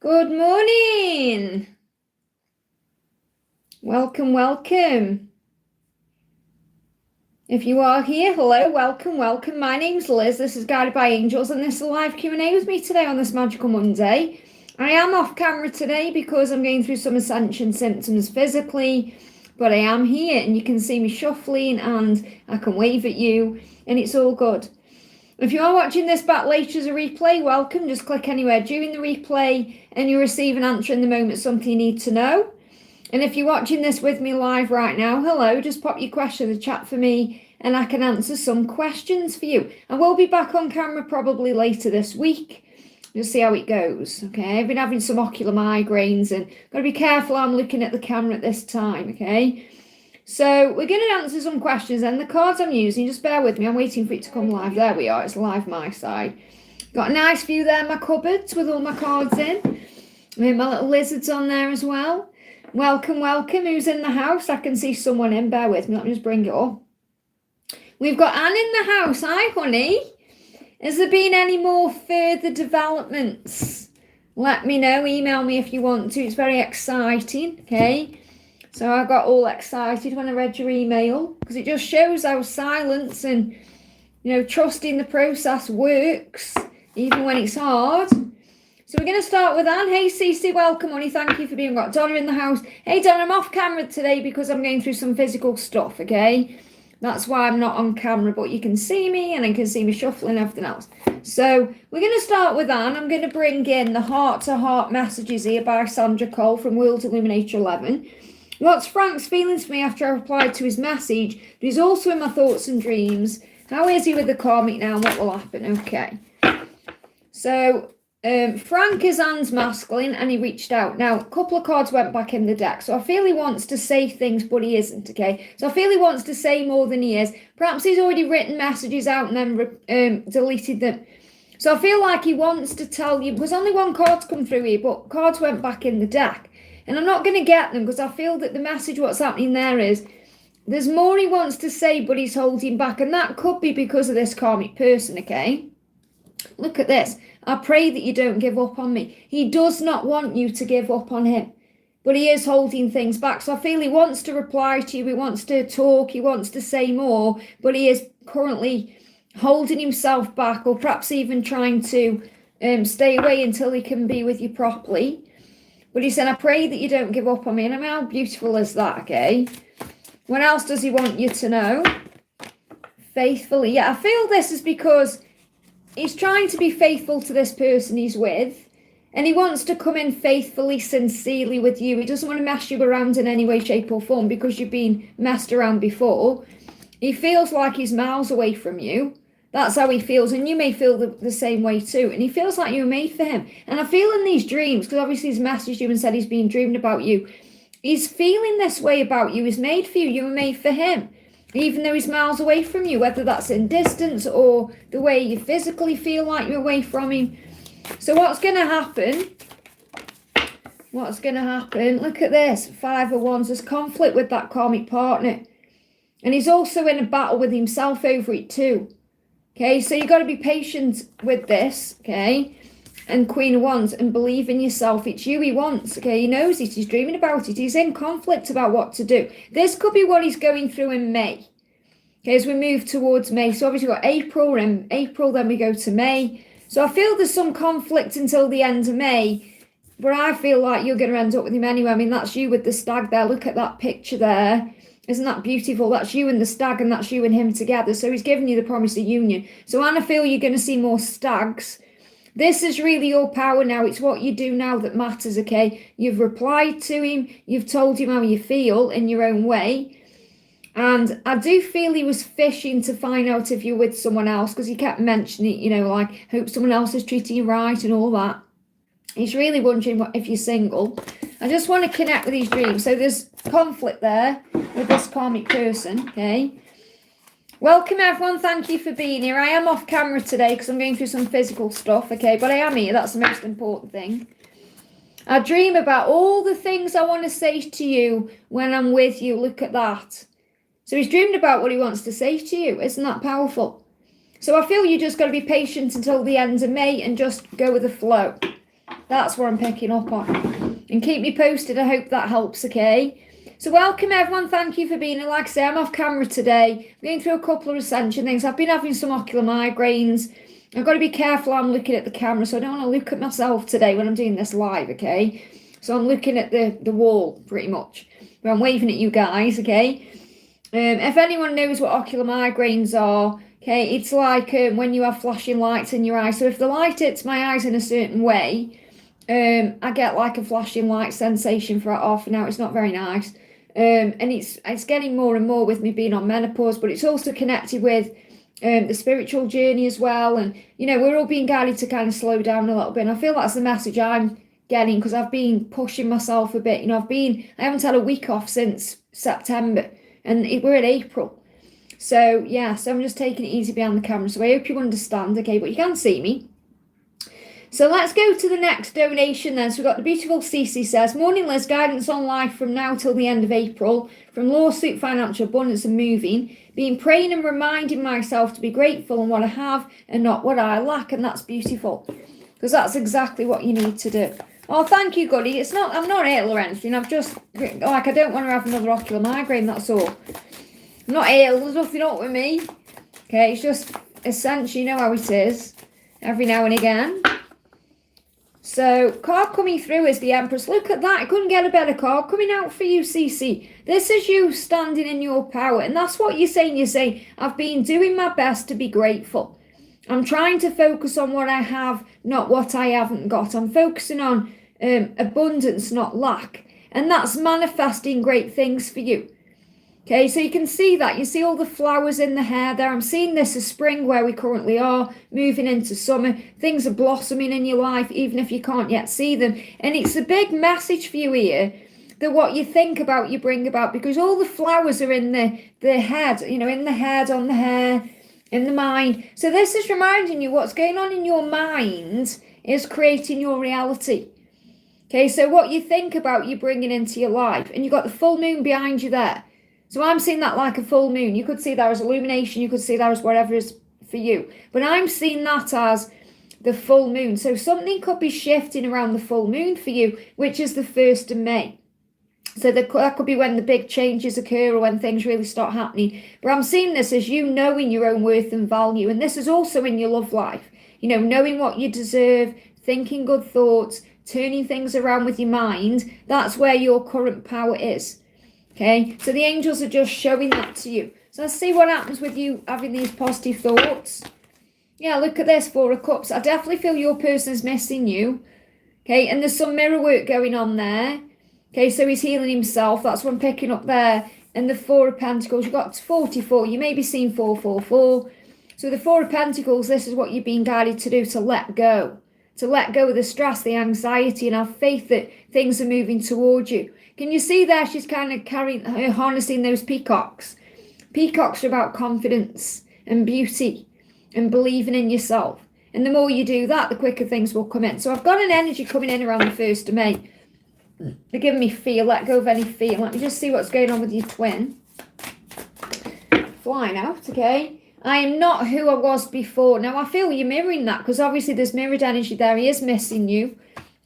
Good morning. Welcome, welcome. If you are here, hello, welcome, welcome. My name's Liz. This is Guided by Angels, and this is a live Q&A with me today on this magical Monday. I am off camera today because I'm going through some ascension symptoms physically, but I am here and you can see me shuffling and I can wave at you and it's all good. If you are watching this back later as a replay, welcome. Just click anywhere during the replay and you'll receive an answer in the moment, something you need to know. And if you're watching this with me live right now, hello, just pop your question in the chat for me and I can answer some questions for you. I will be back on camera probably later this week. Just see how it goes, okay? I've been having some ocular migraines and got to be careful how I'm looking at the camera at this time, okay? So we're going to answer some questions, and the cards I'm using, just bear with me, I'm waiting for it to come live. There we are, it's live my side. Got a nice view there in my cupboards with all my cards in. And my little lizards on there as well. Welcome, welcome. Who's in the house? I can see someone in, bear with me, let me just bring it up. We've got Anne in the house. Hi, honey. Has there been any more further developments? Let me know, email me if you want to. It's very exciting, okay? So I got all excited when I read your email because it just shows how silence and, trusting the process works, even when it's hard. So we're going to start with Anne. Hey, Cece, welcome, honey. Thank you for being. Got Donna in the house. Hey, Donna, I'm off camera today because I'm going through some physical stuff, okay? That's why I'm not on camera, but you can see me and you can see me shuffling and everything else. So we're going to start with Anne. I'm going to bring in the heart-to-heart messages here by Sandra Cole from World Illuminator 11. What's Frank's feelings for me after I replied to his message? But he's also in my thoughts and dreams. How is he with the karmic now and what will happen? Okay. So Frank is Anne's masculine and he reached out. Now, a couple of cards went back in the deck. So I feel he wants to say things, but he isn't, okay? So I feel he wants to say more than he is. Perhaps he's already written messages out and then deleted them. So I feel like he wants to tell you, because only one card's come through here, but cards went back in the deck. And I'm not going to get them because I feel that the message, what's happening there is, there's more he wants to say, but he's holding back. And that could be because of this karmic person, okay? Look at this. I pray that you don't give up on me. He does not want you to give up on him, but he is holding things back. So I feel he wants to reply to you. He wants to talk. He wants to say more, but he is currently holding himself back, or perhaps even trying to stay away until he can be with you properly. But he said, I pray that you don't give up on me. And I mean, how beautiful is that, okay? What else does he want you to know? Faithfully. Yeah, I feel this is because he's trying to be faithful to this person he's with, and he wants to come in faithfully, sincerely with you. He doesn't want to mess you around in any way, shape or form because you've been messed around before. He feels like he's miles away from you. That's how he feels, and you may feel the same way too. And he feels like you were made for him. And I feel in these dreams, because obviously he's messaged you and said he's been dreaming about you, he's feeling this way about you. He's made for you. You were made for him. Even though he's miles away from you, whether that's in distance or the way you physically feel like you're away from him. So what's going to happen? What's going to happen? Look at this. 5 of Wands. There's conflict with that karmic partner. And he's also in a battle with himself over it too. Okay, so you've got to be patient with this, okay? And Queen of Wands, and believe in yourself. It's you he wants, okay? He knows it. He's dreaming about it. He's in conflict about what to do. This could be what he's going through in May. Okay, as we move towards May. So obviously we've got April, and April, then we go to May. So I feel there's some conflict until the end of May. But I feel like you're going to end up with him anyway. I mean, that's you with the stag there. Look at that picture there. Isn't that beautiful? That's you and the stag, and that's you and him together. So he's giving you the promise of union. So I feel you're going to see more stags. This is really your power now. It's what you do now that matters, okay? You've replied to him. You've told him how you feel in your own way. And I do feel he was fishing to find out if you're with someone else, because he kept mentioning, like, hope someone else is treating you right and all that. He's really wondering if you're single. I just want to connect with these dreams. So there's conflict there with this karmic person, okay? Welcome, everyone. Thank you for being here. I am off camera today because I'm going through some physical stuff, okay? But I am here. That's the most important thing. I dream about all the things I want to say to you when I'm with you. Look at that. So he's dreamed about what he wants to say to you. Isn't that powerful? So I feel you just got to be patient until the end of May and just go with the flow. That's what I'm picking up on. And keep me posted. I hope that helps, okay? So welcome everyone. Thank you for being here. Like I say, I'm off camera today. I'm going through a couple of ascension things. I've been having some ocular migraines. I've got to be careful I'm looking at the camera, so I don't want to look at myself today when I'm doing this live, okay? So I'm looking at the wall pretty much. But I'm waving at you guys, okay? If anyone knows what ocular migraines are, okay, it's like when you have flashing lights in your eyes. So if the light hits my eyes in a certain way, I get like a flashing light sensation for half an hour. It's not very nice. And it's getting more and more with me being on menopause, but it's also connected with the spiritual journey as well. And, you know, we're all being guided to kind of slow down a little bit. And I feel that's the message I'm getting because I've been pushing myself a bit. You know, I haven't had a week off since September and we're in April. So, yeah, so I'm just taking it easy behind the camera. So I hope you understand, okay, but you can see me. So let's go to the next donation then. So we've got the beautiful Cece says, morning Liz, guidance on life from now till the end of April, from lawsuit, financial abundance and moving, been praying and reminding myself to be grateful on what I have and not what I lack. And that's beautiful because that's exactly what you need to do. Oh, thank you, Goody. I'm not ill or anything. I've just, like, I don't want to have another ocular migraine, that's all. I'm not ill, there's nothing up with me. Okay, it's just essentially, you know how it is, every now and again. So, card coming through is the Empress. Look at that, I couldn't get a better card coming out for you, Cece. This is you standing in your power, and that's what you're saying. You're saying, I've been doing my best to be grateful. I'm trying to focus on what I have, not what I haven't got. I'm focusing on abundance, not lack. And that's manifesting great things for you. Okay, so you can see that. You see all the flowers in the hair there. I'm seeing this as spring where we currently are, moving into summer. Things are blossoming in your life, even if you can't yet see them. And it's a big message for you here that what you think about, you bring about, because all the flowers are in the head, you know, in the head, on the hair, in the mind. So this is reminding you what's going on in your mind is creating your reality. Okay, so what you think about, you're bringing into your life. And you've got the full moon behind you there. So I'm seeing that like a full moon. You could see that as illumination. You could see that as whatever is for you. But I'm seeing that as the full moon. So something could be shifting around the full moon for you, which is the 1st of May. So that could be when the big changes occur or when things really start happening. But I'm seeing this as you knowing your own worth and value. And this is also in your love life. You know, knowing what you deserve, thinking good thoughts, turning things around with your mind. That's where your current power is. Okay, so the angels are just showing that to you. So let's see what happens with you having these positive thoughts. Yeah, look at this, 4 of Cups. I definitely feel your person is missing you. Okay, and there's some mirror work going on there. Okay, so he's healing himself. That's what I'm picking up there. And the 4 of Pentacles, you've got 44. You may be seeing 444. So the 4 of Pentacles, this is what you've been guided to do, to let go. To let go of the stress, the anxiety, and have faith that things are moving towards you. Can you see there? She's kind of harnessing those peacocks. Peacocks are about confidence and beauty and believing in yourself. And the more you do that, the quicker things will come in. So I've got an energy coming in around the 1st of May. They're giving me fear. Let go of any fear. Let me just see what's going on with your twin. Flying out, okay. I am not who I was before. Now, I feel you're mirroring that because obviously there's mirrored energy there. He is missing you.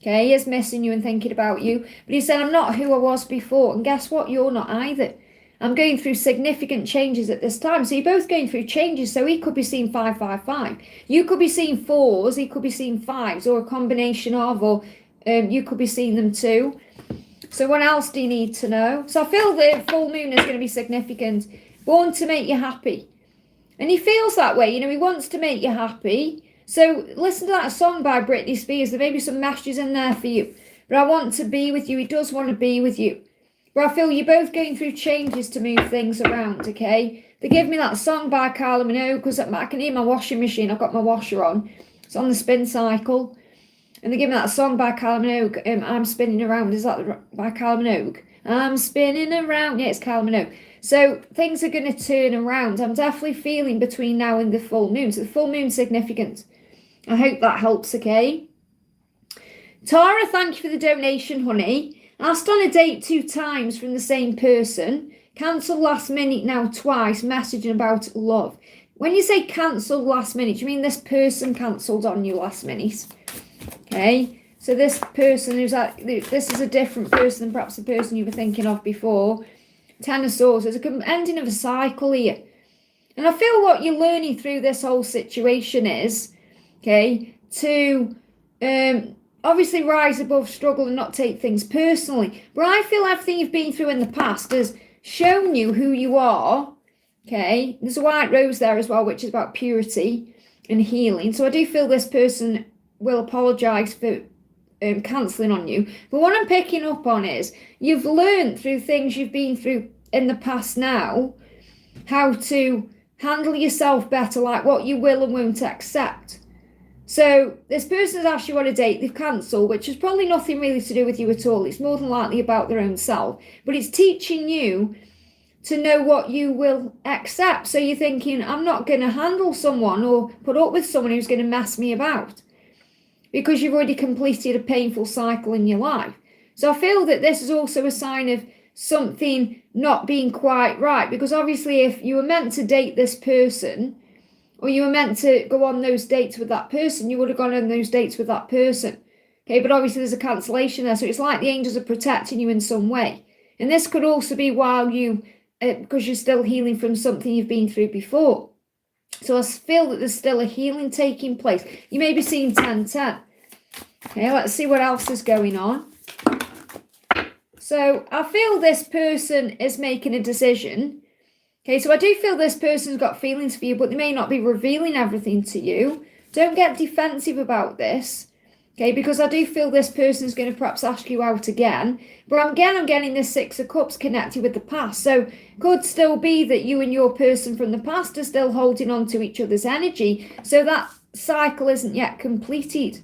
Okay, he is missing you and thinking about you. But he said, I'm not who I was before. And guess what? You're not either. I'm going through significant changes at this time. So you're both going through changes. So he could be seeing 555. You could be seeing 4s. He could be seeing 5s or a combination of, or you could be seeing them too. So what else do you need to know? So I feel the full moon is going to be significant. Born to make you happy. And he feels that way. You know, he wants to make you happy. So listen to that song by Britney Spears. There may be some messages in there for you. But I want to be with you. He does want to be with you. But I feel you're both going through changes to move things around, okay? They give me that song by Kylie Minogue because I can hear my washing machine. I've got my washer on. It's on the spin cycle. And they give me that song by Kylie Minogue. I'm spinning around. Is that by Kylie Minogue? I'm spinning around. Yeah, it's Kylie Minogue. So things are going to turn around. I'm definitely feeling between now and the full moon. So the full moon's significant. I hope that helps, okay? Tara, thank you for the donation, honey. Asked on a date 2 times from the same person. Cancelled last minute now twice, messaging about love. When you say cancelled last minute, do you mean this person cancelled on you last minute? Okay. So this person this is a different person than perhaps the person you were thinking of before. Ten of Swords. There's an ending of a cycle here. And I feel what you're learning through this whole situation is, okay, to obviously rise above struggle and not take things personally. But I feel everything you've been through in the past has shown you who you are, okay? There's a white rose there as well, which is about purity and healing. So I do feel this person will apologise for cancelling on you. But what I'm picking up on is you've learned through things you've been through in the past now how to handle yourself better, like what you will and won't accept. So this person has asked you on a date, they've cancelled, which has probably nothing really to do with you at all. It's more than likely about their own self. But it's teaching you to know what you will accept. So you're thinking, I'm not going to handle someone or put up with someone who's going to mess me about, because you've already completed a painful cycle in your life. So I feel that this is also a sign of something not being quite right, because obviously if you were meant to date this person, or you were meant to go on those dates with that person, you would have gone on those dates with that person. Okay, but obviously there's a cancellation there, so it's like the angels are protecting you in some way. And this could also be while you, because you're still healing from something you've been through before. So I feel that there's still a healing taking place. You may be seeing 10-10. Okay, let's see what else is going on. So I feel this person is making a decision. Okay, so I do feel this person's got feelings for you, but they may not be revealing everything to you. Don't get defensive about this. Okay, because I do feel this person's going to perhaps ask you out again. But I'm getting this Six of Cups connected with the past. So could still be that you and your person from the past are still holding on to each other's energy. So that cycle isn't yet completed.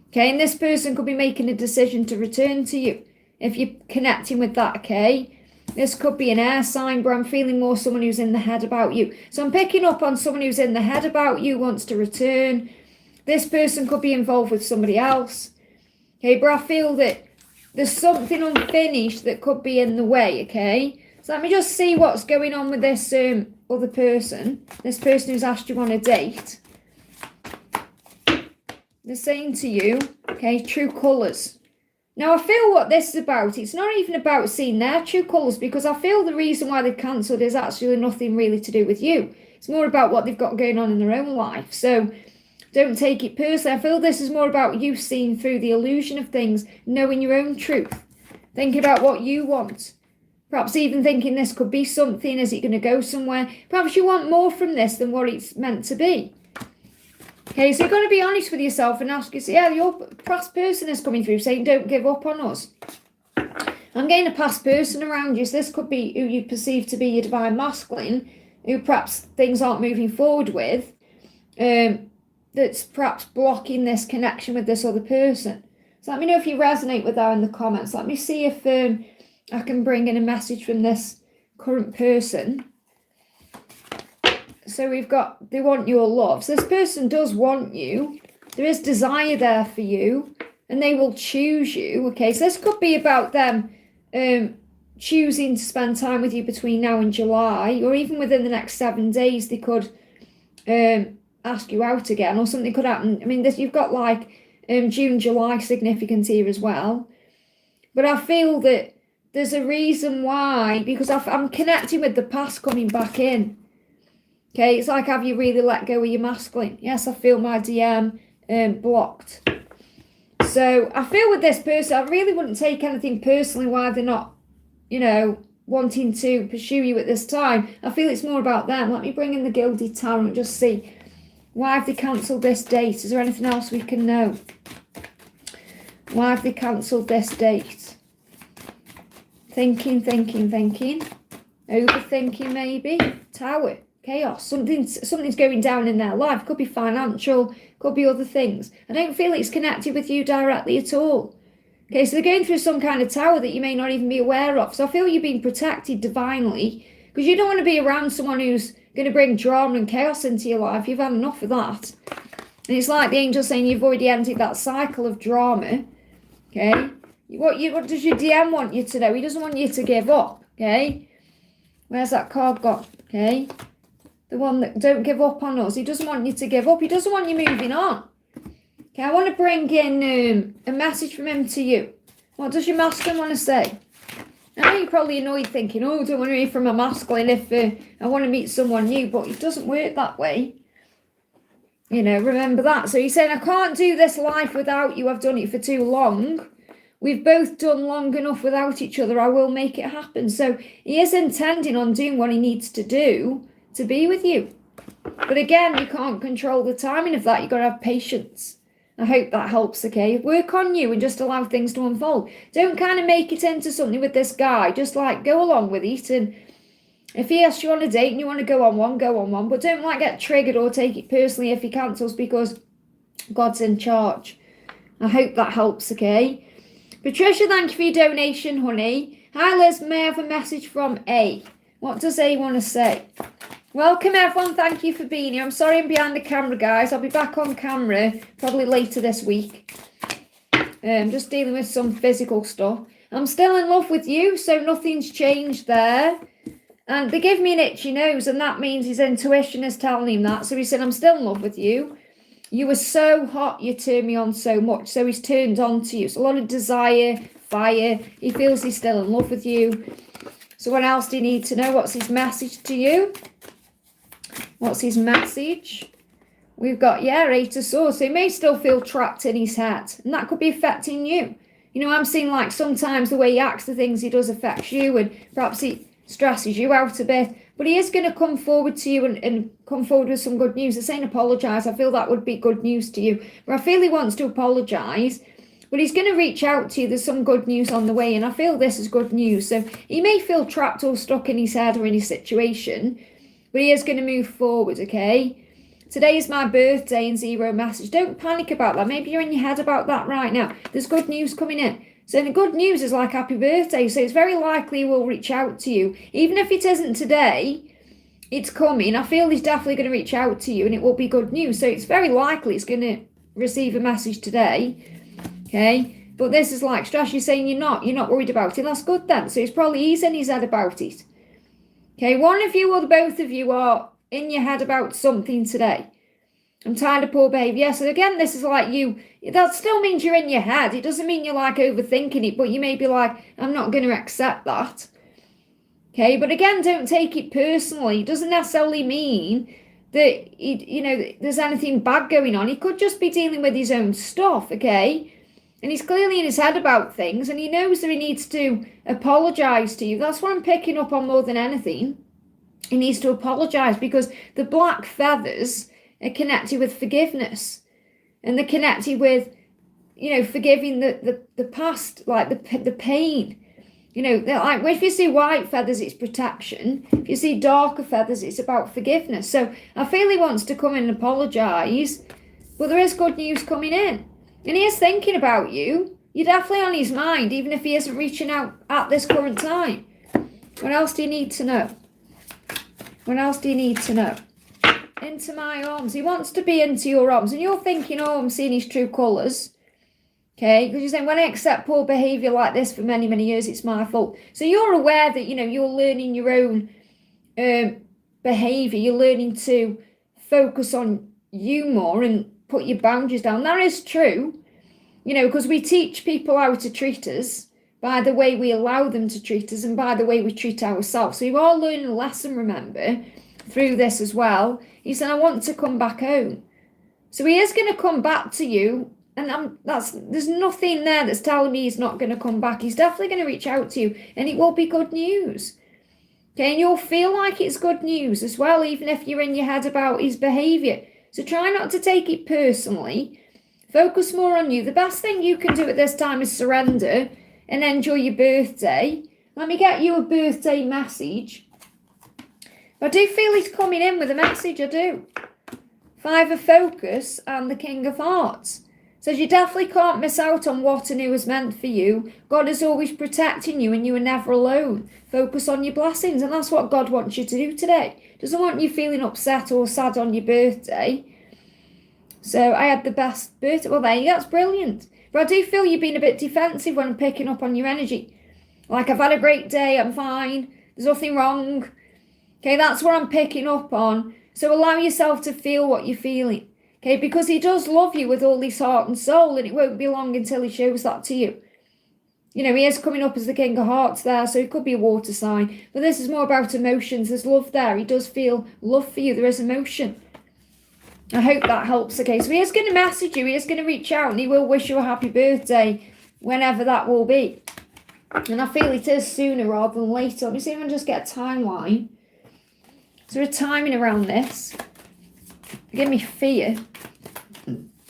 Okay, and this person could be making a decision to return to you if you're connecting with that, okay? This could be an air sign, but I'm feeling more someone who's in the head about you. So I'm picking up on someone who's in the head about you, wants to return. This person could be involved with somebody else. Okay, but I feel that there's something unfinished that could be in the way, okay? So let me just see what's going on with this other person. This person who's asked you on a date. They're saying to you, okay, true colours. Now, I feel what this is about, it's not even about seeing their true colours, because I feel the reason why they've cancelled is actually nothing really to do with you. It's more about what they've got going on in their own life. So don't take it personally. I feel this is more about you seeing through the illusion of things, knowing your own truth, thinking about what you want. Perhaps even thinking this could be something, is it going to go somewhere? Perhaps you want more from this than what it's meant to be. Okay, so you've got to be honest with yourself and ask yourself, yeah, your past person is coming through saying, don't give up on us. I'm getting a past person around you, so this could be who you perceive to be your divine masculine, who perhaps things aren't moving forward with, that's perhaps blocking this connection with this other person. So let me know if you resonate with that in the comments. Let me see if I can bring in a message from this current person. So we've got, they want your love. So this person does want you. There is desire there for you, and they will choose you. Okay, so this could be about them choosing to spend time with you between now and July, or even within the next 7 days. They could ask you out again, or something could happen. I mean, you've got like June, July significance here as well. But I feel that there's a reason why, because I'm connecting with the past coming back in. Okay, it's like, have you really let go of your masculine? Yes, I feel my DM blocked. So I feel with this person, I really wouldn't take anything personally why they're not, wanting to pursue you at this time. I feel it's more about them. Let me bring in the Gilded Tarot and just see, why have they cancelled this date? Is there anything else we can know? Why have they cancelled this date? Thinking. Overthinking maybe. Tower. Chaos. Something's going down in their life. Could be financial, could be other things. I don't feel it's connected with you directly at all. Okay, so they're going through some kind of tower that you may not even be aware of. So I feel you're being protected divinely, because you don't want to be around someone who's going to bring drama and chaos into your life. You've had enough of that. And it's like the angel saying you've already entered that cycle of drama. Okay, what does your DM want you to know? He doesn't want you to give up. Okay, where's that card gone? Okay. The one that don't give up on us. He doesn't want you to give up. He doesn't want you moving on. Okay, I want to bring in a message from him to you. What does your masculine want to say? I know you're probably annoyed thinking, oh, I don't want to hear from a masculine if I want to meet someone new, but it doesn't work that way. You know, remember that. So he's saying, I can't do this life without you. I've done it for too long. We've both done long enough without each other. I will make it happen. So he is intending on doing what he needs to do to be with you. But again, you can't control the timing of that. You've got to have patience. I hope that helps, okay? Work on you and just allow things to unfold. Don't kind of make it into something with this guy. Just like go along with it. And if he asks you on a date and you want to go on one, go on one. But don't like get triggered or take it personally if he cancels because God's in charge. I hope that helps, okay? Patricia, thank you for your donation, honey. Hi, Liz. May I have a message from A? What does A want to say? Welcome, everyone. Thank you for being here. I'm sorry I'm behind the camera, guys. I'll be back on camera probably later this week. Just dealing with some physical stuff. I'm still in love with you, so nothing's changed there. And they give me an itchy nose, and that means his intuition is telling him that. So he said, I'm still in love with you. You were so hot, you turned me on so much. So he's turned on to you. It's a lot of desire, fire. He feels he's still in love with you. So what else do you need to know? What's his message to you? What's his message? We've got, Eight of Swords. So he may still feel trapped in his head. And that could be affecting you. You know, I'm seeing like sometimes the way he acts, the things he does affects you. And perhaps he stresses you out a bit. But he is going to come forward to you and come forward with some good news. They're saying apologise. I feel that would be good news to you. But I feel he wants to apologise. But he's going to reach out to you. There's some good news on the way. And I feel this is good news. So he may feel trapped or stuck in his head or in his situation. But he is going to move forward, okay? Today is my birthday and zero message. Don't panic about that. Maybe you're in your head about that right now. There's good news coming in. So the good news is like happy birthday. So it's very likely he will reach out to you. Even if it isn't today, it's coming. I feel he's definitely going to reach out to you and it will be good news. So it's very likely he's going to receive a message today, okay? But this is like stress. You're saying you're not worried about it. That's good then. So it's probably easing his head about it. Okay, one of you or the both of you are in your head about something today. I'm tired of poor behaviour. So again, this is like you. That still means you're in your head. It doesn't mean you're like overthinking it, but you may be like, I'm not going to accept that. Okay, but again, don't take it personally. It doesn't necessarily mean that, there's anything bad going on. He could just be dealing with his own stuff, okay? And he's clearly in his head about things, and he knows that he needs to apologise to you. That's what I'm picking up on more than anything. He needs to apologise because the black feathers are connected with forgiveness. And they're connected with, forgiving the past, like the pain. Like if you see white feathers, it's protection. If you see darker feathers, it's about forgiveness. So I feel he wants to come in and apologise, but there is good news coming in. And he is thinking about you. You're definitely on his mind, even if he isn't reaching out at this current time. What else do you need to know? What else do you need to know? Into my arms. He wants to be into your arms. And you're thinking, oh, I'm seeing his true colours. Okay? Because you're saying, when I accept poor behaviour like this for many, many years, it's my fault. So you're aware that, you're learning your own behaviour. You're learning to focus on you more and put your boundaries down. That is true, because we teach people how to treat us by the way we allow them to treat us and by the way we treat ourselves. So you are learning a lesson, remember, through this as well. He said, I want to come back home. So he is going to come back to you, and there's nothing there that's telling me he's not going to come back. He's definitely going to reach out to you, and it will be good news. Okay, and you'll feel like it's good news as well, even if you're in your head about his behaviour. So try not to take it personally. Focus more on you. The best thing you can do at this time is surrender and enjoy your birthday. Let me get you a birthday message. I do feel he's coming in with a message, I do. Five of Focus and the King of Hearts. Says you definitely can't miss out on what and who is meant for you. God is always protecting you and you are never alone. Focus on your blessings, and that's what God wants you to do today. Doesn't want you feeling upset or sad on your birthday. So I had the best birthday. Well, there you go. That's brilliant. But I do feel you've been a bit defensive when I'm picking up on your energy. Like, I've had a great day. I'm fine. There's nothing wrong. Okay, that's what I'm picking up on. So allow yourself to feel what you're feeling. Okay, because he does love you with all his heart and soul, and it won't be long until he shows that to you. You know, he is coming up as the King of Hearts there, so it could be a water sign. But this is more about emotions. There's love there. He does feel love for you. There is emotion. I hope that helps. Okay, so he is going to message you. He is going to reach out, and he will wish you a happy birthday whenever that will be. And I feel it is sooner rather than later. Let me see if I can just get a timeline. Is there a timing around this? Give me fear.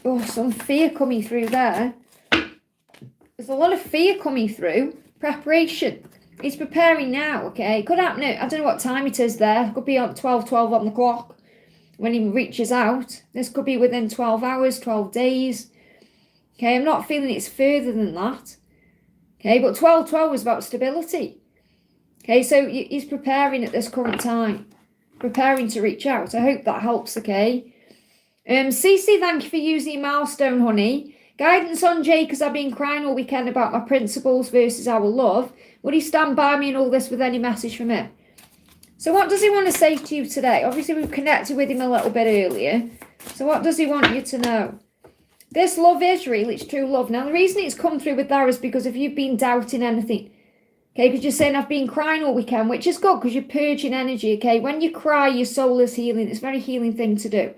Oh, some fear coming through there. There's a lot of fear coming through. Preparation. He's preparing now, okay? Could happen at, I don't know what time it is there. Could be on 12:12 on the clock when he reaches out. This could be within 12 hours, 12 days. Okay, I'm not feeling it's further than that. Okay, but 12:12 is about stability. Okay, so he's preparing at this current time. Preparing to reach out. I hope that helps, okay? Cece, thank you for using milestone, honey. Guidance on Jake, because I've been crying all weekend about my principles versus our love. Would he stand by me in all this with any message from him? So what does he want to say to you today? Obviously, we've connected with him a little bit earlier. So what does he want you to know? This love is real. It's true love. Now, the reason it's come through with that is because if you've been doubting anything, okay, because you're saying I've been crying all weekend, which is good because you're purging energy, okay? When you cry, your soul is healing. It's a very healing thing to do,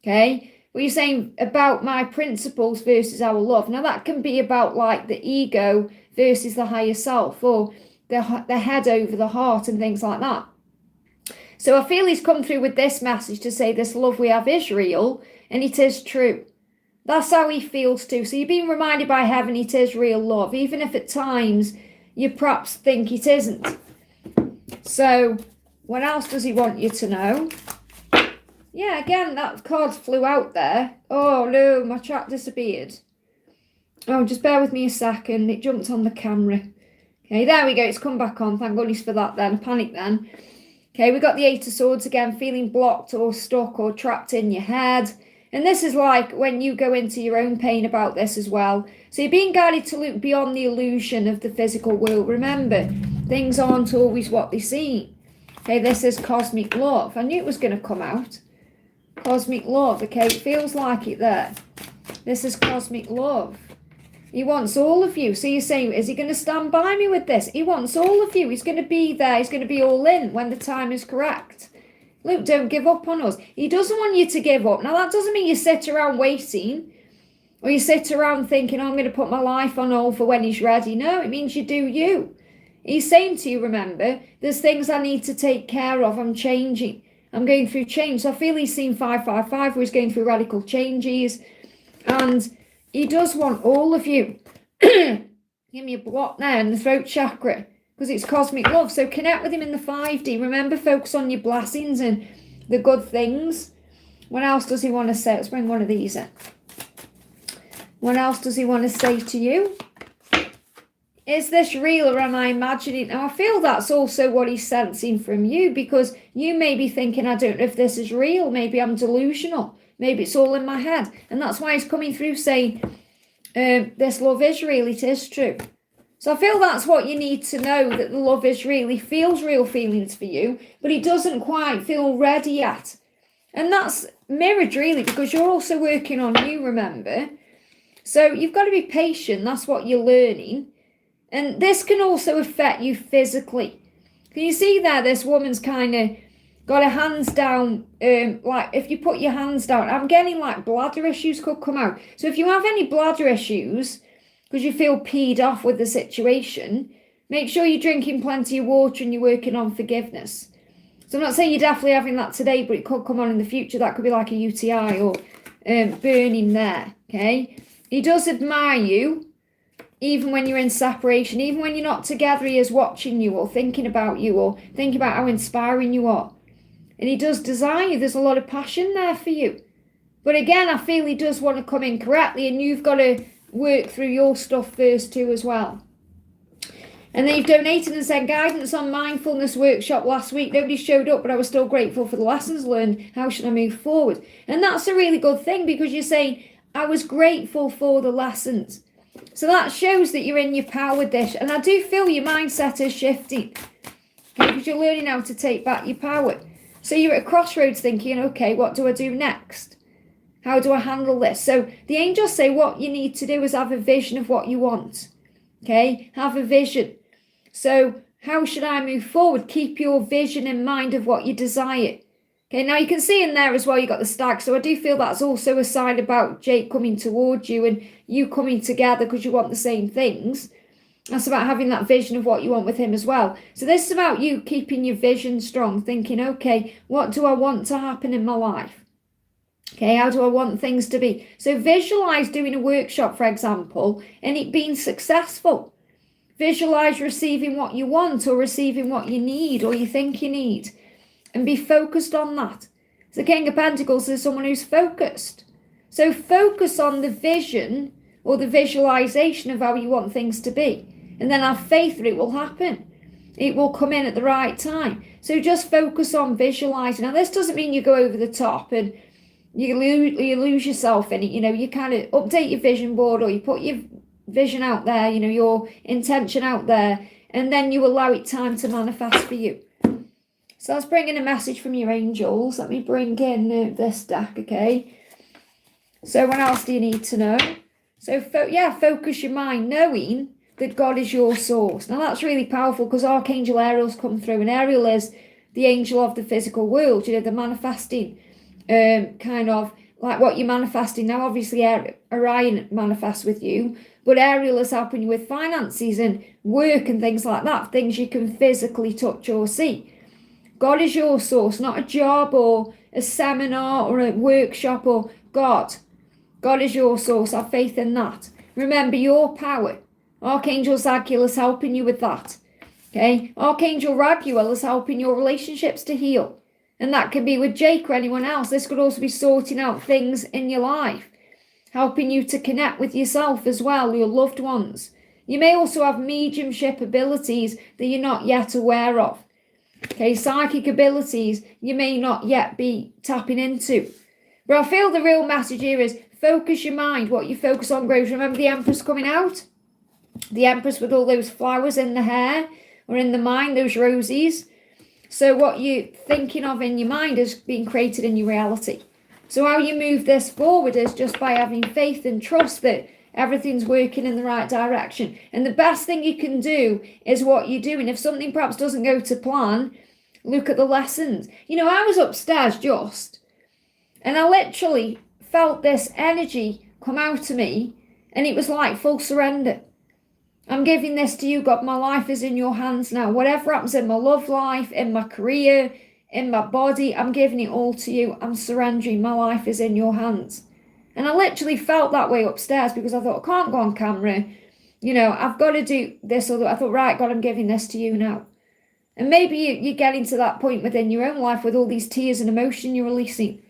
okay? What you're saying about my principles versus our love. Now, that can be about like the ego versus the higher self, or the head over the heart and things like that. So I feel he's come through with this message to say this love we have is real and it is true. That's how he feels too. So you're being reminded by heaven it is real love, even if at times you perhaps think it isn't. So what else does he want you to know? Yeah, again, that card flew out there. Oh, no, my chat disappeared. Oh, just bear with me a second. It jumped on the camera. Okay, there we go. It's come back on. Thank goodness for that then. Panic then. Okay, we got the Eight of Swords again, feeling blocked or stuck or trapped in your head. And this is like when you go into your own pain about this as well. So you're being guided to look beyond the illusion of the physical world. Remember, things aren't always what they seem. Okay, this is cosmic love. I knew it was going to come out. Cosmic love. Okay, it feels like it there. This is cosmic love. He wants all of you. So you're saying, is he going to stand by me with this? He wants all of you. He's going to be there. He's going to be all in when the time is correct. Look, don't give up on us. He doesn't want you to give up. Now, that doesn't mean you sit around waiting or you sit around thinking, oh, I'm going to put my life on hold for when he's ready. No, it means you do you. He's saying to you, remember, there's things I need to take care of. I'm changing. I'm going through change. So I feel he's seen 555 where he's going through radical changes. And he does want all of you. Give me a block there in the throat chakra because it's cosmic love. So connect with him in the 5D. Remember, focus on your blessings and the good things. What else does he want to say? Let's bring one of these in. What else does he want to say to you? Is this real or am I imagining? Now, I feel that's also what he's sensing from you because you may be thinking, I don't know if this is real. Maybe I'm delusional. Maybe it's all in my head. And that's why he's coming through saying, this love is real. It is true. So I feel that's what you need to know, that the love is real. He feels real feelings for you, but he doesn't quite feel ready yet. And that's mirrored really because you're also working on you, remember? So you've got to be patient. That's what you're learning. And this can also affect you physically. Can you see there, this woman's kind of got her hands down, like if you put your hands down, I'm getting like bladder issues could come out. So if you have any bladder issues, because you feel peed off with the situation, make sure you're drinking plenty of water and you're working on forgiveness. So I'm not saying you're definitely having that today, but it could come on in the future. That could be like a UTI or burning there, okay? He does admire you. Even when you're in separation, even when you're not together, he is watching you or thinking about you or thinking about how inspiring you are. And he does desire you. There's a lot of passion there for you. But again, I feel he does want to come in correctly and you've got to work through your stuff first too as well. And then you've donated and said guidance on mindfulness workshop last week. Nobody showed up, but I was still grateful for the lessons learned. How should I move forward? And that's a really good thing because you're saying, I was grateful for the lessons. So that shows that you're in your power with this. And I do feel your mindset is shifting. Okay, because you're learning how to take back your power. So you're at a crossroads thinking, okay, what do I do next? How do I handle this? So the angels say what you need to do is have a vision of what you want. Okay, have a vision. So how should I move forward? Keep your vision in mind of what you desire. Okay, now you can see in there as well, you got the stag. So I do feel that's also a sign about Jake coming towards you and you coming together because you want the same things. That's about having that vision of what you want with him as well. So this is about you keeping your vision strong, thinking, okay, what do I want to happen in my life? Okay, how do I want things to be? So visualize doing a workshop, for example, and it being successful. Visualize receiving what you want or receiving what you need or you think you need. And be focused on that. The King of Pentacles is someone who's focused. So focus on the vision or the visualization of how you want things to be. And then have faith that it will happen. It will come in at the right time. So just focus on visualizing. Now this doesn't mean you go over the top and you lose yourself in it. You know, you kind of update your vision board or you put your vision out there, you know, your intention out there. And then you allow it time to manifest for you. So let's bring in a message from your angels. Let me bring in this deck, okay? So what else do you need to know? So, focus your mind, knowing that God is your source. Now, that's really powerful because Archangel Ariel's come through. And Ariel is the angel of the physical world. You know, the manifesting, kind of like what you're manifesting. Now, obviously, Orion manifests with you. But Ariel is helping you with finances and work and things like that. Things you can physically touch or see. God is your source, not a job or a seminar or a workshop or God. God is your source. Have faith in that. Remember your power. Archangel Zachiel is helping you with that. Okay? Archangel Raguel is helping your relationships to heal. And that can be with Jake or anyone else. This could also be sorting out things in your life. Helping you to connect with yourself as well, your loved ones. You may also have mediumship abilities that you're not yet aware of. Okay, psychic abilities you may not yet be tapping into. But I feel the real message here is focus your mind. What you focus on grows. Remember the Empress coming out? The Empress with all those flowers in the hair or in the mind, those roses. So what you're thinking of in your mind is being created in your reality. So how you move this forward is just by having faith and trust that everything's working in the right direction. And the best thing you can do is what you do. And if something perhaps doesn't go to plan, look at the lessons. You know, I was upstairs and I literally felt this energy come out of me and it was like full surrender. I'm giving this to you, God. My life is in your hands now. Whatever happens in my love life, in my career, in my body, I'm giving it all to you. I'm surrendering. My life is in your hands. And I literally felt that way upstairs because I thought, I can't go on camera. You know, I've got to do this or that. I thought, right, God, I'm giving this to you now. And maybe you're getting to that point within your own life with all these tears and emotion you're releasing.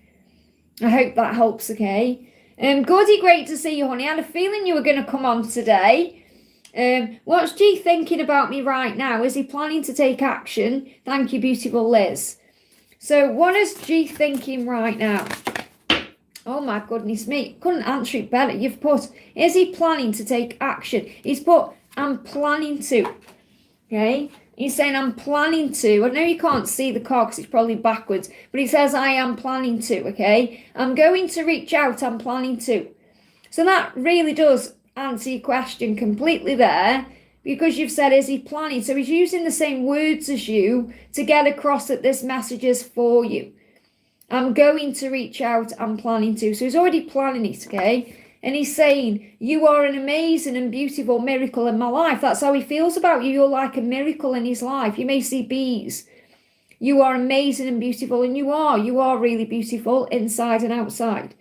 I hope that helps, okay? Gordy, great to see you, honey. I had a feeling you were going to come on today. What's G thinking about me right now? Is he planning to take action? Thank you, beautiful Liz. So what is G thinking right now? Oh my goodness me, couldn't answer it better. You've put, is he planning to take action? He's put, I'm planning to. Okay? He's saying, I'm planning to. I know you can't see the card because it's probably backwards, but he says, I am planning to, okay? I'm going to reach out, I'm planning to. So that really does answer your question completely there, because you've said, is he planning? So he's using the same words as you to get across that this message is for you. I'm going to reach out, I'm planning to. So he's already planning it, okay? And he's saying, you are an amazing and beautiful miracle in my life. That's how he feels about you. You're like a miracle in his life. You may see bees. You are amazing and beautiful, and you are really beautiful inside and outside.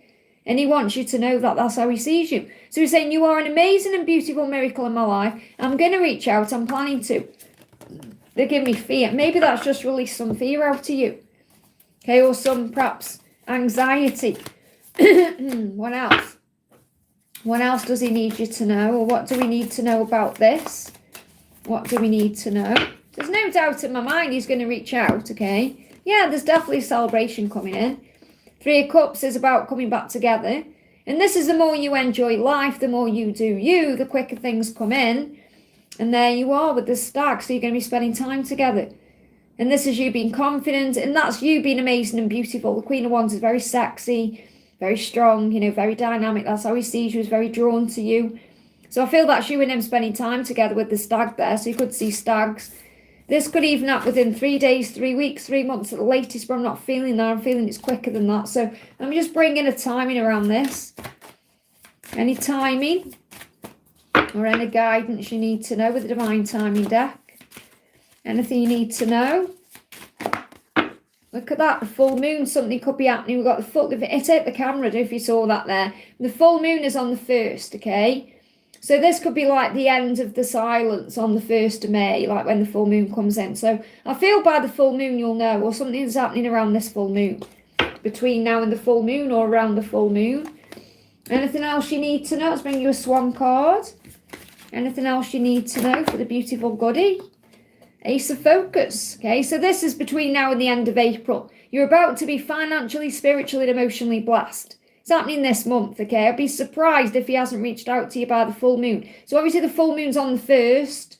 And he wants you to know that that's how he sees you. So he's saying, you are an amazing and beautiful miracle in my life. I'm going to reach out, I'm planning to. They give me fear. Maybe that's just released some fear out to you. Okay, or some perhaps anxiety. What else? What else does he need you to know? Or what do we need to know about this? What do we need to know? There's no doubt in my mind he's going to reach out, okay? Yeah, there's definitely a celebration coming in. 3 of Cups is about coming back together. And this is the more you enjoy life, the more you do you, the quicker things come in. And there you are with the Stag, so you're going to be spending time together. And this is you being confident, and that's you being amazing and beautiful. The Queen of Wands is very sexy, very strong, you know, very dynamic. That's how he sees you, is very drawn to you. So I feel that's you and him spending time together with the stag there. So you could see stags. This could even happen within 3 days, 3 weeks, 3 months at the latest, but I'm not feeling that. I'm feeling it's quicker than that. So let me just bring in a timing around this. Any timing or any guidance you need to know with the Divine Timing deck? Anything you need to know? Look at that, the full moon, something could be happening. We've got the full, hit the camera if you saw that there. The full moon is on the 1st, okay? So this could be like the end of the silence on the 1st of May, like when the full moon comes in. So I feel by the full moon you'll know, or something's happening around this full moon. Between now and the full moon or around the full moon. Anything else you need to know? Let's bring you a swan card. Anything else you need to know for the beautiful goodie? Ace of Focus. Okay, so this is between now and the end of April. You're about to be financially, spiritually, and emotionally blessed. It's happening this month, okay? I'd be surprised if he hasn't reached out to you by the full moon. So obviously the full moon's on the 1st,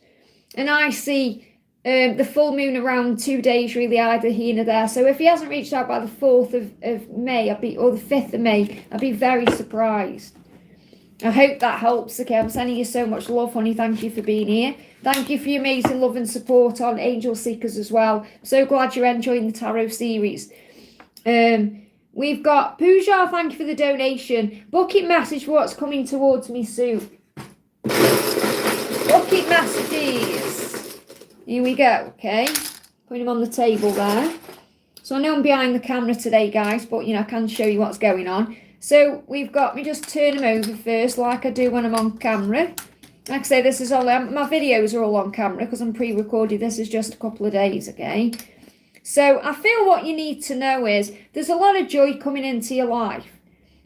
and I see the full moon around 2 days, really, either here or there. So if he hasn't reached out by the 4th of May, or the 5th of May, I'd be very surprised. I hope that helps, okay? I'm sending you so much love, honey. Thank you for being here. Thank you for your amazing love and support on Angel Seekers as well. So glad you're enjoying the tarot series. We've got Pooja, thank you for the donation. Booking message for what's coming towards me soon. Booking messages. Here we go, okay? Putting them on the table there. So I know I'm behind the camera today, guys, but, you know, I can show you what's going on. So we've got, me just turn them over first, like I do when I'm on camera. Like I say, this is all, my videos are all on camera because I'm pre-recorded. This is just a couple of days, okay? So I feel what you need to know is there's a lot of joy coming into your life.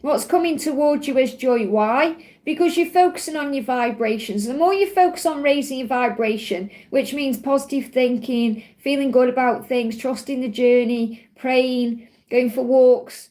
What's coming towards you is joy. Why? Because you're focusing on your vibrations. The more you focus on raising your vibration, which means positive thinking, feeling good about things, trusting the journey, praying, going for walks,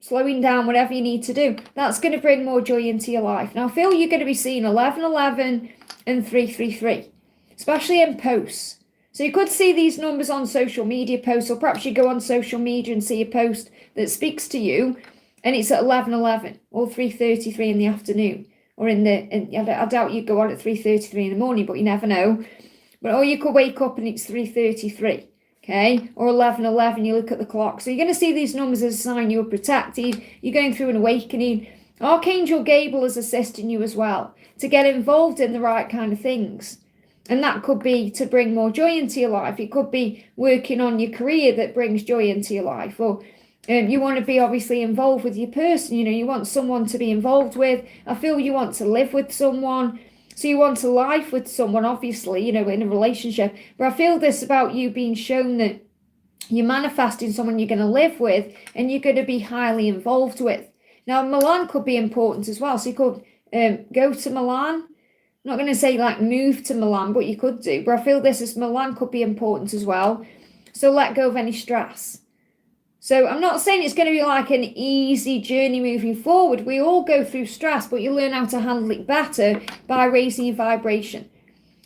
slowing down, whatever you need to do, that's going to bring more joy into your life. Now, I feel you're going to be seeing 1111 and 333, especially in posts. So you could see these numbers on social media posts, or perhaps you go on social media and see a post that speaks to you, and it's at 11:11 or 3:33 in the afternoon, or I doubt you go on at 3:33 in the morning, but you never know. Or you could wake up and it's 3:33. Okay, or 11:11, you look at the clock. So you're going to see these numbers as a sign you're protected, you're going through an awakening. Archangel Gabriel is assisting you as well to get involved in the right kind of things. And that could be to bring more joy into your life. It could be working on your career that brings joy into your life. Or you want to be obviously involved with your person. You know, you want someone to be involved with. I feel you want to live with someone. So you want a life with someone, obviously, you know, in a relationship. But I feel this about you being shown that you're manifesting someone you're going to live with and you're going to be highly involved with. Now, Milan could be important as well. So you could go to Milan. I'm not going to say like move to Milan, but you could do. But I feel this is Milan could be important as well. So let go of any stress. So I'm not saying it's going to be like an easy journey moving forward. We all go through stress, but you learn how to handle it better by raising your vibration.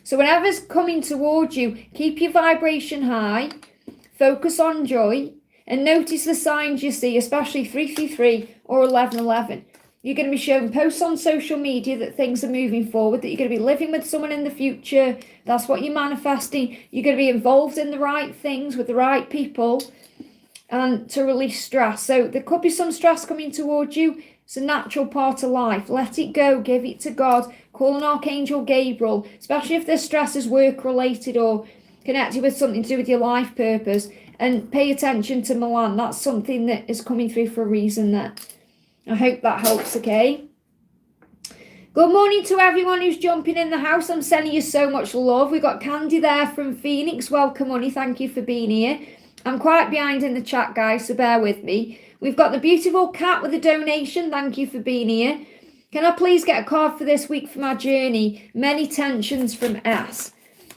So whatever's coming towards you, keep your vibration high, focus on joy, and notice the signs you see, especially 333 or 1111. You're going to be showing posts on social media that things are moving forward, that you're going to be living with someone in the future. That's what you're manifesting. You're going to be involved in the right things with the right people, and to release stress. So there could be some stress coming towards you. It's a natural part of life. Let it go. Give it to God. Call on Archangel Gabriel, especially if this stress is work-related or connected with something to do with your life purpose. And pay attention to Milan. That's something that is coming through for a reason there. I hope that helps, okay? Good morning to everyone who's jumping in the house. I'm sending you so much love. We've got Candy there from Phoenix. Welcome, honey. Thank you for being here. I'm quite behind in the chat, guys, so bear with me. We've got the beautiful cat with a donation. Thank you for being here. Can I please get a card for this week for my journey? Many tensions from S.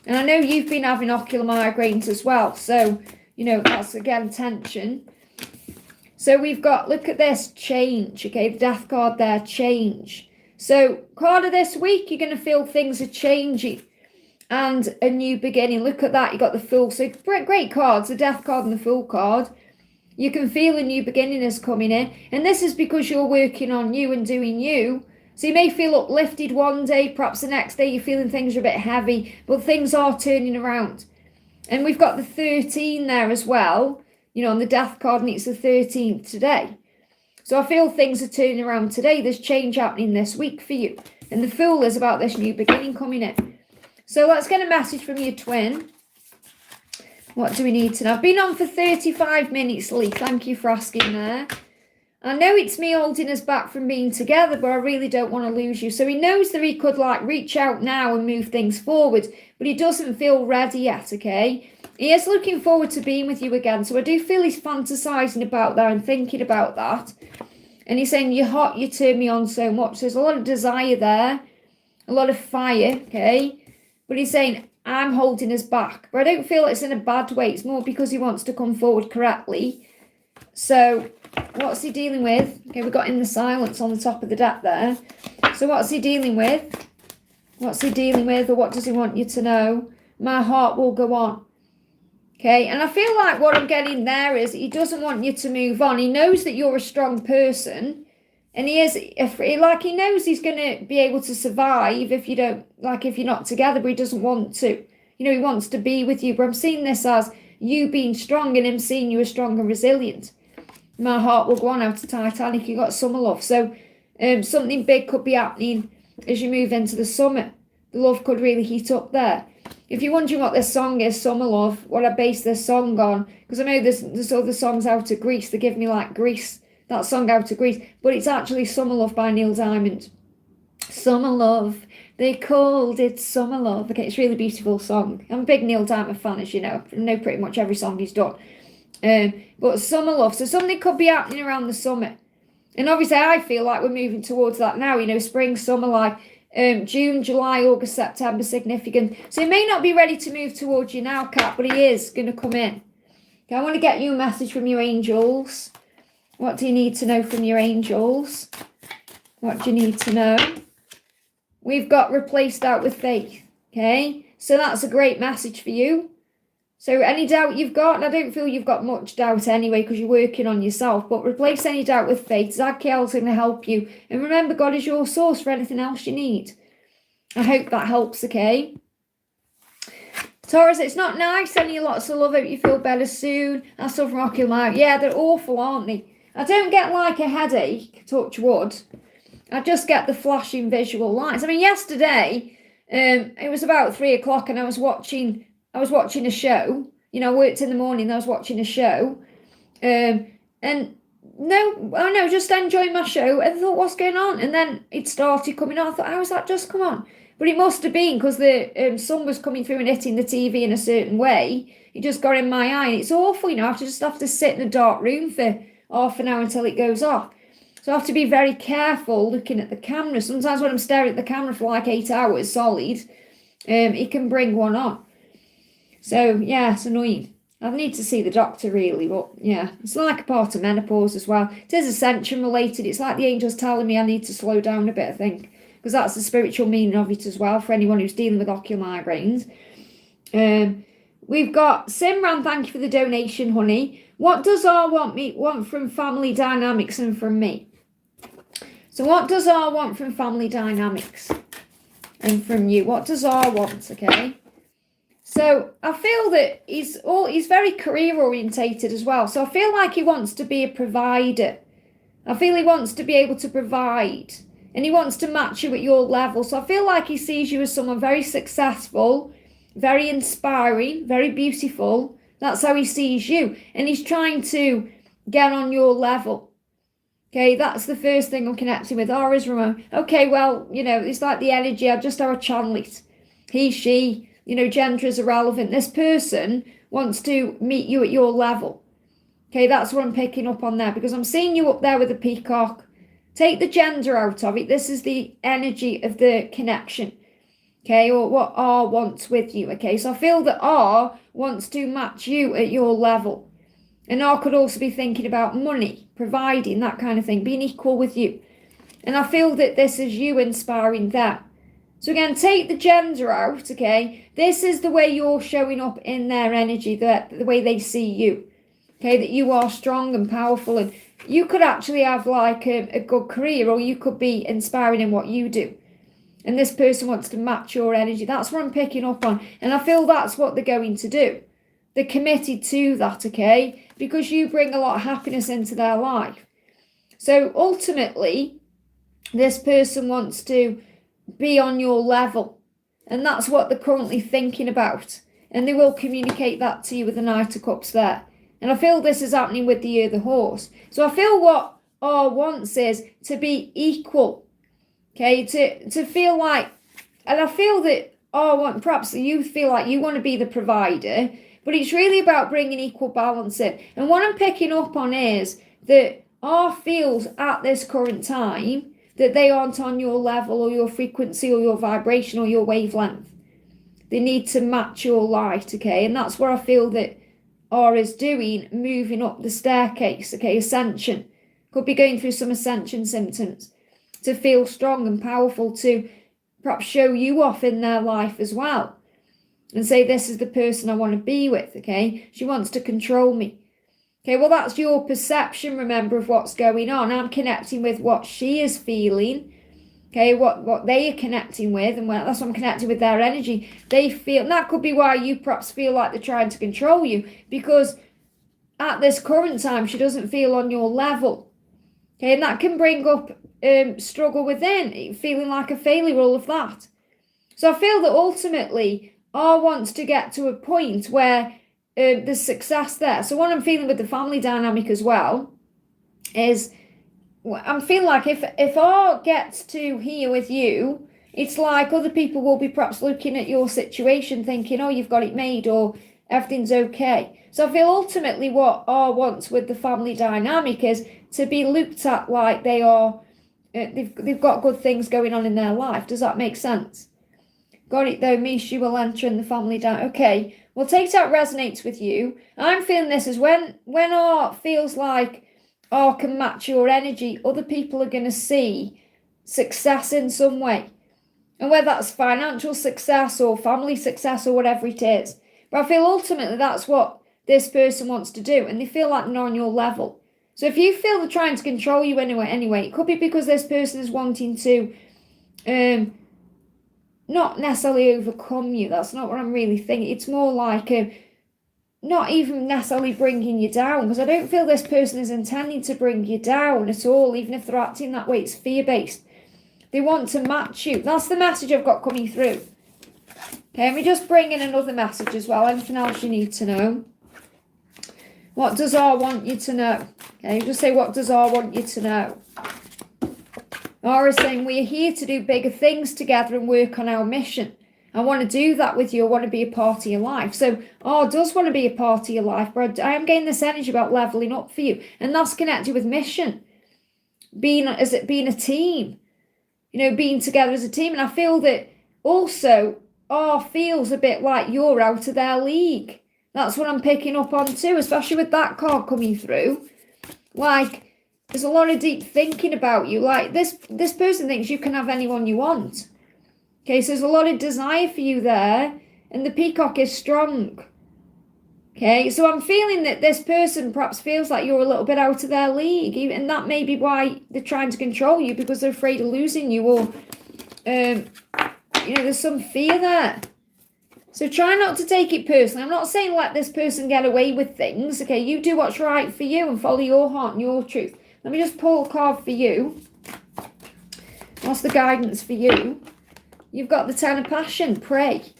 And I know you've been having ocular migraines as well. So, you know, that's, again, tension. So we've got, look at this, change. Okay, the death card there, change. So, card of this week, you're going to feel things are changing. And a new beginning. Look at that. You got the Fool. So great cards, the Death card and the Fool card. You can feel a new beginning is coming in. And this is because you're working on you and doing you. So you may feel uplifted one day, perhaps the next day you're feeling things are a bit heavy, but things are turning around. And we've got the 13 there as well, you know, on the death card, and it's the 13th today. So I feel things are turning around today. There's change happening this week for you. And the Fool is about this new beginning coming in. So let's get a message from your twin. What do we need to know? I've been on for 35 minutes, Lee. Thank you for asking there. I know it's me holding us back from being together, but I really don't want to lose you. So he knows that he could like reach out now and move things forward, but he doesn't feel ready yet, okay? He is looking forward to being with you again. So I do feel he's fantasizing about that and thinking about that. And he's saying, you're hot, you turn me on so much. There's a lot of desire there, a lot of fire, okay? But he's saying, I'm holding us back. But I don't feel it's in a bad way. It's more because he wants to come forward correctly. So what's he dealing with? Okay, we've got in the silence on the top of the deck there. So what's he dealing with? What's he dealing with, or what does he want you to know? My heart will go on. Okay, and I feel like what I'm getting there is he doesn't want you to move on. He knows that you're a strong person, and he knows he's going to be able to survive if you don't, like if you're not together, but he doesn't want to. You know, he wants to be with you, but I'm seeing this as you being strong and him seeing you as strong and resilient. My heart will go on out to Titanic. You got summer love. So something big could be happening as you move into the summer. The love could really heat up there. If you're wondering what this song is, Summer Love, what I base this song on, because I know there's other songs out of Greece, they give me like Greece, that song out of Greece, but it's actually Summer Love by Neil Diamond. Summer Love, they called it Summer Love. Okay, it's a really beautiful song. I'm a big Neil Diamond fan, as you know. I know pretty much every song he's done. But Summer Love, so something could be happening around the summer. And obviously I feel like we're moving towards that now, you know, spring, summer, like June, July, August, September, significant. So he may not be ready to move towards you now, Kat, but he is going to come in. Okay, I want to get you a message from your angels. What do you need to know from your angels? What do you need to know? We've got replaced doubt with faith. Okay, so that's a great message for you. So any doubt you've got, and I don't feel you've got much doubt anyway because you're working on yourself, but replace any doubt with faith. Zadkiel's going to help you. And remember, God is your source for anything else you need. I hope that helps, okay? Taurus, it's not nice sending you lots of love. Hope you feel better soon. That's stuff from Rocky Light. Yeah, they're awful, aren't they? I don't get like a headache, touch wood. I just get the flashing visual lights. I mean, yesterday, it was about 3 o'clock and I was watching a show. You know, I worked in the morning, I was watching a show. And just enjoying my show and thought, what's going on? And then it started coming on. I thought, how has that just come on? But it must have been because the sun was coming through and hitting the TV in a certain way. It just got in my eye. And it's awful, you know, I have to sit in a dark room for half an hour until it goes off. So I have to be very careful looking at the camera. Sometimes when I'm staring at the camera for like 8 hours solid, it can bring one on. So, yeah, it's annoying. I need to see the doctor, really, but, yeah. It's like a part of menopause as well. It is ascension related. It's like the angels telling me I need to slow down a bit, I think, because that's the spiritual meaning of it as well for anyone who's dealing with ocular migraines. We've got Simran, thank you for the donation, honey. What does R want from family dynamics and from me? So what does R want from family dynamics and from you? What does R want, okay? So I feel that he's very career orientated as well. So I feel like he wants to be a provider. I feel he wants to be able to provide and he wants to match you at your level. So I feel like he sees you as someone very successful, very inspiring, very beautiful. That's how he sees you. And he's trying to get on your level. Okay, that's the first thing I'm connecting with. R is Ramon. Okay, well, you know, it's like the energy. I just have a channel it. He, she. You know, gender is irrelevant. This person wants to meet you at your level. Okay, that's what I'm picking up on there because I'm seeing you up there with the peacock. Take the gender out of it. This is the energy of the connection. Okay, or what R wants with you. Okay, so I feel that R wants to match you at your level. And R could also be thinking about money, providing, that kind of thing, being equal with you. And I feel that this is you inspiring them. So again, take the gender out, okay? This is the way you're showing up in their energy, the way they see you. Okay, that you are strong and powerful, and you could actually have like a good career, or you could be inspiring in what you do. And this person wants to match your energy. That's what I'm picking up on. And I feel that's what they're going to do. They're committed to that, okay? Because you bring a lot of happiness into their life. So ultimately, this person wants to be on your level. And that's what they're currently thinking about. And they will communicate that to you with the Knight of Cups there. And I feel this is happening with the Year of the Horse. So I feel what R wants is to be equal. Okay, to feel like, and I feel that perhaps you feel like you want to be the provider, but it's really about bringing equal balance in. And what I'm picking up on is that R feels at this current time that they aren't on your level or your frequency or your vibration or your wavelength. They need to match your light, okay? And that's what I feel that R is doing, moving up the staircase, okay? Ascension. Could be going through some ascension symptoms to feel strong and powerful, to perhaps show you off in their life as well. And say, this is the person I want to be with, okay? She wants to control me. Okay, well, that's your perception, remember, of what's going on. I'm connecting with what she is feeling, okay, what they are connecting with, and that's what I'm connecting with their energy. They feel, and that could be why you perhaps feel like they're trying to control you, because at this current time, she doesn't feel on your level. Okay, and that can bring up struggle within, feeling like a failure, all of that. So I feel that ultimately R wants to get to a point where there's success there. So what I'm feeling with the family dynamic as well is, I'm feeling like if R gets to here with you, it's like other people will be perhaps looking at your situation thinking, oh, you've got it made, or everything's okay. So I feel ultimately what R wants with the family dynamic is to be looked at like they are, they've got good things going on in their life. Does that make sense? Got it though, Mish, you will enter in the family dynamic. Okay, well, take that resonates with you. I'm feeling this is when R feels like R can match your energy, other people are going to see success in some way. And whether that's financial success or family success or whatever it is. But I feel ultimately that's what this person wants to do, and they feel like they're on your level. So if you feel they're trying to control you anyway, it could be because this person is wanting to not necessarily overcome you. That's not what I'm really thinking. It's more like not even necessarily bringing you down, because I don't feel this person is intending to bring you down at all, even if they're acting that way. It's fear-based. They want to match you. That's the message I've got coming through. Okay, let me just bring in another message as well. Anything else you need to know? What does R want you to know? Okay, just say, what does R want you to know? R is saying, we are here to do bigger things together and work on our mission. I want to do that with you. I want to be a part of your life. So R does want to be a part of your life, but I am getting this energy about leveling up for you. And that's connected with mission. Being a team. You know, being together as a team. And I feel that also R feels a bit like you're out of their league. That's what I'm picking up on too, especially with that card coming through. Like, there's a lot of deep thinking about you. Like, this person thinks you can have anyone you want. Okay, so there's a lot of desire for you there, and the peacock is strong. Okay, so I'm feeling that this person perhaps feels like you're a little bit out of their league, and that may be why they're trying to control you, because they're afraid of losing you, or, there's some fear there. So try not to take it personally. I'm not saying let this person get away with things. Okay, you do what's right for you and follow your heart and your truth. Let me just pull a card for you. What's the guidance for you? You've got the Ten of Passion. Pray.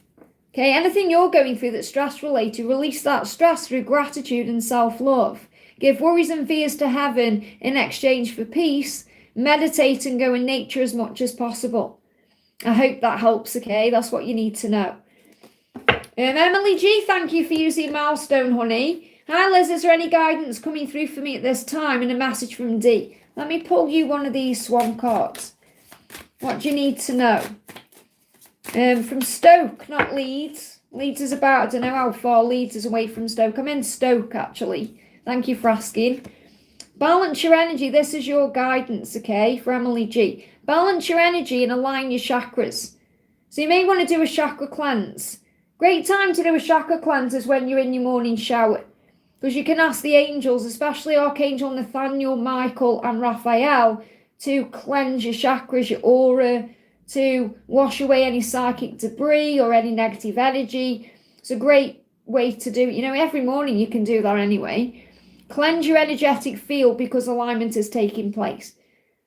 Okay, anything you're going through that's stress-related, release that stress through gratitude and self-love. Give worries and fears to heaven in exchange for peace. Meditate and go in nature as much as possible. I hope that helps, okay? That's what you need to know. Emily G, thank you for using Milestone, honey. Hi, Liz, is there any guidance coming through for me at this time? And a message from D. Let me pull you one of these swan cards. What do you need to know? From Stoke, not Leeds. Leeds is about, I don't know how far Leeds is away from Stoke. I'm in Stoke, actually. Thank you for asking. Balance your energy. This is your guidance, okay, for Emily G. Balance your energy and align your chakras. So you may want to do a chakra cleanse. Great time to do a chakra cleanse is when you're in your morning shower. Because you can ask the angels, especially Archangel Nathaniel, Michael and Raphael, to cleanse your chakras, your aura, to wash away any psychic debris or any negative energy. It's a great way to do it. You know, every morning you can do that anyway. Cleanse your energetic field because alignment is taking place.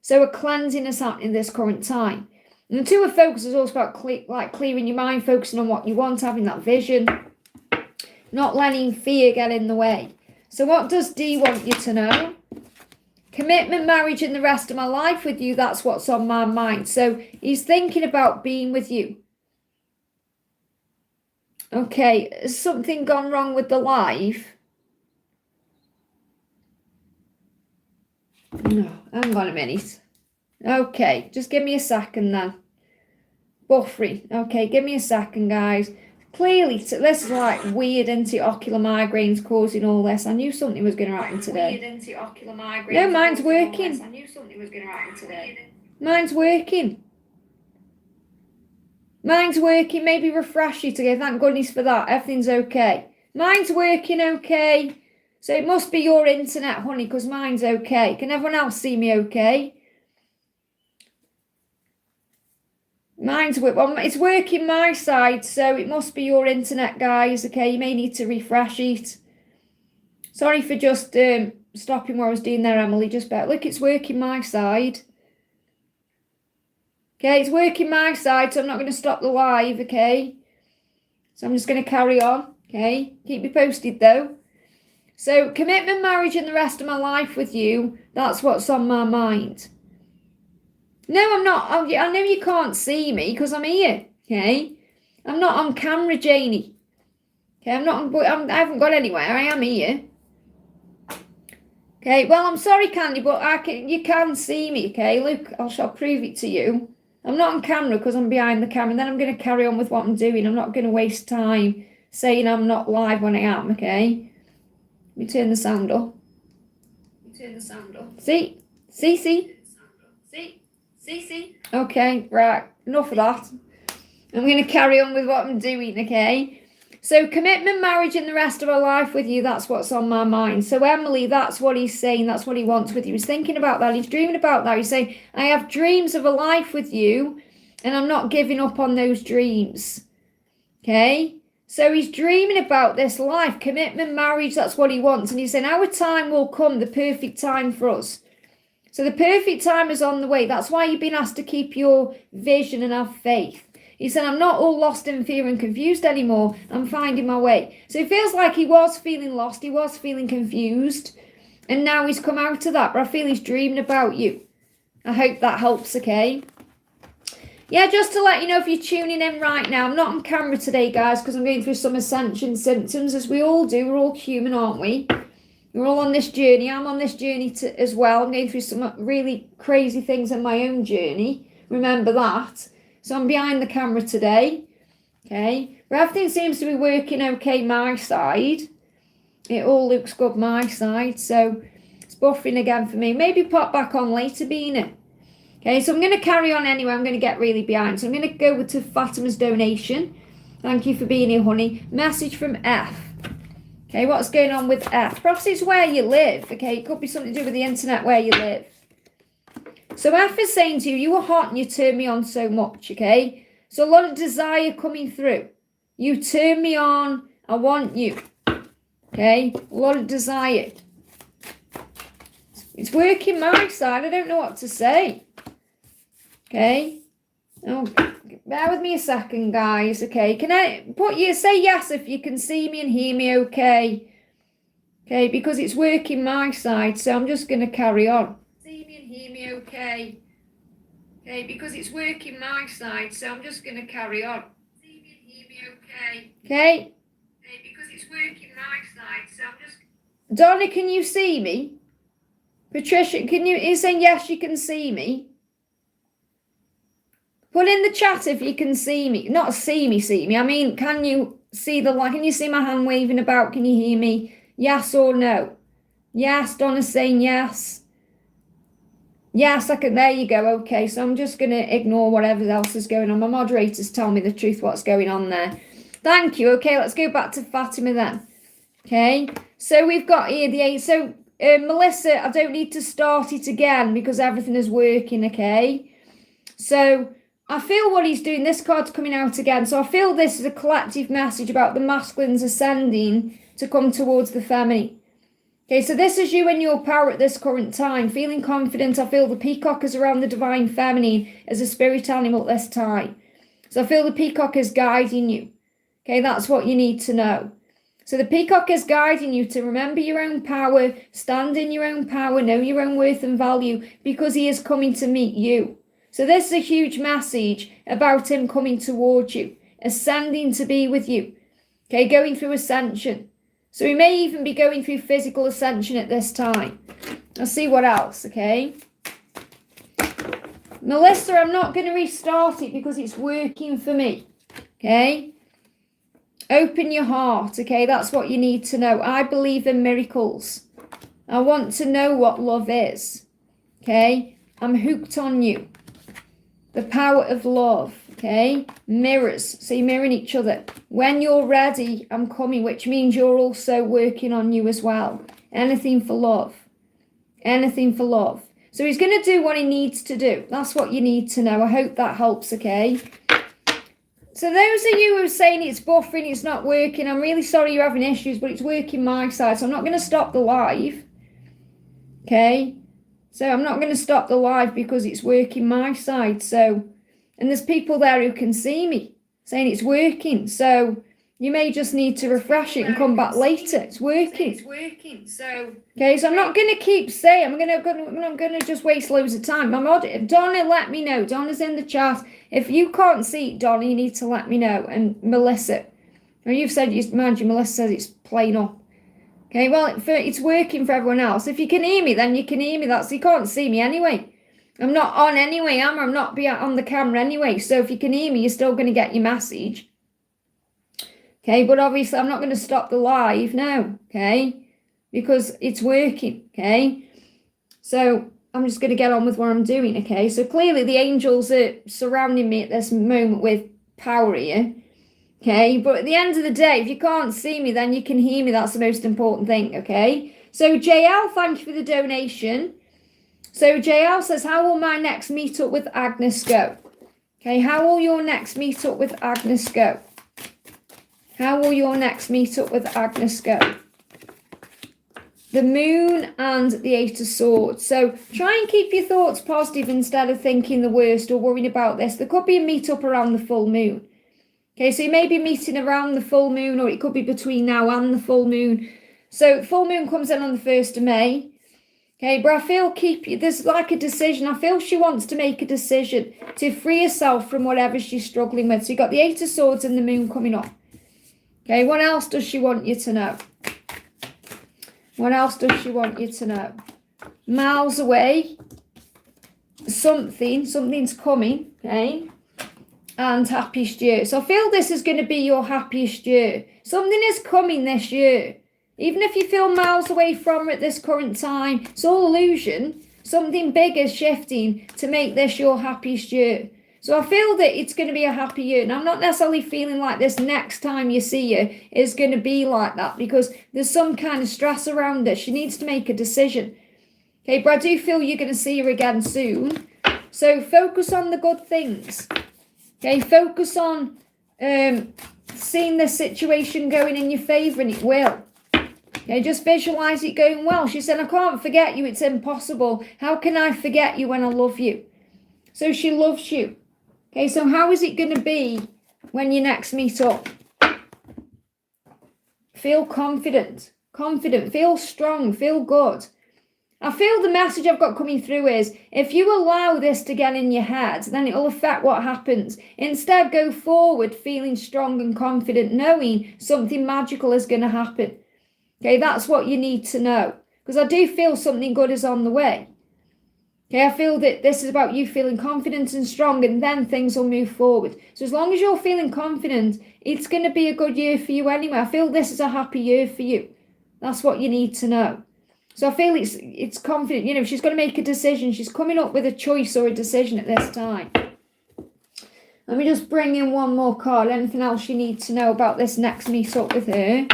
So a cleansing is happening this current time. And the two of focus is also about clearing your mind, focusing on what you want, having that vision, not letting fear get in the way. So what does D want you to know? Commitment, marriage, and the rest of my life with you, that's what's on my mind. So he's thinking about being with you. Okay, has something gone wrong with the live? No, hang on a minute. Okay, just give me a second then. Buffering. Okay, give me a second, guys. Clearly, this is like weird, isn't it? Ocular migraines causing all this. I knew something was going to happen today. Weird, isn't it? Ocular migraines. No, mine's working. I knew something was going to happen today. Mine's working. Mine's working. Maybe refresh you today. Thank goodness for that. Everything's okay. Mine's working okay. So it must be your internet, honey, because mine's okay. Can everyone else see me okay? It's working my side, so it must be your internet, guys. Okay, you may need to refresh it. Sorry for just stopping what I was doing there, Emily. Just better. Look, it's working my side. Okay, it's working my side, so I'm not going to stop the live, okay? So I'm just going to carry on, okay? Keep me posted, though. So, commitment, marriage, and the rest of my life with you, that's what's on my mind. No, I'm not. I know you can't see me because I'm here, okay? I'm not on camera, Janie. Okay, I haven't got anywhere. I am here. Okay, well, I'm sorry, Candy, but you can see me, okay? Look, I'll prove it to you. I'm not on camera because I'm behind the camera. And then I'm going to carry on with what I'm doing. I'm not going to waste time saying I'm not live when I am, okay? Let me turn the sound up. See? Okay, right. Enough of that. I'm going to carry on with what I'm doing, okay? So commitment, marriage, and the rest of our life with you, that's what's on my mind. So Emily, that's what he's saying. That's what he wants with you. He's thinking about that. He's dreaming about that. He's saying, I have dreams of a life with you, and I'm not giving up on those dreams. Okay? So he's dreaming about this life, commitment, marriage, that's what he wants. And he's saying, our time will come, the perfect time for us. So the perfect time is on the way. That's why you've been asked to keep your vision and have faith. He said, I'm not all lost in fear and confused anymore. I'm finding my way. So it feels like he was feeling lost. He was feeling confused. And now he's come out of that. But I feel he's dreaming about you. I hope that helps, okay? Yeah, just to let you know, if you're tuning in right now, I'm not on camera today, guys, because I'm going through some ascension symptoms, as we all do. We're all human, aren't we? We're all on this journey. I'm on this journey as well. I'm going through some really crazy things in my own journey. Remember that. So I'm behind the camera today. Okay. But everything seems to be working okay my side. It all looks good my side. So it's buffering again for me. Maybe pop back on later, Bina. Okay, so I'm going to carry on anyway. I'm going to get really behind. So I'm going to go to Fatima's donation. Thank you for being here, honey. Message from F. Okay, what's going on with F? Perhaps it's where you live. Okay, it could be something to do with the internet where you live. So F is saying to you, you were hot and you turned me on so much, okay? So a lot of desire coming through. You turn me on, I want you. Okay, a lot of desire. It's working my side. I don't know what to say. Okay. Oh, bear with me a second, guys. Okay. Can I say yes if you can see me and hear me okay? Okay, because it's working my side, so I'm just going to carry on. See me and hear me okay? Okay, because it's working my side, so I'm just going to carry on. See me and hear me okay? Okay. Okay, because it's working my side, so I'm just... Donna, can you see me? Patricia, you're saying yes, you can see me? Put in the chat if you can see me. Not see me. I mean, can you see the light? Can you see my hand waving about? Can you hear me? Yes or no? Yes, Donna's saying yes. Yes, I can. There you go. Okay, so I'm just going to ignore whatever else is going on. My moderators tell me the truth, what's going on there. Thank you. Okay, let's go back to Fatima then. Okay, So we've got here the 8. So Melissa, I don't need to start it again because everything is working, okay? So I feel what he's doing, this card's coming out again. So I feel this is a collective message about the masculines ascending to come towards the feminine. Okay, so this is you in your power at this current time, feeling confident. I feel the peacock is around the divine feminine as a spirit animal at this time. So I feel the peacock is guiding you. Okay, that's what you need to know. So the peacock is guiding you to remember your own power, stand in your own power, know your own worth and value, because he is coming to meet you. So this is a huge message about him coming towards you, ascending to be with you. Okay, going through ascension. So we may even be going through physical ascension at this time. I'll see what else, okay? Melissa, I'm not going to restart it because it's working for me, okay? Open your heart, okay? That's what you need to know. I believe in miracles. I want to know what love is, okay? I'm hooked on you. The power of love, okay? Mirrors, so you're mirroring each other. When you're ready, I'm coming, which means you're also working on you as well. Anything for love. Anything for love. So he's going to do what he needs to do. That's what you need to know. I hope that helps, okay? So those of you who are saying it's buffering, it's not working, I'm really sorry you're having issues, but it's working my side, so I'm not going to stop the live, okay? So I'm not going to stop the live because it's working my side. So, and there's people there who can see me saying it's working. So you may just need to refresh it and come back later. It's working. It's working. So okay. So I'm not going to keep saying. I'm not going to just waste loads of time. Donna, let me know. Donna's in the chat. If you can't see it, Donna, you need to let me know. And Melissa, well, you've said Melissa says it's playing up. Okay, well, it's working for everyone else. If you can hear me, then you can hear me. You can't see me anyway. I'm not on anyway, am I? I'm not on the camera anyway. So if you can hear me, you're still going to get your message. Okay, but obviously I'm not going to stop the live now, okay? Because it's working, okay? So I'm just going to get on with what I'm doing, okay? So clearly the angels are surrounding me at this moment with power here. Okay, but at the end of the day, if you can't see me, then you can hear me. That's the most important thing, okay? So JL, thank you for the donation. So JL says, how will my next meetup with Agnes go? Okay, how will your next meetup with Agnes go? How will your next meetup with Agnes go? The Moon and the 8 of Swords. So try and keep your thoughts positive instead of thinking the worst or worrying about this. There could be a meetup around the full moon. Okay, so you may be meeting around the full moon, or it could be between now and the full moon. So full moon comes in on the 1st of May. Okay, but I feel there's like a decision. I feel she wants to make a decision to free herself from whatever she's struggling with. So you've got the 8 of Swords and the moon coming up. Okay, what else does she want you to know? What else does she want you to know? Miles away. Something's coming, okay? And happiest year. So I feel this is going to be your happiest year. Something is coming this year. Even if you feel miles away from it at this current time, it's all illusion. Something big is shifting to make this your happiest year. So I feel that it's going to be a happy year. And I'm not necessarily feeling like this next time you see her is going to be like that, because there's some kind of stress around her. She needs to make a decision. Okay, but I do feel you're going to see her again soon. So focus on the good things. Okay, focus on seeing this situation going in your favour, and it will. Okay, just visualise it going well. She said, I can't forget you. It's impossible. How can I forget you when I love you? So she loves you. Okay, so how is it going to be when you next meet up? Feel confident. Feel strong. Feel good. I feel the message I've got coming through is, if you allow this to get in your head, then it'll affect what happens. Instead, go forward feeling strong and confident, knowing something magical is going to happen. Okay, that's what you need to know. Because I do feel something good is on the way. Okay, I feel that this is about you feeling confident and strong, and then things will move forward. So as long as you're feeling confident, it's going to be a good year for you anyway. I feel this is a happy year for you. That's what you need to know. So I feel it's confident. You know, she's going to make a decision. She's coming up with a choice or a decision at this time. Let me just bring in one more card. Anything else you need to know about this next meet up with her?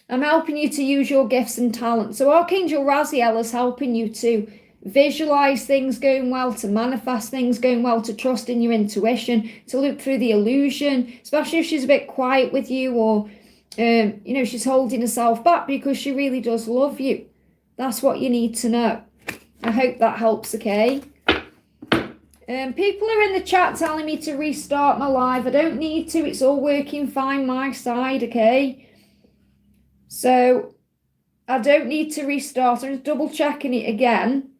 I'm helping you to use your gifts and talents. So Archangel Raziel is helping you to visualize things going well, to manifest things going well, to trust in your intuition, to look through the illusion, especially if she's a bit quiet with you, or she's holding herself back because she really does love you. That's what you need to know. I hope that helps, okay? People are in the chat telling me to restart my live. I don't need to. It's all working fine my side, okay? So I don't need to restart. I'm just double checking it again.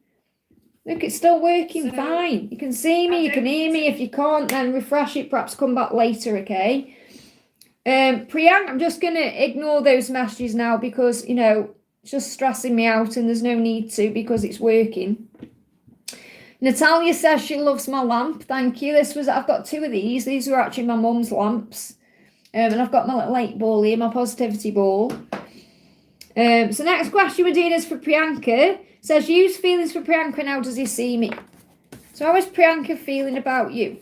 Look, it's still working fine. You can see me, you can hear me. If you can't, then refresh it. Perhaps come back later, okay? Priyank, I'm just going to ignore those messages now because, it's just stressing me out and there's no need to because it's working. Natalia says she loves my lamp. Thank you. I've got 2 of these. These were actually my mum's lamps. And I've got my little 8 ball here, my positivity ball. So next question we're doing is for Priyanka. Says, use feelings for Priyanka and how does he see me? So how is Priyanka feeling about you?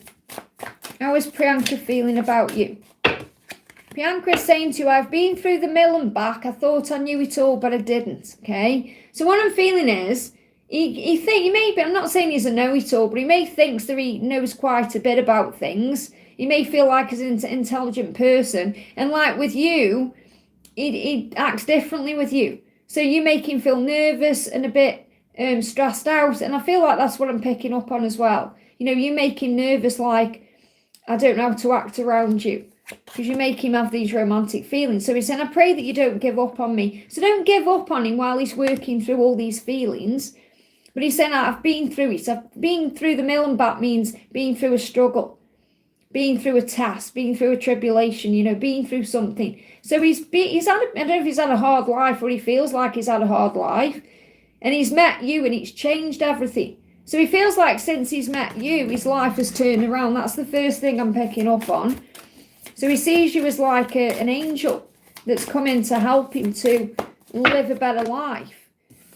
How is Priyanka feeling about you? Priyanka is saying to you, I've been through the mill and back. I thought I knew it all, but I didn't. Okay. So what I'm feeling is, I'm not saying he's a know-it-all, but he may think that he knows quite a bit about things. He may feel like he's an intelligent person. And like with you, he acts differently with you. So you make him feel nervous and a bit stressed out. And I feel like that's what I'm picking up on as well. You make him nervous, like, I don't know how to act around you. Because you make him have these romantic feelings. So he's saying, I pray that you don't give up on me. So don't give up on him while he's working through all these feelings. But he's saying, I've been through it. I've been through the mill and back means being through a struggle, being through a task, being through a tribulation, being through something. So he's had, I don't know if he's had a hard life or he feels like he's had a hard life. And he's met you and it's changed everything. So he feels like since he's met you, his life has turned around. That's the first thing I'm picking up on. So he sees you as like an angel that's come in to help him to live a better life.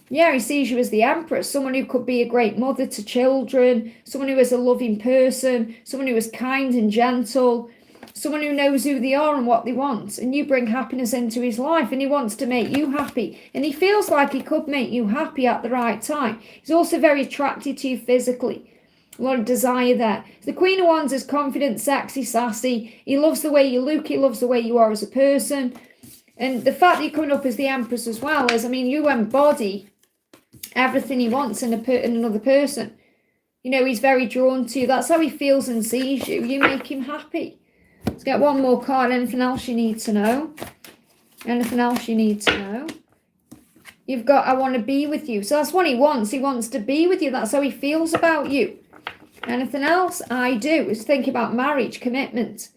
Yeah, he sees you as the Empress, someone who could be a great mother to children, someone who is a loving person, someone who is kind and gentle, someone who knows who they are and what they want. And you bring happiness into his life and he wants to make you happy. And he feels like he could make you happy at the right time. He's also very attracted to you physically. A lot of desire there. The Queen of Wands is confident, sexy, sassy. He loves the way you look. He loves the way you are as a person. And the fact that you're coming up as the Empress as well is, you embody everything he wants in another person. He's very drawn to you. That's how he feels and sees you. You make him happy. Let's get one more card. Anything else you need to know? Anything else you need to know? You've got, I want to be with you. So that's what he wants. He wants to be with you. That's how he feels about you. Anything else? I do. Is think about marriage, commitment.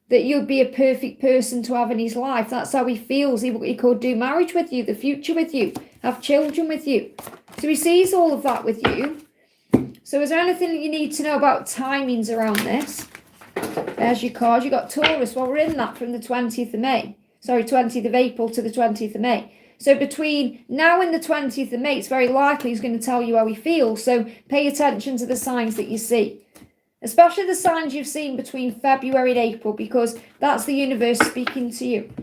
That you'd be a perfect person to have in his life. That's how he feels. He could do marriage with you, the future with you, have children with you. So he sees all of that with you. So is there anything that you need to know about timings around this? There's your card. You've got Taurus. Well, we're in that from the 20th of May. Sorry, 20th of April to the 20th of May. So between now and the 20th of May, it's very likely he's going to tell you how he feels. So pay attention to the signs that you see. Especially the signs you've seen between February and April, because that's the universe speaking to you.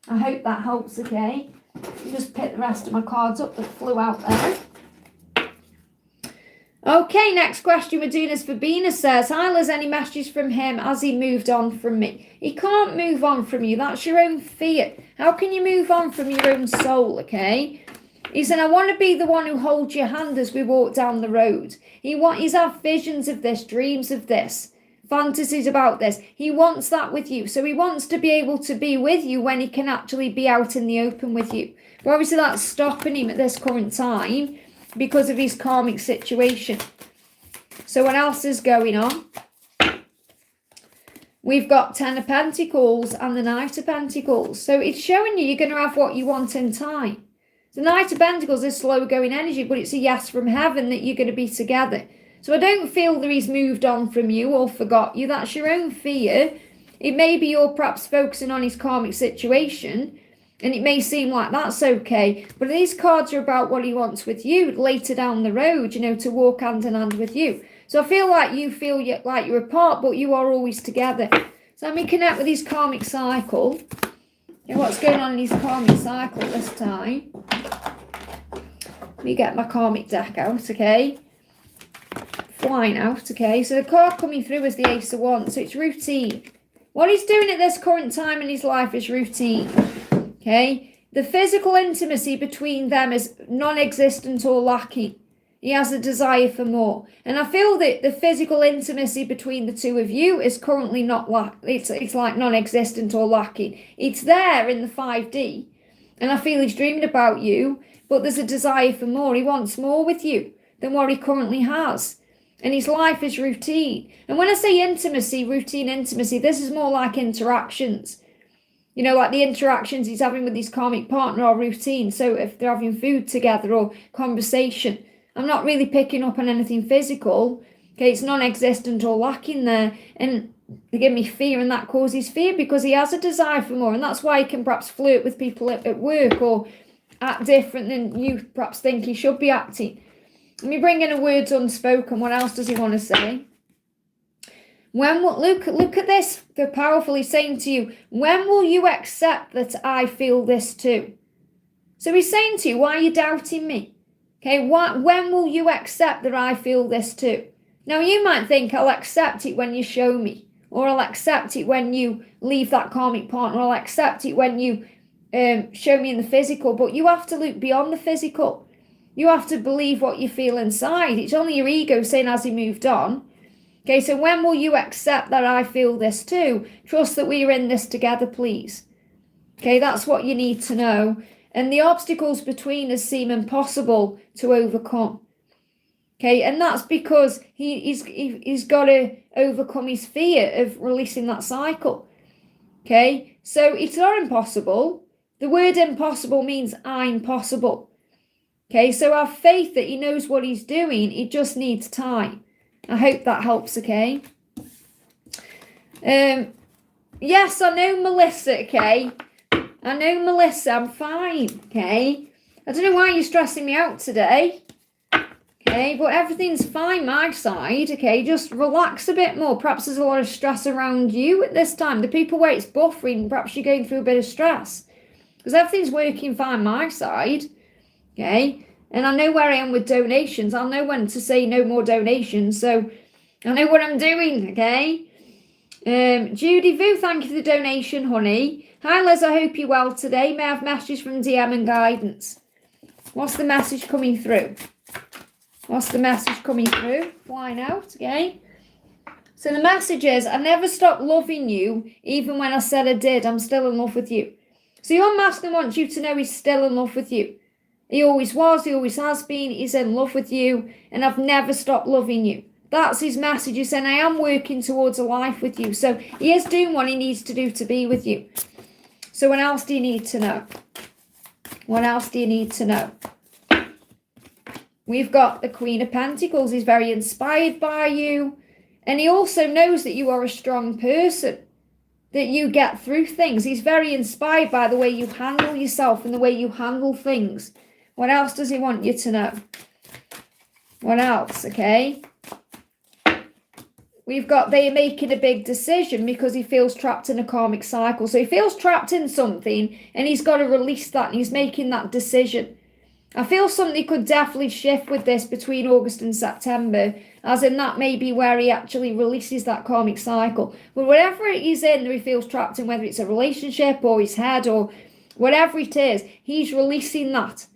I hope that helps, okay? Just pick the rest of my cards up that flew out there. Okay, next question we're doing is for Venus. Says, hi Liz, any messages from him? Has he moved on from me? He can't move on from you. That's your own fear. How can you move on from your own soul, okay? He said, I want to be the one who holds your hand as we walk down the road. He's had visions of this, dreams of this, fantasies about this. He wants that with you. So he wants to be able to be with you when he can actually be out in the open with you. But obviously that's stopping him at this current time because of his karmic situation. So what else is going on? We've got 10 of Pentacles and the Knight of Pentacles. So it's showing you're going to have what you want in time. The Knight of Pentacles is slow going energy, but it's a yes from heaven that you're going to be together. So I don't feel that he's moved on from you or forgot you. That's your own fear. It may be you're perhaps focusing on his karmic situation, and it may seem like that's okay. But these cards are about what he wants with you later down the road, to walk hand in hand with you. So I feel like you feel like you're apart, but you are always together. So let me connect with his karmic cycle. And what's going on in his karmic cycle this time? Let me get my karmic deck out, okay? Flying out, okay? So the card coming through is the Ace of Wands, so it's routine. What he's doing at this current time in his life is routine, okay? The physical intimacy between them is non-existent or lacking. He has a desire for more. And I feel that the physical intimacy between the two of you is currently not it's like non-existent or lacking. It's there in the 5D. And I feel he's dreaming about you, but there's a desire for more. He wants more with you than what he currently has. And his life is routine. And when I say intimacy, routine intimacy, this is more like interactions. You know, like the interactions he's having with his karmic partner are routine. So if they're having food together or conversation, I'm not really picking up on anything physical. Okay, it's non-existent or lacking there. And they give me fear, and that causes fear because he has a desire for more. And that's why he can perhaps flirt with people at work or act different than you perhaps think he should be acting. Let me bring in a words unspoken. What else does he want to say? Look at this. They're powerfully saying to you, when will you accept that I feel this too? So he's saying to you, why are you doubting me? Okay, when will you accept that I feel this too? Now, you might think I'll accept it when you show me, or I'll accept it when you leave that karmic partner, or I'll accept it when you show me in the physical, but you have to look beyond the physical. You have to believe what you feel inside. It's only your ego saying, has he moved on? Okay, so when will you accept that I feel this too? Trust that we are in this together, please. Okay, that's what you need to know. And the obstacles between us seem impossible to overcome. Okay, and that's because he's got to overcome his fear of releasing that cycle. Okay, so it's not impossible. The word impossible means I'm possible. Okay, so have faith that he knows what he's doing. It just needs time. I hope that helps, okay? Yes, I know Melissa, okay? I know Melissa, I'm fine, okay? I don't know why you're stressing me out today, okay? But everything's fine my side, okay? Just relax a bit more. Perhaps there's a lot of stress around you at this time. The people where it's buffering, perhaps you're going through a bit of stress. Because everything's working fine my side, okay? And I know where I am with donations. I'll know when to say no more donations. So I know what I'm doing, okay? Judy Vu, thank you for the donation, honey. Hi, Liz, I hope you're well today. May I have messages from DM and guidance? What's the message coming through? What's the message coming through? Flying out, okay? So the message is, I never stopped loving you, even when I said I did. I'm still in love with you. So your masculine wants you to know he's still in love with you. He always was, he always has been, he's in love with you, and I've never stopped loving you. That's his message. He's saying, I am working towards a life with you. So he is doing what he needs to do to be with you. So what else do you need to know? What else do you need to know? We've got the Queen of Pentacles. He's very inspired by you. And he also knows that you are a strong person, that you get through things. He's very inspired by the way you handle yourself and the way you handle things. What else does he want you to know? What else, okay? We've got they are making a big decision because he feels trapped in a karmic cycle. So he feels trapped in something and he's got to release that and he's making that decision. I feel something could definitely shift with this between August and September, as in that may be where he actually releases that karmic cycle. But whatever he's in that he feels trapped in, whether it's a relationship or his head or whatever it is, he's releasing that.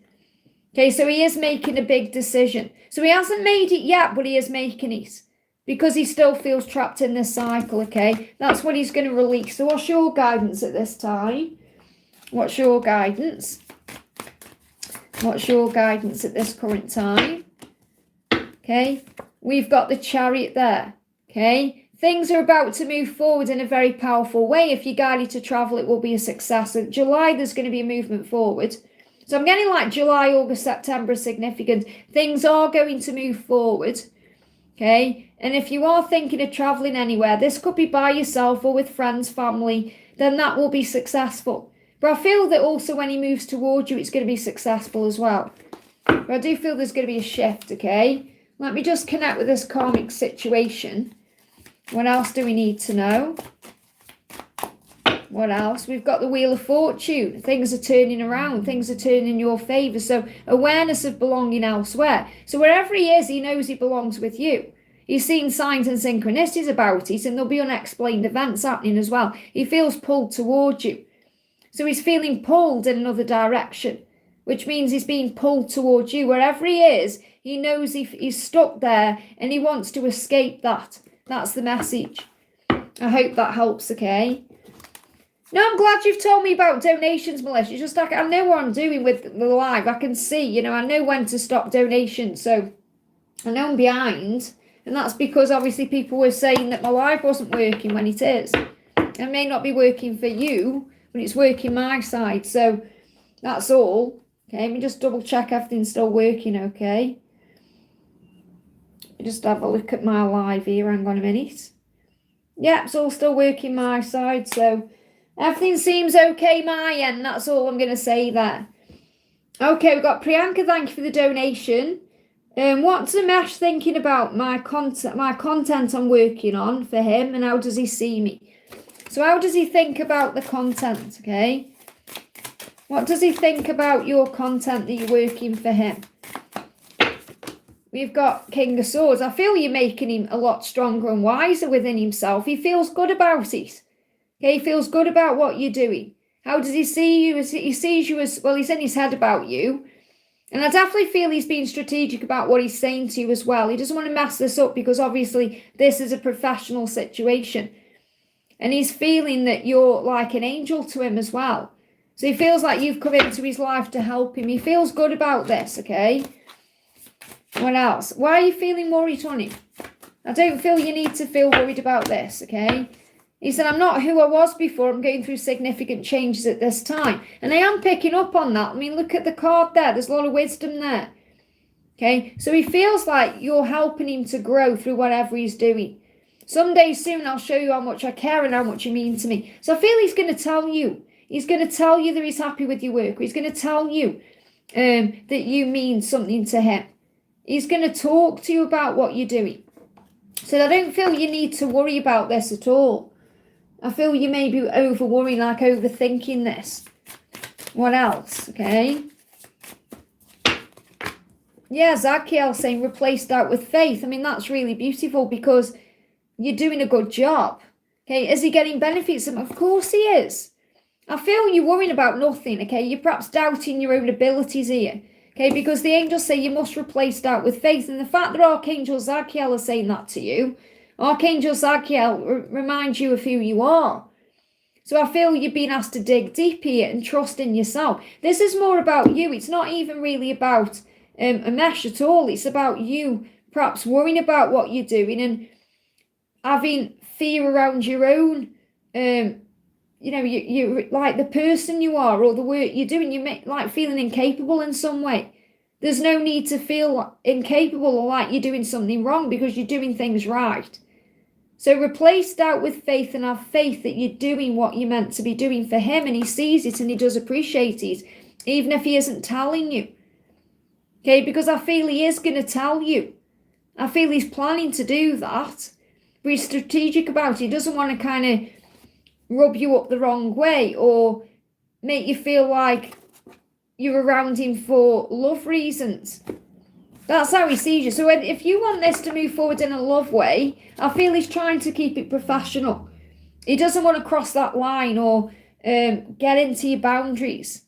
Okay, so he is making a big decision. So he hasn't made it yet, but he is making it. Because he still feels trapped in this cycle, okay? That's what he's going to release. So what's your guidance at this time? What's your guidance? What's your guidance at this current time? Okay, we've got the Chariot there, okay? Things are about to move forward in a very powerful way. If you're guided to travel, it will be a success. In July, there's going to be a movement forward. So I'm getting like July, August, September is significant. Things are going to move forward, okay? And if you are thinking of traveling anywhere, this could be by yourself or with friends, family, then that will be successful. But I feel that also when he moves towards you, it's going to be successful as well. But I do feel there's going to be a shift, okay? Let me just connect with this karmic situation. What else do we need to know? What else? We've got the Wheel of Fortune. Things are turning around. Things are turning in your favour. So awareness of belonging elsewhere. So wherever he is, he knows he belongs with you. He's seen signs and synchronicities about it, and there'll be unexplained events happening as well. He feels pulled towards you. So he's feeling pulled in another direction, which means he's being pulled towards you. Wherever he is, he knows he's stuck there and he wants to escape that. That's the message. I hope that helps, okay? No, I'm glad you've told me about donations, Melissa. It's just like I know what I'm doing with the live. I can see, I know when to stop donations. So I know I'm behind. And that's because obviously people were saying that my live wasn't working when it is. It may not be working for you, but it's working my side. So that's all. Okay, let me just double check everything's still working, okay? Just have a look at my live here. Hang on a minute. Yeah, it's all still working my side. So everything seems okay my end. That's all I'm going to say there. Okay, we've got Priyanka. Thank you for the donation. What's Amesh thinking about my content I'm working on for him, and how does he see me? So how does he think about the content, okay? What does he think about your content that you're working for him? We've got King of Swords. I feel you're making him a lot stronger and wiser within himself. He feels good about it. Okay, he feels good about what you're doing. How does he see you? He sees you as, well, he's in his head about you. And I definitely feel he's being strategic about what he's saying to you as well. He doesn't want to mess this up because obviously this is a professional situation. And he's feeling that you're like an angel to him as well. So he feels like you've come into his life to help him. He feels good about this, okay? What else? Why are you feeling worried, honey? I don't feel you need to feel worried about this, okay? He said, I'm not who I was before. I'm going through significant changes at this time. And I am picking up on that. I mean, look at the card there. There's a lot of wisdom there. Okay, so he feels like you're helping him to grow through whatever he's doing. Someday soon, I'll show you how much I care and how much you mean to me. So I feel he's going to tell you. He's going to tell you that he's happy with your work. He's going to tell you that you mean something to him. He's going to talk to you about what you're doing. So I don't feel you need to worry about this at all. I feel you may be over-worrying, like overthinking this. What else? Okay. Yeah, Zakiel saying replace doubt with faith. I mean, that's really beautiful because you're doing a good job. Okay, is he getting benefits? Of course he is. I feel you're worrying about nothing, okay? You're perhaps doubting your own abilities here. Okay, because the angels say you must replace doubt with faith. And the fact that Archangel Zakiel is saying that to you, Archangel Zakiel reminds you of who you are. So I feel you're being asked to dig deep here and trust in yourself. This is more about you. It's not even really about Amesh at all. It's about you perhaps worrying about what you're doing and having fear around your own, you like the person you are or the work you're doing. You may like feeling incapable in some way. There's no need to feel incapable or like you're doing something wrong because you're doing things right. So replace doubt with faith and have faith that you're doing what you're meant to be doing for him, and he sees it and he does appreciate it, even if he isn't telling you. Okay, because I feel he is going to tell you. I feel he's planning to do that, but he's strategic about it. He doesn't want to kind of rub you up the wrong way or make you feel like you're around him for love reasons. That's how he sees you. So if you want this to move forward in a love way, I feel he's trying to keep it professional. He doesn't want to cross that line or get into your boundaries.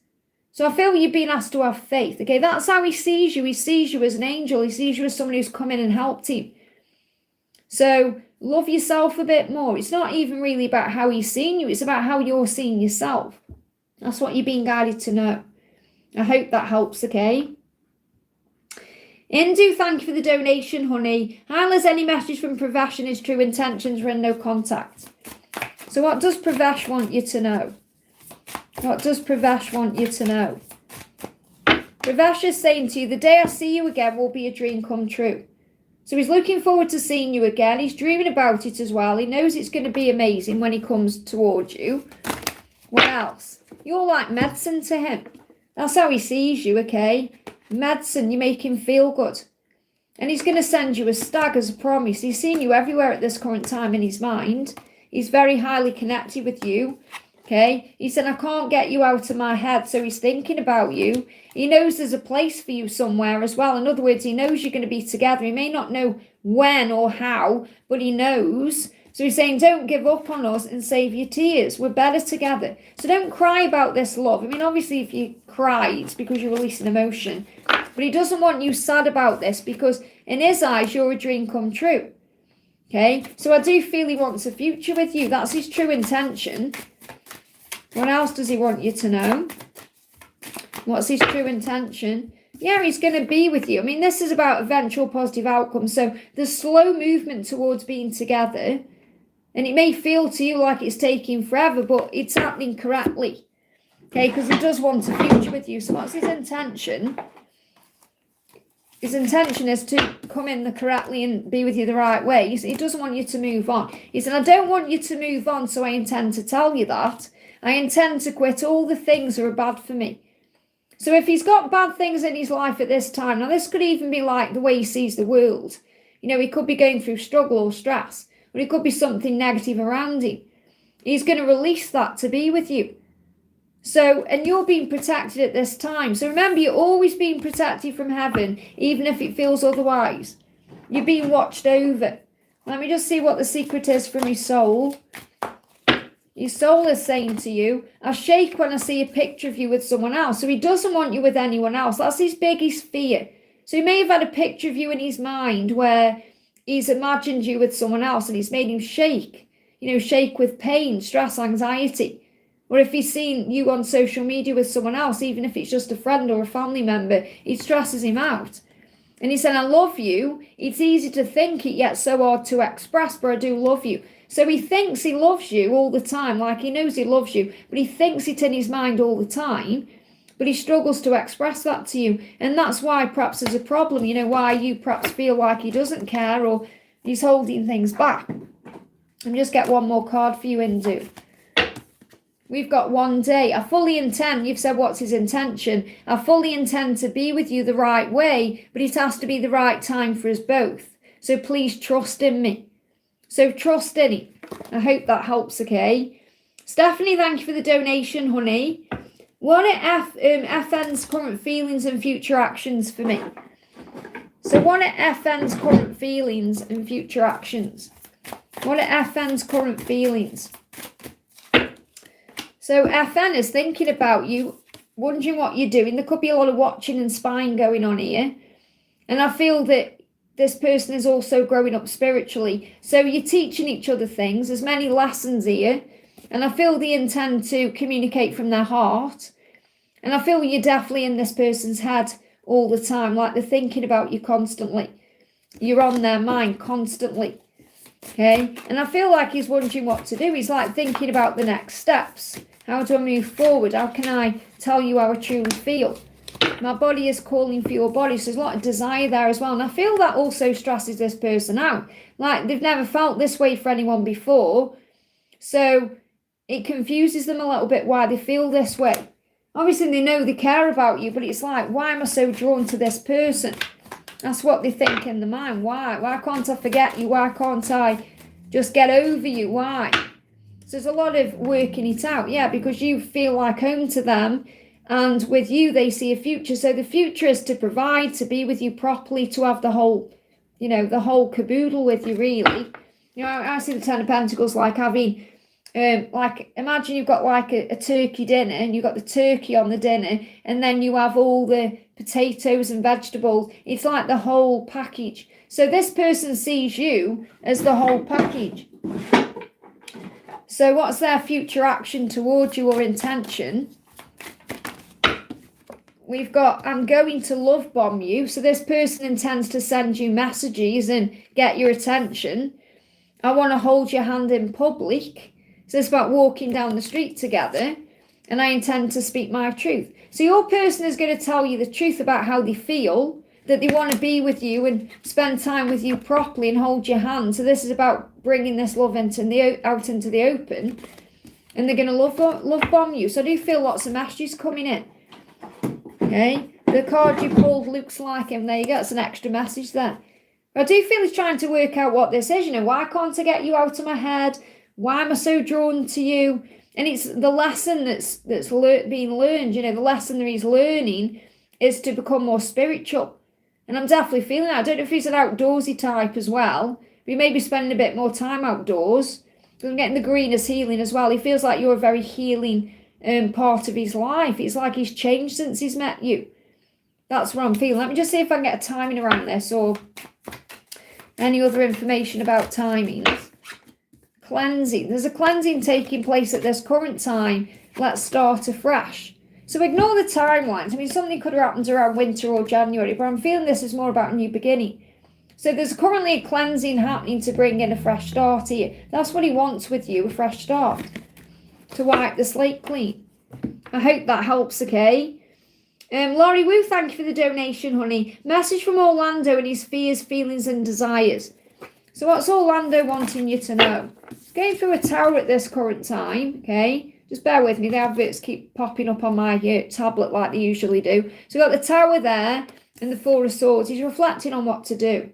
So I feel you're being asked to have faith. Okay, that's how he sees you. He sees you as an angel. He sees you as someone who's come in and helped him. So love yourself a bit more. It's not even really about how he's seeing you. It's about how you're seeing yourself. That's what you're being guided to know. I hope that helps, okay? Indu, thank you for the donation, honey. Hi, Liz, any message from Pravesh and his true intentions were in no contact. So what does Pravesh want you to know? What does Pravesh want you to know? Pravesh is saying to you, the day I see you again will be a dream come true. So he's looking forward to seeing you again. He's dreaming about it as well. He knows it's going to be amazing when he comes towards you. What else? You're like medicine to him. That's how he sees you, okay? Medicine, you make him feel good. And he's going to send you a stag as a promise. He's seen you everywhere at this current time in his mind. He's very highly connected with you. Okay, he said, I can't get you out of my head. So he's thinking about you. He knows there's a place for you somewhere as well. In other words, he knows you're going to be together. He may not know when or how, but he knows. So he's saying, don't give up on us and save your tears. We're better together. So don't cry about this love. I mean, obviously, if you cry, it's because you're releasing emotion. But he doesn't want you sad about this, because in his eyes, you're a dream come true. Okay, so I do feel he wants a future with you. That's his true intention. What else does he want you to know? What's his true intention? Yeah, he's going to be with you. I mean, this is about eventual positive outcomes. So the slow movement towards being together, and it may feel to you like it's taking forever, but it's happening correctly. Okay, because he does want a future with you. So what's his intention? His intention is to come in correctly and be with you the right way. He doesn't want you to move on. He said, I don't want you to move on, so I intend to tell you that. I intend to quit all the things that are bad for me. So if he's got bad things in his life at this time, now this could even be like the way he sees the world. You know, he could be going through struggle or stress, or it could be something negative around him. He's going to release that to be with you. So, and you're being protected at this time. So remember, you're always being protected from heaven, even if it feels otherwise. You're being watched over. Let me just see what the secret is from his soul. Your soul is saying to you, I shake when I see a picture of you with someone else. So he doesn't want you with anyone else. That's his biggest fear. So he may have had a picture of you in his mind where he's imagined you with someone else and he's made him shake. You know, shake with pain, stress, anxiety. Or if he's seen you on social media with someone else, even if it's just a friend or a family member, it stresses him out. And he said, I love you. It's easy to think it, yet so hard to express, but I do love you. So he thinks he loves you all the time, like he knows he loves you, but he thinks it in his mind all the time, but he struggles to express that to you. And that's why perhaps there's a problem, you know, why you perhaps feel like he doesn't care or he's holding things back. And just get one more card for you, Hindu. We've got one day. I fully intend, you've said what's his intention. I fully intend to be with you the right way, but it has to be the right time for us both. So please trust in me. So trust in it. I hope that helps, okay? Stephanie, thank you for the donation, honey. What are FN's current feelings and future actions for me? So what are FN's current feelings and future actions? What are FN's current feelings? So FN is thinking about you, wondering what you're doing. There could be a lot of watching and spying going on here. And I feel that this person is also growing up spiritually. So you're teaching each other things. There's many lessons here. And I feel they intend to communicate from their heart. And I feel you're definitely in this person's head all the time. Like they're thinking about you constantly. You're on their mind constantly. Okay? And I feel like he's wondering what to do. He's like thinking about the next steps. How do I move forward? How can I tell you how I truly feel? My body is calling for your body. So there's a lot of desire there as well. And I feel that also stresses this person out. Like they've never felt this way for anyone before. So it confuses them a little bit why they feel this way. Obviously they know they care about you, but it's like, why am I so drawn to this person? That's what they think in their mind. Why? Why can't I forget you? Why can't I just get over you? Why? So there's a lot of working it out. Yeah, because you feel like home to them. And with you, they see a future. So the future is to provide, to be with you properly, to have the whole, you know, the whole caboodle with you, really. You know, I see the Ten of Pentacles like having, like, imagine you've got like a turkey dinner and you've got the turkey on the dinner and then you have all the potatoes and vegetables. It's like the whole package. So this person sees you as the whole package. So what's their future action towards you or intention? We've got, I'm going to love bomb you. So this person intends to send you messages and get your attention. I want to hold your hand in public. So it's about walking down the street together. And I intend to speak my truth. So your person is going to tell you the truth about how they feel, that they want to be with you and spend time with you properly and hold your hand. So this is about bringing this love out into the open. And they're going to love bomb you. So I do feel lots of messages coming in. Okay, the card you pulled looks like him. There you go. That's an extra message there. I do feel he's trying to work out what this is. You know, why can't I get you out of my head? Why am I so drawn to you? And it's the lesson that's being learned, you know, the lesson that he's learning is to become more spiritual. And I'm definitely feeling that. I don't know if he's an outdoorsy type as well, but he may be spending a bit more time outdoors. I'm getting the green as healing as well. He feels like you're a very healing part of his life. It's like he's changed since he's met you. That's what I'm feeling. Let me just see if I can get a timing around this or any other information about timings. Cleansing. There's a cleansing taking place at this current time. Let's start afresh. So ignore the timelines. I mean, something could have happened around winter or January, but I'm feeling this is more about a new beginning. So there's currently a cleansing happening to bring in a fresh start here. That's what he wants with you, a fresh start. To wipe the slate clean. I hope that helps, okay? Laurie Wu, thank you for the donation, honey. Message from Orlando and his fears, feelings and desires. So what's Orlando wanting you to know? Going through a tower at this current time, okay? Just bear with me. The adverts keep popping up on my tablet like they usually do. So we've got the tower there and the Four of Swords. He's reflecting on what to do.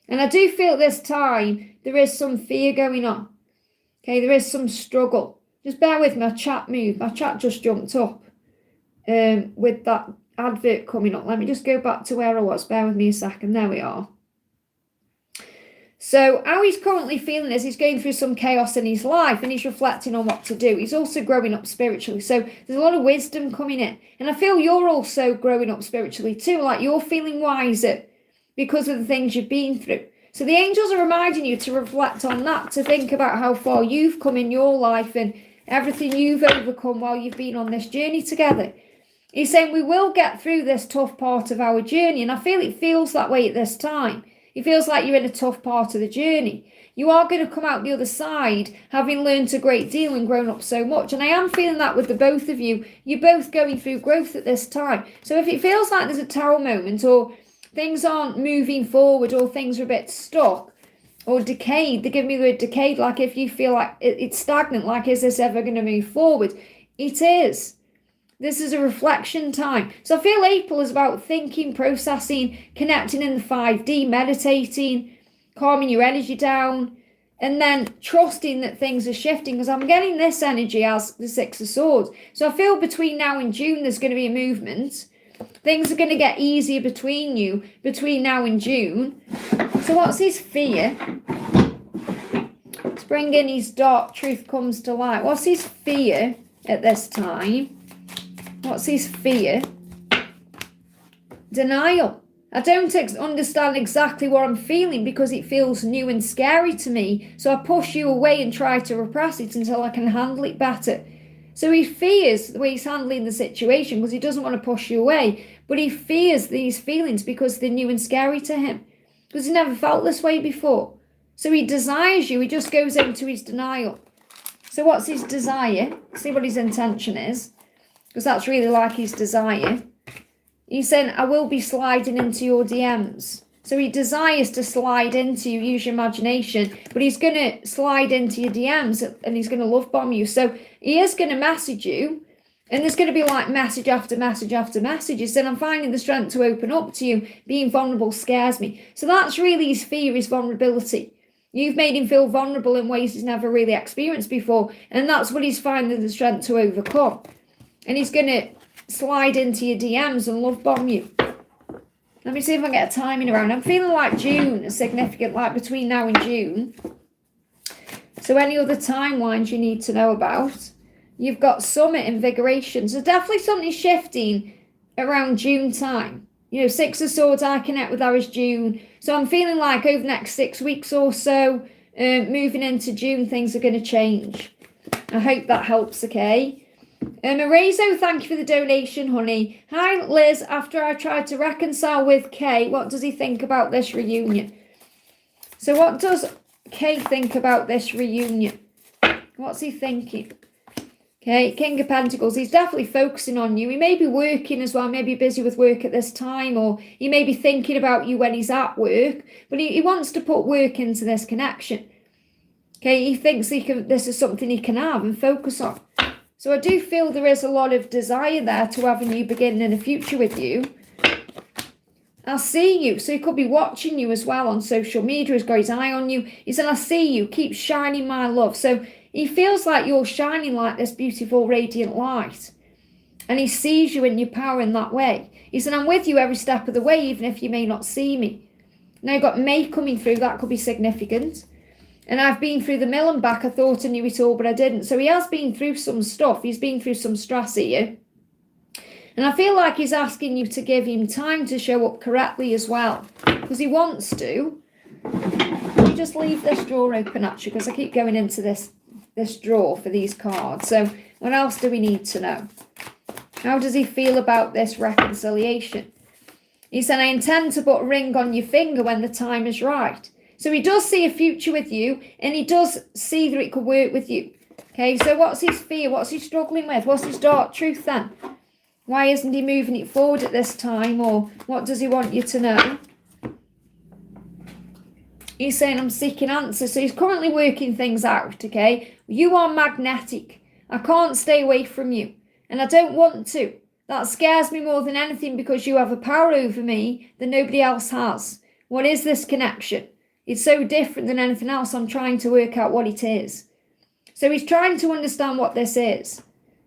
And I do feel at this time there is some fear going on. Okay, there is some struggle. Just bear with me. My chat moved. My chat just jumped up with that advert coming up. Let me just go back to where I was. Bear with me a second. There we are. So how he's currently feeling is he's going through some chaos in his life and he's reflecting on what to do. He's also growing up spiritually. So there's a lot of wisdom coming in. And I feel you're also growing up spiritually too. Like you're feeling wiser because of the things you've been through. So the angels are reminding you to reflect on that, to think about how far you've come in your life and everything you've overcome while you've been on this journey together. He's saying we will get through this tough part of our journey. And I feel it feels that way at this time. It feels like you're in a tough part of the journey. You are going to come out the other side having learned a great deal and grown up so much. And I am feeling that with the both of you. You're both going through growth at this time. So if it feels like there's a tower moment or things aren't moving forward or things are a bit stuck or decayed, they give me the word decayed, like if you feel like it's stagnant, like is this ever going to move forward? It is. This is a reflection time. So I feel April is about thinking, processing, connecting in the 5D, meditating, calming your energy down, and then trusting that things are shifting, because I'm getting this energy as the Six of Swords. So I feel between now and June there's going to be a movement. Things are going to get easier between you, between now and June. So what's his fear? Let's bring in his dark truth comes to light. What's his fear at this time? What's his fear? Denial. I don't understand exactly what I'm feeling because it feels new and scary to me. So I push you away and try to repress it until I can handle it better. So he fears the way he's handling the situation because he doesn't want to push you away. But he fears these feelings because they're new and scary to him. Because he never felt this way before. So he desires you. He just goes into his denial. So what's his desire? See what his intention is. Because that's really like his desire. He's saying, I will be sliding into your DMs. So he desires to slide into you, use your imagination, but he's going to slide into your DMs and he's going to love bomb you. So he is going to message you, and there's going to be like message after message after message. He said, I'm finding the strength to open up to you. Being vulnerable scares me. So that's really his fear, his vulnerability. You've made him feel vulnerable in ways he's never really experienced before, and that's what he's finding the strength to overcome. And he's going to slide into your DMs and love bomb you. Let me see if I get a timing around. I'm feeling like June is significant, like between now and June. So any other timelines you need to know about? You've got Summit, Invigoration. So definitely something shifting around June time. You know, Six of Swords, I connect with Aries June. So I'm feeling like over the next 6 weeks or so, moving into June, things are going to change. I hope that helps, okay? Marezo, thank you for the donation, honey. Hi, Liz. After I tried to reconcile with Kay, what does he think about this reunion? So what does Kay think about this reunion? What's he thinking? Okay, King of Pentacles. He's definitely focusing on you. He may be working as well, maybe busy with work at this time, or he may be thinking about you when he's at work, but he wants to put work into this connection. Okay, he thinks this is something he can have and focus on. So I do feel there is a lot of desire there to have a new beginning in the future with you. I see you. So he could be watching you as well on social media. He's got his eye on you. He said, I see you. Keep shining my love. So he feels like you're shining like this beautiful, radiant light. And he sees you in your power in that way. He said, I'm with you every step of the way, even if you may not see me. Now you've got May coming through, that could be significant. And I've been through the mill and back. I thought I knew it all, but I didn't. So he has been through some stuff. He's been through some stress here. And I feel like he's asking you to give him time to show up correctly as well. Because he wants to. Let me just leave this drawer open, actually, because I keep going into this drawer for these cards. So what else do we need to know? How does he feel about this reconciliation? He said, I intend to put a ring on your finger when the time is right. So he does see a future with you, and he does see that it could work with you. Okay, so what's his fear? What's he struggling with? What's his dark truth then? Why isn't he moving it forward at this time? Or what does he want you to know? He's saying, I'm seeking answers. So he's currently working things out, okay? You are magnetic. I can't stay away from you. And I don't want to. That scares me more than anything because you have a power over me that nobody else has. What is this connection? It's so different than anything else. I'm trying to work out what it is. So he's trying to understand what this is.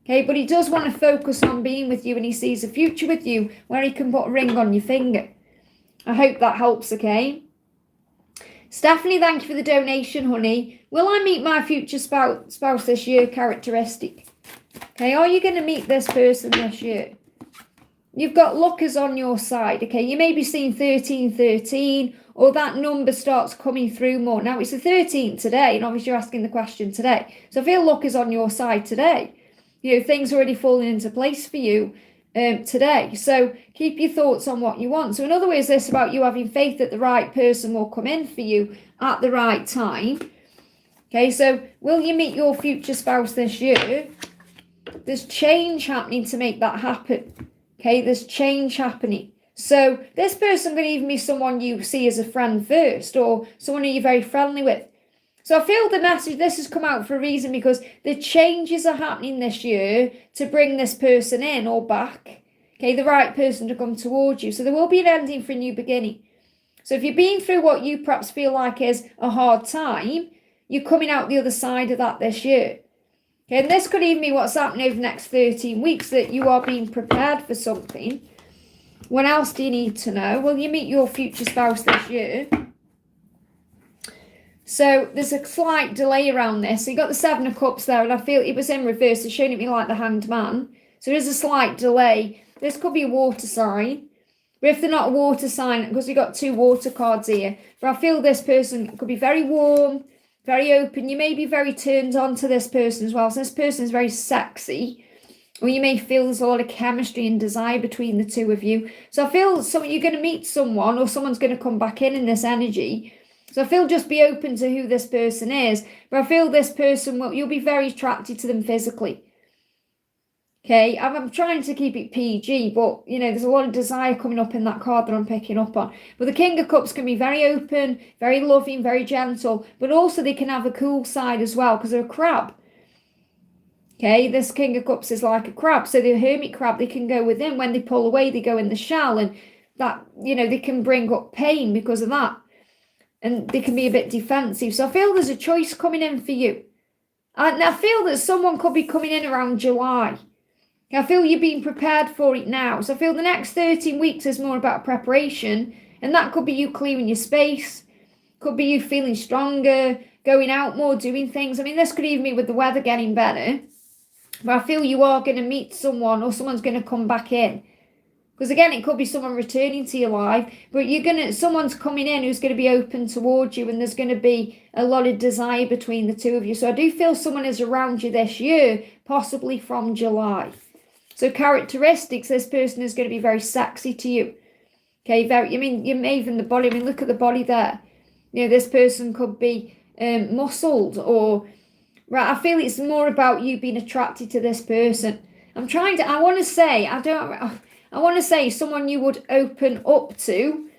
Okay, but he does want to focus on being with you, and he sees a future with you where he can put a ring on your finger. I hope that helps, okay? Stephanie, thank you for the donation, honey. Will I meet my future spouse this year? Characteristic. Okay, are you going to meet this person this year? You've got lookers on your side, okay? You may be seeing 1313, or that number starts coming through more. Now, it's the 13th today, and obviously you're asking the question today. So I feel lookers on your side today. You know, things are already falling into place for you today. So keep your thoughts on what you want. So in other words, this about you having faith that the right person will come in for you at the right time. Okay, so will you meet your future spouse this year? There's change happening to make that happen. Okay, there's change happening. So this person could even be someone you see as a friend first, or someone who you're very friendly with. So I feel the message, this has come out for a reason, because the changes are happening this year to bring this person in or back. Okay, the right person to come towards you. So there will be an ending for a new beginning. So if you're being through what you perhaps feel like is a hard time, you're coming out the other side of that this year. Okay, and this could even be what's happening over the next 13 weeks, that you are being prepared for something. What else do you need to know? Will you meet your future spouse this year? So there's a slight delay around this. So you got the Seven of Cups there, and I feel it was in reverse. It's showing it me like the Hanged Man. So there's a slight delay. This could be a water sign. But if they're not a water sign, because we've got two water cards here, but I feel this person could be very warm, very open. You may be very turned on to this person as well. So this person is very sexy. Or you may feel there's a lot of chemistry and desire between the two of you. So I feel you're going to meet someone, or someone's going to come back in this energy. So I feel just be open to who this person is. But I feel this person, you'll be very attracted to them physically. Okay, I'm trying to keep it PG, but, you know, there's a lot of desire coming up in that card that I'm picking up on. But the King of Cups can be very open, very loving, very gentle. But also they can have a cool side as well, because they're a crab. Okay, this King of Cups is like a crab. So the hermit crab, they can go within. When they pull away, they go in the shell. And that, you know, they can bring up pain because of that. And they can be a bit defensive. So I feel there's a choice coming in for you. And I feel that someone could be coming in around July. I feel you're being prepared for it now. So I feel the next 13 weeks is more about preparation. And that could be you clearing your space. Could be you feeling stronger, going out more, doing things. I mean, this could even be with the weather getting better. But I feel you are going to meet someone, or someone's going to come back in. Because again, it could be someone returning to your life, but someone's coming in who's going to be open towards you, and there's going to be a lot of desire between the two of you. So I do feel someone is around you this year, possibly from July. So characteristics, this person is going to be very sexy to you. Okay, you may even the body, look at the body there. You know, this person could be muscled, or, right, I feel it's more about you being attracted to this person. I want to say someone you would open up to.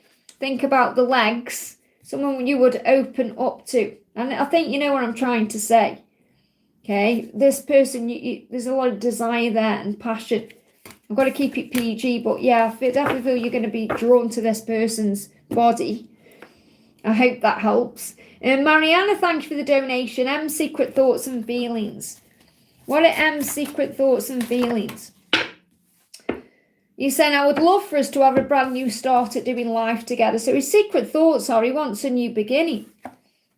Think about the legs. Someone you would open up to. And I think you know what I'm trying to say. Okay, this person, there's a lot of desire there and passion. I've got to keep it PG, but yeah, I definitely feel you're going to be drawn to this person's body. I hope that helps. Mariana, thank you for the donation. M's secret thoughts and feelings. What are M's secret thoughts and feelings? He's saying, I would love for us to have a brand new start at doing life together. So his secret thoughts are he wants a new beginning.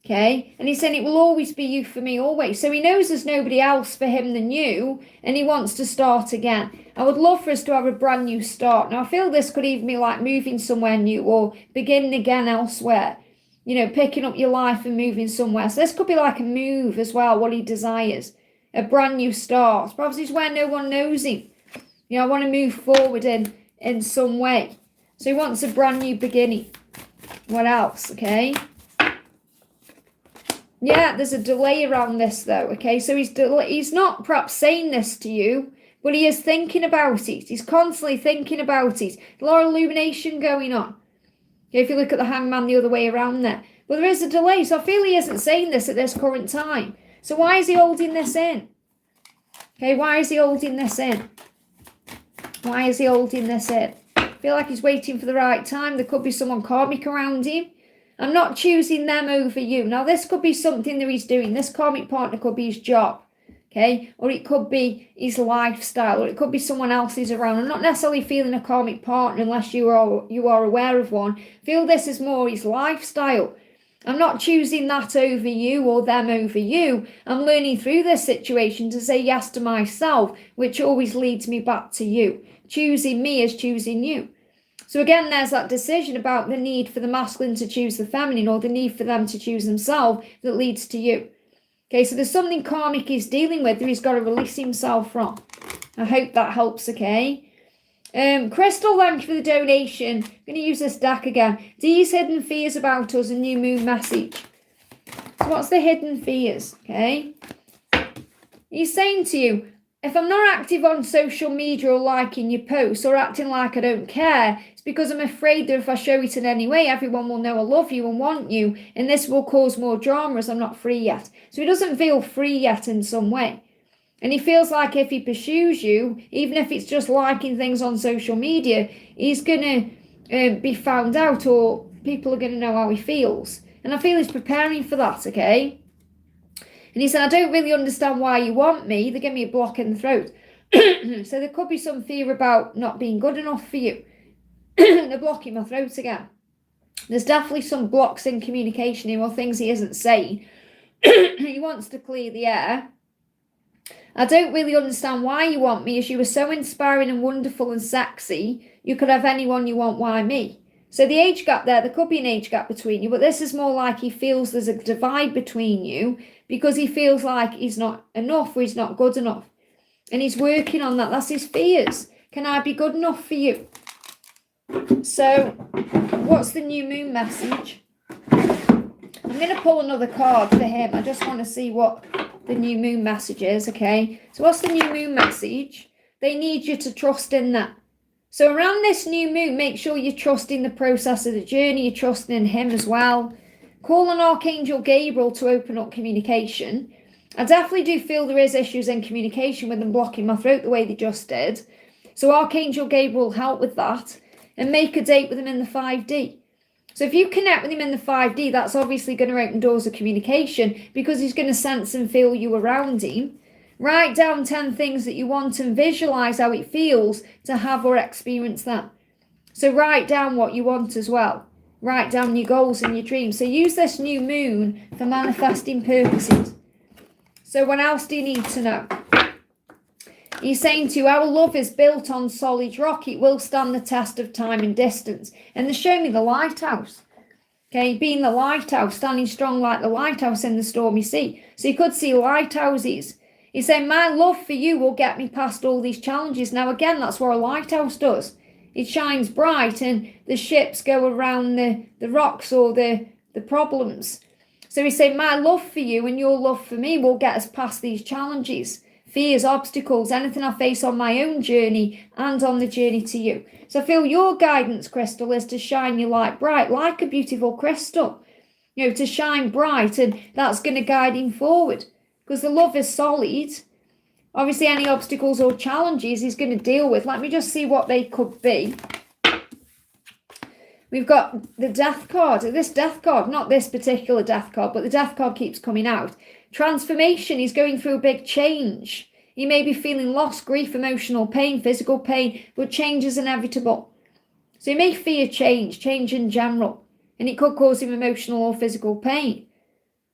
Okay, and he's saying it will always be you for me, always. So he knows there's nobody else for him than you, and he wants to start again. I would love for us to have a brand new start. Now, I feel this could even be like moving somewhere new or beginning again elsewhere. You know, picking up your life and moving somewhere. So this could be like a move as well, what he desires. A brand new start. Perhaps it's where no one knows him. You know, I want to move forward in some way. So he wants a brand new beginning. What else, okay? Yeah, there's a delay around this though, okay? So he's not perhaps saying this to you, but he is thinking about it. He's constantly thinking about it. A lot of illumination going on. Okay, if you look at the hangman the other way around there. But there is a delay, so I feel he isn't saying this at this current time. So why is he holding this in? Okay, why is he holding this in? Why is he holding this in? I feel like he's waiting for the right time. There could be someone karmic around him. I'm not choosing them over you. Now, this could be something that he's doing. This karmic partner could be his job, okay? Or it could be his lifestyle, or it could be someone else who's around. I'm not necessarily feeling a karmic partner unless you are aware of one. I feel this is more his lifestyle. I'm not choosing that over you or them over you. I'm learning through this situation to say yes to myself, which always leads me back to you. Choosing me is choosing you. So again, there's that decision about the need for the masculine to choose the feminine or the need for them to choose themselves that leads to you. Okay, so there's something karmic he's dealing with that he's got to release himself from. I hope that helps, okay? Crystal, thank you for the donation. I'm going to use this deck again. These hidden fears about us, a new moon message. So what's the hidden fears, okay? He's saying to you, if I'm not active on social media or liking your posts or acting like I don't care, it's because I'm afraid that if I show it in any way, everyone will know I love you and want you, and this will cause more drama as I'm not free yet. So he doesn't feel free yet in some way. And he feels like if he pursues you, even if it's just liking things on social media, he's going to be found out or people are going to know how he feels. And I feel he's preparing for that, okay? And he said, I don't really understand why you want me. They give me a block in the throat. So there could be some fear about not being good enough for you. They're blocking my throat again. There's definitely some blocks in communication here or things he isn't saying. He wants to clear the air. I don't really understand why you want me, as you were so inspiring and wonderful and sexy. You could have anyone you want, why me? So the age gap there could be an age gap between you, but this is more like he feels there's a divide between you because he feels like he's not enough or he's not good enough. And he's working on that. That's his fears. Can I be good enough for you? So what's the new moon message? I'm going to pull another card for him. I just want to see what the new moon message is, okay? So what's the new moon message? They need you to trust in that. So around this new moon, make sure you're trusting the process of the journey. You're trusting in him as well. Call on Archangel Gabriel to open up communication. I definitely do feel there is issues in communication with them blocking my throat the way they just did. So Archangel Gabriel will help with that. And make a date with him in the 5D. So if you connect with him in the 5D, that's obviously going to open doors of communication because he's going to sense and feel you around him. Write down 10 things that you want and visualize how it feels to have or experience that. So write down what you want as well. Write down your goals and your dreams. So use this new moon for manifesting purposes. So what else do you need to know? He's saying to you, our love is built on solid rock. It will stand the test of time and distance. And they show me the lighthouse. Okay, being the lighthouse, standing strong like the lighthouse in the stormy sea. So you could see lighthouses. He's saying, my love for you will get me past all these challenges. Now, again, that's what a lighthouse does. It shines bright and the ships go around the rocks or the problems. So he's saying, my love for you and your love for me will get us past these challenges. Fears, obstacles, anything I face on my own journey and on the journey to you. So I feel your guidance, Crystal, is to shine your light bright like a beautiful crystal. You know, to shine bright, and that's going to guide him forward. Because the love is solid. Obviously, any obstacles or challenges he's going to deal with. Let me just see what they could be. We've got the death card. This death card, not this particular death card, but the death card keeps coming out. Transformation. He's going through a big change. He may be feeling loss, grief, emotional pain, physical pain, but change is inevitable. So he may fear change in general, and it could cause him emotional or physical pain.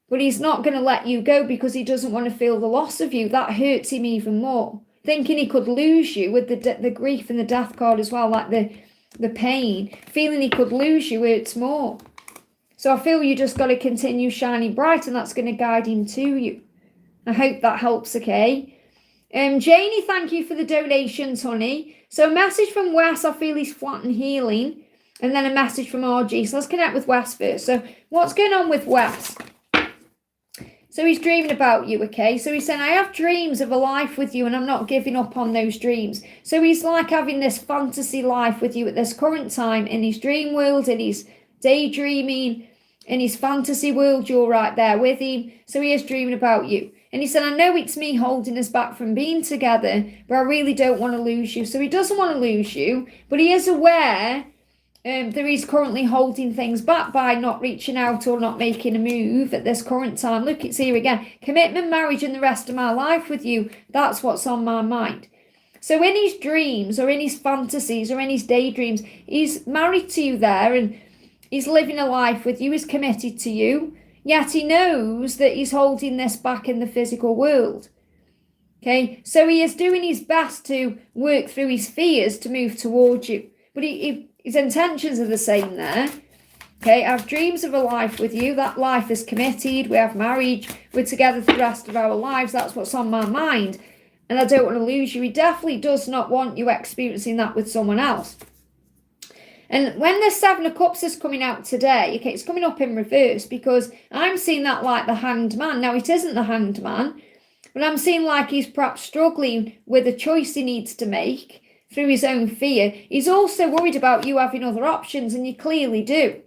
But he's not going to let you go because he doesn't want to feel the loss of you. That hurts him even more. Thinking he could lose you with the grief and the death card as well, like the pain. Feeling he could lose you hurts more. So I feel you just got to continue shining bright, and that's going to guide him to you. I hope that helps, okay? Janie, thank you for the donations, honey. So a message from Wes, I feel he's flat and healing. And then a message from RG. So let's connect with Wes first. So what's going on with Wes? So he's dreaming about you, okay? So he's saying, I have dreams of a life with you and I'm not giving up on those dreams. So he's like having this fantasy life with you at this current time in his dream world, in his daydreaming, in his fantasy world. You're right there with him. So he is dreaming about you. And he said, I know it's me holding us back from being together, but I really don't want to lose you. So he doesn't want to lose you, but he is aware that he's currently holding things back by not reaching out or not making a move at this current time. Look, it's here again. Commitment, marriage, and the rest of my life with you. That's what's on my mind. So in his dreams or in his fantasies or in his daydreams, he's married to you there and he's living a life with you. He's committed to you. Yet he knows that he's holding this back in the physical world. Okay, so he is doing his best to work through his fears to move towards you. But his intentions are the same there. Okay, I have dreams of a life with you. That life is committed. We have marriage. We're together for the rest of our lives. That's what's on my mind. And I don't want to lose you. He definitely does not want you experiencing that with someone else. And when the Seven of Cups is coming out today, okay, it's coming up in reverse because I'm seeing that like the Hanged Man. Now, it isn't the Hanged Man, but I'm seeing like he's perhaps struggling with a choice he needs to make through his own fear. He's also worried about you having other options, and you clearly do,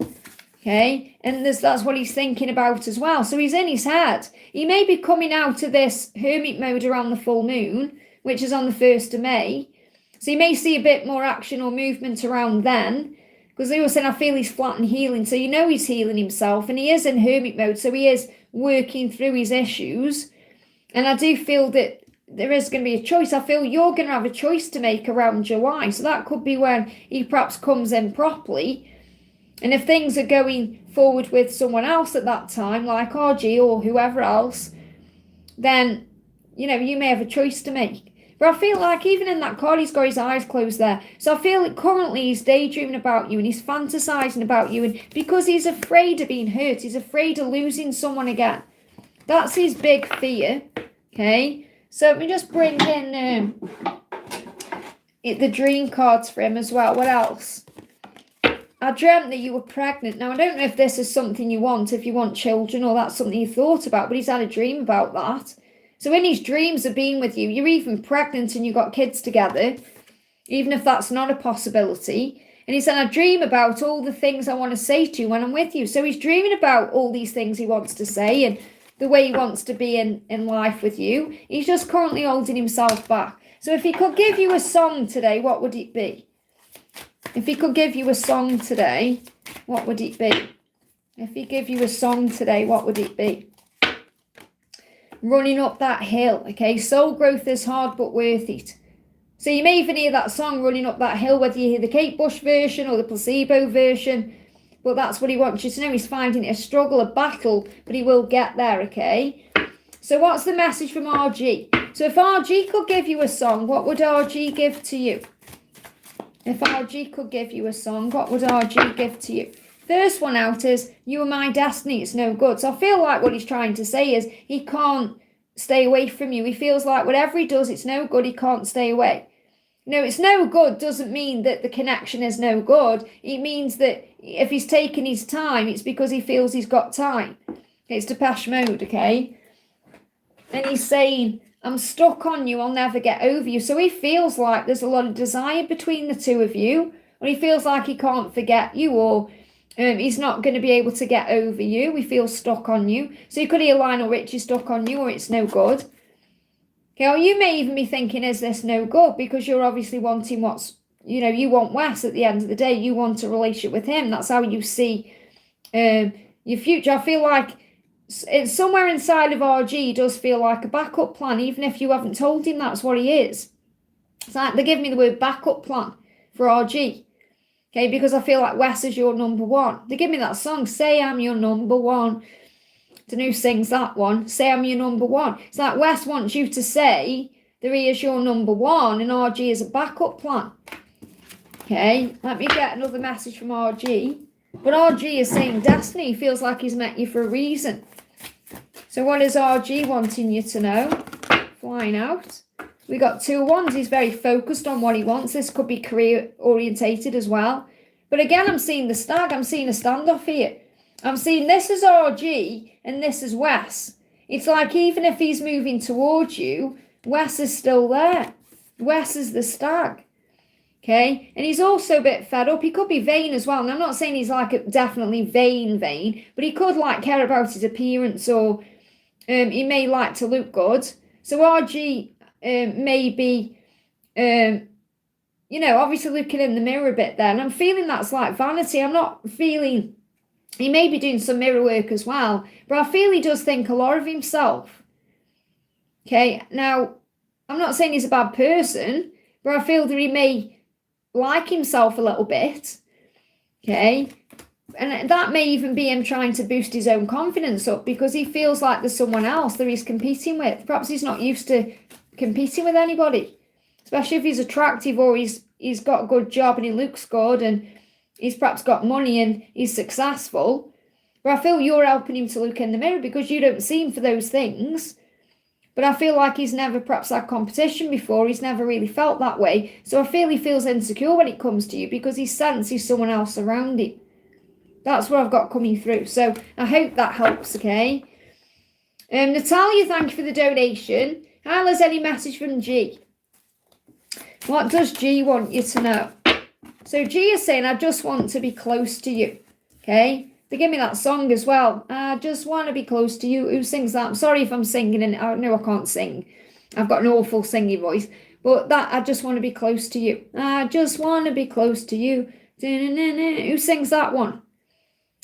okay? And that's what he's thinking about as well. So he's in his head. He may be coming out of this hermit mode around the full moon, which is on the 1st of May. So you may see a bit more action or movement around then, because they were saying, I feel he's flat and healing. So you know he's healing himself, and he is in hermit mode. So he is working through his issues. And I do feel that there is going to be a choice. I feel you're going to have a choice to make around July. So that could be when he perhaps comes in properly. And if things are going forward with someone else at that time, like RG or whoever else, then, you know, you may have a choice to make. But I feel like even in that card, he's got his eyes closed there. So I feel like currently he's daydreaming about you and he's fantasizing about you. And because he's afraid of being hurt, he's afraid of losing someone again. That's his big fear. Okay. So let me just bring in the dream cards for him as well. What else? I dreamt that you were pregnant. Now, I don't know if this is something you want, if you want children, or that's something you thought about, but he's had a dream about that. So in his dreams of being with you, you're even pregnant and you've got kids together, even if that's not a possibility. And he said, I dream about all the things I want to say to you when I'm with you. So he's dreaming about all these things he wants to say and the way he wants to be in life with you. He's just currently holding himself back. So if he could give you a song today, what would it be? If he could give you a song today, what would it be? If he gave you a song today, what would it be? Running up that hill, okay? Soul growth is hard but worth it. So you may even hear that song, Running Up That Hill, whether you hear the Kate Bush version or the placebo version, but that's what he wants you to know. He's finding it a struggle, a battle, but he will get there, okay? So what's the message from RG? So if RG could give you a song, what would RG give to you? If RG could give you a song, what would RG give to you? First one out is, you are my destiny, it's no good. So I feel like what he's trying to say is, he can't stay away from you. He feels like whatever he does, it's no good, he can't stay away. No, it's no good doesn't mean that the connection is no good. It means that if he's taking his time, it's because he feels he's got time. It's Depeche Mode, okay? And he's saying, I'm stuck on you, I'll never get over you. So he feels like there's a lot of desire between the two of you, or he feels like he can't forget you, or he's not going to be able to get over you. He feels stuck on you. So you could hear Lionel Richie, stuck on you, or it's no good. Okay, or you may even be thinking, is this no good? Because you're obviously wanting what's you know, you want Wes at the end of the day. You want a relationship with him. That's how you see your future. I feel like it's somewhere inside of RG does feel like a backup plan, even if you haven't told him that's what he is. It's like they give me the word backup plan for RG. Okay, because I feel like Wes is your number one. They give me that song, Say I'm Your Number One. I don't know who sings that one. Say I'm Your Number One. It's like Wes wants you to say that he is your number one and RG is a backup plan. Okay, let me get another message from RG. But RG is saying destiny. He feels like he's met you for a reason. So what is RG wanting you to know? Flying out. We got 2 wands. He's very focused on what he wants. This could be career orientated as well. But again, I'm seeing the stag. I'm seeing a standoff here. I'm seeing this is RG and this is Wes. It's like even if he's moving towards you, Wes is still there. Wes is the stag. Okay, and he's also a bit fed up. He could be vain as well. And I'm not saying he's like definitely vain, but he could like care about his appearance, or he may like to look good. So RG may be, you know, obviously looking in the mirror a bit there. And I'm feeling that's like vanity. I'm not feeling, he may be doing some mirror work as well, but I feel he does think a lot of himself. Okay, now, I'm not saying he's a bad person, but I feel that he may like himself a little bit, okay? And that may even be him trying to boost his own confidence up because he feels like there's someone else that he's competing with. Perhaps he's not used to competing with anybody, especially if he's attractive or he's got a good job and he looks good and he's perhaps got money and he's successful. But I feel you're helping him to look in the mirror because you don't see him for those things. But I feel like he's never perhaps had competition before. He's never really felt that way. So I feel he feels insecure when it comes to you because he senses someone else around him. That's what I've got coming through. So I hope that helps, okay? Natalia, thank you for the donation. Hi, there's any message from G? What does G want you to know? So G is saying, I just want to be close to you, okay? They give me that song as well. I just want to be close to you. Who sings that? I'm sorry if I'm singing and I know I can't sing. I've got an awful singing voice. But that, I just want to be close to you. I just want to be close to you. Who sings that one?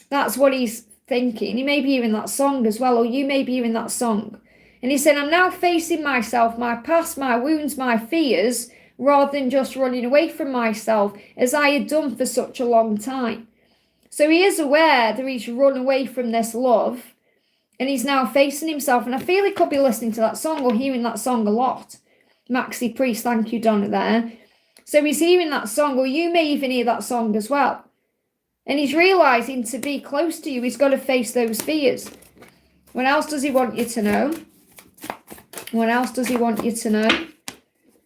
That's what he's thinking. He may be hearing that song as well, or you may be hearing that song. And he's saying, I'm now facing myself, my past, my wounds, my fears, rather than just running away from myself, as I had done for such a long time. So he is aware that he's run away from this love and he's now facing himself. And I feel he could be listening to that song or hearing that song a lot. Maxi Priest, thank you, Donna, there. So he's hearing that song, or you may even hear that song as well. And he's realising to be close to you, he's got to face those fears. What else does he want you to know? What else does he want you to know?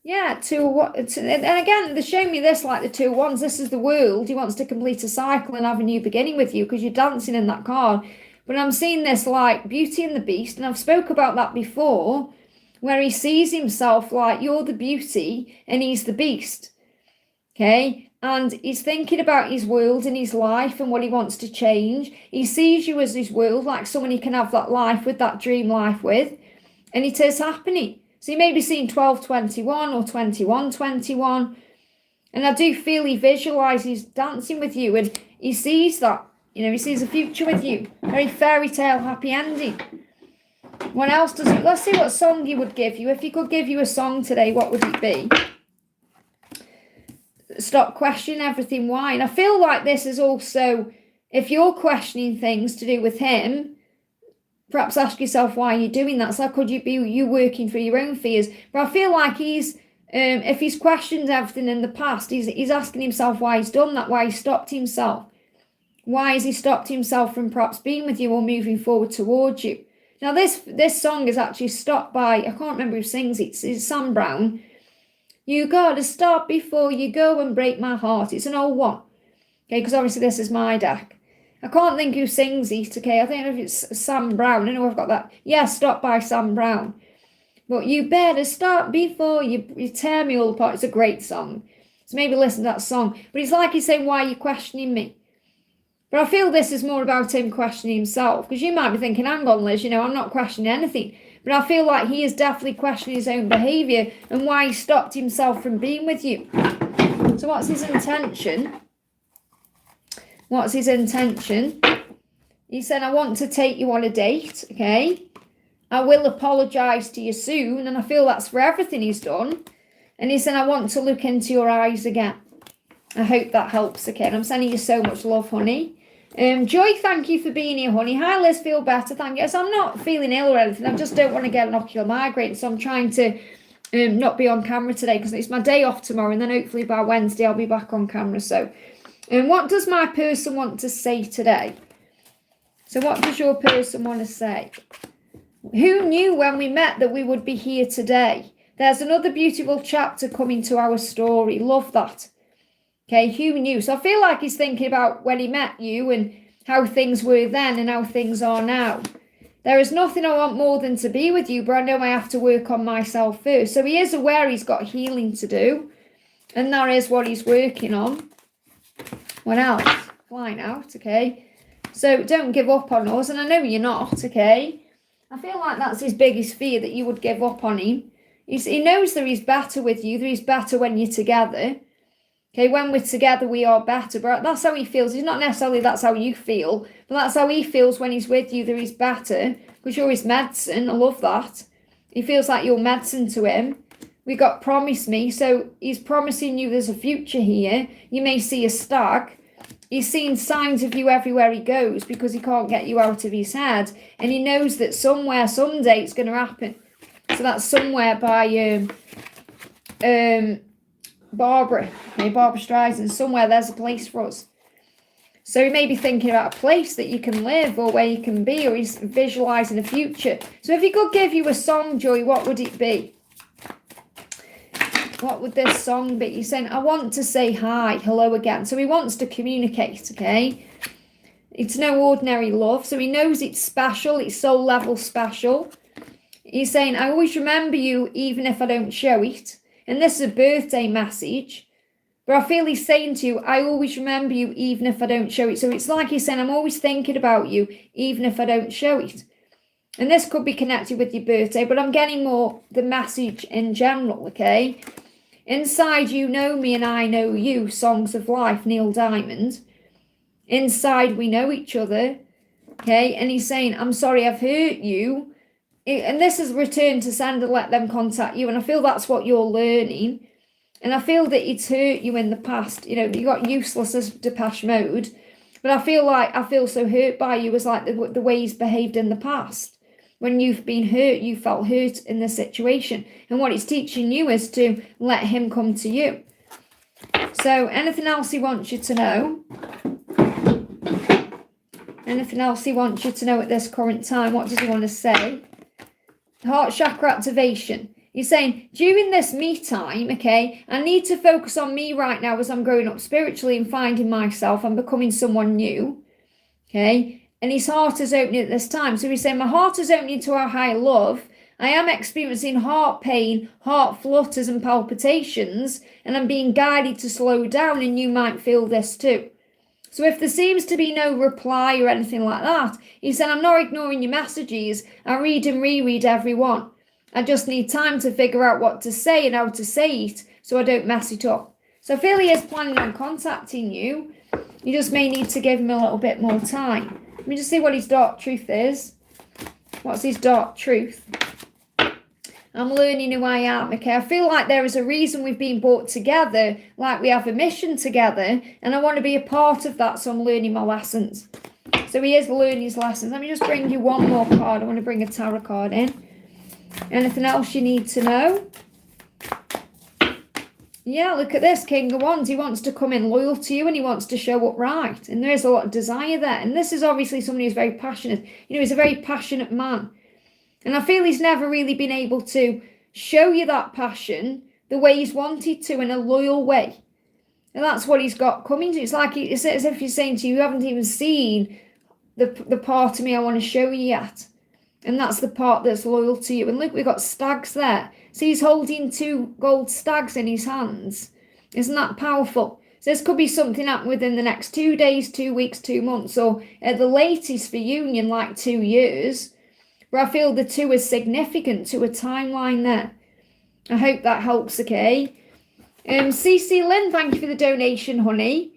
Yeah, and again, they're showing me this like the 2 wands. This is the world. He wants to complete a cycle and have a new beginning with you because you're dancing in that card. But I'm seeing this like Beauty and the Beast, and I've spoke about that before, where he sees himself like you're the beauty and he's the beast. Okay? And he's thinking about his world and his life and what he wants to change. He sees you as his world, like someone he can have that life with, that dream life with. And it is happening. So you may be seeing 12-21 or 21-21. And I do feel he visualises dancing with you and he sees that. You know, he sees a future with you. Very fairy tale, happy ending. What else does he... Let's see what song he would give you. If he could give you a song today, what would it be? Stop questioning everything. Why? And I feel like this is also... If you're questioning things to do with him... Perhaps ask yourself why you're doing that. So could you be you working through your own fears? But I feel like he's, if he's questioned everything in the past, he's asking himself why he's done that, why he stopped himself. Why has he stopped himself from perhaps being with you or moving forward towards you? Now this song is actually stopped by, I can't remember who sings it, it's Sam Brown. You gotta stop before you go and break my heart. It's an old one. Okay, because obviously this is my deck. I can't think who sings it, okay? I think if it's Sam Brown. I know I've got that. Yeah, Stop by Sam Brown. But you better stop before you tear me all apart. It's a great song. So maybe listen to that song. But it's like he's saying, why are you questioning me? But I feel this is more about him questioning himself. Because you might be thinking, hang on, Liz, you know, I'm not questioning anything. But I feel like he is definitely questioning his own behaviour and why he stopped himself from being with you. So So what's his intention? What's his intention? He said, I want to take you on a date, okay? I will apologise to you soon, and I feel that's for everything he's done. And he said, I want to look into your eyes again. I hope that helps, okay? And I'm sending you so much love, honey. Joy, thank you for being here, honey. Hi, Liz, feel better, thank you. So I'm not feeling ill or anything. I just don't want to get an ocular migraine, so I'm trying to not be on camera today because it's my day off tomorrow, and then hopefully by Wednesday I'll be back on camera. So what does my person want to say today? So what does your person want to say? Who knew when we met that we would be here today? There's another beautiful chapter coming to our story. Love that. Okay, who knew? So I feel like he's thinking about when he met you and how things were then and how things are now. There is nothing I want more than to be with you, but I know I have to work on myself first. So he is aware he's got healing to do, and that is what he's working on. What else? Flying out, okay? So don't give up on us, and I know you're not, okay? I feel like that's his biggest fear, that you would give up on him. He knows that he's better with you, that he's better when you're together. Okay, when we're together, we are better. But that's how he feels. It's not necessarily that's how you feel, but that's how he feels when he's with you, that he's better. Because you're his medicine. I love that. He feels like you're medicine to him. We got promise me. So he's promising you there's a future here. You may see a stag. He's seeing signs of you everywhere he goes because he can't get you out of his head. And he knows that somewhere, someday it's going to happen. So that's somewhere by Barbara Streisand. Somewhere there's a place for us. So he may be thinking about a place that you can live or where you can be, or he's visualising a future. So if he could give you a song, Joy, what would it be? What would this song be? He's saying, I want to say hi, hello again. So he wants to communicate, okay? It's no ordinary love. So he knows it's special. It's soul level special. He's saying, I always remember you even if I don't show it. And this is a birthday message. But I feel he's saying to you, I always remember you even if I don't show it. So it's like he's saying, I'm always thinking about you even if I don't show it. And this could be connected with your birthday, but I'm getting more the message in general, okay? Inside you know me and I know you, Songs of Life, Neil Diamond. Inside we know each other, okay? And he's saying, I'm sorry I've hurt you. And this is return to sender, let them contact you. And I feel that's what you're learning. And I feel that it's hurt you in the past. You know, you got useless as Depeche Mode. But I feel so hurt by you as like the way he's behaved in the past. When you've been hurt, you felt hurt in the situation. And what it's teaching you is to let him come to you. So anything else he wants you to know? Anything else he wants you to know at this current time? What does he want to say? Heart chakra activation. He's saying, during this me time, okay, I need to focus on me right now as I'm growing up spiritually and finding myself. I'm becoming someone new, okay? And his heart is opening at this time. So he's saying, my heart is opening to our higher love. I am experiencing heart pain, heart flutters and palpitations, and I'm being guided to slow down, and you might feel this too. So if there seems to be no reply or anything like that, he said, I'm not ignoring your messages. I read and reread every one. I just need time to figure out what to say and how to say it so I don't mess it up. So I feel he is planning on contacting you. You just may need to give him a little bit more time. Let me just see what his dark truth is. What's his dark truth? I'm learning who I am, okay? I feel like there is a reason we've been brought together, like we have a mission together, and I want to be a part of that, so I'm learning my lessons. So he is learning his lessons. Let me just bring you one more card. I want to bring a tarot card in. Anything else you need to know? Yeah, look at this, King of Wands. He wants to come in loyal to you and he wants to show up right. And there is a lot of desire there. And this is obviously somebody who's very passionate. You know, he's a very passionate man. And I feel he's never really been able to show you that passion the way he's wanted to, in a loyal way. And that's what he's got coming to. It's like it's as if he's saying to you, you haven't even seen the part of me I want to show you yet. And that's the part that's loyal to you. And look, we've got stags there. So he's holding 2 gold stags in his hands. Isn't that powerful? So this could be something happening within the next 2 days, 2 weeks, 2 months, or at the latest for union, like 2 years. But I feel the 2 is significant to a timeline there. I hope that helps, okay? CC Lynn, thank you for the donation, honey.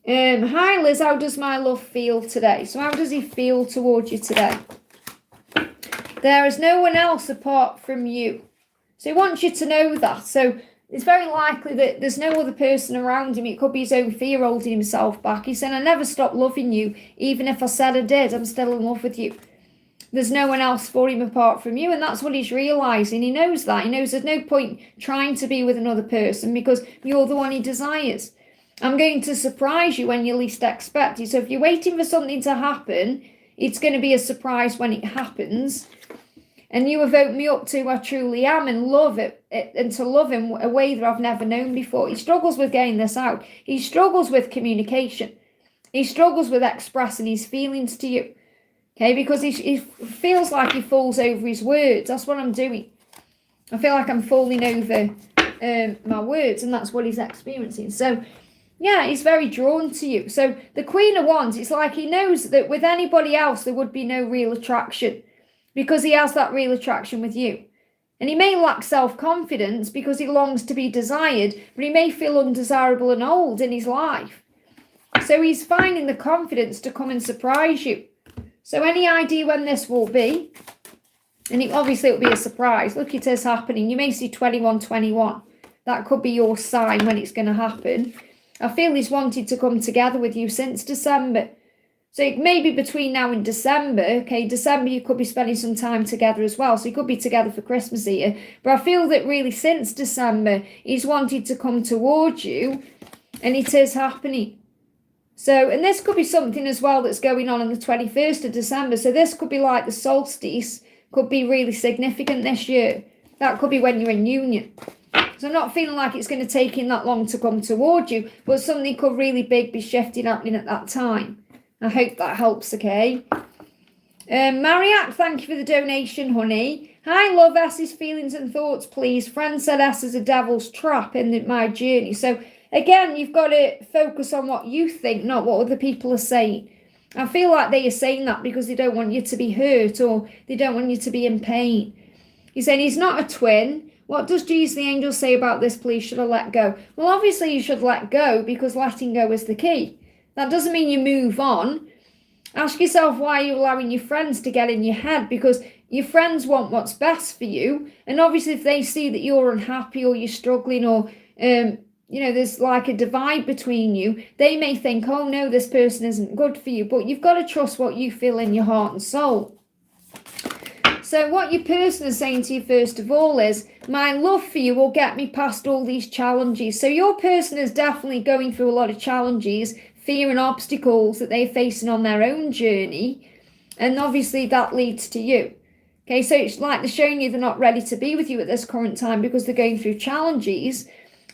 Hi Liz, how does my love feel today? So how does he feel towards you today? There is no one else apart from you. So he wants you to know that. So it's very likely that there's no other person around him. It could be his own fear holding himself back. He's saying, I never stopped loving you. Even if I said I did, I'm still in love with you. There's no one else for him apart from you. And that's what he's realising. He knows that. He knows there's no point trying to be with another person because you're the one he desires. I'm going to surprise you when you least expect it. So if you're waiting for something to happen, it's going to be a surprise when it happens. And you have opened me up to who I truly am and love it, and to love him a way that I've never known before. He struggles with getting this out. He struggles with communication. He struggles with expressing his feelings to you. Okay, because he feels like he falls over his words. That's what I'm doing. I feel like I'm falling over my words, and that's what he's experiencing. So, yeah, he's very drawn to you. So the Queen of Wands, it's like he knows that with anybody else there would be no real attraction because he has that real attraction with you. And he may lack self-confidence because he longs to be desired, but he may feel undesirable and old in his life. So he's finding the confidence to come and surprise you. So any idea when this will be? And obviously it'll be a surprise. Look, it is happening. You may see 2121. That could be your sign when it's going to happen. I feel he's wanted to come together with you since December. So it may be between now and December. Okay, December you could be spending some time together as well. So you could be together for Christmas here. But I feel that really since December, he's wanted to come towards you. And it is happening. So, and this could be something as well that's going on the 21st of December. So this could be like the solstice. Could be really significant this year. That could be when you're in union. So I'm not feeling like it's going to take him that long to come towards you. But something could really big be shifting happening at that time. I hope that helps, okay? Mariette, thank you for the donation, honey. Hi, love, S's feelings and thoughts, please. Friend said S is a devil's trap in my journey. So, again, you've got to focus on what you think, not what other people are saying. I feel like they are saying that because they don't want you to be hurt or they don't want you to be in pain. He's saying he's not a twin. What does Jesus the angel say about this, please? Should I let go? Well, obviously you should let go because letting go is the key. That doesn't mean you move on. Ask yourself why you're allowing your friends to get in your head, because your friends want what's best for you. And obviously if they see that you're unhappy or you're struggling or, there's like a divide between you, they may think, oh no, this person isn't good for you. But you've got to trust what you feel in your heart and soul. So what your person is saying to you first of all is, my love for you will get me past all these challenges. So your person is definitely going through a lot of challenges, fear and obstacles that they're facing on their own journey. And obviously that leads to you. Okay, so it's like they're showing you they're not ready to be with you at this current time because they're going through challenges.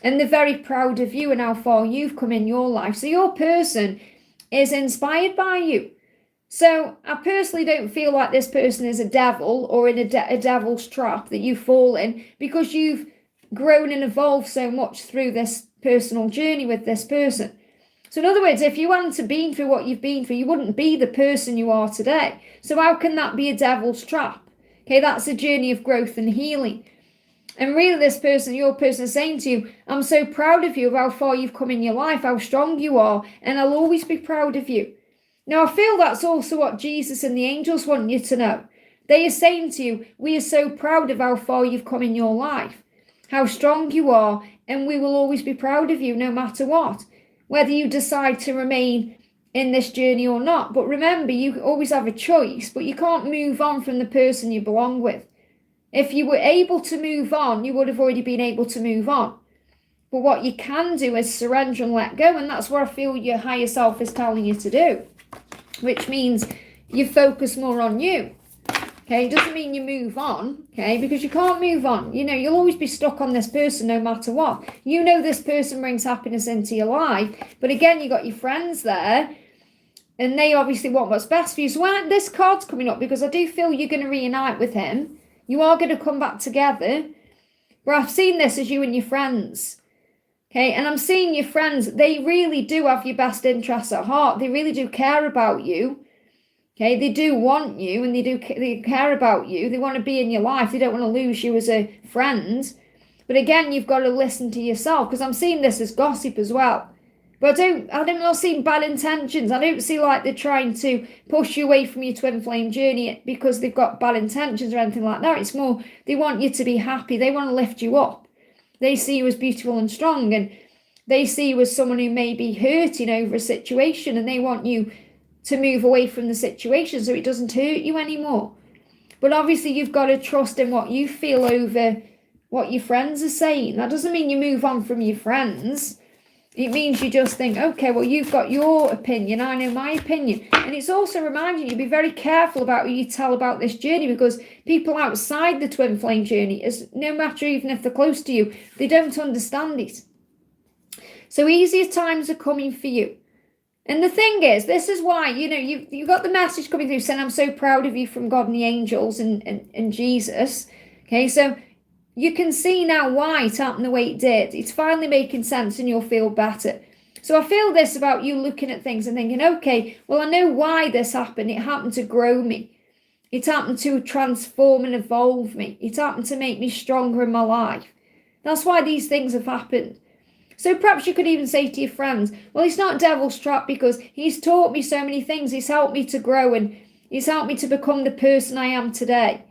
And they're very proud of you and how far you've come in your life. So your person is inspired by you. So I personally don't feel like this person is a devil or in a devil's trap that you fall in, because you've grown and evolved so much through this personal journey with this person. So in other words, if you hadn't been through what you've been through, you wouldn't be the person you are today. So how can that be a devil's trap? Okay, that's a journey of growth and healing. And really this person, your person, is saying to you, I'm so proud of you, of how far you've come in your life, how strong you are, and I'll always be proud of you. Now, I feel that's also what Jesus and the angels want you to know. They are saying to you, we are so proud of how far you've come in your life, how strong you are, and we will always be proud of you no matter what, whether you decide to remain in this journey or not. But remember, you always have a choice, but you can't move on from the person you belong with. If you were able to move on, you would have already been able to move on. But what you can do is surrender and let go, and that's what I feel your higher self is telling you to do, which means you focus more on you. Okay, it doesn't mean you move on, okay, because you can't move on. You know, you'll always be stuck on this person no matter what. You know this person brings happiness into your life, but again, you got your friends there, and they obviously want what's best for you. So when this card's coming up, because I do feel you're going to reunite with him, you are going to come back together. But I've seen this as you and your friends. Okay, and I'm seeing your friends, they really do have your best interests at heart. They really do care about you. Okay, they do want you, and they care about you. They want to be in your life. They don't want to lose you as a friend. But again, you've got to listen to yourself, because I'm seeing this as gossip as well. But I'm not seeing bad intentions. I don't see like they're trying to push you away from your twin flame journey because they've got bad intentions or anything like that. It's more, they want you to be happy. They want to lift you up. They see you as beautiful and strong, and they see you as someone who may be hurting over a situation, and they want you to move away from the situation so it doesn't hurt you anymore. But obviously you've got to trust in what you feel over what your friends are saying. That doesn't mean you move on from your friends. It means you just think, okay, well, you've got your opinion, I know my opinion. And it's also reminding you, be very careful about who you tell about this journey, because people outside the twin flame journey, no matter even if they're close to you, they don't understand it. So easier times are coming for you. And the thing is, this is why, you got the message coming through saying, I'm so proud of you from God and the angels and Jesus. Okay, so you can see now why it happened the way it did. It's finally making sense and you'll feel better. So I feel this about you looking at things and thinking, okay, well, I know why this happened. It happened to grow me. It happened to transform and evolve me. It happened to make me stronger in my life. That's why these things have happened. So perhaps you could even say to your friends, well, it's not devil's trap because he's taught me so many things. He's helped me to grow and he's helped me to become the person I am today.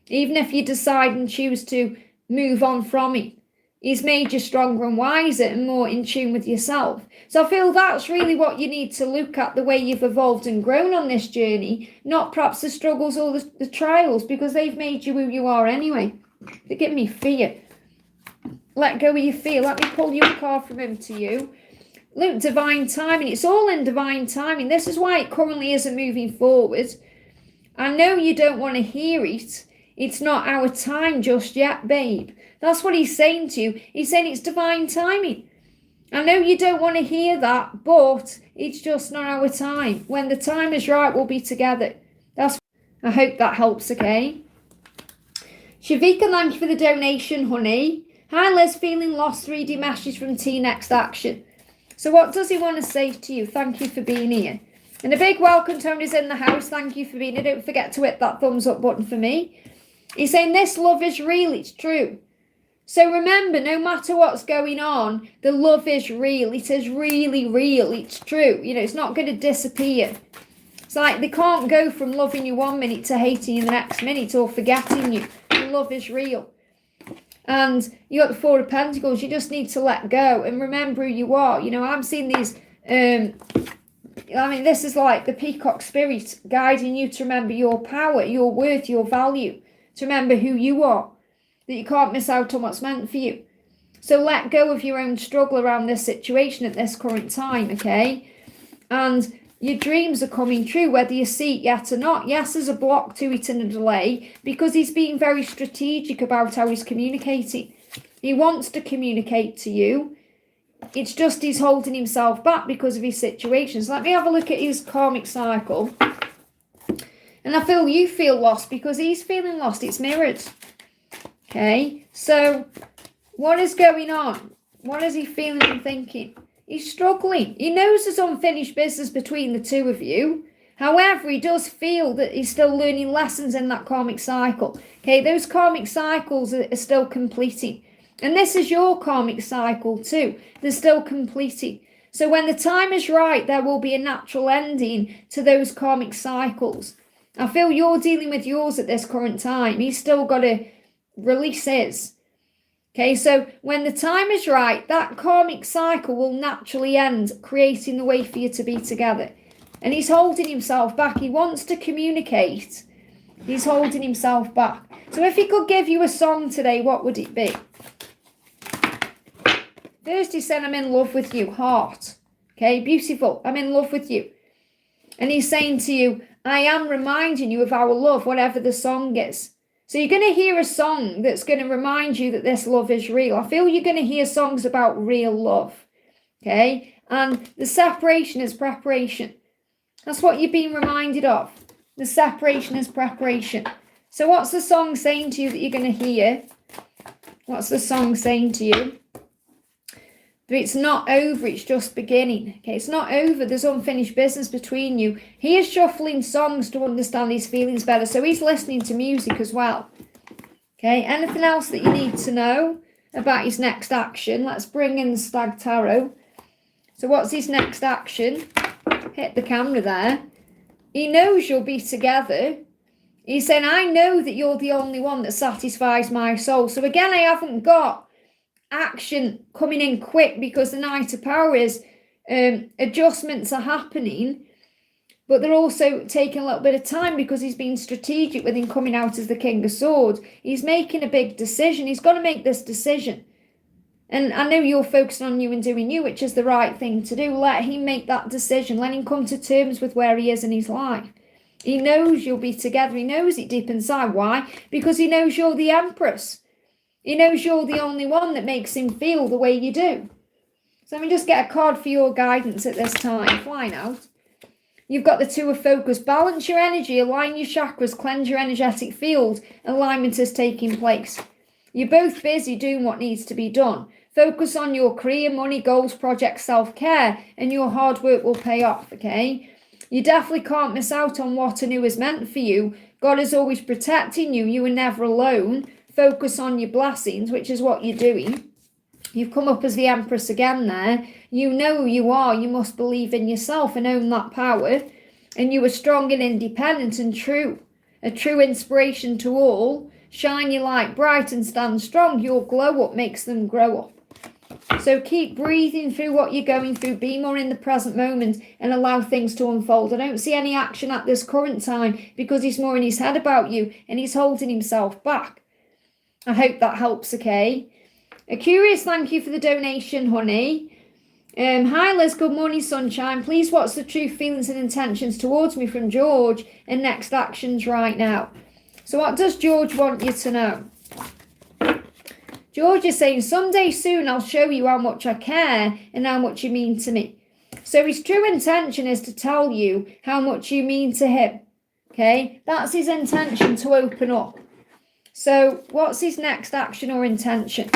Even if you decide and choose to move on from it, he's made you stronger and wiser and more in tune with yourself. So I feel that's really what you need to look at, the way you've evolved and grown on this journey, not perhaps the struggles or the trials, because they've made you who you are anyway. They give me fear. Let go of your fear. Let me pull you a card from him to you. Look, divine timing. It's all in divine timing. This is why it currently isn't moving forward. I know you don't want to hear it. It's not our time just yet, babe. That's what he's saying to you. He's saying it's divine timing. I know you don't want to hear that, but it's just not our time. When the time is right, we'll be together. I hope that helps, okay? Shavika, thank you for the donation, honey. Hi, Liz, feeling lost, 3D message from T Next Action. So what does he want to say to you? Thank you for being here. And a big welcome, Tony's in the house. Thank you for being here. Don't forget to hit that thumbs up button for me. He's saying this love is real, it's true. So remember, no matter what's going on, the love is real. It is really real, it's true. It's not going to disappear. It's like they can't go from loving you 1 minute to hating you the next minute or forgetting you. The love is real. And you got the Four of Pentacles, you just need to let go and remember who you are. I'm seeing these, this is like the peacock spirit guiding you to remember your power, your worth, your value. To remember who you are, that you can't miss out on what's meant for you. So let go of your own struggle around this situation at this current time, okay? And your dreams are coming true, whether you see it yet or not. Yes, there's a block to it and a delay, because he's being very strategic about how he's communicating. He wants to communicate to you. It's just he's holding himself back because of his situations. Let me have a look at his karmic cycle. And I feel you feel lost because he's feeling lost. It's mirrored. Okay, so what is going on? What is he feeling and thinking? He's struggling. He knows there's unfinished business between the two of you. However, he does feel that he's still learning lessons in that karmic cycle. Okay, those karmic cycles are still completing. And this is your karmic cycle too. They're still completing. So when the time is right, there will be a natural ending to those karmic cycles. I feel you're dealing with yours at this current time. He's still got to release his. Okay, so when the time is right, that karmic cycle will naturally end, creating the way for you to be together. And he's holding himself back. He wants to communicate. He's holding himself back. So if he could give you a song today, what would it be? First he said, I'm in love with you, heart. Okay, beautiful. I'm in love with you. And he's saying to you, I am reminding you of our love, whatever the song is. So you're going to hear a song that's going to remind you that this love is real. I feel you're going to hear songs about real love. Okay? And the separation is preparation. That's what you're being reminded of. The separation is preparation. So what's the song saying to you that you're going to hear? What's the song saying to you? But it's not over, it's just beginning. Okay, it's not over, there's unfinished business between you. He is shuffling songs to understand his feelings better, so he's listening to music as well. Okay, anything else that you need to know? about his next action. Let's bring in the Stag Tarot. So what's his next action? Hit the camera there. He knows you'll be together. He's saying, I know that you're the only one that satisfies my soul. So again, I haven't got action coming in quick because the Knight of Power is adjustments are happening, but they're also taking a little bit of time because he's been strategic with him coming out as the King of Swords. He's making a big decision. He's got to make this decision. And I know you're focusing on you and doing you, which is the right thing to do. Let him make that decision. Let him come to terms with where he is in his life. He knows you'll be together. He knows it deep inside. Why? Because he knows you're the Empress. He knows you're the only one that makes him feel the way you do. So let me just get a card for your guidance at this time. Flying out. You've got the Two of Focus. Balance your energy, align your chakras, cleanse your energetic field. Alignment is taking place. You're both busy doing what needs to be done. Focus on your career, money, goals, projects, self-care, and your hard work will pay off, okay? You definitely can't miss out on what anew is meant for you. God is always protecting you. You are never alone. Focus on your blessings, which is what you're doing. You've come up as the Empress again there. You know who you are. You must believe in yourself and own that power. And you are strong and independent and true. A true inspiration to all. Shine your light bright and stand strong. Your glow up makes them grow up. So keep breathing through what you're going through. Be more in the present moment and allow things to unfold. I don't see any action at this current time because he's more in his head about you and he's holding himself back. I hope that helps, okay? A Curious, thank you for the donation, honey. Hi Liz, good morning sunshine. Please, what's the true feelings and intentions towards me from George and next actions right now? So what does George want you to know? George is saying, someday soon I'll show you how much I care and how much you mean to me. So his true intention is to tell you how much you mean to him. Okay, that's his intention, to open up. So what's his next action or intention?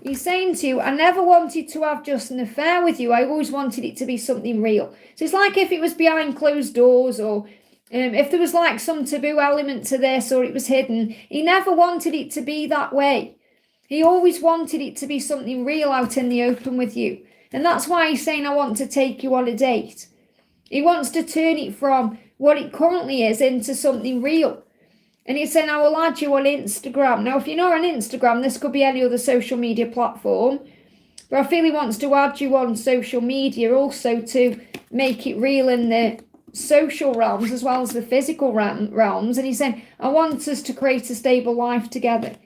He's saying to you, I never wanted to have just an affair with you. I always wanted it to be something real. So it's like if it was behind closed doors, or if there was like some taboo element to this, or it was hidden. He never wanted it to be that way. He always wanted it to be something real out in the open with you. And that's why he's saying, I want to take you on a date. He wants to turn it from what it currently is into something real. And he's saying, I will add you on Instagram. Now, if you're not on Instagram, this could be any other social media platform. But I feel he wants to add you on social media also to make it real in the social realms as well as the physical realms. And he's saying, I want us to create a stable life together.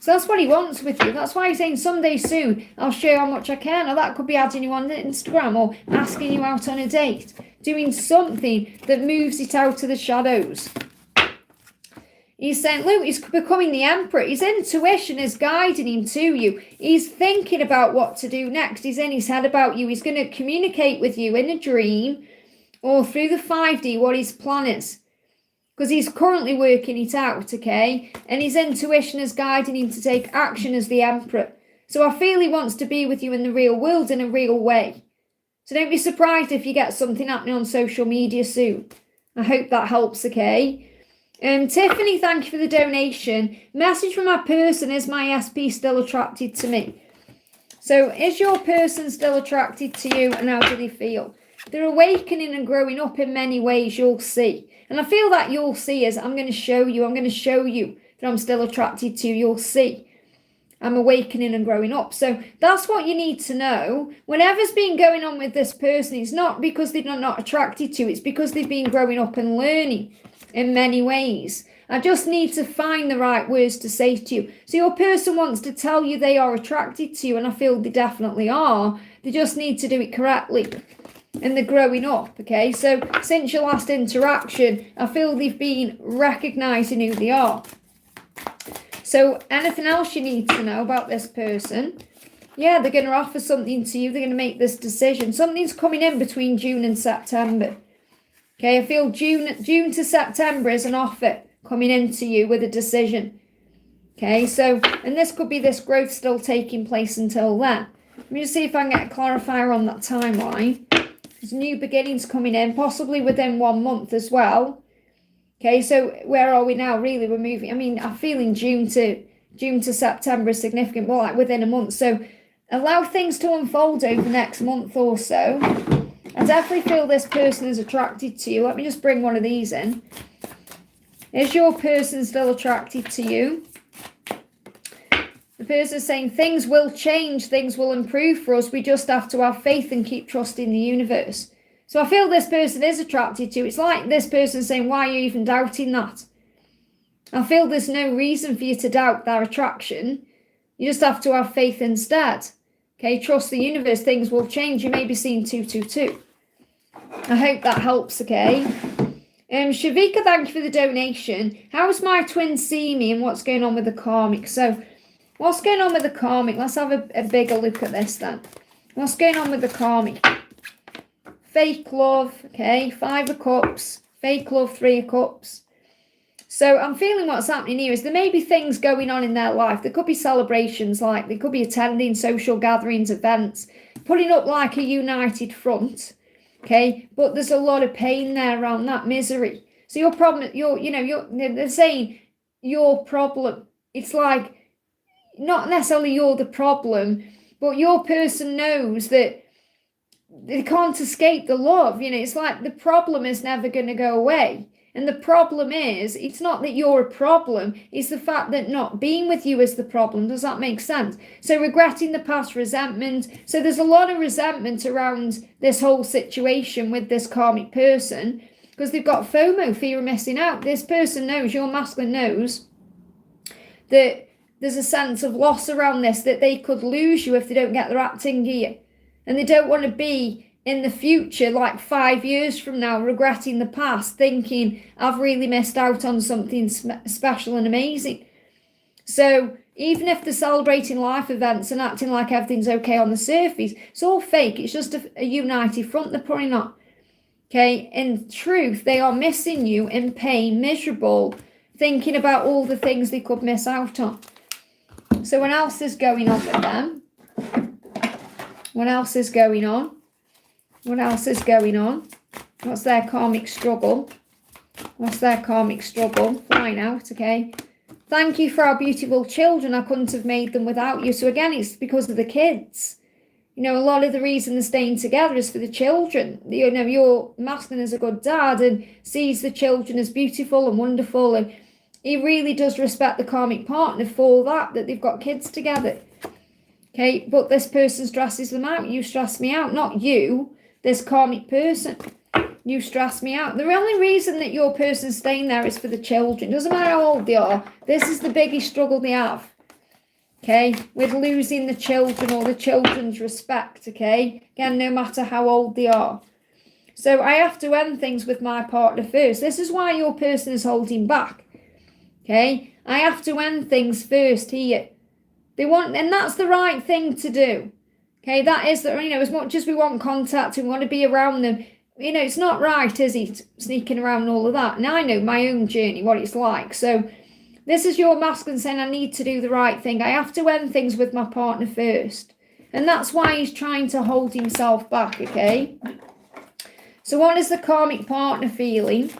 So that's what he wants with you. That's why he's saying someday soon I'll show you how much I care. Now that could be adding you on Instagram or asking you out on a date. Doing something that moves it out of the shadows. He's saying, look, he's becoming the Emperor. His intuition is guiding him to you. He's thinking about what to do next. He's in his head about you. He's going to communicate with you in a dream or through the 5D what his plan is. Because he's currently working it out, okay? And his intuition is guiding him to take action as the Emperor. So I feel he wants to be with you in the real world in a real way. So don't be surprised if you get something happening on social media soon. I hope that helps, okay? Tiffany, thank you for the donation. Message from my person, is my SP still attracted to me? So is your person still attracted to you, and how do they feel? They're awakening and growing up in many ways, you'll see. And I feel that you'll see is I'm going to show you that I'm still attracted to you. You'll see. I'm awakening and growing up. So that's what you need to know. Whatever's been going on with this person, it's not because they're not attracted to you. It's because they've been growing up and learning in many ways. I just need to find the right words to say to you. So your person wants to tell you they are attracted to you, and I feel they definitely are. They just need to do it correctly. And they're growing up, okay? So since your last interaction, I feel they've been recognising who they are. So anything else you need to know about this person? Yeah, they're going to offer something to you. They're going to make this decision. Something's coming in between June and September. Okay, I feel June to September is an offer coming into you with a decision. Okay, so, and this could be this growth still taking place until then. Let me just see if I can get a clarifier on that timeline. There's new beginnings coming in, possibly within 1 month as well. Okay, so where are we now? Really, we're moving. I mean, I'm feeling June to June to September is significant, more like within a month. So allow things to unfold over the next month or so. I definitely feel this person is attracted to you. Let me just bring one of these in. Is your person still attracted to you? The person is saying things will change, things will improve for us. We just have to have faith and keep trusting the universe. So I feel this person is attracted to you. It's like this person saying, why are you even doubting that? I feel there's no reason for you to doubt their attraction. You just have to have faith instead. Okay, trust the universe, things will change. You may be seeing 222. I hope that helps, okay? Shavika, thank you for the donation. How's my twin see me and what's going on with the karmic? So, what's going on with the karmic? Let's have a bigger look at this then. What's going on with the karmic? Fake love, okay, 5 of cups. Fake love, 3 of cups. So I'm feeling what's happening here is there may be things going on in their life. There could be celebrations, like they could be attending social gatherings, events, putting up like a united front, okay? But there's a lot of pain there around that misery. So your problem, they're saying your problem. It's like not necessarily you're the problem, but your person knows that they can't escape the love. It's like the problem is never going to go away. And the problem is, it's not that you're a problem, it's the fact that not being with you is the problem. Does that make sense? So regretting the past, resentment. So there's a lot of resentment around this whole situation with this karmic person because they've got FOMO, fear of missing out. This person knows, your masculine knows, that there's a sense of loss around this, that they could lose you if they don't get their acting gear. And they don't want to be in the future, like 5 years from now, regretting the past, thinking, I've really missed out on something special and amazing. So even if they're celebrating life events and acting like everything's okay on the surface, it's all fake. It's just a united front they're putting on. Okay, in truth, they are missing you in pain, miserable, thinking about all the things they could miss out on. So what else is going on with them? What else is going on? What else is going on? What's their karmic struggle? What's their karmic struggle? Flying out, okay? Thank you for our beautiful children. I couldn't have made them without you. So again, it's because of the kids. A lot of the reason they're staying together is for the children. Your masculine is a good dad and sees the children as beautiful and wonderful. And he really does respect the karmic partner for that they've got kids together. Okay, but this person stresses them out. You stress me out, not you. This karmic person, you stress me out. The only reason that your person's staying there is for the children. Doesn't matter how old they are. This is the biggest struggle they have. Okay, with losing the children or the children's respect. Okay, again, no matter how old they are. So I have to end things with my partner first. This is why your person is holding back. Okay, I have to end things first here. And that's the right thing to do. Okay, that is that, as much as we want contact and we want to be around them, it's not right, is it? Sneaking around and all of that. And I know my own journey, what it's like. So this is your masculine saying, I need to do the right thing. I have to end things with my partner first. And that's why he's trying to hold himself back, okay? So what is the karmic partner feeling?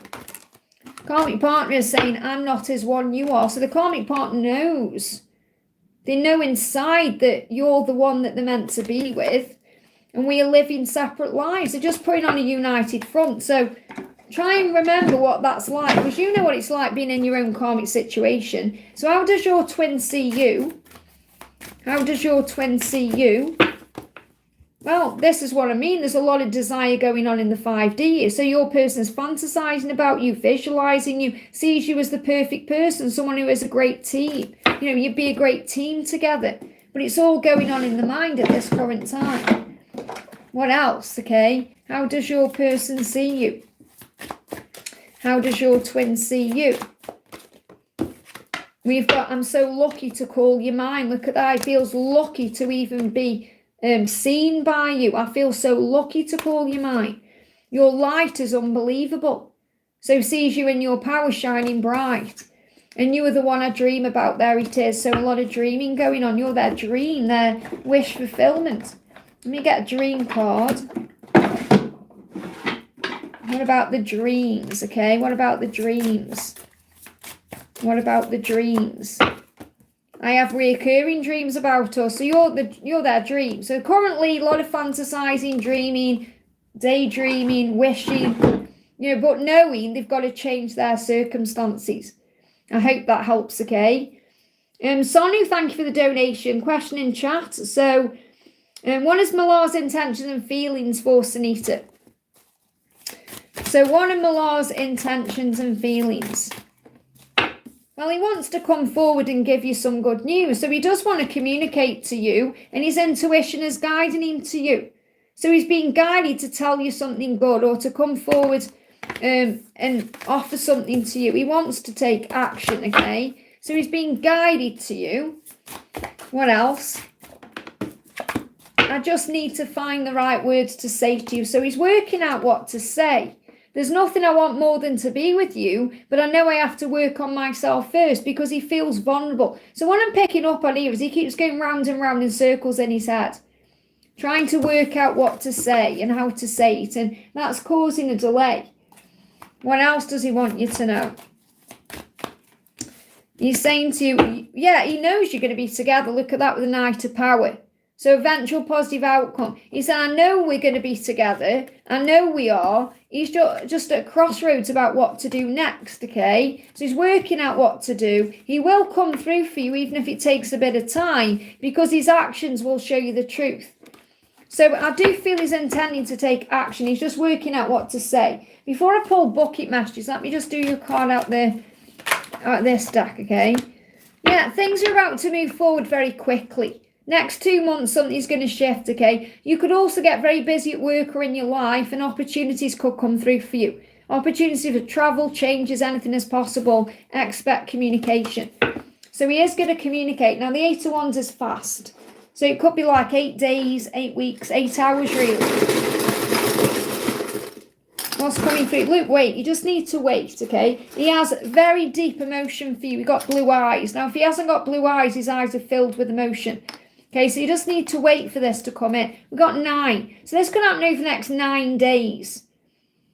Karmic partner is saying, I'm not as one you are. So the karmic partner knows. They know inside that you're the one that they're meant to be with, and we are living separate lives. They're just putting on a united front. So try and remember what that's like, because you know what it's like being in your own karmic situation. So how does your twin see you? How does your twin see you? Well, this is what I mean. There's a lot of desire going on in the 5D. So your person's fantasizing about you, visualizing you, sees you as the perfect person, someone who is a great team. You'd be a great team together. But it's all going on in the mind at this current time. What else, okay? How does your person see you? How does your twin see you? We've got, I'm so lucky to call you mine. Look at that. It feels lucky to even be seen by you. I feel so lucky to call you mine. Your light is unbelievable. So sees you in your power shining bright. And you are the one I dream about. There it is. So a lot of dreaming going on. You're their dream, their wish fulfillment. Let me get a dream card. What about the dreams? Okay, what about the dreams? What about the dreams? I have recurring dreams about us. So you're their dream. So currently a lot of fantasizing, dreaming, daydreaming, wishing, but knowing they've got to change their circumstances. I hope that helps, okay? Sonu, thank you for the donation. Question in chat. So what is Malar's intentions and feelings for Sunita? So what are Malar's intentions and feelings? Well, he wants to come forward and give you some good news. So he does want to communicate to you, and his intuition is guiding him to you. So he's being guided to tell you something good or to come forward and offer something to you. He wants to take action, okay? So he's being guided to you. What else? I just need to find the right words to say to you. So he's working out what to say. There's nothing I want more than to be with you, but I know I have to work on myself first because he feels vulnerable. So what I'm picking up on here is he keeps going round and round in circles in his head, trying to work out what to say and how to say it, and that's causing a delay. What else does he want you to know? He's saying to you, yeah, he knows you're going to be together. Look at that with the Knight of Power. So eventual positive outcome. He said, I know we're going to be together. I know we are. He's just at crossroads about what to do next, okay? So he's working out what to do. He will come through for you, even if it takes a bit of time, because his actions will show you the truth. So I do feel he's intending to take action. He's just working out what to say. Before I pull bucket messages, let me just do your card out there, out this stack, okay? Yeah, things are about to move forward very quickly. Next 2 months, something's going to shift, okay? You could also get very busy at work or in your life, and opportunities could come through for you. Opportunity for travel, changes, anything is possible. Expect communication. So he is going to communicate. Now, the 8 of Wands is fast. So it could be like 8 days, 8 weeks, 8 hours, really. What's coming through? Look, wait. You just need to wait, okay? He has very deep emotion for you. He got blue eyes. Now, if he hasn't got blue eyes, his eyes are filled with emotion. Okay, so you just need to wait for this to come in. We've got 9. So this could happen over the next 9 days.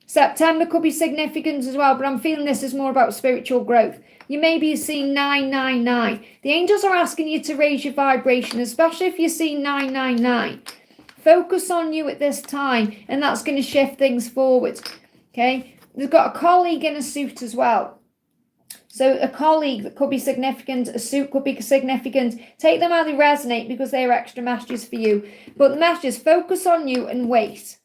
September could be significant as well, but I'm feeling this is more about spiritual growth. You may be seeing 999. The angels are asking you to raise your vibration, especially if you're seeing 999. Focus on you at this time, and that's going to shift things forward. Okay, we've got a colleague in a suit as well. So a colleague that could be significant, a suit could be significant. Take them how they resonate because they are extra messages for you. But the messages, focus on you and wait.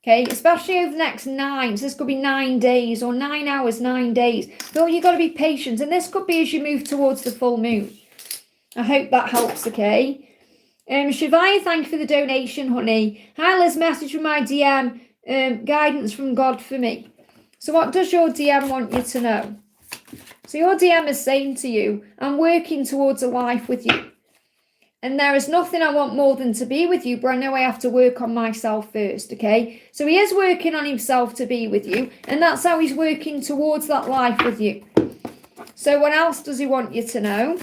Okay, especially over the next 9. So this could be 9 days or 9 hours, 9 days. So you've got to be patient. And this could be as you move towards the full moon. I hope that helps, okay? Shivaya, thank you for the donation, honey. Hi, Liz, message from my DM. Guidance from God for me. So what does your DM want you to know? So your DM is saying to you, I'm working towards a life with you. And there is nothing I want more than to be with you, but I know I have to work on myself first, okay? So he is working on himself to be with you, and that's how he's working towards that life with you. So what else does he want you to know?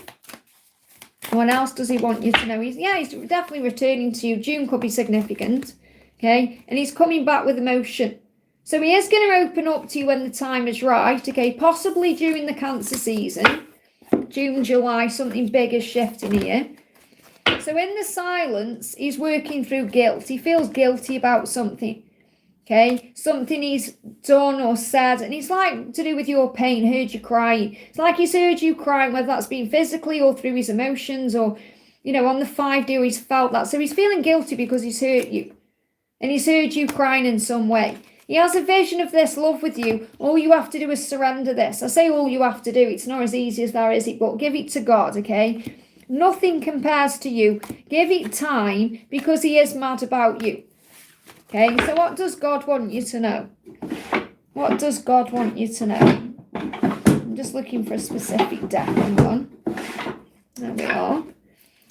What else does he want you to know? He's definitely returning to you. June could be significant, okay? And he's coming back with emotion. So he is going to open up to you when the time is right, okay? Possibly during the Cancer season. June, July, something big is shifting here. So in the silence, he's working through guilt. He feels guilty about something, okay? Something he's done or said. And it's like to do with your pain, heard you crying. It's like he's heard you crying, whether that's been physically or through his emotions or, on the 5D, he's felt that. So he's feeling guilty because he's hurt you. And he's heard you crying in some way. He has a vision of this love with you. All you have to do is surrender this. I say all you have to do. It's not as easy as that, is it? But give it to God, okay? Nothing compares to you. Give it time because he is mad about you. Okay, so what does God want you to know? What does God want you to know? I'm just looking for a specific deck. Hang on. There we are.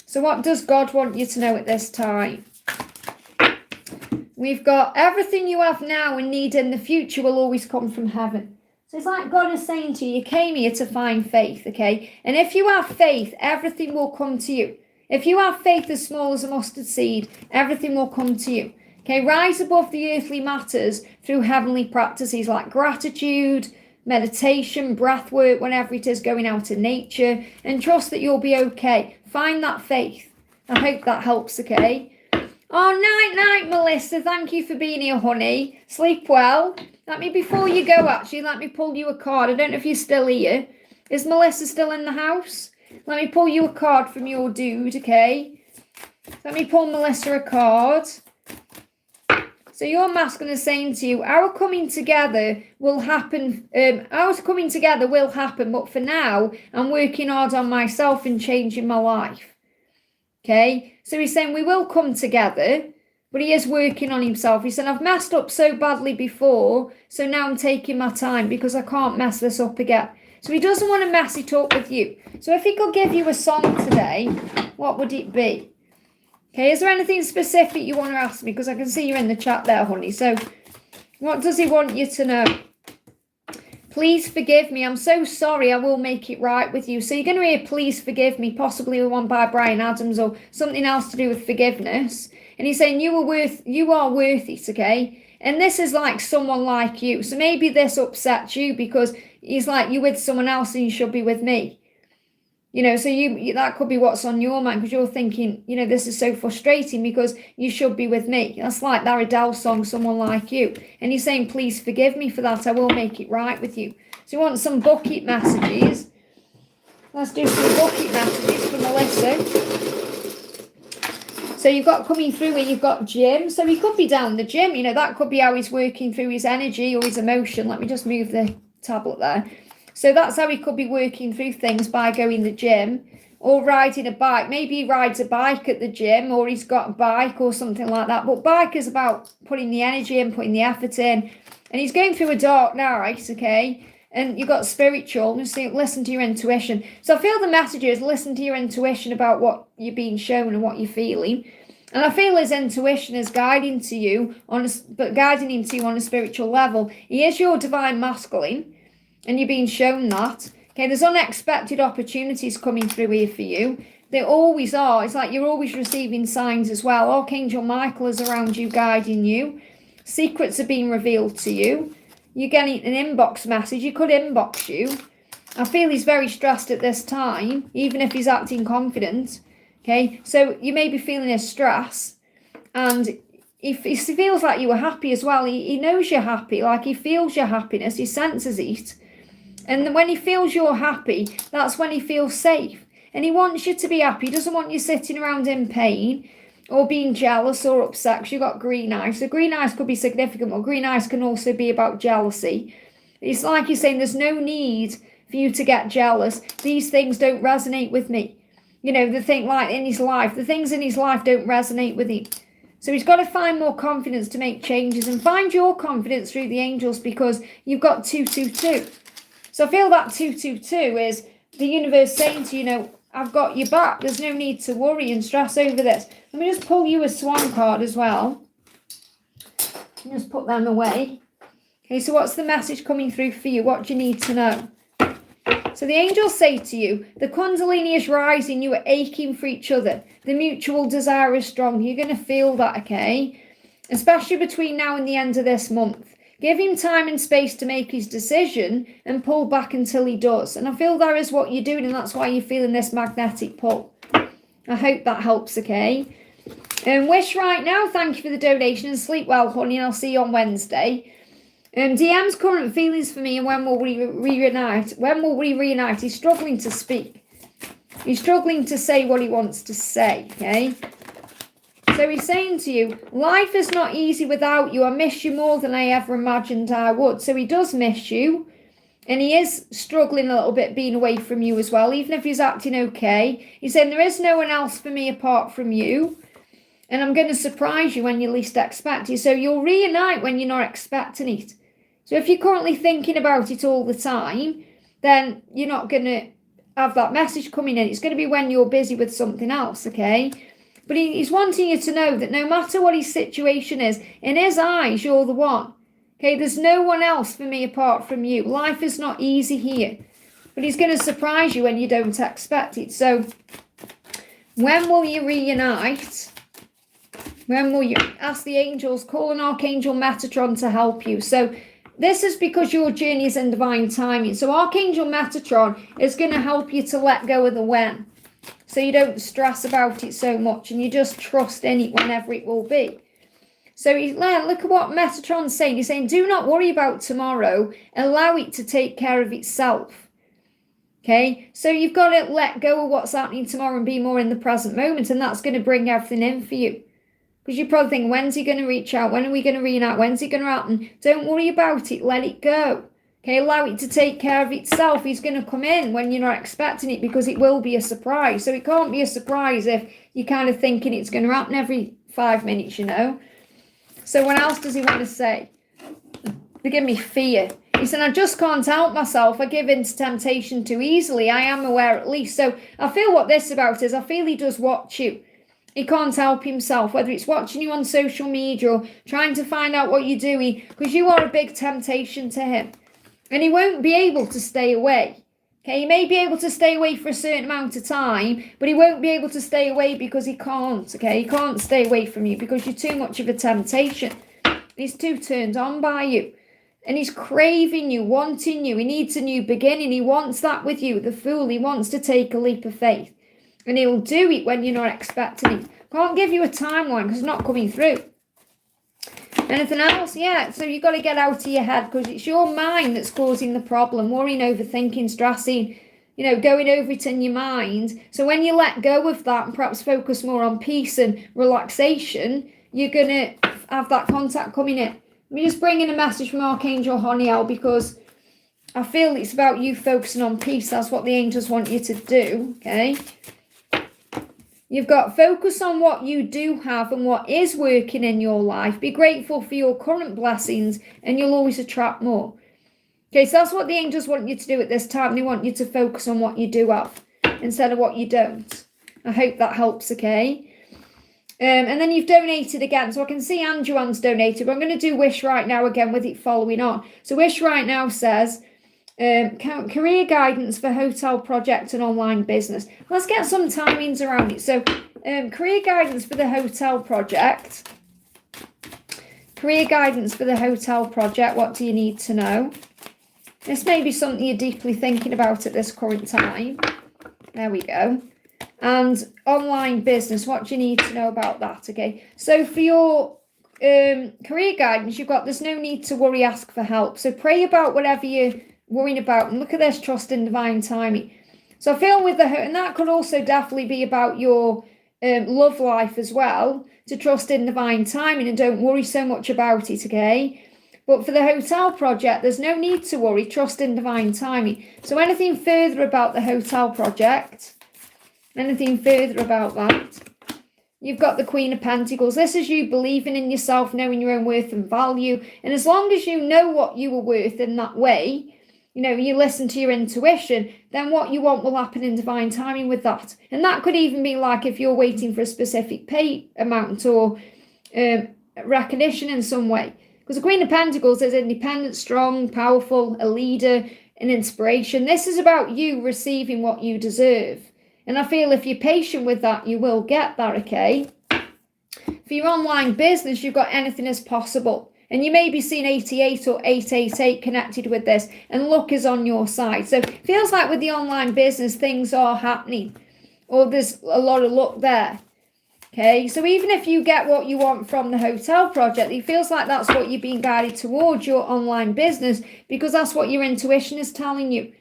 So what does God want you to know at this time? We've got everything you have now and need in the future will always come from heaven. So it's like God is saying to you, you came here to find faith, okay? And if you have faith, everything will come to you. If you have faith as small as a mustard seed, everything will come to you. Okay, rise above the earthly matters through heavenly practices like gratitude, meditation, breath work, whenever it is, going out in nature, and trust that you'll be okay. Find that faith. I hope that helps, okay? Oh, night, Melissa. Thank you for being here, honey. Sleep well. Before you go, actually, let me pull you a card. I don't know if you're still here. Is Melissa still in the house? Let me pull you a card from your dude, okay? Let me pull Melissa a card. So your masculine is saying to you, our coming together will happen. Our coming together will happen, but for now, I'm working hard on myself and changing my life. Okay? So he's saying we will come together, but he is working on himself. He said, I've messed up so badly before, so now I'm taking my time because I can't mess this up again. So he doesn't want to mess it up with you. So if he could give you a song today, what would it be? Okay, is there anything specific you want to ask me? Because I can see you're in the chat there, honey. So what does he want you to know? Please forgive me. I'm so sorry. I will make it right with you. So you're going to hear please forgive me, possibly one by Bryan Adams or something else to do with forgiveness. And he's saying you are worth it, okay? And this is like someone like you. So maybe this upsets you because he's like, you're with someone else and you should be with me. You know, so that could be what's on your mind because you're thinking, you know, this is so frustrating because you should be with me. That's like that Adele song, Someone Like You. And he's saying, please forgive me for that. I will make it right with you. So you want some bucket messages. Let's do some bucket messages for Melissa. So you've got coming through where you've got Jim. So he could be down the gym. You know, that could be how he's working through his energy or his emotion. Let me just move the tablet there. So that's how he could be working through things, by going to the gym or riding a bike. Maybe he rides a bike at the gym or he's got a bike or something like that. But bike is about putting the energy in, putting the effort in. And he's going through a dark night, okay? And you've got spiritual. Just listen to your intuition. So I feel the message is listen to your intuition about what you're being shown and what you're feeling. And I feel his intuition is guiding to you, guiding him to you on a spiritual level. He is your divine masculine. And you're being shown that. Okay, there's unexpected opportunities coming through here for you. There always are. It's like you're always receiving signs as well. Archangel Michael is around you, guiding you. Secrets are being revealed to you. You're getting an inbox message. He could inbox you. I feel he's very stressed at this time, even if he's acting confident. Okay, so you may be feeling his stress. And if he feels like you were happy as well, he knows you're happy. Like he feels your happiness. He senses it. And when he feels you're happy, that's when he feels safe. And he wants you to be happy. He doesn't want you sitting around in pain or being jealous or upset because you've got green eyes. So green eyes could be significant, but green eyes can also be about jealousy. It's like you're saying there's no need for you to get jealous. These things don't resonate with me. You know, the thing like in his life, the things in his life don't resonate with him. So he's got to find more confidence to make changes and find your confidence through the angels because you've got 222. So I feel that 222 is the universe saying to you, know, I've got your back. There's no need to worry and stress over this. Let me just pull you a swan card as well. Just put them away. Okay, so what's the message coming through for you? What do you need to know? So the angels say to you, the Kundalini is rising. You are aching for each other. The mutual desire is strong. You're going to feel that, okay? Especially between now and the end of this month. Give him time and space to make his decision and pull back until he does. And I feel that is what you're doing and that's why you're feeling this magnetic pull. I hope that helps, okay? And Wish right now, thank you for the donation and sleep well, honey, and I'll see you on Wednesday. DM's current feelings for me and when will we reunite? When will we reunite? He's struggling to speak. He's struggling to say what he wants to say, okay? So he's saying to you, life is not easy without you. I miss you more than I ever imagined I would. So he does miss you. And he is struggling a little bit being away from you as well, even if he's acting okay. He's saying there is no one else for me apart from you. And I'm going to surprise you when you least expect it. So you'll reunite when you're not expecting it. So if you're currently thinking about it all the time, then you're not going to have that message coming in. It's going to be when you're busy with something else, okay? But he's wanting you to know that no matter what his situation is, in his eyes, you're the one. Okay, there's no one else for me apart from you. Life is not easy here. But he's going to surprise you when you don't expect it. So, when will you reunite? When will you ask the angels, call an Archangel Metatron to help you? So, this is because your journey is in divine timing. So Archangel Metatron is going to help you to let go of the when. So you don't stress about it so much and you just trust in it whenever it will be. So look at what Metatron's saying. He's saying, do not worry about tomorrow. Allow it to take care of itself. Okay, so you've got to let go of what's happening tomorrow and be more in the present moment. And that's going to bring everything in for you. Because you probably think, when's he going to reach out? When are we going to reunite? When's it going to happen? Don't worry about it. Let it go. Okay, allow it to take care of itself. He's going to come in when you're not expecting it because it will be a surprise. So it can't be a surprise if you're kind of thinking it's going to happen every 5 minutes, you know. So what else does he want to say? They give me fear. He said, I just can't help myself. I give in to temptation too easily. I am aware at least. So I feel what this about is, I feel he does watch you. He can't help himself, whether it's watching you on social media or trying to find out what you're doing, because you are a big temptation to him. And he won't be able to stay away. Okay, he may be able to stay away for a certain amount of time, but he won't be able to stay away because he can't. Okay, he can't stay away from you because you're too much of a temptation. He's too turned on by you. And he's craving you, wanting you. He needs a new beginning. He wants that with you, the Fool. He wants to take a leap of faith. And he'll do it when you're not expecting it. Can't give you a timeline because it's not coming through. Anything else? Yeah, so you've got to get out of your head because it's your mind that's causing the problem. Worrying, overthinking, stressing, you know, going over it in your mind. So when you let go of that and perhaps focus more on peace and relaxation, you're going to have that contact coming in. Let me just bring in a message from Archangel Honiel because I feel it's about you focusing on peace. That's what the angels want you to do, okay? You've got focus on what you do have and what is working in your life. Be grateful for your current blessings and you'll always attract more. Okay, so that's what the angels want you to do at this time. They want you to focus on what you do have instead of what you don't. I hope that helps, okay? And then you've donated again. So I can see Anjuan's donated. But I'm going to do Wish Right Now again with it following on. So Wish Right Now says, career guidance for hotel project and online business. Let's get some timings around it. So career guidance for the hotel project. Career guidance for the hotel project. What do you need to know? This may be something you're deeply thinking about at this current time. There we go. And online business, what do you need to know about that? Okay, so for your career guidance, you've got there's no need to worry, ask for help. So pray about whatever you're worrying about. And look at this, trust in divine timing. So I feel with and that could also definitely be about your love life as well, to trust in divine timing and don't worry so much about it, okay? But for the hotel project, there's no need to worry, trust in divine timing. So anything further about the hotel project, anything further about that? You've got the Queen of Pentacles. This is you believing in yourself, knowing your own worth and value. And as long as you know what you are worth in that way, you know, you listen to your intuition, then what you want will happen in divine timing with that. And that could even be like if you're waiting for a specific pay amount or recognition in some way. Because the Queen of Pentacles is independent, strong, powerful, a leader, an inspiration. This is about you receiving what you deserve. And I feel if you're patient with that, you will get that, okay? For your online business, you've got anything is possible. And you may be seeing 88 or 888 connected with this, and luck is on your side. So it feels like with the online business, things are happening, or there's a lot of luck there. Okay, so even if you get what you want from the hotel project, it feels like that's what you're being guided towards, your online business, because that's what your intuition is telling you.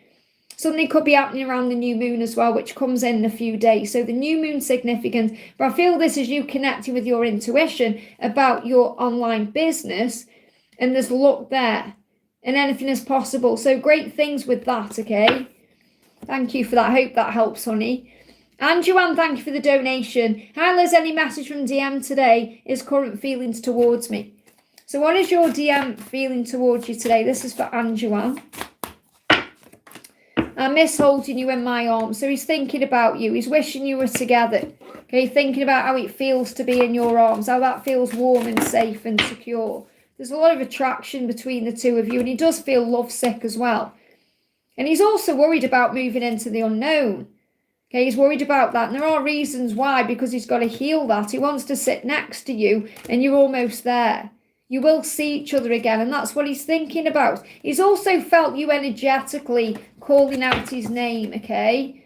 Something could be happening around the new moon as well, which comes in a few days. So the new moon's significant, but I feel this is you connecting with your intuition about your online business, and there's luck there, and anything is possible. So great things with that, okay? Thank you for that. I hope that helps, honey. And Joanne, thank you for the donation. Hi, Liz. Any message from DM today is current feelings towards me. So what is your DM feeling towards you today? This is for Anne Joanne. I miss holding you in my arms. So he's thinking about you. He's wishing you were together. Okay, thinking about how it feels to be in your arms, how that feels warm and safe and secure. There's a lot of attraction between the two of you, and he does feel lovesick as well. And he's also worried about moving into the unknown. Okay, he's worried about that. And there are reasons why, because he's got to heal that. He wants to sit next to you, and you're almost there. You will see each other again, and that's what he's thinking about. He's also felt you energetically calling out his name, okay?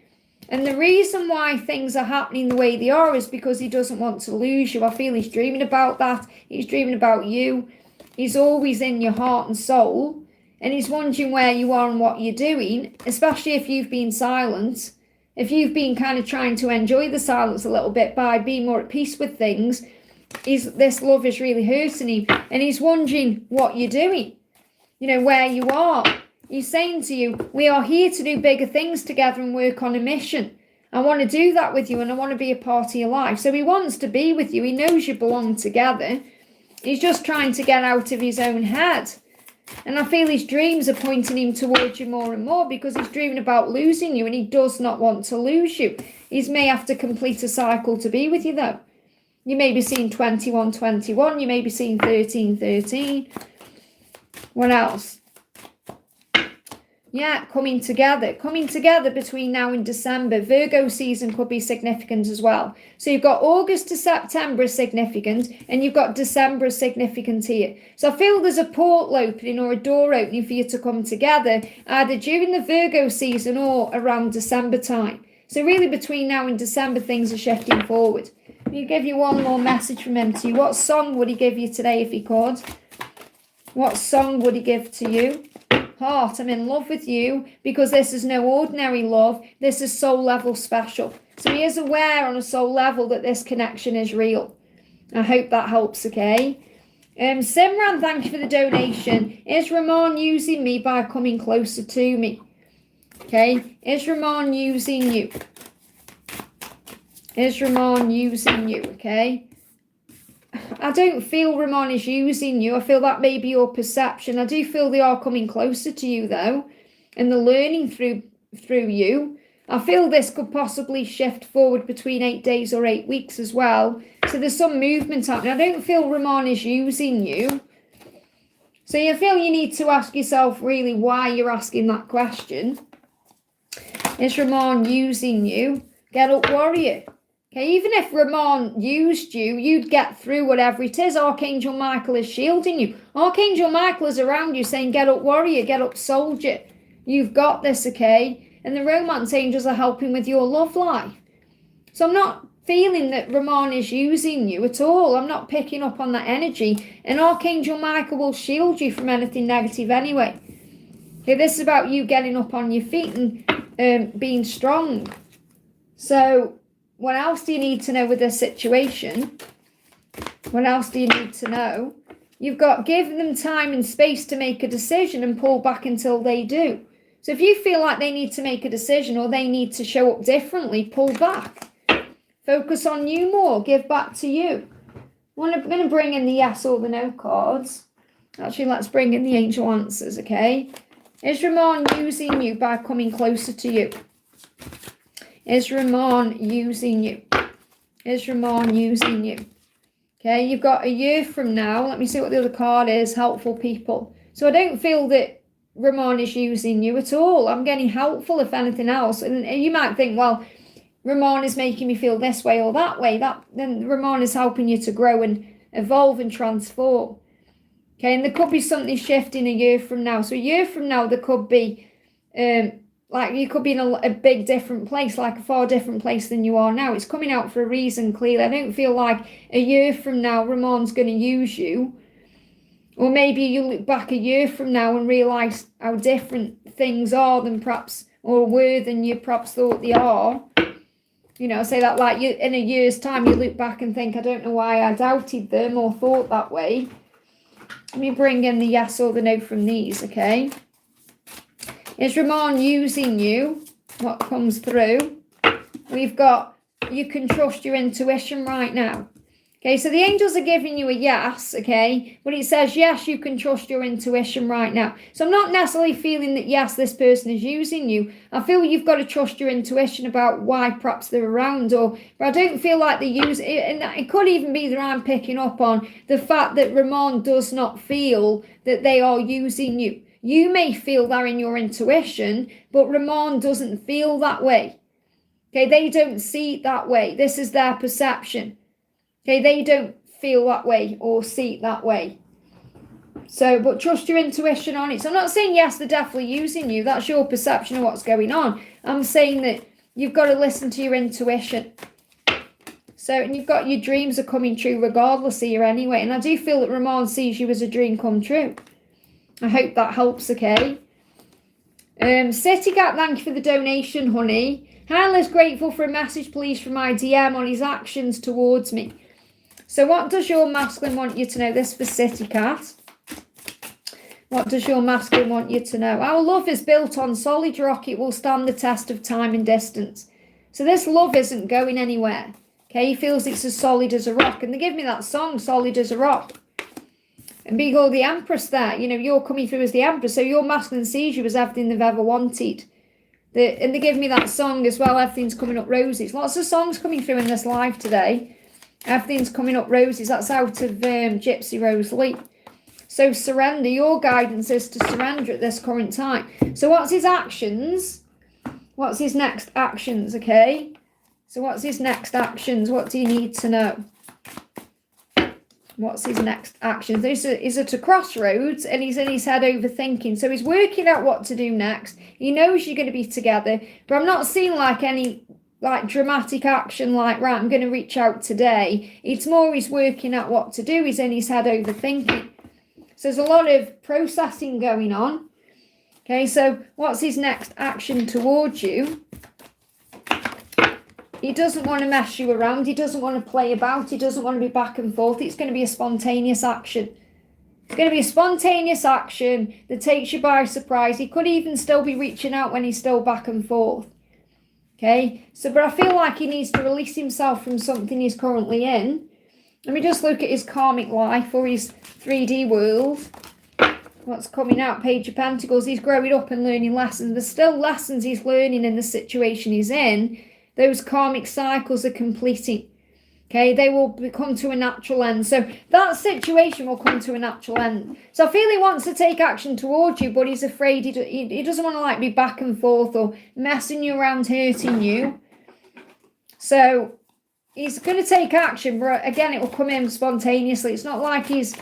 And the reason why things are happening the way they are is because he doesn't want to lose you. I feel he's dreaming about that. He's dreaming about you. He's always in your heart and soul, and he's wondering where you are and what you're doing, especially if you've been silent. If you've been kind of trying to enjoy the silence a little bit by being more at peace with things, this love is really hurting him, and he's wondering what you're doing, where you are. He's saying to you, we are here to do bigger things together and work on a mission. I want to do that with you, and I want to be a part of your life. So he wants to be with you. He knows you belong together. He's just trying to get out of his own head. And I feel his dreams are pointing him towards you more and more, because he's dreaming about losing you, and he does not want to lose you. He may have to complete a cycle to be with you, though. You may be seeing 21-21. You may be seeing 13-13. What else? Yeah, coming together between now and December. Virgo season could be significant as well. So you've got August to September is significant, and you've got December is significant here. So I feel there's a portal opening or a door opening for you to come together, either during the Virgo season or around December time. So really between now and December, things are shifting forward. He'll give you one more message from him to you. What song would he give you today if he could? What song would he give to you? Heart, I'm in love with you, because this is no ordinary love. This is soul level special. So he is aware on a soul level that this connection is real. I hope that helps, okay? Simran, thank you for the donation. Is Ramon using me by coming closer to me? Okay, is Ramon using you? Is Ramon using you, okay? I don't feel Ramon is using you. I feel that may be your perception. I do feel they are coming closer to you, though, and they're learning through you. I feel this could possibly shift forward between 8 days or 8 weeks as well. So there's some movement happening. I don't feel Ramon is using you. So you feel you need to ask yourself really why you're asking that question. Is Ramon using you? Get up, warrior. Okay, even if Ramon used you, you'd get through whatever it is. Archangel Michael is shielding you. Archangel Michael is around you saying, get up, warrior, get up, soldier. You've got this, okay? And the romance angels are helping with your love life. So I'm not feeling that Ramon is using you at all. I'm not picking up on that energy. And Archangel Michael will shield you from anything negative anyway. Okay, this is about you getting up on your feet and being strong. So what else do you need to know with this situation? What else do you need to know? You've got give them time and space to make a decision and pull back until they do. So if you feel like they need to make a decision or they need to show up differently, pull back. Focus on you more. Give back to you. I'm going to bring in the yes or the no cards. Actually, let's bring in the angel answers, okay? Is Ramon using you by coming closer to you? Is Ramon using you? Is Ramon using you? Okay, you've got a year from now. Let me see what the other card is. Helpful people. So I don't feel that Ramon is using you at all. I'm getting helpful, if anything else. And you might think, well, Ramon is making me feel this way or that way. Then Ramon is helping you to grow and evolve and transform. Okay, and there could be something shifting a year from now. So a year from now, there could be... like you could be in a big different place, like a far different place than you are now. It's coming out for a reason, clearly. I don't feel like a year from now Ramon's going to use you. Or maybe you look back a year from now and realise how different things are than perhaps, or were than you perhaps thought they are. Say that like you in a year's time you look back and think, I don't know why I doubted them or thought that way. Let me bring in the yes or the no from these, okay? Is Ramon using you? What comes through? We've got, you can trust your intuition right now. Okay, so the angels are giving you a yes, okay? But it says, yes, you can trust your intuition right now. So I'm not necessarily feeling that, yes, this person is using you. I feel you've got to trust your intuition about why perhaps they're around. But I don't feel like they use it. And it could even be that I'm picking up on the fact that Ramon does not feel that they are using you. You may feel they're in your intuition, but Ramon doesn't feel that way. Okay, they don't see it that way. This is their perception. Okay, they don't feel that way or see it that way. So, but trust your intuition on it. So I'm not saying yes, they're definitely using you. That's your perception of what's going on. I'm saying that you've got to listen to your intuition. So, and you've got your dreams are coming true regardless here anyway. And I do feel that Ramon sees you as a dream come true. I hope that helps, okay? City Gap, thank you for the donation, honey. Hi, Liz, grateful for a message, please, from my DM on his actions towards me. So what does your masculine want you to know? This for City Cat. What does your masculine want you to know? Our love is built on solid rock. It will stand the test of time and distance. So this love isn't going anywhere. Okay, he feels it's as solid as a rock. And they give me that song, Solid as a Rock. And being called the Empress there, you know, you're coming through as the Empress. So your masculine sees you as everything they've ever wanted. And they give me that song as well, Everything's Coming Up Roses. Lots of songs coming through in this live today. Everything's Coming Up Roses. That's out of Gypsy Rose Lee. So surrender. Your guidance is to surrender at this current time. So what's his actions? What's his next actions, okay? So what's his next actions? What do you need to know? What's his next actions? He's at a crossroads and he's in his head overthinking. So he's working out what to do next. He knows you're going to be together. But I'm not seeing like any like dramatic action like, right, I'm going to reach out today. It's more he's working out what to do. He's in his head overthinking. So there's a lot of processing going on. Okay, so what's his next action towards you? He doesn't want to mess you around. He doesn't want to play about. He doesn't want to be back and forth. It's going to be a spontaneous action. It's going to be a spontaneous action that takes you by surprise. He could even still be reaching out when he's still back and forth. Okay, so but I feel like he needs to release himself from something he's currently in. Let me just look at his karmic life or his 3D world. What's coming out? Page of Pentacles. He's growing up and learning lessons. There's still lessons he's learning in the situation he's in. Those karmic cycles are completing. Okay, they will come to a natural end. So that situation will come to a natural end. So I feel he wants to take action towards you, but he's afraid he doesn't want to like be back and forth or messing you around, hurting you. So he's going to take action, but again, it will come in spontaneously. It's not like he's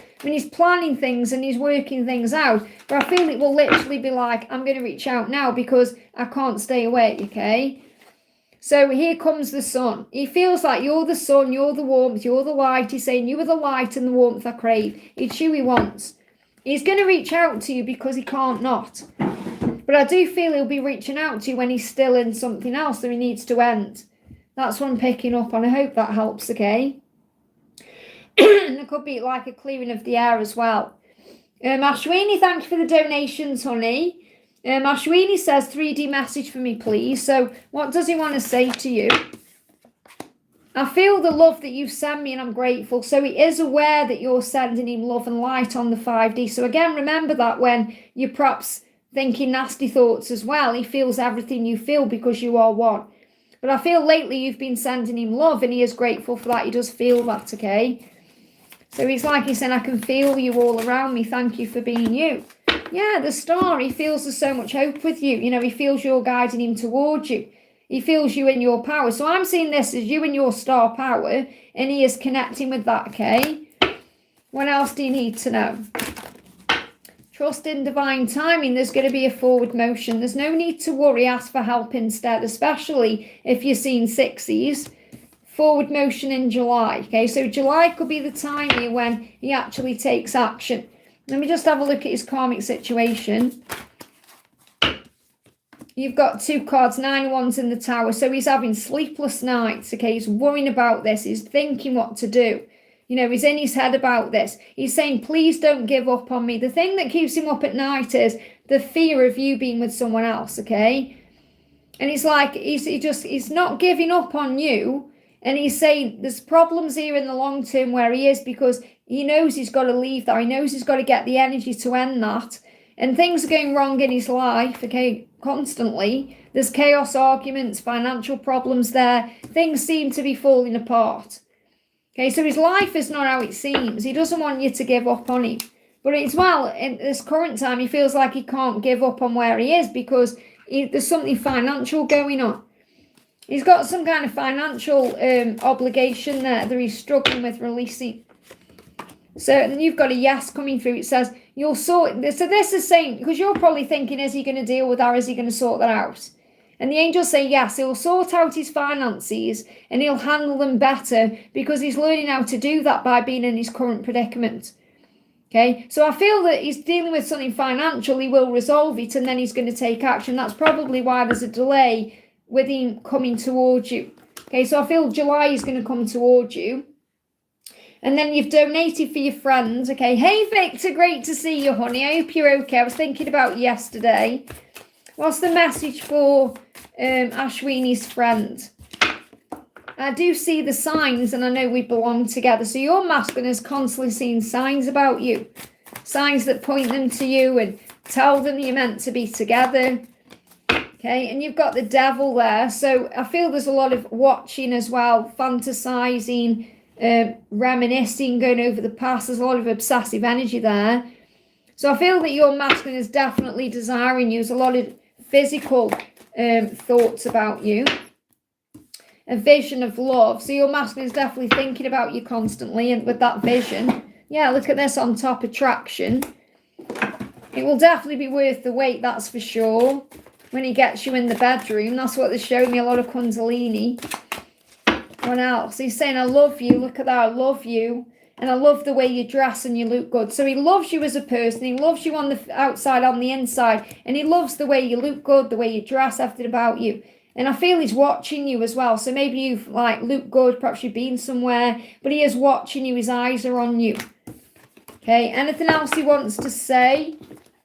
planning things and he's working things out. But I feel it will literally be like, I'm going to reach out now because I can't stay away, okay? So here comes the sun. He feels like you're the sun, you're the warmth, you're the light. He's saying you are the light and the warmth I crave. It's you he wants. He's going to reach out to you because he can't not. But I do feel he'll be reaching out to you when he's still in something else that he needs to end. That's what I'm picking up on. I hope that helps, okay? And there could be like a clearing of the air as well. Ashwini, thank you for the donations, honey. Ashwini says, 3D message for me, please. So what does he want to say to you? I feel the love that you've sent me and I'm grateful. So he is aware that you're sending him love and light on the 5D. So again, remember that when you're perhaps thinking nasty thoughts as well, he feels everything you feel because you are one. But I feel lately you've been sending him love and he is grateful for that. He does feel that, okay? So he's like he's saying, I can feel you all around me. Thank you for being you. Yeah, the star, he feels there's so much hope with you. You know, he feels you're guiding him towards you. He feels you in your power. So I'm seeing this as you in your star power, and he is connecting with that, okay? What else do you need to know? Trust in divine timing. There's going to be a forward motion. There's no need to worry. Ask for help instead, especially if you're seeing sixes. Forward motion in July, okay? So July could be the time here when he actually takes action. Let me just have a look at his karmic situation. You've got 2 cards, 9 of Wands in the Tower. So he's having sleepless nights, okay? He's worrying about this. He's thinking what to do. You know, he's in his head about this. He's saying, please don't give up on me. The thing that keeps him up at night is the fear of you being with someone else, okay? And it's like, he's not giving up on you. And he's saying there's problems here in the long term where he is because he knows he's got to leave that. He knows he's got to get the energy to end that. And things are going wrong in his life, okay, constantly. There's chaos, arguments, financial problems there. Things seem to be falling apart. Okay, so his life is not how it seems. He doesn't want you to give up on him. But as well, in this current time, he feels like he can't give up on where he is because there's something financial going on. He's got some kind of financial obligation there that he's struggling with releasing. So then you've got a yes coming through. It says, you'll sort. So this is saying, because you're probably thinking, is he going to deal with that? Is he going to sort that out? And the angels say, yes, he'll sort out his finances and he'll handle them better because he's learning how to do that by being in his current predicament. Okay, so I feel that he's dealing with something financial, he will resolve it and then he's going to take action. That's probably why there's a delay with him coming towards you. Okay, so I feel July is going to come towards you. And then you've donated for your friends. Okay, hey Victor, great to see you, honey. I hope you're okay. I was thinking about you yesterday. What's the message for Ashwini's friend? I do see the signs and I know we belong together. So your masculine is constantly seeing signs about you. Signs that point them to you and tell them you're meant to be together. Okay, and you've got the devil there. So I feel there's a lot of watching as well, fantasizing, reminiscing, going over the past. There's a lot of obsessive energy there. So I feel that your masculine is definitely desiring you. There's a lot of physical thoughts about you. A vision of love. So your masculine is definitely thinking about you constantly, and with that vision, yeah, look at this on top, attraction. It will definitely be worth the wait, that's for sure. When he gets you in the bedroom, that's what they're showing me, a lot of Kundalini. What else? He's saying, I love you, look at that, I love you. And I love the way you dress and you look good. So he loves you as a person. He loves you on the outside, on the inside. And he loves the way you look good, the way you dress, everything about you. And I feel he's watching you as well. So maybe you've like look good, perhaps you've been somewhere. But he is watching you, his eyes are on you. Okay, anything else he wants to say?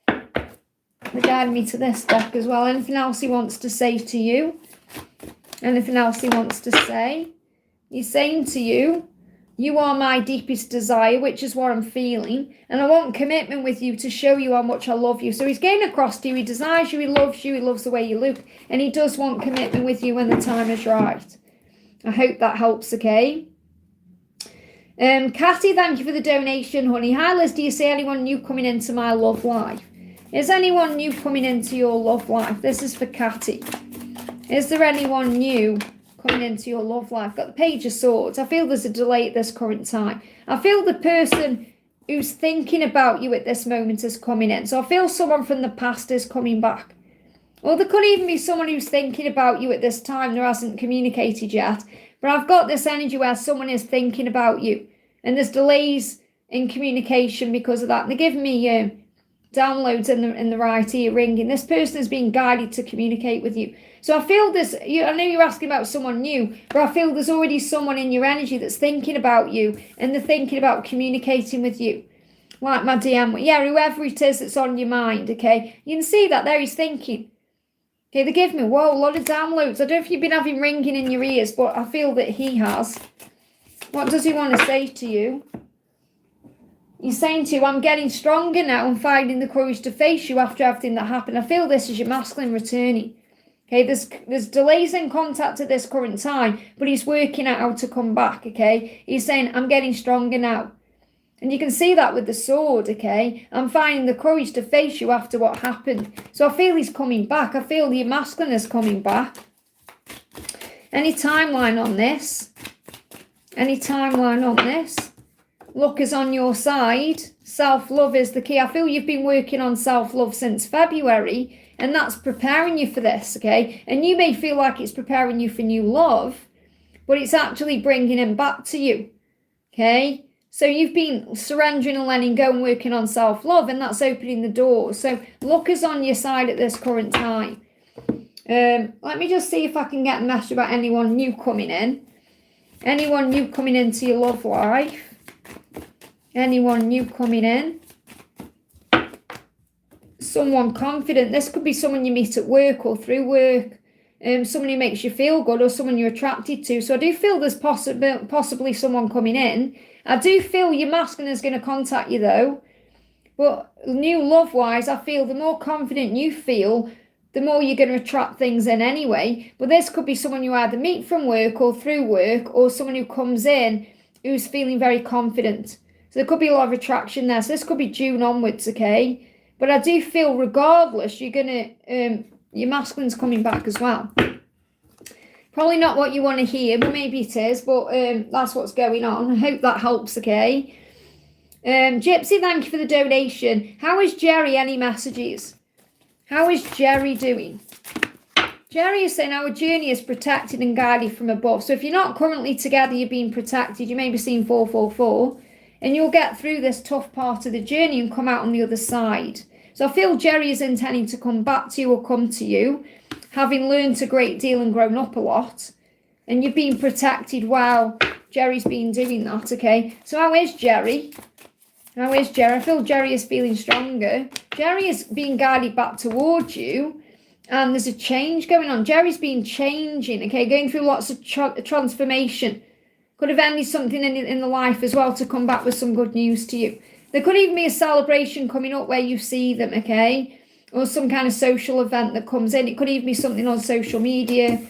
They're guiding me to this deck as well. Anything else he wants to say to you? Anything else he wants to say? He's saying to you, you are my deepest desire, which is what I'm feeling. And I want commitment with you to show you how much I love you. So he's getting across to you. He desires you. He loves the way you look. And he does want commitment with you when the time is right. I hope that helps, okay? Catty, thank you for the donation, honey. Hi, Liz. Do you see anyone new coming into my love life? Is anyone new coming into your love life? This is for Catty. Is there anyone new coming into your love life? Got the Page of Swords. I feel there's a delay at this current time. I feel the person who's thinking about you at this moment is coming in. So I feel someone from the past is coming back. Or there could even be someone who's thinking about you at this time that hasn't communicated yet. But I've got this energy where someone is thinking about you. And there's delays in communication because of that. They're giving me downloads in the right ear ringing. This person is being guided to communicate with you. So I feel this, I know you're asking about someone new, but I feel there's already someone in your energy that's thinking about you and they're thinking about communicating with you. Like my DM, yeah, whoever it is that's on your mind, okay? You can see that there he's thinking. Okay, they give me, whoa, a lot of downloads. I don't know if you've been having ringing in your ears, but I feel that he has. What does he want to say to you? He's saying to you, I'm getting stronger now and finding the courage to face you after everything that happened. I feel this is your masculine returning. Okay, there's delays in contact at this current time, but he's working out how to come back, okay? He's saying, I'm getting stronger now. And you can see that with the sword, okay? I'm finding the courage to face you after what happened. So I feel he's coming back. I feel your masculine is coming back. Any timeline on this? Any timeline on this? Luck is on your side. Self-love is the key. I feel you've been working on self-love since February, and that's preparing you for this, okay? And you may feel like it's preparing you for new love, but it's actually bringing him back to you, okay? So you've been surrendering and letting go and working on self-love, and that's opening the door. So luck is on your side at this current time. Let me just see if I can get a message about anyone new coming in. Anyone new coming into your love life? Anyone new coming in? Someone confident. This could be someone you meet at work or through work. Someone who makes you feel good or someone you're attracted to. So I do feel there's possibly someone coming in. I do feel your masculine is going to contact you though. But new love-wise, I feel the more confident you feel, the more you're going to attract things in anyway. But this could be someone you either meet from work or through work, or someone who comes in who's feeling very confident. So there could be a lot of attraction there. So this could be June onwards, okay? But I do feel regardless, you're going to, your masculine's coming back as well. Probably not what you want to hear, but maybe it is. But that's what's going on. I hope that helps, okay? Gypsy, thank you for the donation. How is Jerry? Any messages? How is Jerry doing? Jerry is saying our journey is protected and guided from above. So if you're not currently together, you're being protected. You may be seeing 444. And you'll get through this tough part of the journey and come out on the other side. So I feel Jerry is intending to come back to you or come to you, having learned a great deal and grown up a lot. And you've been protected while Jerry's been doing that, okay? So how is Jerry? How is Jerry? I feel Jerry is feeling stronger. Jerry is being guided back towards you. And there's a change going on. Jerry's been changing, okay? Going through lots of transformation. Could have ended something in the life as well to come back with some good news to you. There could even be a celebration coming up where you see them, okay? Or some kind of social event that comes in. It could even be something on social media.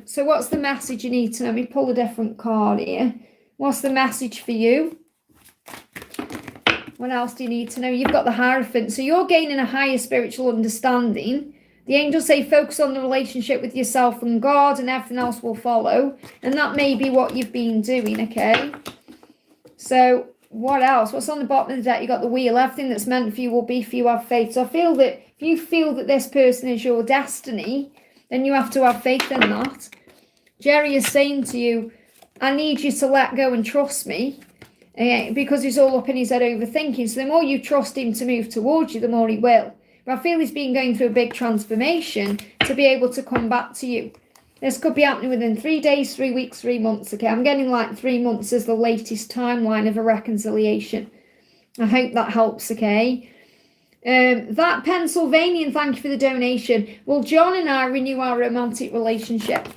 So what's the message you need to know? Let me pull a different card here. What's the message for you? What else do you need to know? You've got the Hierophant. So you're gaining a higher spiritual understanding. The angels say focus on the relationship with yourself and God and everything else will follow. And that may be what you've been doing, okay? So what else? What's on the bottom of the deck? You got the Wheel. Everything that's meant for you will be for you. Have faith. So I feel that if you feel that this person is your destiny, then you have to have faith in that. Jerry is saying to you, I need you to let go and trust me. Because he's all up in his head overthinking. So the more you trust him to move towards you, the more he will. But I feel he's been going through a big transformation to be able to come back to you. This could be happening within 3 days, 3 weeks, 3 months. Okay, I'm getting like 3 months as the latest timeline of a reconciliation. I hope that helps, okay? That Pennsylvanian, thank you for the donation. Will John and I renew our romantic relationship?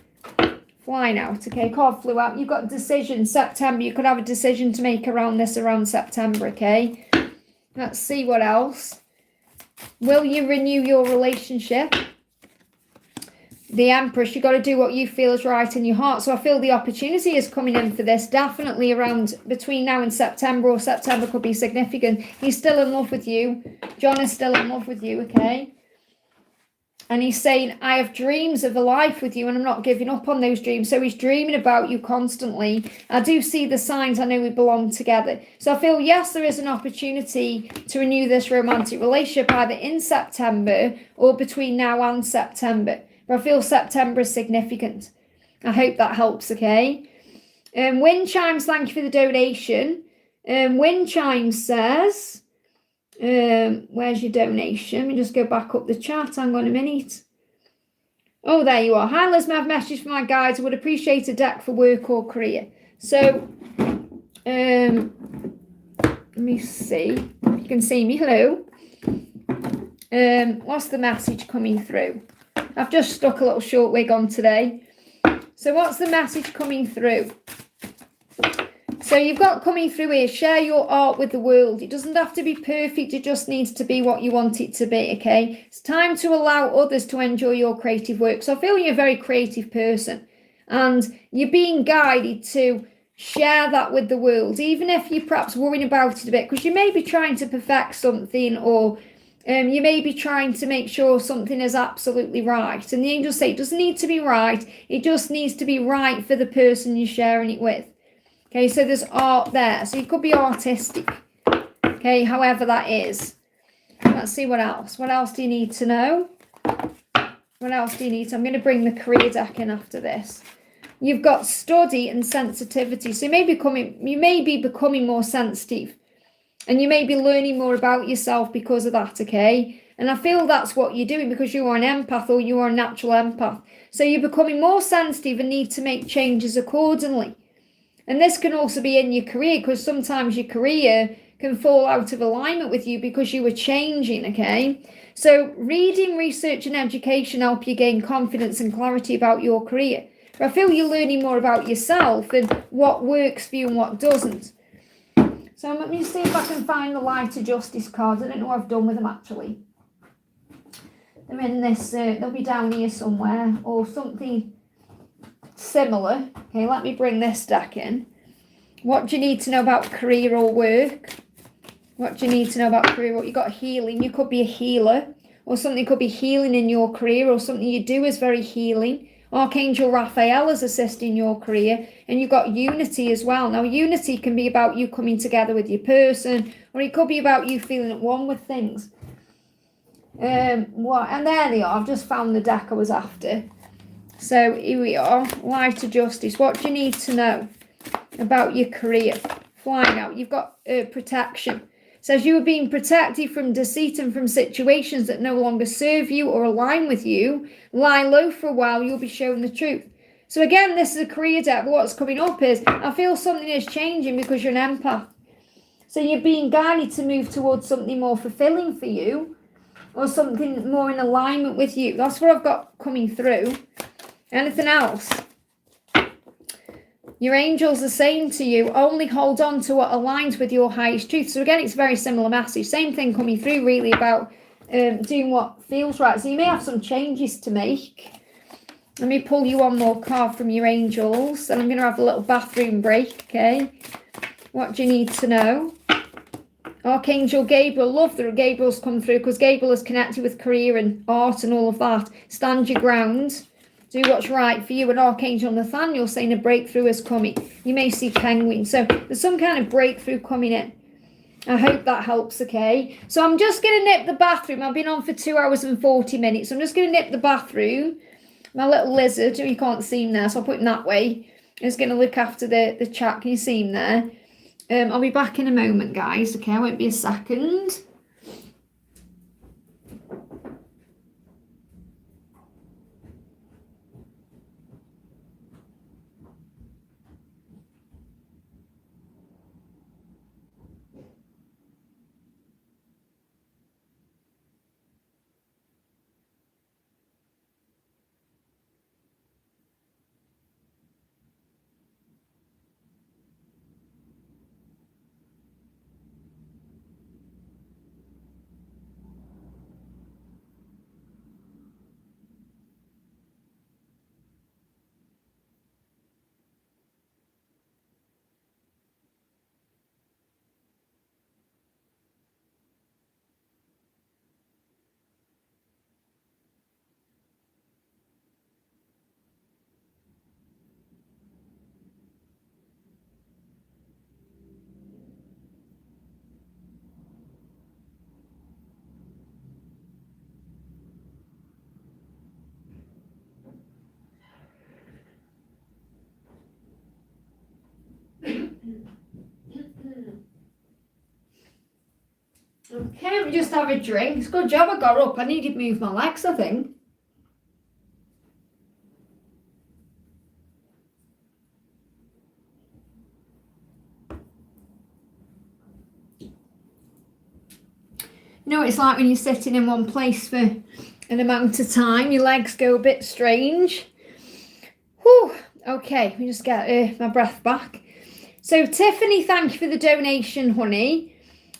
Flying out, okay? Card flew out. You've got a decision, September. You could have a decision to make around September, okay? Let's see what else. Will you renew your relationship? The Empress, you've got to do what you feel is right in your heart. So I feel the opportunity is coming in for this. Definitely around between now and September, or September could be significant. He's still in love with you. John is still in love with you, okay? And he's saying, I have dreams of a life with you and I'm not giving up on those dreams. So he's dreaming about you constantly. I do see the signs. I know we belong together. So I feel, yes, there is an opportunity to renew this romantic relationship either in September or between now and September. But I feel September is significant. I hope that helps, okay? Wind Chimes, thank you for the donation. Wind Chimes says... where's your donation? Let me just go back up the chat. Hang on a minute. Oh, there you are. Hi, Liz. I have a message for my guides. I would appreciate a deck for work or career. So, let me see if you can see me. Hello. What's the message coming through? I've just stuck a little short wig on today. So, what's the message coming through? So you've got coming through here, share your art with the world. It doesn't have to be perfect. It just needs to be what you want it to be, okay? It's time to allow others to enjoy your creative work. So I feel you're a very creative person and you're being guided to share that with the world, even if you're perhaps worrying about it a bit, because you may be trying to perfect something or you may be trying to make sure something is absolutely right. And the angels say it doesn't need to be right. It just needs to be right for the person you're sharing it with. Okay, so there's art there. So you could be artistic. Okay, however that is. Let's see what else. What else do you need to know? What else do you need? So I'm going to bring the career deck in after this. You've got study and sensitivity. So you may be becoming more sensitive. And you may be learning more about yourself because of that, okay? And I feel that's what you're doing because you are an empath or you are a natural empath. So you're becoming more sensitive and need to make changes accordingly. And this can also be in your career because sometimes your career can fall out of alignment with you because you were changing, okay? So reading, research and education help you gain confidence and clarity about your career. But I feel you're learning more about yourself and what works for you and what doesn't. So let me see if I can find the Light of Justice cards. I don't know what I've done with them actually. They're in this, they'll be down here somewhere or something similar. Okay, let me bring this deck in. What do you need to know about career or work? What do you need to know about career? What you got? Healing. You could be a healer or something could be healing in your career or something you do is very healing Archangel Raphael is assisting your career, and you've got unity as well. Now, unity can be about you coming together with your person, or it could be about you feeling at one with things. And there they are. I've just found the deck I was after. So here we are. Life to Justice. What do you need to know about your career? Flying out. You've got protection. It says you are being protected from deceit and from situations that no longer serve you or align with you. Lie low for a while. You'll be shown the truth. So again, this is a career deck. But what's coming up is I feel something is changing because you're an empath. So you're being guided to move towards something more fulfilling for you, or something more in alignment with you. That's what I've got coming through. Anything else? Your angels are saying to you, only hold on to what aligns with your highest truth. So again, it's a very similar message. Same thing coming through really about doing what feels right. So you may have some changes to make. Let me pull you one more card from your angels. And I'm going to have a little bathroom break, okay? What do you need to know? Archangel Gabriel, love that Gabriel's come through because Gabriel is connected with career and art and all of that. Stand your ground. Do what's right for you. And Archangel Nathaniel saying a breakthrough is coming. You may see penguin. So there's some kind of breakthrough coming in. I hope that helps, okay? So I'm just going to nip the bathroom. I've been on for 2 hours and 40 minutes. So I'm just going to nip the bathroom. My little lizard, you can't see him there, so I'll put him that way. He's going to look after the chat. Can you see him there? I'll be back in a moment, guys. Okay, I won't be a second. Okay, let me just have a drink. It's a good job I got up. I needed to move my legs, I think. You know what it's like when you're sitting in one place for an amount of time. Your legs go a bit strange. Whew. Okay, let me just get my breath back. So Tiffany, thank you for the donation, honey.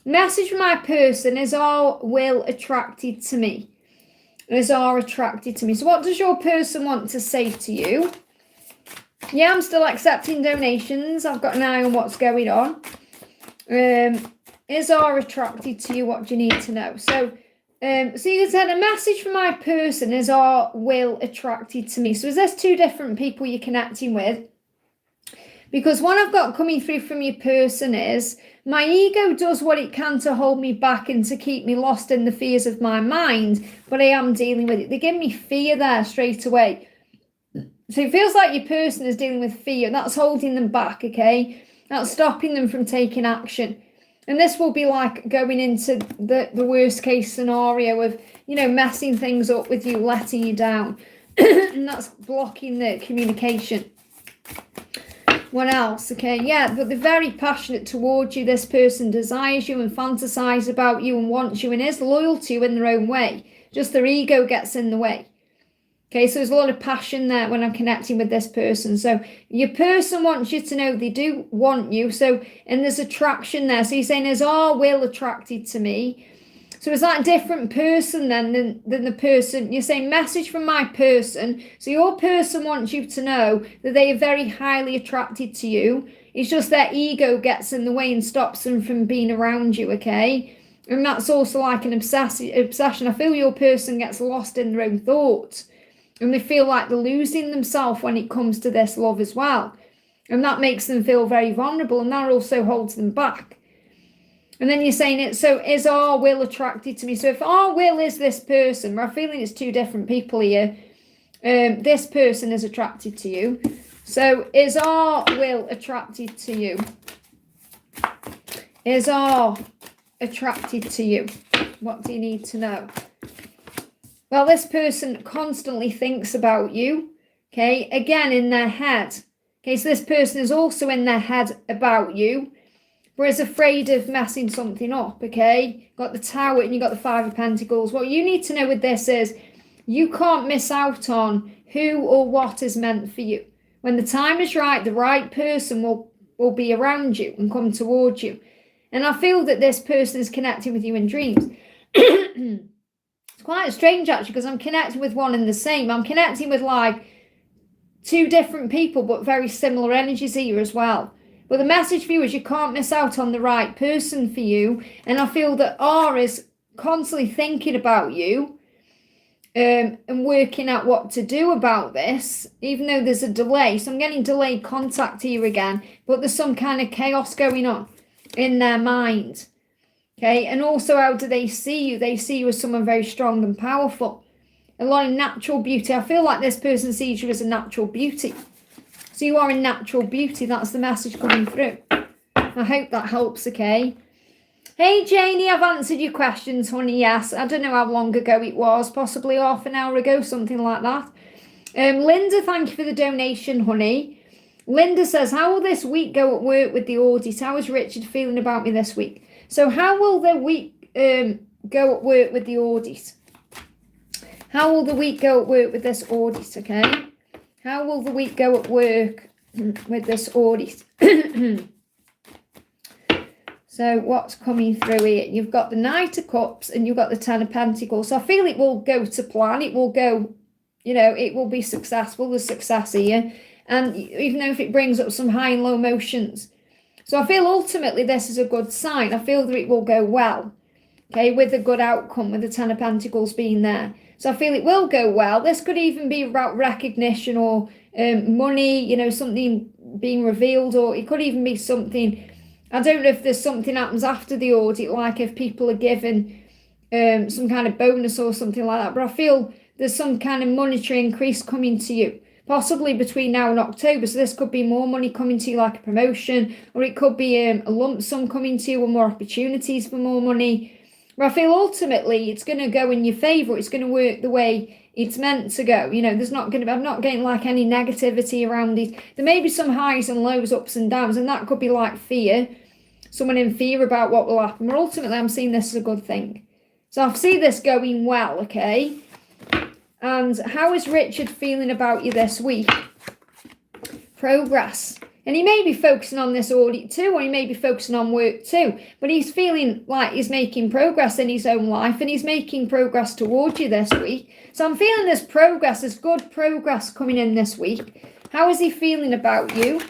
Message from my person is all will attracted to me. Is all attracted to me. So what does your person want to say to you? Yeah, I'm still accepting donations. I've got an eye on what's going on. Is all attracted to you? What do you need to know? So you said a message from my person is all will attracted to me. So is this two different people you're connecting with? Because what I've got coming through from your person is my ego does what it can to hold me back and to keep me lost in the fears of my mind, but I am dealing with it. They give me fear there straight away. So it feels like your person is dealing with fear, and that's holding them back, okay? That's stopping them from taking action. And this will be like going into the worst case scenario of, messing things up with you, letting you down. And that's blocking the communication. What else? Okay, yeah, but they're very passionate towards you. This person desires you and fantasizes about you and wants you and is loyal to you in their own way. Just their ego gets in the way. Okay, so there's a lot of passion there when I'm connecting with this person. So your person wants you to know they do want you. So, and there's attraction there. So you're saying there's all will attracted to me. So is that a different person then than the person? You're saying message from my person. So your person wants you to know that they are very highly attracted to you. It's just their ego gets in the way and stops them from being around you, okay? And that's also like an obsession. I feel your person gets lost in their own thoughts. And they feel like they're losing themselves when it comes to this love as well. And that makes them feel very vulnerable, and that also holds them back. And then you're saying it, so is our will attracted to me? So if our will is this person, we're feeling it's two different people here. This person is attracted to you. So is our will attracted to you? Is our attracted to you? What do you need to know? Well, this person constantly thinks about you. Okay, again, in their head. Okay, so this person is also in their head about you, but is afraid of messing something up. Okay, got the Tower and you got the Five of Pentacles. What you need to know with this is you can't miss out on who or what is meant for you. When the time is right, the right person will be around you and come towards you. And I feel that this person is connecting with you in dreams. It's quite strange, actually, because I'm connecting with one and the same. I'm connecting with like two different people, but very similar energies here as well. But the message for you is you can't miss out on the right person for you. And I feel that R is constantly thinking about you and working out what to do about this, even though there's a delay. So I'm getting delayed contact here again, but there's some kind of chaos going on in their mind. Okay, and also how do they see you? They see you as someone very strong and powerful. A lot of natural beauty. I feel like this person sees you as a natural beauty. So you are a natural beauty. That's the message coming through. I hope that helps, okay? Hey, Janie, I've answered your questions, honey. Yes, I don't know how long ago it was. Possibly half an hour ago, something like that. Linda, thank you for the donation, honey. Linda says, how will this week go at work with the audit? How is Richard feeling about me this week? So how will the week go at work with the audit? How will the week go at work with this audit, okay? How will the week go at work with this audit? So what's coming through here? You've got the Knight of Cups and you've got the Ten of Pentacles. So I feel it will go to plan. It will go, you know, it will be successful. There's success here. And even though if it brings up some high and low emotions. So I feel ultimately this is a good sign. I feel that it will go well. Okay, with a good outcome, with the Ten of Pentacles being there. So I feel it will go well. This could even be about recognition or money, you know, something being revealed, or it could even be something, I don't know if there's something happens after the audit, like if people are given some kind of bonus or something like that. But I feel there's some kind of monetary increase coming to you, possibly between now and October. So this could be more money coming to you, like a promotion, or it could be a lump sum coming to you, or more opportunities for more money. But I feel ultimately it's going to go in your favour. It's going to work the way it's meant to go. You know, there's not going to be, I'm not getting like any negativity around it. There may be some highs and lows, ups and downs, and that could be like fear. Someone in fear about what will happen. But ultimately I'm seeing this as a good thing. So I see this going well, okay? And how is Richard feeling about you this week? Progress. And he may be focusing on this audit too, or he may be focusing on work too. But he's feeling like he's making progress in his own life, and he's making progress towards you this week. So I'm feeling this progress, this good progress coming in this week. How is he feeling about you?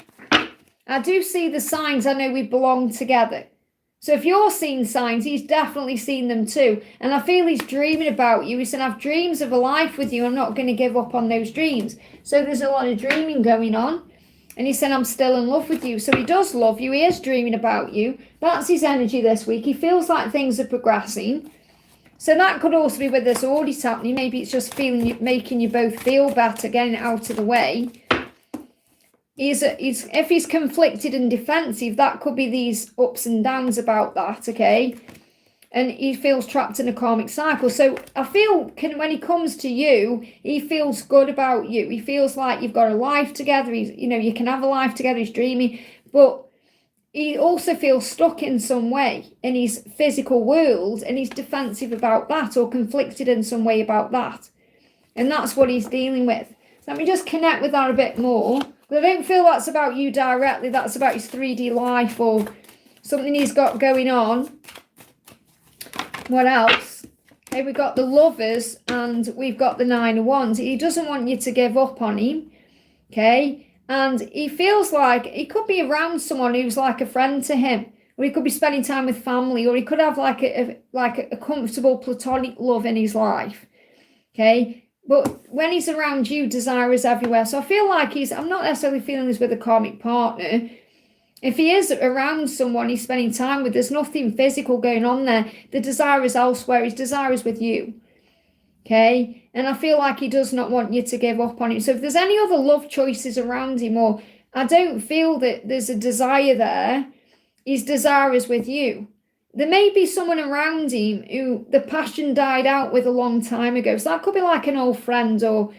I do see the signs. I know we belong together. So if you're seeing signs, he's definitely seen them too. And I feel he's dreaming about you. He said, I have dreams of a life with you. I'm not going to give up on those dreams. So there's a lot of dreaming going on. And he said, I'm still in love with you. So he does love you. He is dreaming about you. That's his energy this week. He feels like things are progressing. So that could also be with this audit happening. Maybe it's just making you both feel better, getting it out of the way. If he's conflicted and defensive, that could be these ups and downs about that, okay? And he feels trapped in a karmic cycle. So I feel when he comes to you, he feels good about you. He feels like you've got a life together. You can have a life together. He's dreaming. But he also feels stuck in some way in his physical world, and he's defensive about that, or conflicted in some way about that. And that's what he's dealing with. So let me just connect with that a bit more. But I don't feel that's about you directly. That's about his 3D life or something he's got going on. What else? Okay, we've got the Lovers and we've got the Nine of Wands. He doesn't want you to give up on him. Okay? And he feels like he could be around someone who's like a friend to him. Or he could be spending time with family. Or he could have like a comfortable platonic love in his life. Okay? But when he's around you, desire is everywhere. So I feel like I'm not necessarily feeling this with a karmic partner. If he is around someone he's spending time with, there's nothing physical going on there. The desire is elsewhere. His desire is with you. Okay? And I feel like he does not want you to give up on him. So if there's any other love choices around him, or I don't feel that there's a desire there, his desire is with you. There may be someone around him who the passion died out with a long time ago. So that could be like an old friend, or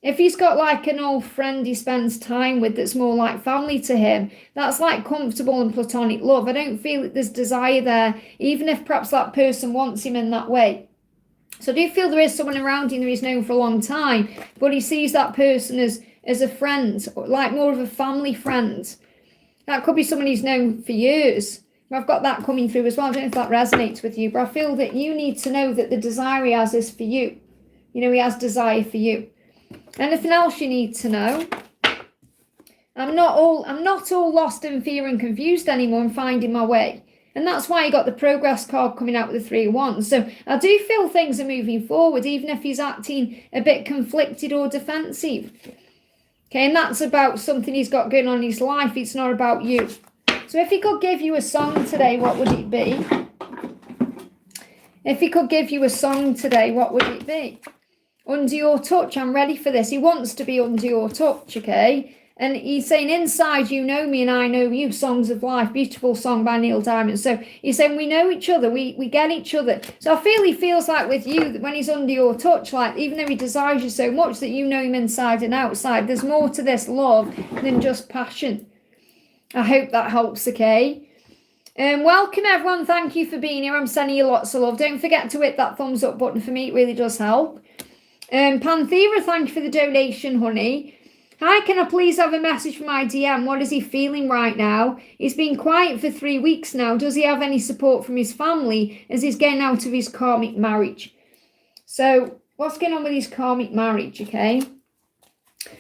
if he's got like an old friend he spends time with that's more like family to him, that's like comfortable and platonic love. I don't feel that there's desire there, even if perhaps that person wants him in that way. So I do feel there is someone around him that he's known for a long time, but he sees that person as a friend, like more of a family friend. That could be someone he's known for years. I've got that coming through as well. I don't know if that resonates with you, but I feel that you need to know that the desire he has is for you. You know, he has desire for you. Anything else you need to know? I'm not all lost in fear and confused anymore. I'm finding my way. And that's why you got the progress card coming out with the 3 of Wands. So I do feel things are moving forward, even if he's acting a bit conflicted or defensive. Okay, and that's about something he's got going on in his life. It's not about you. So if he could give you a song today, what would it be? If he could give you a song today, what would it be? Under your touch, I'm ready for this. He wants to be under your touch, okay? And he's saying, inside you know me and I know you, Songs of Life, beautiful song by Neil Diamond. So he's saying we know each other, we get each other. So I feel he feels like with you, when he's under your touch, like even though he desires you so much that you know him inside and outside, there's more to this love than just passion. I hope that helps, okay? Welcome everyone, thank you for being here. I'm sending you lots of love. Don't forget to hit that thumbs up button for me, it really does help. Panthera, thank you for the donation, honey. Hi, can I please have a message from my DM? What is he feeling right now? He's been quiet for 3 weeks now. Does he have any support from his family as he's getting out of his karmic marriage? So what's going on with his karmic marriage, okay?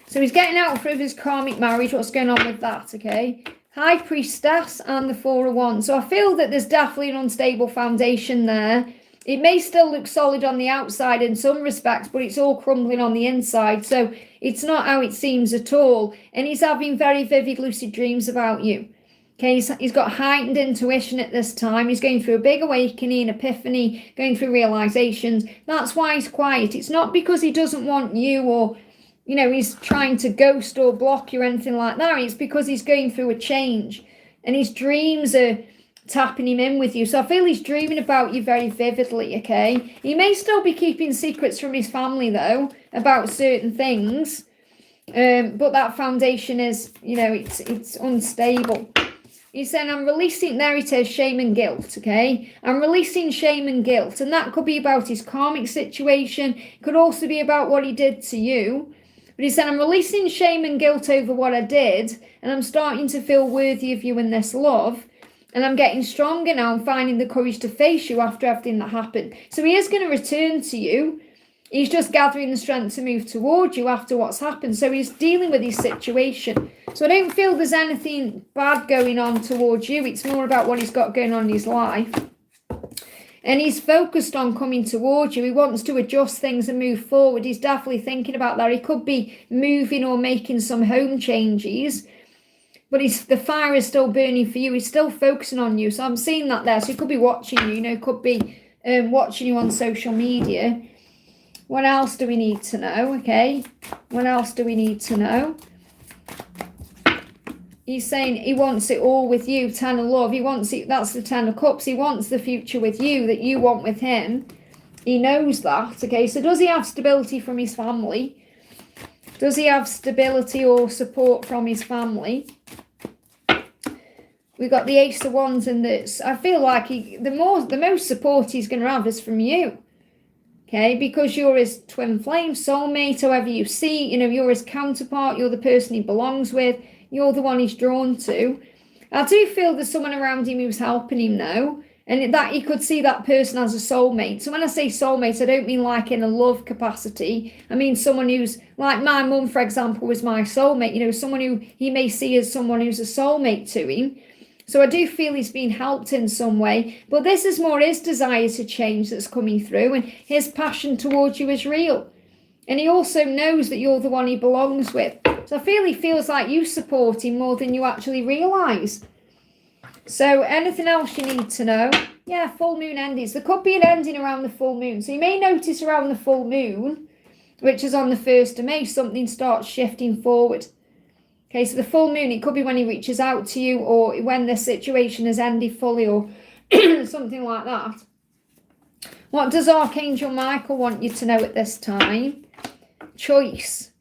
So he's getting out of his karmic marriage. What's going on with that, okay? High Priestess and the 4 of Wands. So I feel that there's definitely an unstable foundation there. It may still look solid on the outside in some respects, but it's all crumbling on the inside. So it's not how it seems at all. And he's having very vivid lucid dreams about you. Okay, he's got heightened intuition at this time. He's going through a big awakening, epiphany, going through realizations. That's why he's quiet. It's not because he doesn't want you, or, you know, he's trying to ghost or block you or anything like that. It's because he's going through a change. And his dreams are tapping him in with you. So I feel he's dreaming about you very vividly, okay? He may still be keeping secrets from his family, though, about certain things. But that foundation is, you know, it's unstable. He's saying, I'm releasing, there it is, shame and guilt, okay? I'm releasing shame and guilt. And that could be about his karmic situation. It could also be about what he did to you. But he said, I'm releasing shame and guilt over what I did. And I'm starting to feel worthy of you in this love. And I'm getting stronger now. I'm finding the courage to face you after everything that happened. So he is going to return to you. He's just gathering the strength to move towards you after what's happened. So he's dealing with his situation. So I don't feel there's anything bad going on towards you. It's more about what he's got going on in his life. And he's focused on coming towards you. He wants to adjust things and move forward. He's definitely thinking about that. He could be moving or making some home changes. But the fire is still burning for you. He's still focusing on you. So I'm seeing that there. So he could be watching you, you know, could be watching you on social media. What else do we need to know? Okay. What else do we need to know? He's saying he wants it all with you. 10 of love. He wants it. That's the 10 of cups. He wants the future with you that you want with him. He knows that. Okay. So does he have stability from his family? Does he have stability or support from his family? We've got the Ace of Wands in this. I feel like the most support he's going to have is from you. Okay, because you're his twin flame, soulmate, however you see, you know, you're his counterpart, you're the person he belongs with, you're the one he's drawn to. I do feel there's someone around him who's helping him now, and that he could see that person as a soulmate. So when I say soulmate, I don't mean like in a love capacity. I mean someone who's, like my mum, for example, was my soulmate, you know, someone who he may see as someone who's a soulmate to him. So I do feel he's been helped in some way. But this is more his desire to change that's coming through. And his passion towards you is real. And he also knows that you're the one he belongs with. So I feel he feels like you support him more than you actually realise. So anything else you need to know? Yeah, full moon endings. There could be an ending around the full moon. So you may notice around the full moon, which is on the 1st of May, something starts shifting forward. Okay, so the full moon, it could be when he reaches out to you, or when the situation has ended fully, or something like that. What does Archangel Michael want you to know at this time? Choice.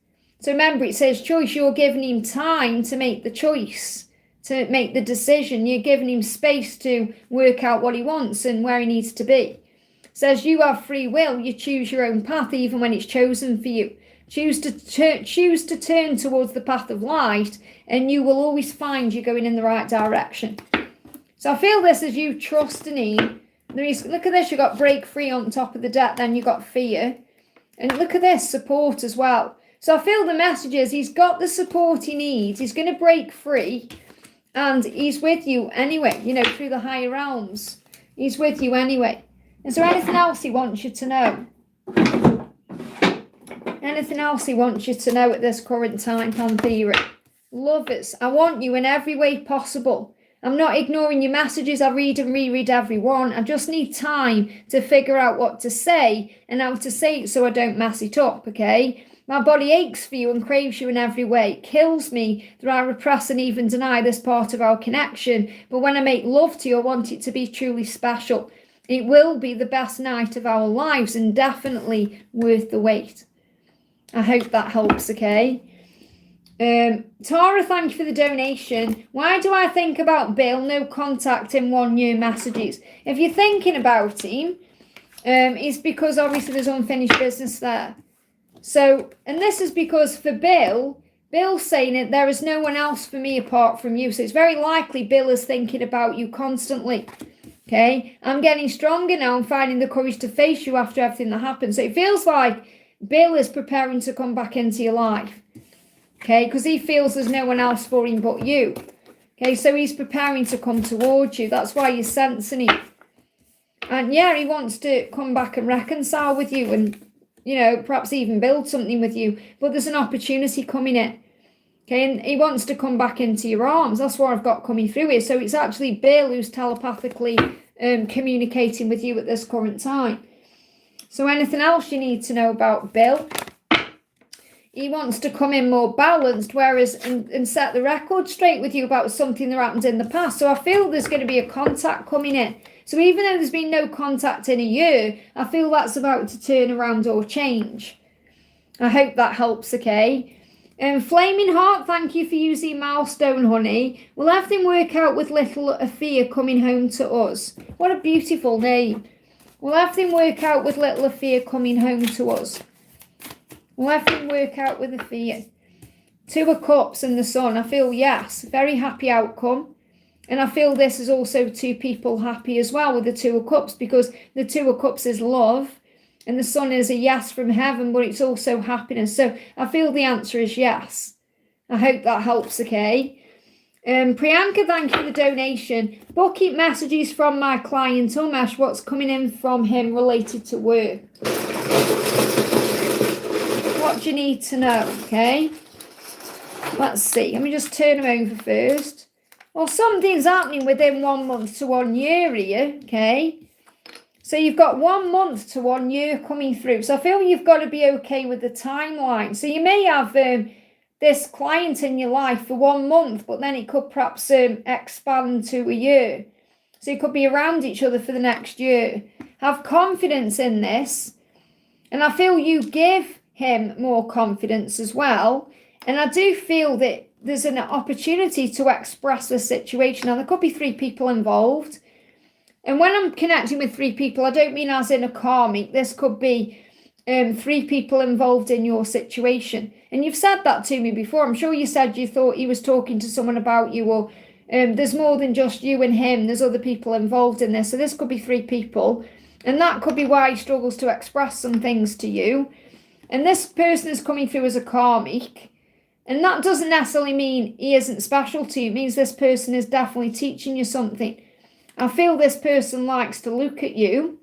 So remember, it says choice. You're giving him time to make the choice, to make the decision. You're giving him space to work out what he wants and where he needs to be. It says you have free will. You choose your own path, even when it's chosen for you. Choose to turn towards the path of light, and you will always find you're going in the right direction. So I feel this as you trusting him. Look at this, you've got break free on top of the deck, then you've got fear. And look at this, support as well. So I feel the message is he's got the support he needs. He's going to break free, and he's with you anyway, through the higher realms. He's with you anyway. Is there anything else he wants you to know? Anything else he wants you to know at this current time, Panthera? Lovers, I want you in every way possible. I'm not ignoring your messages. I read and reread every one. I just need time to figure out what to say and how to say it so I don't mess it up, okay? My body aches for you and craves you in every way. It kills me that I repress and even deny this part of our connection. But when I make love to you, I want it to be truly special. It will be the best night of our lives and definitely worth the wait. I hope that helps, okay? Tara, thank you for the donation. Why do I think about Bill? No contact in 1 year messages. If you're thinking about him, it's because obviously there's unfinished business there. So, and this is because for Bill's saying it, there is no one else for me apart from you. So it's very likely Bill is thinking about you constantly. Okay, I'm getting stronger now. I'm finding the courage to face you after everything that happened. So it feels like Bill is preparing to come back into your life. Okay, because he feels there's no one else for him but you. Okay, so he's preparing to come towards you. That's why you're sensing it. And yeah, he wants to come back and reconcile with you and, perhaps even build something with you. But there's an opportunity coming in. Okay, and he wants to come back into your arms. That's what I've got coming through here. So it's actually Bill who's telepathically communicating with you at this current time. So anything else you need to know about Bill? He wants to come in more balanced, whereas and set the record straight with you about something that happened in the past. So I feel there's going to be a contact coming in. So even though there's been no contact in a year, I feel that's about to turn around or change. I hope that helps, okay? Flaming Heart, thank you for using Milestone, honey. Will everything work out with little Afia coming home to us? What a beautiful name. Will everything work out with little Afia coming home to us? Will everything work out with Afia? 2 of Cups and the Sun. I feel yes, very happy outcome. And I feel this is also 2 people happy as well with the 2 of Cups, because the 2 of Cups is love and the Sun is a yes from heaven, but it's also happiness. So I feel the answer is yes. I hope that helps, okay? Priyanka, thank you for the donation. Bucket messages from my client Umesh. What's coming in from him related to work? What do you need to know, okay? Let's see. Let me just turn them over first. Well, something's happening within 1 month to 1 year here, okay? So you've got 1 month to 1 year coming through. So I feel you've got to be okay with the timeline. So you may have this client in your life for 1 month, but then it could perhaps expand to a year. So you could be around each other for the next year. Have confidence in this. And I feel you give him more confidence as well. And I do feel that there's an opportunity to express the situation. Now, there could be 3 people involved. And when I'm connecting with 3 people, I don't mean as in a karmic. This could be 3 people involved in your situation. And you've said that to me before. I'm sure you said you thought he was talking to someone about you, or there's more than just you and him. There's other people involved in this. So this could be 3 people. And that could be why he struggles to express some things to you. And this person is coming through as a karmic. And that doesn't necessarily mean he isn't special to you. It means this person is definitely teaching you something. I feel this person likes to look at you.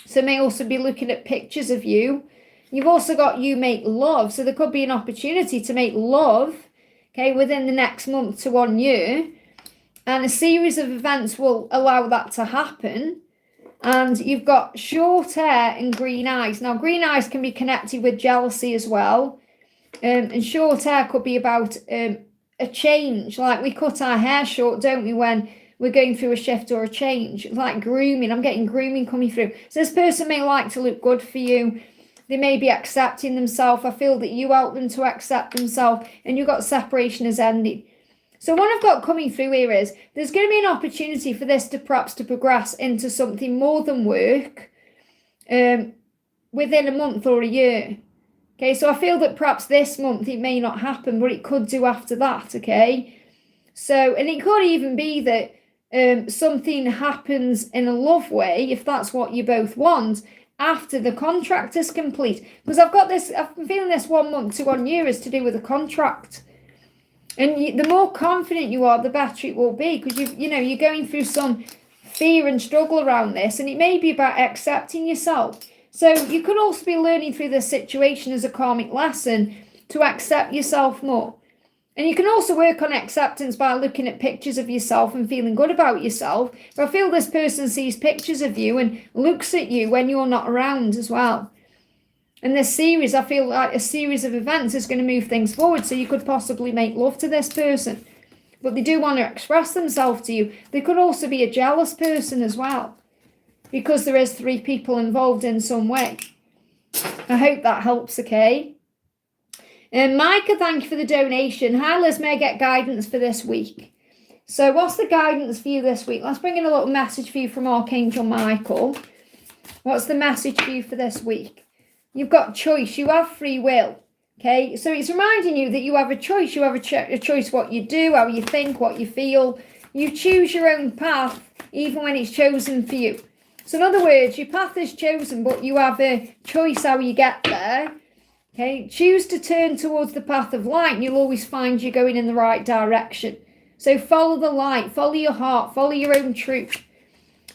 So may also be looking at pictures of you. You've also got you make love. So there could be an opportunity to make love, okay, within the next month to 1 year. And a series of events will allow that to happen. And you've got short hair and green eyes. Now, green eyes can be connected with jealousy as well. And short hair could be about a change. Like we cut our hair short, don't we, when we're going through a shift or a change. It's like grooming. I'm getting grooming coming through. So this person may like to look good for you. They may be accepting themselves. I feel that you help them to accept themselves, and you've got separation as ending. So what I've got coming through here is there's going to be an opportunity for this to perhaps to progress into something more than work within a month or a year. Okay, so I feel that perhaps this month it may not happen, but it could do after that, okay? So, and it could even be that something happens in a love way, if that's what you both want, after the contract is complete. Because I've been feeling this 1 month to 1 year is to do with a contract. And the more confident you are, the better it will be, because you're going through some fear and struggle around this, and it may be about accepting yourself. So you could also be learning through this situation as a karmic lesson to accept yourself more. And you can also work on acceptance by looking at pictures of yourself and feeling good about yourself. But I feel this person sees pictures of you and looks at you when you're not around as well. And this series, I feel like a series of events is going to move things forward. So you could possibly make love to this person. But they do want to express themselves to you. They could also be a jealous person as well, because there is 3 people involved in some way. I hope that helps, okay? And Micah, thank you for the donation. Hi Liz, may I get guidance for this week? So what's the guidance for you this week? Let's bring in a little message for you from Archangel Michael. What's the message for you for this week? You've got choice. You have free will. Okay, so it's reminding you that you have a choice. You have a choice what you do, how you think, what you feel. You choose your own path, even when it's chosen for you. So in other words, your path is chosen, but you have a choice how you get there. Okay, choose to turn towards the path of light, and you'll always find you're going in the right direction. So follow the light, follow your heart, follow your own truth.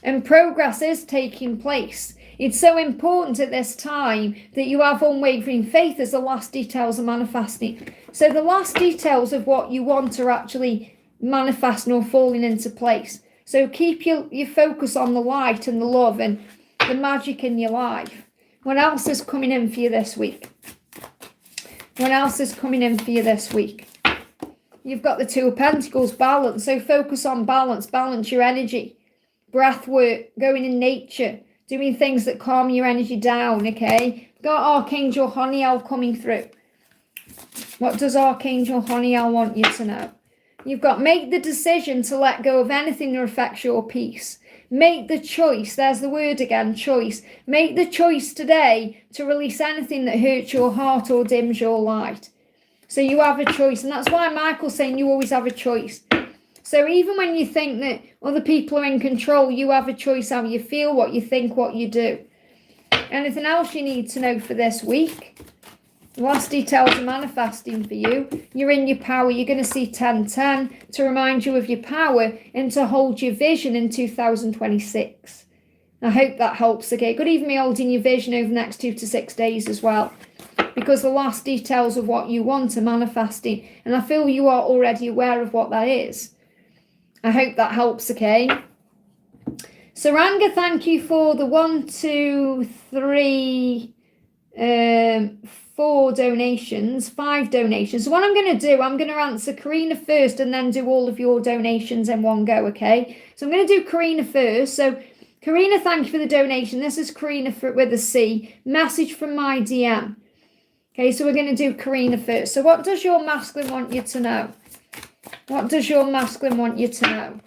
And progress is taking place. It's so important at this time that you have unwavering faith as the last details are manifesting. So the last details of what you want are actually manifesting or falling into place. So keep your focus on the light and the love and the magic in your life. What else is coming in for you this week? What else is coming in for you this week? You've got the 2 of Pentacles, balance. So focus on balance. Balance your energy. Breath work, going in nature. Doing things that calm your energy down, okay? Got Archangel Honiel coming through. What does Archangel Honiel want you to know? You've got make the decision to let go of anything that affects your peace. Make the choice. There's the word again, choice. Make the choice today to release anything that hurts your heart or dims your light. So you have a choice. And that's why Michael's saying you always have a choice. So even when you think that other people are in control, you have a choice how you feel, what you think, what you do. Anything else you need to know for this week? Last details are manifesting for you. You're in your power. You're going to see 1010 to remind you of your power and to hold your vision in 2026. I hope that helps, okay? Could even be holding your vision over the next 2 to 6 days as well, because the last details of what you want are manifesting. And I feel you are already aware of what that is. I hope that helps, okay? Saranga, thank you for the 1, 2, 3, 4 donations, 5 donations. So what I'm going to do, I'm going to answer Karina first and then do all of your donations in one go, okay? So I'm going to do Karina first. So Karina, thank you for the donation. This is Karina with a C. Message from my DM. Okay, so we're going to do Karina first. So what does your masculine want you to know? What does your masculine want you to know?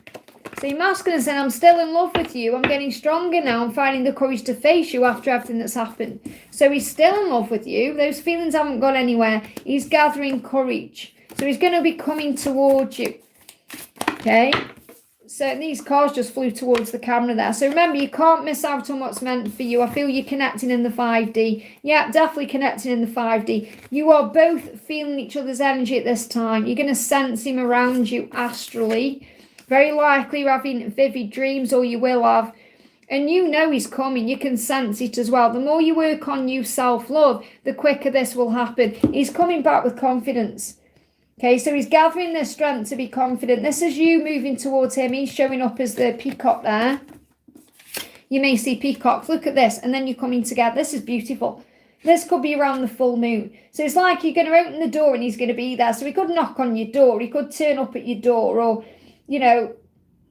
So your masculine is saying, I'm still in love with you. I'm getting stronger now. I'm finding the courage to face you after everything that's happened. So he's still in love with you. Those feelings haven't gone anywhere. He's gathering courage. So he's going to be coming towards you. Okay. So these cards just flew towards the camera there. So remember, you can't miss out on what's meant for you. I feel you're connecting in the 5D. Yeah, definitely connecting in the 5D. You are both feeling each other's energy at this time. You're going to sense him around you astrally. Very likely you're having vivid dreams, or you will have. And you know he's coming. You can sense it as well. The more you work on you self-love, the quicker this will happen. He's coming back with confidence. Okay, so he's gathering the strength to be confident. This is you moving towards him. He's showing up as the peacock there. You may see peacocks. Look at this. And then you're coming together. This is beautiful. This could be around the full moon. So it's like you're going to open the door and he's going to be there. So he could knock on your door. He could turn up at your door. Or, you know,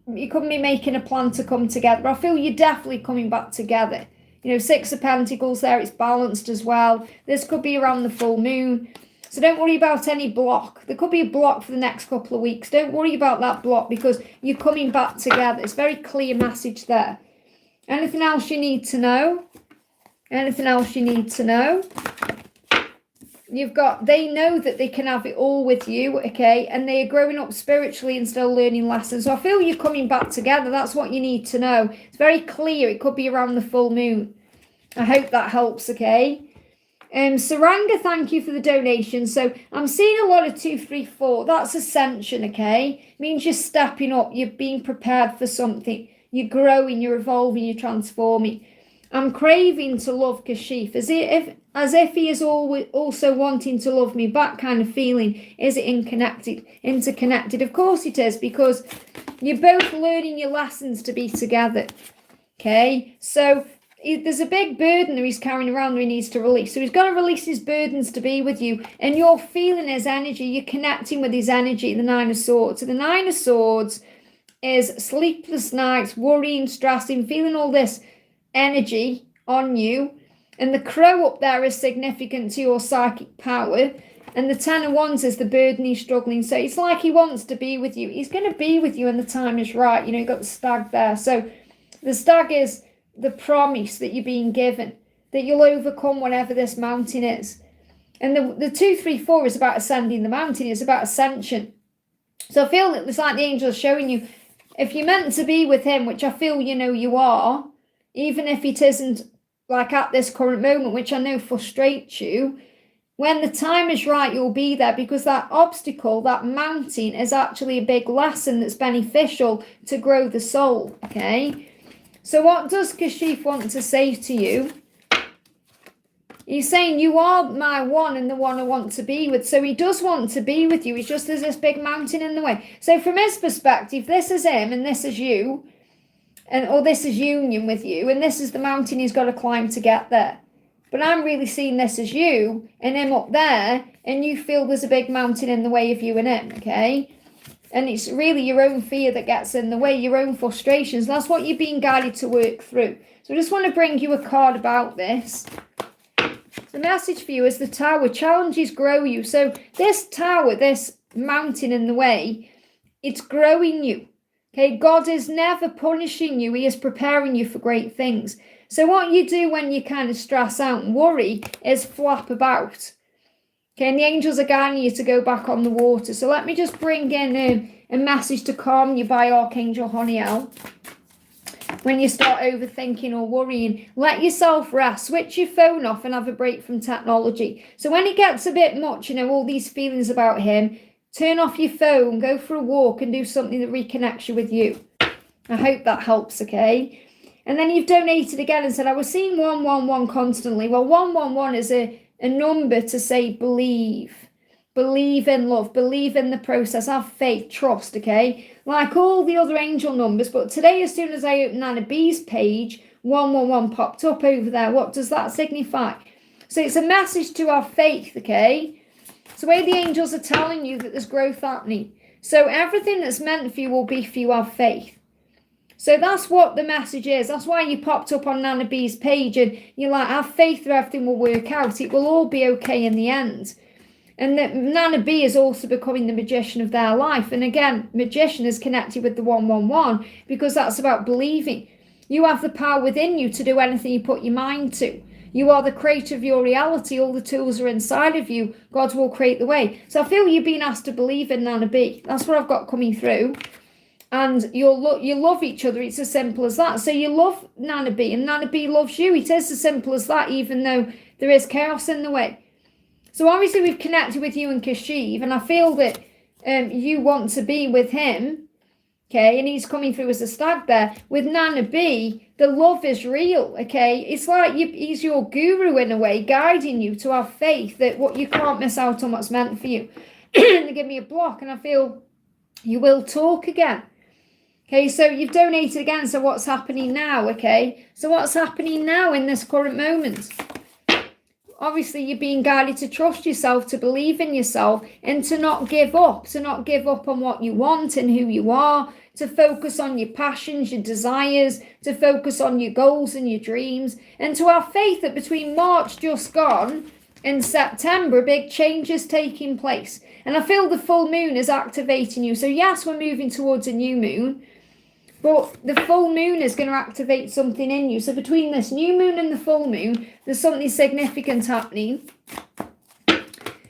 you could be making a plan to come together. But I feel you're definitely coming back together. You know, 6 of Pentacles there. It's balanced as well. This could be around the full moon. So don't worry about any block. There could be a block for the next couple of weeks. Don't worry about that block because you're coming back together. It's a very clear message there. Anything else you need to know? Anything else you need to know? You've got, they know that they can have it all with you, okay? And they are growing up spiritually and still learning lessons. So I feel you're coming back together. That's what you need to know. It's very clear. It could be around the full moon. I hope that helps, okay? Saranga, thank you for the donation. So I'm seeing a lot of 2, 3, 4. That's ascension, okay? It means you're stepping up. You're being prepared for something. You're growing, you're evolving, you're transforming. I'm craving to love Kashif as if he is always also wanting to love me back kind of feeling. Is it interconnected? Of course it is, because you're both learning your lessons to be together. Okay, so there's a big burden that he's carrying around that he needs to release. So he's got to release his burdens to be with you. And you're feeling his energy. You're connecting with his energy, the 9 of Swords. So the 9 of Swords is sleepless nights, worrying, stressing, feeling all this energy on you. And the crow up there is significant to your psychic power. And the 10 of Wands is the burden he's struggling. So it's like he wants to be with you. He's going to be with you when the time is right. You know, you've got the stag there. So the stag is the promise that you're being given, that you'll overcome whatever this mountain is. And the 2, 3, 4 is about ascending the mountain. It's about ascension. So I feel that it's like the angels showing you, if you're meant to be with him, which I feel you know you are, even if it isn't like at this current moment, which I know frustrates you, when the time is right, you'll be there, because that obstacle, that mountain, is actually a big lesson that's beneficial to grow the soul, okay? So what does Kashif want to say to you? He's saying, you are my one and the one I want to be with. So he does want to be with you. It's just there's this big mountain in the way. So from his perspective, this is him and this is you. Or this is union with you. And this is the mountain he's got to climb to get there. But I'm really seeing this as you and him up there. And you feel there's a big mountain in the way of you and him, okay? And it's really your own fear that gets in the way, your own frustrations. That's what you're being guided to work through. So I just want to bring you a card about this. The message for you is the Tower. Challenges grow you. So this tower, this mountain in the way, it's growing you. Okay, God is never punishing you. He is preparing you for great things. So what you do when you kind of stress out and worry is flap about. Okay, and the angels are guiding you to go back on the water. So let me just bring in a message to calm you by Archangel Honiel. When you start overthinking or worrying, let yourself rest. Switch your phone off and have a break from technology. So when it gets a bit much, you know, all these feelings about him, turn off your phone, go for a walk and do something that reconnects you with you. I hope that helps, okay? And then you've donated again and said, I was seeing 111 constantly. Well, 111 is a number to say believe. Believe in love, believe in the process, have faith, trust, okay? Like all the other angel numbers, but today as soon as I opened Nana B's page, 111 popped up over there. What does that signify? So it's a message to our faith, okay? It's the way the angels are telling you that there's growth happening. So everything that's meant for you will be for you, have faith. So that's what the message is. That's why you popped up on Nana B's page and you're like, have faith that everything will work out. It will all be okay in the end. And that Nana B is also becoming the magician of their life. And again, magician is connected with the 111 because that's about believing. You have the power within you to do anything you put your mind to. You are the creator of your reality. All the tools are inside of you. God will create the way. So I feel you've been asked to believe in Nana B. That's what I've got coming through. And you love each other. It's as simple as that. So you love Nana B and Nana B loves you. It is as simple as that, even though there is chaos in the way. So obviously we've connected with you and Kashiv, and I feel that you want to be with him, Okay, and he's coming through as a stag there. With Nana B, the love is real, okay? It's like he's your guru in a way, guiding you to have faith that what you can't miss out on what's meant for you. They give me a block, and I feel you will talk again. Okay, so you've donated again, so what's happening now, okay? So what's happening now in this current moment? Obviously, you're being guided to trust yourself, to believe in yourself, and to not give up on what you want and who you are, to focus on your passions, your desires, to focus on your goals and your dreams, and to have faith that between March just gone and September, a big change is taking place. And I feel the full moon is activating you. So yes, we're moving towards a new moon, but the full moon is going to activate something in you. So between this new moon and the full moon, there's something significant happening.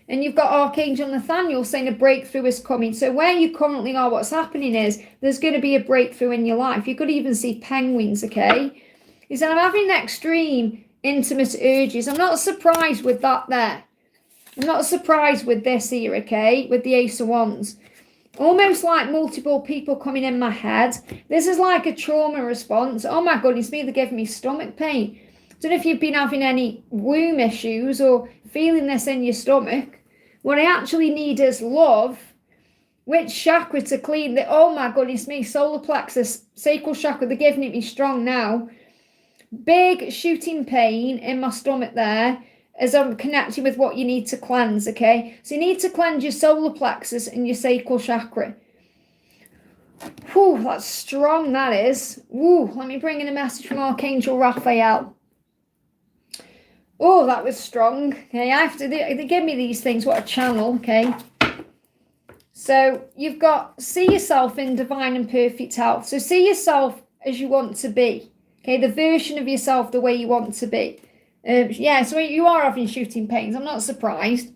And you've got Archangel Nathaniel saying a breakthrough is coming. So where you currently are, what's happening is there's going to be a breakthrough in your life. You could even see penguins, okay? He said, I'm having extreme intimate urges. I'm not surprised with that there. I'm not surprised with this here, okay? With the Ace of Wands. Almost like multiple people coming in my head. This is like a trauma response. Oh my goodness me, they're giving me stomach pain. Don't know if you've been having any womb issues or feeling this in your stomach. What I actually need is love. Which chakra to clean? Oh my goodness me, solar plexus, sacral chakra, they're giving it me strong now. Big shooting pain in my stomach there, as I'm connecting with what you need to cleanse, okay? So you need to cleanse your solar plexus and your sacral chakra. Whew, that's strong, that is. Woo, let me bring in a message from Archangel Raphael. Oh, that was strong. Okay, they give me these things, what a channel, okay? So you've got, see yourself in divine and perfect health. So see yourself as you want to be, okay? The version of yourself the way you want to be. Yeah, so you are having shooting pains. I'm not surprised.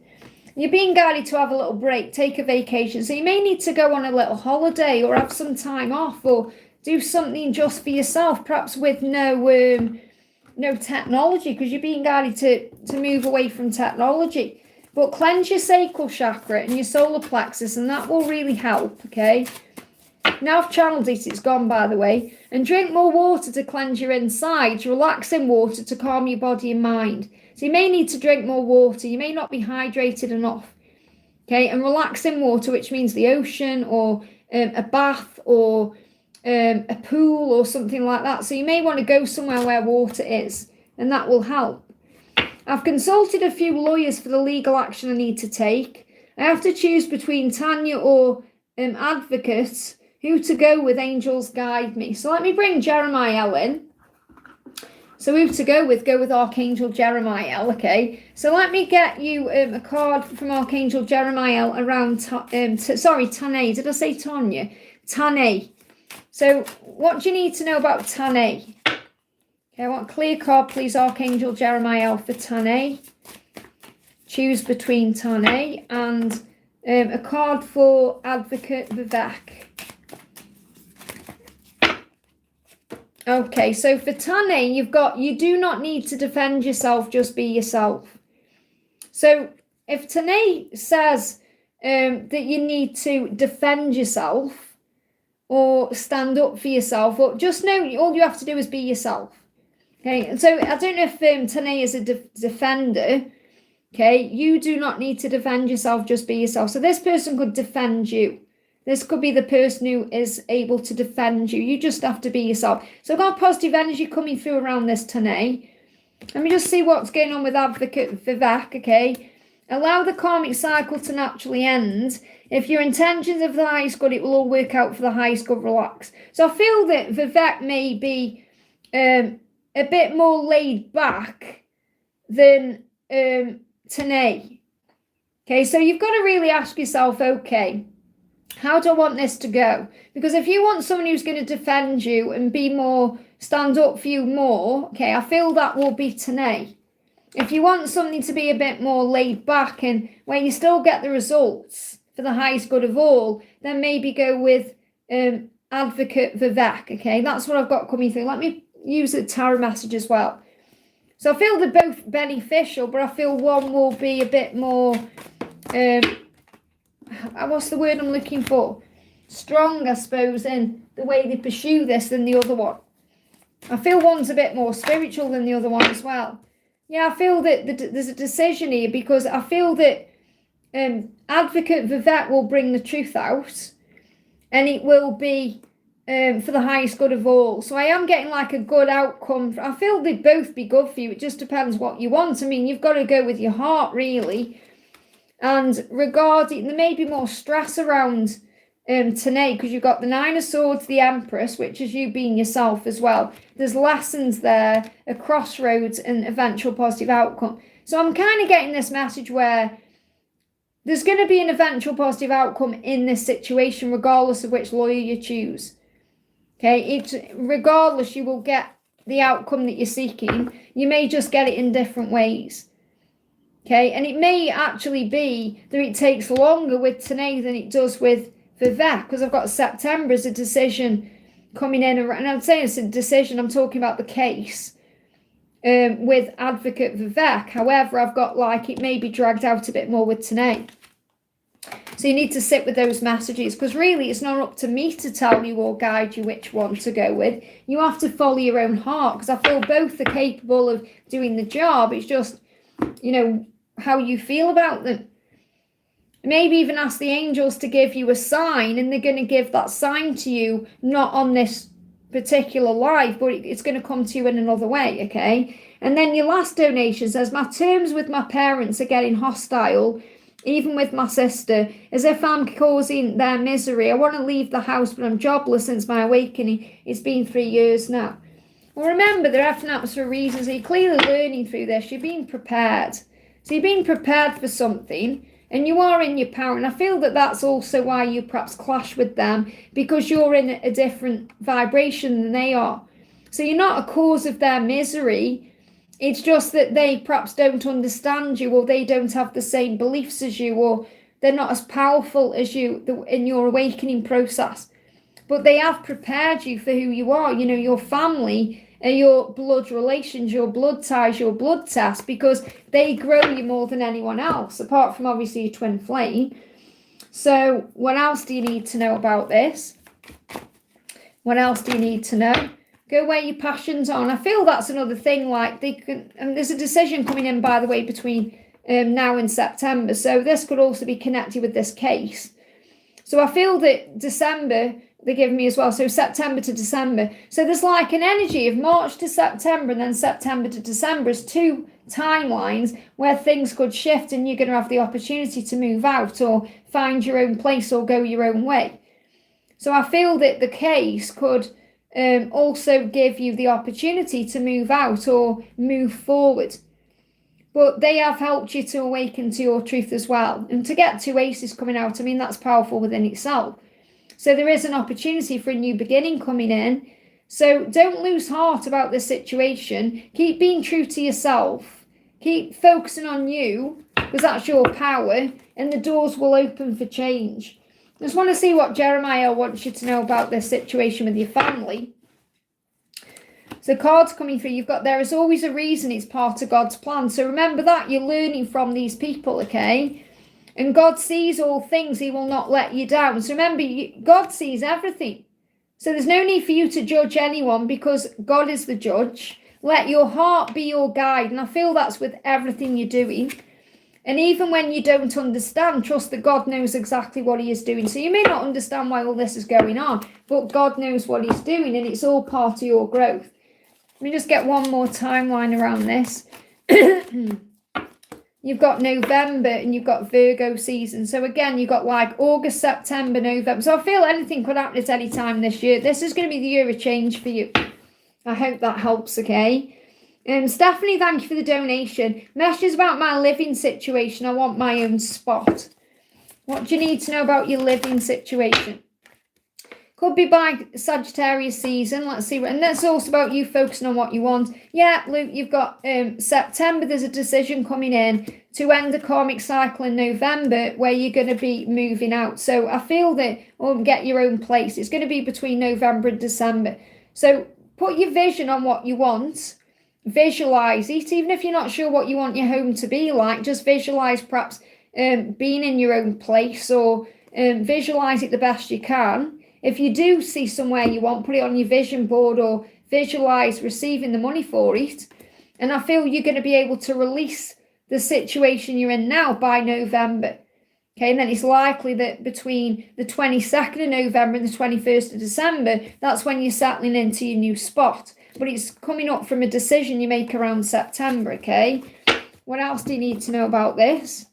You're being guided to have a little break, take a vacation. So you may need to go on a little holiday or have some time off or do something just for yourself, perhaps with no technology, because you're being guided to move away from technology. But cleanse your sacral chakra and your solar plexus, and that will really help, okay? Now I've channeled it, it's gone, by the way. And drink more water to cleanse your insides, relaxing water to calm your body and mind. So you may need to drink more water. You may not be hydrated enough. Okay, and relaxing water, which means the ocean or a bath or a pool or something like that. So you may want to go somewhere where water is, and that will help. I've consulted a few lawyers for the legal action I need to take. I have to choose between Tanya or advocates. Who to go with? Angels guide me. So let me bring Jeremiah in. So who to go with? Go with Archangel Jeremiah, okay? So let me get you a card from Archangel Jeremiah around, Tane. Did I say Tanya? Tane. So what do you need to know about Tane? Okay, I want a clear card, please, Archangel Jeremiah for Tane. Choose between Tane and a card for Advocate Vivek. Okay, so for Tane, you've got, you do not need to defend yourself, just be yourself. So if Tane says that you need to defend yourself or stand up for yourself, or just know all you have to do is be yourself. Okay, so I don't know if Tane is a defender. Okay, you do not need to defend yourself, just be yourself. So this person could defend you. This could be the person who is able to defend you. You just have to be yourself. So I've got positive energy coming through around this Tane. Let me just see what's going on with Advocate Vivek, okay? Allow the karmic cycle to naturally end. If your intentions are for the highest good, it will all work out for the highest good. Relax. So I feel that Vivek may be a bit more laid back than Tane. Okay, so you've got to really ask yourself, okay, how do I want this to go? Because if you want someone who's going to defend you and be more, stand up for you more, okay, I feel that will be Tane. If you want something to be a bit more laid back and where you still get the results for the highest good of all, then maybe go with Advocate Vivek, okay? That's what I've got coming through. Let me use the tarot message as well. So I feel they're both beneficial, but I feel one will be a bit more... what's the word I'm looking for? strong, I suppose, in the way they pursue this than the other one. I feel one's a bit more spiritual than the other one as well. Yeah, I feel that there's a decision here, because I feel that Advocate Vivek will bring the truth out, and it will be for the highest good of all. So I am getting like a good outcome. I feel they'd both be good for you. It just depends what you want. I mean, you've got to go with your heart, really. And regarding, there may be more stress around tonight, because you've got the Nine of Swords, the Empress, which is you being yourself as well. There's lessons there, a crossroads, and eventual positive outcome. So I'm kind of getting this message where there's going to be an eventual positive outcome in this situation, regardless of which lawyer you choose. Okay, regardless, you will get the outcome that you're seeking. You may just get it in different ways. Okay, and it may actually be that it takes longer with Tanae than it does with Vivek, because I've got September as a decision coming in, and I'm saying it's a decision, I'm talking about the case with Advocate Vivek. However, I've got like it may be dragged out a bit more with Tanae. So you need to sit with those messages, because really it's not up to me to tell you or guide you which one to go with. You have to follow your own heart, because I feel both are capable of doing the job. It's just, you know, how you feel about them. Maybe even ask the angels to give you a sign, and they're going to give that sign to you, not on this particular life, but it's going to come to you in another way, okay? And then your last donation says, my terms with my parents are getting hostile, even with my sister, as if I'm causing their misery. I want to leave the house, but I'm jobless since my awakening. It's been 3 years now. Well, remember, they're everything happens for a reason, so you're clearly learning through this. You're being prepared. So you're being prepared for something, and you are in your power. And I feel that that's also why you perhaps clash with them, because you're in a different vibration than they are. So you're not a cause of their misery. It's just that they perhaps don't understand you, or they don't have the same beliefs as you, or they're not as powerful as you in your awakening process. But they have prepared you for who you are, you know, your family, your blood relations, your blood ties, your blood test, because they grow you more than anyone else, apart from obviously your twin flame. So what else do you need to know about this? What else do you need to know? Go where your passions are. And I feel that's another thing, like they can, and there's a decision coming in, by the way, between now and September. So this could also be connected with this case. So I feel that December, they give me as well. So September to December. So there's like an energy of March to September, and then September to December is 2 timelines where things could shift, and you're going to have the opportunity to move out or find your own place or go your own way. So I feel that the case could also give you the opportunity to move out or move forward. But they have helped you to awaken to your truth as well. And to get 2 aces coming out, I mean, that's powerful within itself. So there is an opportunity for a new beginning coming in. So don't lose heart about this situation. Keep being true to yourself. Keep focusing on you, because that's your power, and the doors will open for change. I just want to see what Jeremiah wants you to know about this situation with your family. So cards coming through, you've got there is always a reason, it's part of God's plan. So remember that, you're learning from these people, okay? And God sees all things, he will not let you down. So remember, God sees everything. So there's no need for you to judge anyone, because God is the judge. Let your heart be your guide. And I feel that's with everything you're doing. And even when you don't understand, trust that God knows exactly what he is doing. So you may not understand why all this is going on, but God knows what he's doing, and it's all part of your growth. Let me just get one more timeline around this. You've got November and you've got Virgo season. So again, you've got like August, September, November. So I feel anything could happen at any time this year. This is going to be the year of change for you. I hope that helps, okay? Stephanie, thank you for the donation. Messages about my living situation. I want my own spot. What do you need to know about your living situation? Could be by Sagittarius season. Let's see. And that's also about you focusing on what you want. Yeah, Luke, you've got September. There's a decision coming in to end the karmic cycle in November, where you're going to be moving out. So I feel that, or get your own place. It's going to be between November and December. So put your vision on what you want. Visualize it, even if you're not sure what you want your home to be like. Just visualize perhaps being in your own place, or visualize it the best you can. If you do see somewhere you want, put it on your vision board or visualize receiving the money for it. And I feel you're going to be able to release the situation you're in now by November. Okay, and then it's likely that between the 22nd of November and the 21st of December, that's when you're settling into your new spot. But it's coming up from a decision you make around September, okay? What else do you need to know about this?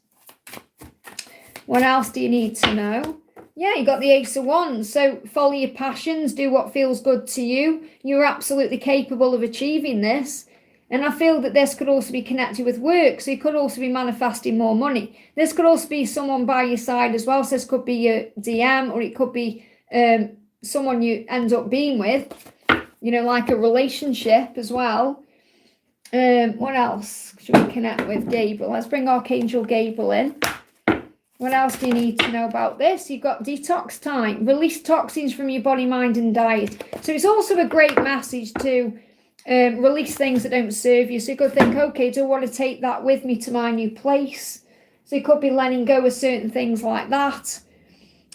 What else do you need to know? Yeah, you got the Ace of Wands. So follow your passions, do what feels good to you. You're absolutely capable of achieving this. And I feel that this could also be connected with work. So you could also be manifesting more money. This could also be someone by your side as well. So this could be your DM, or it could be someone you end up being with, you know, like a relationship as well. What else should we connect with? Gabriel. Let's bring Archangel Gabriel in. What else do you need to know about this? You've got detox time. Release toxins from your body, mind and diet. So it's also a great message to release things that don't serve you. So you could think, okay, do I want to take that with me to my new place? So you could be letting go of certain things like that.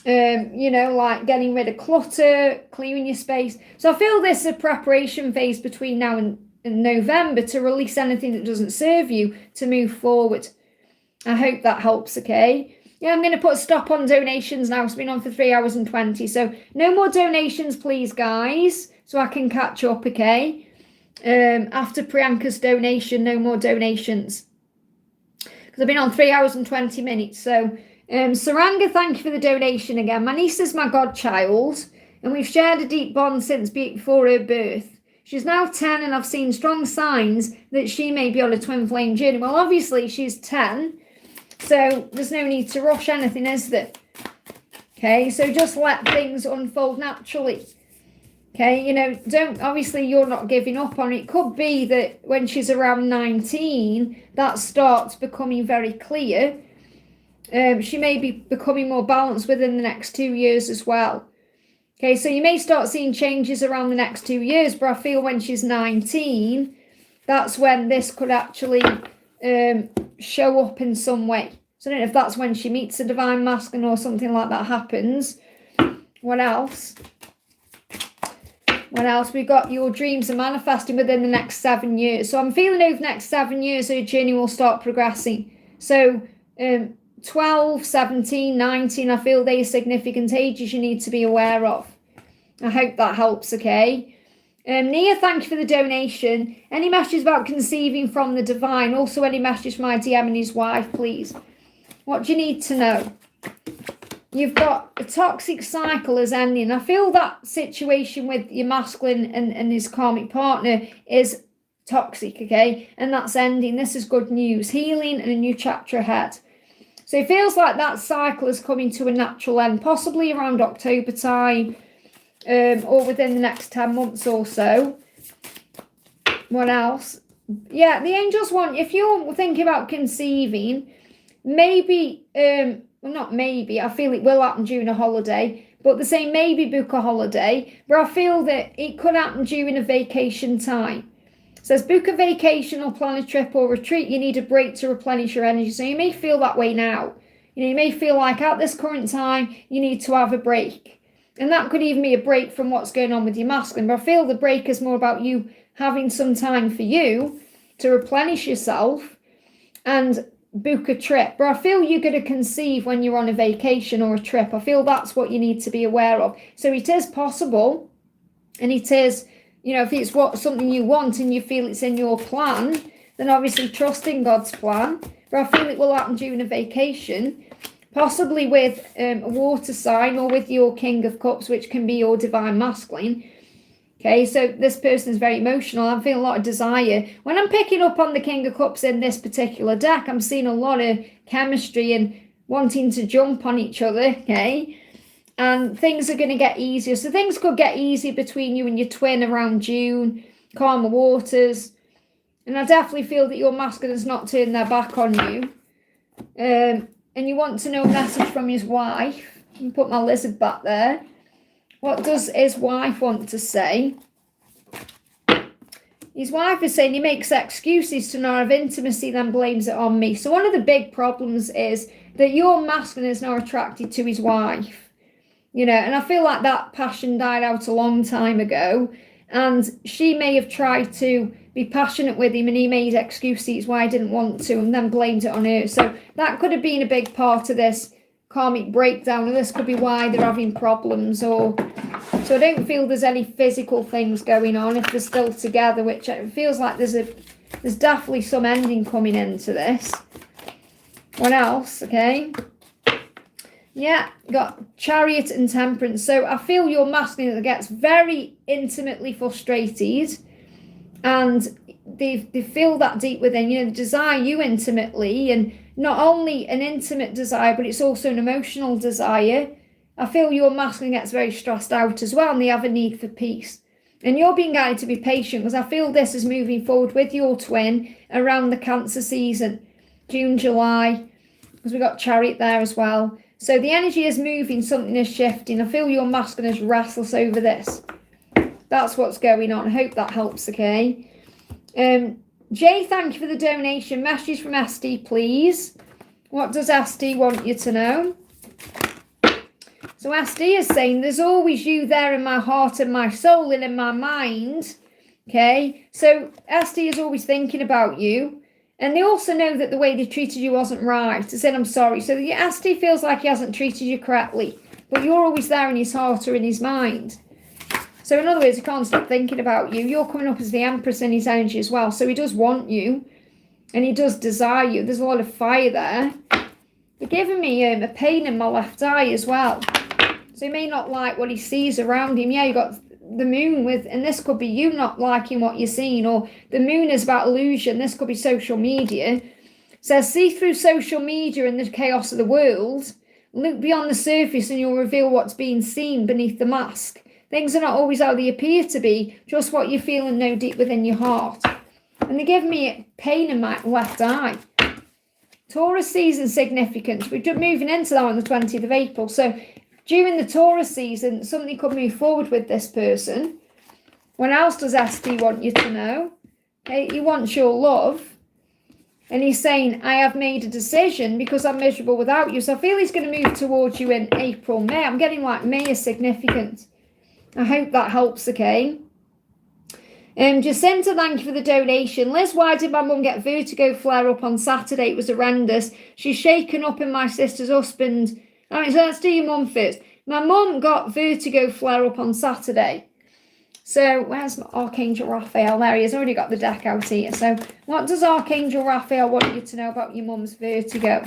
You know, like getting rid of clutter, clearing your space. So I feel this is a preparation phase between now and November to release anything that doesn't serve you to move forward. I hope that helps, okay? Yeah, I'm going to put a stop on donations now. It's been on for 3 hours and 20. So no more donations, please, guys, so I can catch up, okay? After Priyanka's donation, no more donations. Because I've been on 3 hours and 20 minutes. So, Saranga, thank you for the donation again. My niece is my godchild, and we've shared a deep bond since before her birth. She's now 10, and I've seen strong signs that she may be on a twin flame journey. Well, obviously, she's 10. So there's no need to rush anything, is there? Okay, so just let things unfold naturally. Okay, you know, obviously you're not giving up on it. It could be that when she's around 19, that starts becoming very clear. She may be becoming more balanced within the next 2 years as well. Okay, so you may start seeing changes around the next 2 years, but I feel when she's 19, that's when this could actually show up in some way. So I don't know if that's when she meets a divine masculine or something like that happens. What else? What else? We've got your dreams are manifesting within the next 7 years. So I'm feeling over the next 7 years, her journey will start progressing. So 12, 17, 19, I feel they are significant ages you need to be aware of. I hope that helps, okay? Nia, thank you for the donation. Any messages about conceiving from the divine? Also, any messages from my DM and his wife, please. What do you need to know? You've got a toxic cycle as ending. I feel that situation with your masculine and his karmic partner is toxic, okay? And that's ending. This is good news. Healing and a new chapter ahead. So it feels like that cycle is coming to a natural end, possibly around October time. Or within the next 10 months or so. What else? Yeah, the angels want, if you're thinking about conceiving, maybe, well, not maybe, I feel it will happen during a holiday, but they say maybe book a holiday, but I feel that it could happen during a vacation time. It says book a vacation or plan a trip or retreat. You need a break to replenish your energy. So you may feel that way now. You know, you may feel like at this current time, you need to have a break. And that could even be a break from what's going on with your masculine. But I feel the break is more about you having some time for you to replenish yourself and book a trip. But I feel you're going to conceive when you're on a vacation or a trip. I feel that's what you need to be aware of. So it is possible. And it is, you know, if it's something you want and you feel it's in your plan, then obviously trust in God's plan. But I feel it will happen during a vacation. Possibly with a water sign or with your King of Cups, which can be your divine masculine. Okay, so this person is very emotional. I'm feeling a lot of desire. When I'm picking up on the King of Cups in this particular deck, I'm seeing a lot of chemistry and wanting to jump on each other, okay? And things are going to get easier. So things could get easier between you and your twin around June, calmer waters. And I definitely feel that your masculine has not turned their back on you. And you want to know a message from his wife. I can put my lizard back there. What does his wife want to say? His wife is saying he makes excuses to not have intimacy, then blames it on me. So one of the big problems is that your masculine is now attracted to his wife, you know, and I feel like that passion died out a long time ago, and she may have tried to be passionate with him and he made excuses why he didn't want to and then blamed it on her. So that could have been a big part of this karmic breakdown, and this could be why they're having problems. Or so I don't feel there's any physical things going on if they're still together, which it feels like there's definitely some ending coming into this. What else? Okay. Yeah, got Chariot and Temperance. So I feel your masculine that gets very intimately frustrated, and they feel that deep within, you know, they desire you intimately, and not only an intimate desire, but it's also an emotional desire. I feel your masculine gets very stressed out as well, and they have a need for peace. And you're being guided to be patient, because I feel this is moving forward with your twin around the Cancer season, June, July, because we got Chariot there as well. So the energy is moving, something is shifting. I feel your masculine is restless over this. That's what's going on. I hope that helps, okay? Jay, thank you for the donation. Message from SD, please. What does SD want you to know? So SD is saying, there's always you there in my heart and my soul and in my mind. Okay? So SD is always thinking about you. And they also know that the way they treated you wasn't right. They said, I'm sorry. So the SD feels like he hasn't treated you correctly. But you're always there in his heart or in his mind. So in other words, he can't stop thinking about you. You're coming up as the Empress in his energy as well. So he does want you. And he does desire you. There's a lot of fire there. They're giving me a pain in my left eye as well. So he may not like what he sees around him. Yeah, you got the moon with, and this could be you not liking what you're seeing, or the moon is about illusion. This could be social media. It says, see through social media and the chaos of the world. Look beyond the surface and you'll reveal what's being seen beneath the mask. Things are not always how they appear to be, just what you feel and know deep within your heart. And they give me pain in my left eye. Taurus season significance. We're just moving into that on the 20th of April. So during the Taurus season, something could move forward with this person. What else does SD want you to know? Okay, he wants your love. And he's saying, I have made a decision because I'm miserable without you. So I feel he's going to move towards you in April, May. I'm getting like May is significant. I hope that helps, okay? Jacinta, thank you for the donation. Liz, why did my mum get vertigo flare up on Saturday? It was horrendous. She's shaken up in my sister's husband. All right, so let's do your mum first. My mum got vertigo flare up on Saturday. So where's my Archangel Raphael? There he is. Already got the deck out here. So what does Archangel Raphael want you to know about your mum's vertigo?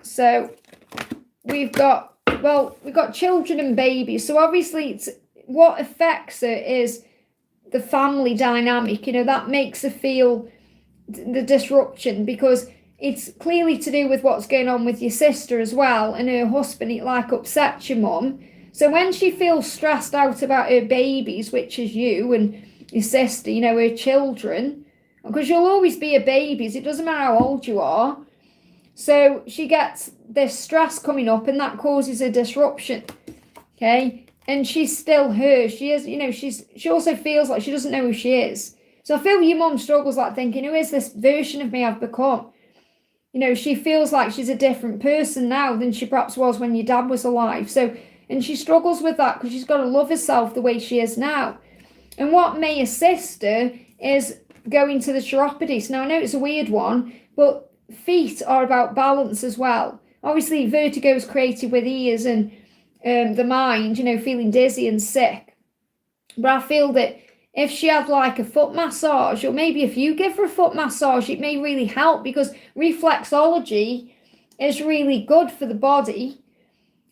So we've got children and babies. So obviously it's what affects her is the family dynamic. You know, that makes her feel the disruption, because it's clearly to do with what's going on with your sister as well, and her husband. It like upsets your mum. So when she feels stressed out about her babies, which is you and your sister, you know, her children, because you'll always be a baby, it doesn't matter how old you are. So she gets this stress coming up, and that causes a disruption. Okay, and she's still her. She is, you know, she also feels like she doesn't know who she is. So I feel your mum struggles like thinking, who is this version of me I've become? You know, she feels like she's a different person now than she perhaps was when your dad was alive. So, and she struggles with that because she's got to love herself the way she is now. And what may assist her is going to the chiropodist. Now, I know it's a weird one, but feet are about balance as well. Obviously, vertigo is created with ears and the mind, you know, feeling dizzy and sick. But I feel that if she had like a foot massage, or maybe if you give her a foot massage, it may really help, because reflexology is really good for the body.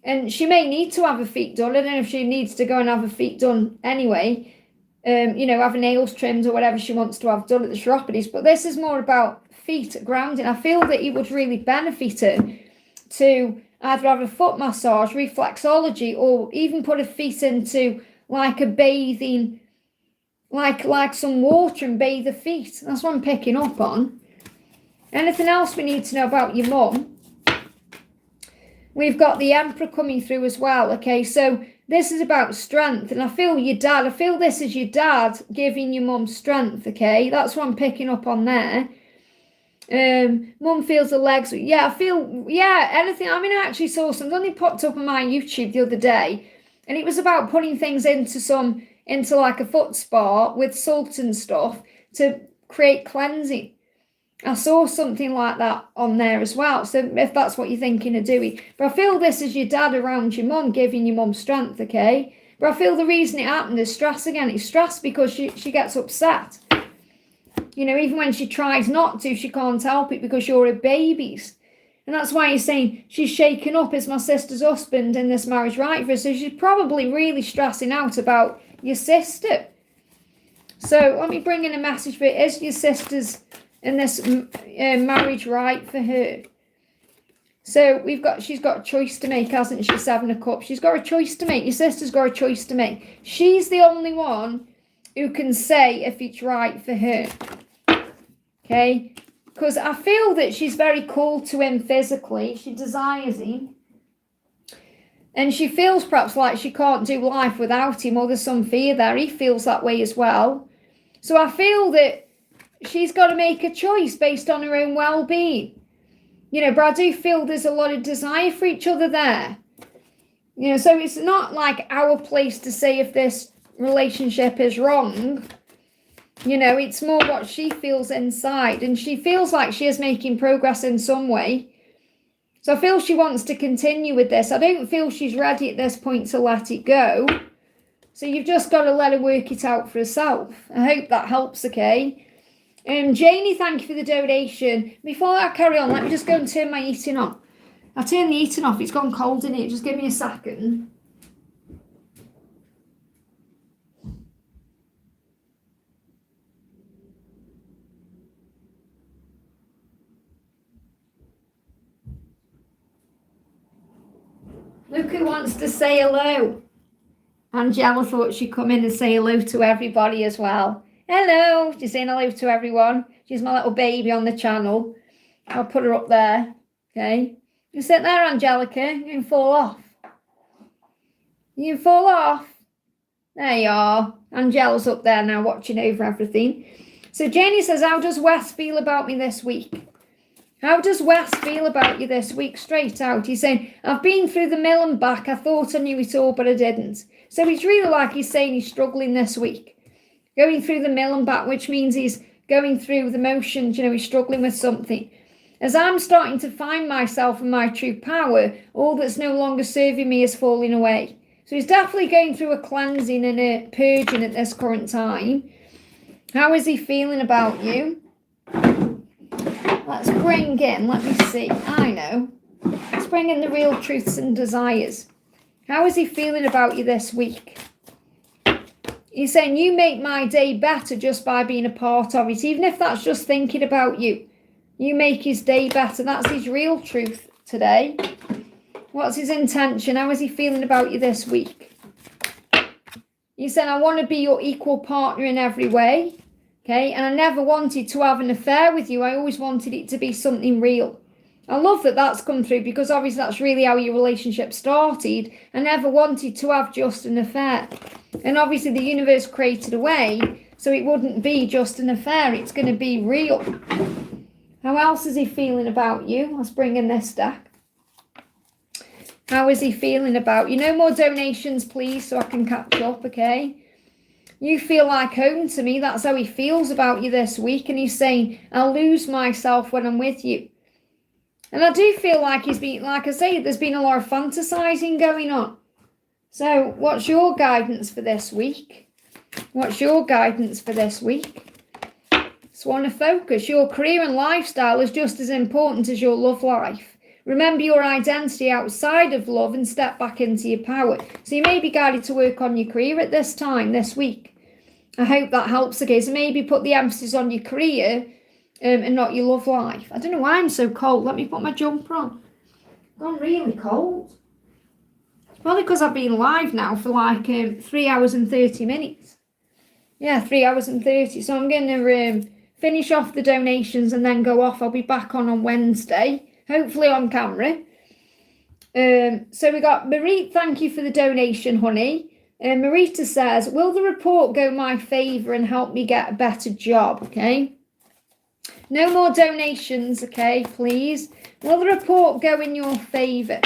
And she may need to have her feet done. I don't know if she needs to go and have her feet done anyway. You know, have her nails trimmed or whatever she wants to have done at the chiropodist. But this is more about feet grounding. I feel that it would really benefit her to either have a foot massage, reflexology, or even put her feet into like a bathing, like some water, and bathe her feet. That's what I'm picking up on. Anything else we need to know about your mum? We've got the Emperor coming through as well, okay? So this is about strength, and I feel your dad, I feel this is your dad giving your mum strength, okay? That's what I'm picking up on there. Mum feels the legs. Yeah, I feel, yeah, anything. I mean, I actually saw something popped up on my YouTube the other day, and it was about putting things into like a foot spa with salt and stuff to create cleansing. I saw something like that on there as well. So if that's what you're thinking of doing. But I feel this is your dad around your mum, giving your mum strength, okay? But I feel the reason it happened is stress again. It's stress because she gets upset. You know, even when she tries not to, she can't help it because you're her babies. And that's why you're saying she's shaken up as my sister's husband in this marriage right for her. So she's probably really stressing out about your sister. So let me bring in a message for it. Is your sister's in this marriage right for her? So she's got a choice to make, hasn't she? Seven of Cups. She's got a choice to make. Your sister's got a choice to make. She's the only one who can say if it's right for her. Okay? Because I feel that she's very cool to him physically. She desires him. And she feels perhaps like she can't do life without him, or there's some fear there. He feels that way as well. So I feel that she's got to make a choice based on her own well-being. You know, but I do feel there's a lot of desire for each other there. You know, so it's not like our place to say if this relationship is wrong. You know, it's more what she feels inside. And she feels like she is making progress in some way. So I feel she wants to continue with this. I don't feel she's ready at this point to let it go. So you've just got to let her work it out for herself. I hope that helps, okay? Janie, thank you for the donation. Before I carry on, let me just go and turn my heating on. I turned the heating off. It's gone cold in here. Just give me a second. Look who wants to say hello. Angela thought she'd come in and say hello to everybody as well. Hello. She's saying hello to everyone. She's my little baby on the channel. I'll put her up there. Okay. You sit there, Angelica. You can fall off. You can fall off. There you are. Angela's up there now watching over everything. So Janie says, how does Wes feel about me this week? How does Wes feel about you this week? Straight out. He's saying, I've been through the mill and back. I thought I knew it all, but I didn't. So it's really like he's saying he's struggling this week. Going through the mill and back, which means he's going through the motions. You know, he's struggling with something. As I'm starting to find myself and my true power, all that's no longer serving me is falling away. So he's definitely going through a cleansing and a purging at this current time. How is he feeling about you? Let's bring in, let me see, I know. Let's bring in the real truths and desires. How is he feeling about you this week? He's saying, you make my day better just by being a part of it, even if that's just thinking about you. You make his day better. That's his real truth today. What's his intention? How is he feeling about you this week? He said, I want to be your equal partner in every way. Okay, and I never wanted to have an affair with you. I always wanted it to be something real. I love that that's come through because obviously that's really how your relationship started. I never wanted to have just an affair. And obviously the universe created a way so it wouldn't be just an affair. It's going to be real. How else is he feeling about you? Let's bring in this deck. How is he feeling about you? No more donations, please, so I can catch up, okay? You feel like home to me. That's how he feels about you this week. And he's saying, I'll lose myself when I'm with you. And I do feel like he's been, like I say, there's been a lot of fantasizing going on. So what's your guidance for this week? What's your guidance for this week? Just want to focus. Your career and lifestyle is just as important as your love life. Remember your identity outside of love and step back into your power. So you may be guided to work on your career at this time, this week. I hope that helps. Okay, so maybe put the emphasis on your career and not your love life. I don't know why I'm so cold. Let me put my jumper on. I'm really cold. It's probably because I've been live now for like 3 hours and 30 minutes. Yeah, 3 hours and 30. So I'm going to finish off the donations and then go off. I'll be back on Wednesday. Hopefully on camera. So we got Marie, thank you for the donation, honey. Marita says, will the report go my favour and help me get a better job? Okay. No more donations, okay, please. Will the report go in your favour?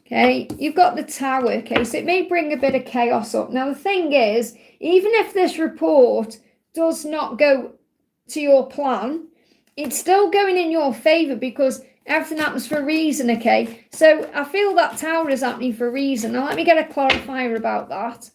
Okay, you've got the Tower, okay, so it may bring a bit of chaos up. Now, the thing is, even if this report does not go to your plan, it's still going in your favour because everything happens for a reason, okay? So I feel that Tower is happening for a reason. Now, let me get a clarifier about that.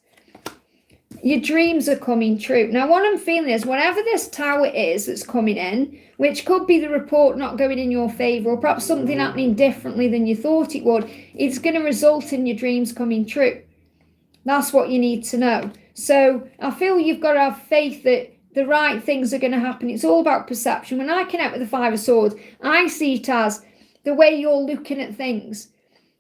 Your dreams are coming true. Now, what I'm feeling is whatever this Tower is that's coming in, which could be the report not going in your favour or perhaps something happening differently than you thought it would, it's going to result in your dreams coming true. That's what you need to know. So I feel you've got to have faith that the right things are going to happen. It's all about perception. When I connect with the Five of Swords, I see it as the way you're looking at things.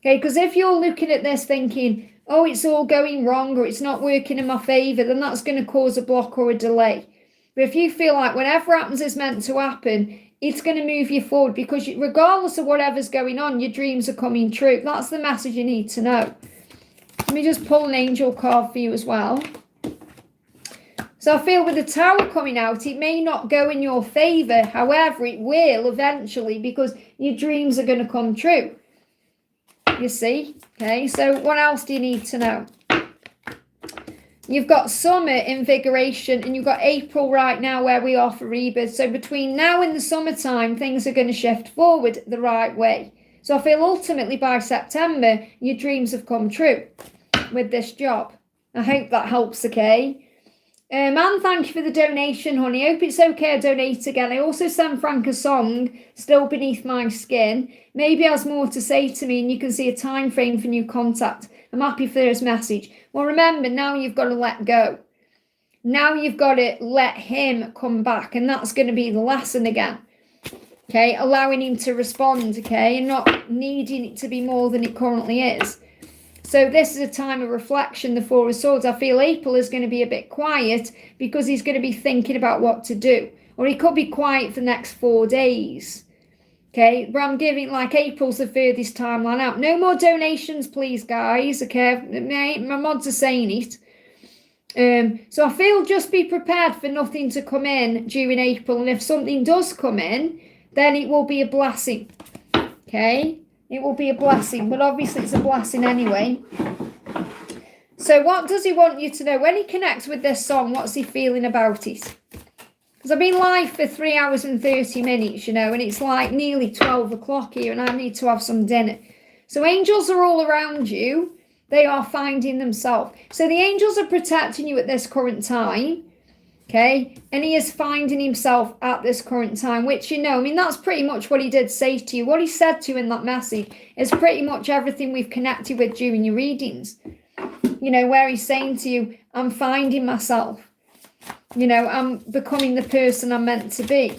Okay, because if you're looking at this thinking, oh, it's all going wrong or it's not working in my favour, then that's going to cause a block or a delay. But if you feel like whatever happens is meant to happen, it's going to move you forward because regardless of whatever's going on, your dreams are coming true. That's the message you need to know. Let me just pull an angel card for you as well. So I feel with the Tower coming out, it may not go in your favour. However, it will eventually because your dreams are going to come true. You see? Okay, so what else do you need to know? You've got summer, invigoration, and you've got April right now where we are for rebirth. So between now and the summertime, things are going to shift forward the right way. So I feel ultimately by September, your dreams have come true with this job. I hope that helps, okay? Man, thank you for the donation, honey. Hope it's okay I donate again. I also sent Frank a song, Still Beneath My Skin. Maybe has more to say to me and you can see a time frame for new contact. I'm happy for his message. Well, remember, now you've got to let go. Now you've got to let him come back, and that's going to be the lesson again. Okay, allowing him to respond, okay, and not needing it to be more than it currently is. So this is a time of reflection, the Four of Swords. I feel April is going to be a bit quiet because he's going to be thinking about what to do. Or he could be quiet for the next 4 days. Okay, but I'm giving, like, April's the furthest timeline out. No more donations, please, guys. Okay, my mods are saying it. So I feel just be prepared for nothing to come in during April. And if something does come in, then it will be a blessing. Okay? It will be a blessing, but obviously it's a blessing anyway. So what does he want you to know? When he connects with this song, what's he feeling about it? Because I've been live for 3 hours and 30 minutes, you know, and it's like nearly 12 o'clock here and I need to have some dinner. So angels are all around you. They are finding themselves. So the angels are protecting you at this current time. Okay, and he is finding himself at this current time, which, you know, I mean, that's pretty much what he did say to you. What he said to you in that message is pretty much everything we've connected with during your readings. You know, where he's saying to you, I'm finding myself. You know, I'm becoming the person I'm meant to be.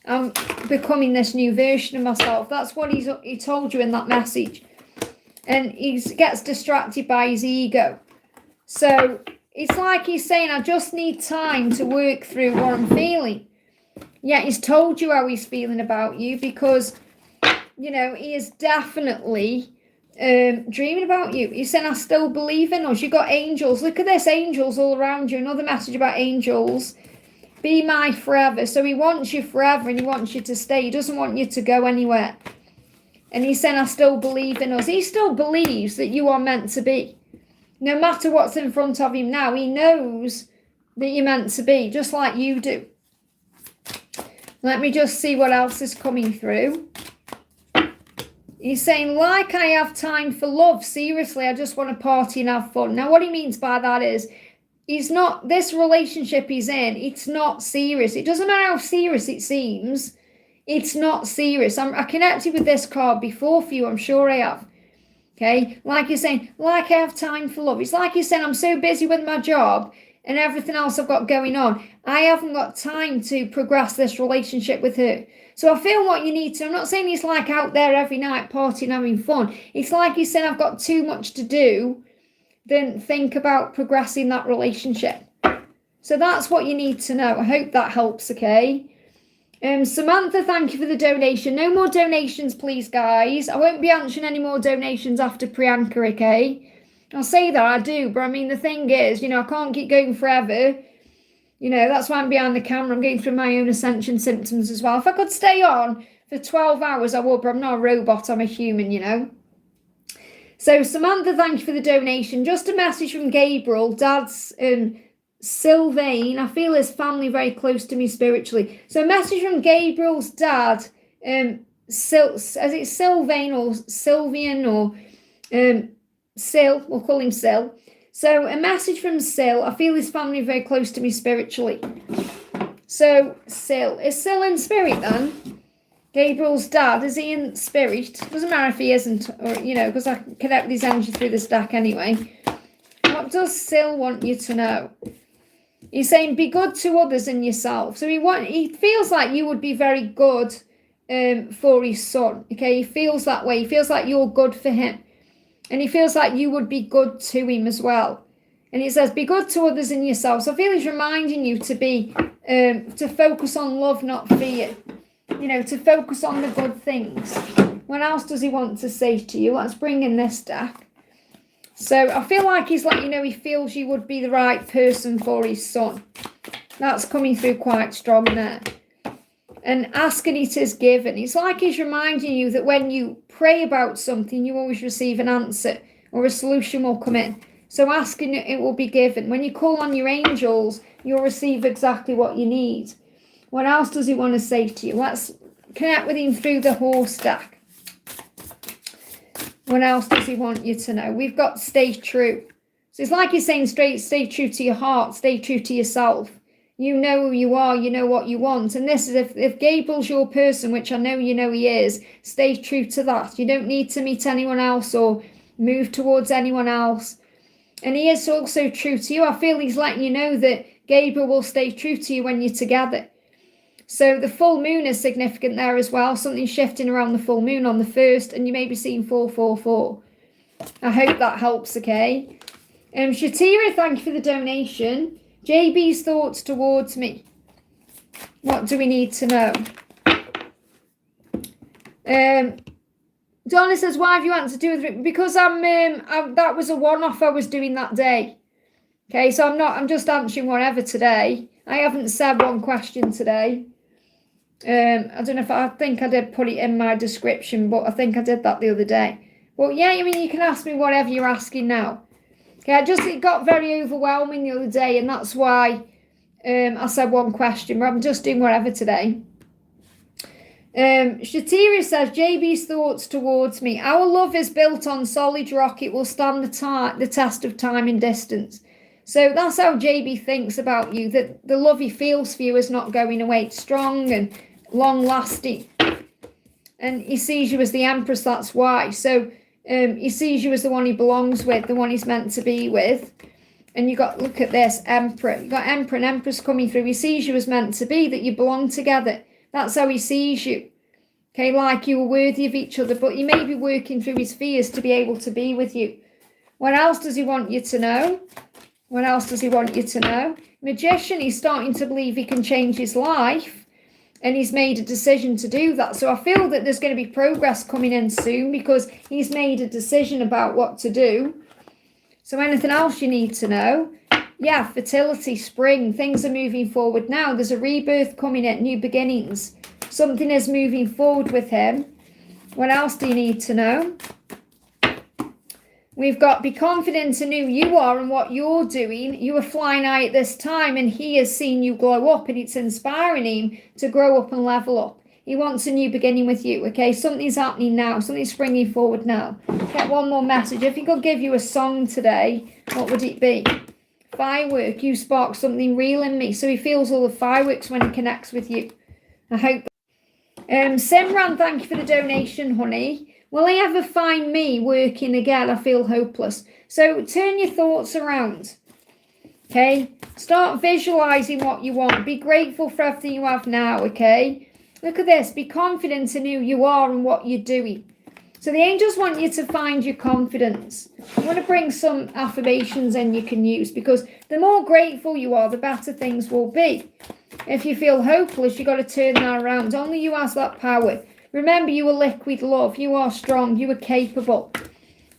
I'm becoming this new version of myself. That's what he told you in that message. And he gets distracted by his ego. So it's like he's saying, I just need time to work through what I'm feeling. Yet he's told you how he's feeling about you because, you know, he is definitely dreaming about you. He's saying, I still believe in us. You've got angels. Look at this, angels all around you. Another message about angels. Be my forever. So he wants you forever and he wants you to stay. He doesn't want you to go anywhere. And he's saying, I still believe in us. He still believes that you are meant to be. No matter what's in front of him now, he knows that you're meant to be, just like you do. Let me just see what else is coming through. He's saying, like I have time for love. Seriously, I just want to party and have fun. Now, what he means by that is, he's not, this relationship he's in, it's not serious. It doesn't matter how serious it seems. It's not serious. I connected with this card before for you, I'm sure I have. Okay, like you're saying, like I have time for love. It's like you're saying, I'm so busy with my job and everything else I've got going on. I haven't got time to progress this relationship with her. So I feel what you need to, I'm not saying he's like out there every night partying, having fun. It's like he's saying, I've got too much to do than think about progressing that relationship. So that's what you need to know. I hope that helps, okay? Samantha, thank you for the donation. No more donations, please, guys. I won't be answering any more donations after Priyanka, okay? I'll say that, I do, but I mean, the thing is, you know, I can't keep going forever. You know, that's why I'm behind the camera. I'm going through my own ascension symptoms as well. If I could stay on for 12 hours, I would, but I'm not a robot. I'm a human, you know. So, Samantha, thank you for the donation. Just a message from Gabriel. Dad's Sylvain. I feel his family very close to me spiritually. So, a message from Gabriel's dad. Is it Sylvain or Sylvian or Sil? We'll call him Sil. So a message from Sil. I feel his family very close to me spiritually. So Sil. Is Sil in spirit then? Gabriel's dad, is he in spirit? Doesn't matter if he isn't, or you know, because I can connect with his energy through this deck anyway. What does Sil want you to know? He's saying be good to others and yourself. So he feels like you would be very good for his son. Okay, he feels that way. He feels like you're good for him. And he feels like you would be good to him as well. And he says, be good to others and yourself. So I feel he's reminding you to be, to focus on love, not fear. You know, to focus on the good things. What else does he want to say to you? Let's bring in this deck. So I feel like he's letting you know he feels you would be the right person for his son. That's coming through quite strong there. And asking it is given. It's like he's reminding you that when you pray about something, you always receive an answer or a solution will come in. So asking it will be given. When you call on your angels, you'll receive exactly what you need. What else does he want to say to you? Let's connect with him through the horse deck. What else does he want you to know? We've got stay true. So it's like he's saying stay true to your heart, stay true to yourself. You know who you are, you know what you want. And this is if Gabriel's your person, which I know you know he is, stay true to that. You don't need to meet anyone else or move towards anyone else. And he is also true to you. I feel he's letting you know that Gabriel will stay true to you when you're together. So the full moon is significant there as well. Something shifting around the full moon on the 1st, and you may be seeing 444. I hope that helps, okay? Shatira, thank you for the donation. JB's thoughts towards me. What do we need to know? Donna says, why have you answered to do with it? Because that was a one-off I was doing that day. Okay, so I'm just answering whatever today. I haven't said one question today. I don't know I think I did put it in my description, but I think I did that the other day. Well, yeah, I mean, you can ask me whatever you're asking now. Okay, it got very overwhelming the other day, and that's why I said one question, but I'm just doing whatever today. Shatira says, JB's thoughts towards me. Our love is built on solid rock. It will stand the test of time and distance. So that's how JB thinks about you, that the love he feels for you is not going away. It's strong and long-lasting. And he sees you as the Empress, that's why. So he sees you as the one he belongs with, the one he's meant to be with. And you got, look at this, Emperor. You got Emperor and Empress coming through. He sees you as meant to be, that you belong together. That's how he sees you. Okay, like you were worthy of each other, but he may be working through his fears to be able to be with you. What else does he want you to know? What else does he want you to know? Magician, he's starting to believe he can change his life, and he's made a decision to do that. So I feel that there's going to be progress coming in soon because he's made a decision about what to do. So anything else you need to know? Yeah, fertility, spring, things are moving forward now. There's a rebirth coming at new beginnings. Something is moving forward with him. What else do you need to know? We've got be confident in who you are and what you're doing. You are flying high at this time, and he has seen you glow up, and it's inspiring him to grow up and level up. He wants a new beginning with you, okay? Something's happening now. Something's springing forward now. Get one more message. If he could give you a song today, what would it be? Firework. You spark something real in me. So he feels all the fireworks when he connects with you. I hope. Simran, thank you for the donation, honey. Will he ever find me working again? I feel hopeless. So turn your thoughts around. Okay? Start visualizing what you want. Be grateful for everything you have now, okay? Look at this. Be confident in who you are and what you're doing. So the angels want you to find your confidence. I want to bring some affirmations in you can use, because the more grateful you are, the better things will be. If you feel hopeless, you've got to turn that around. Only you has that power. Remember, you are liquid love. You are strong. You are capable.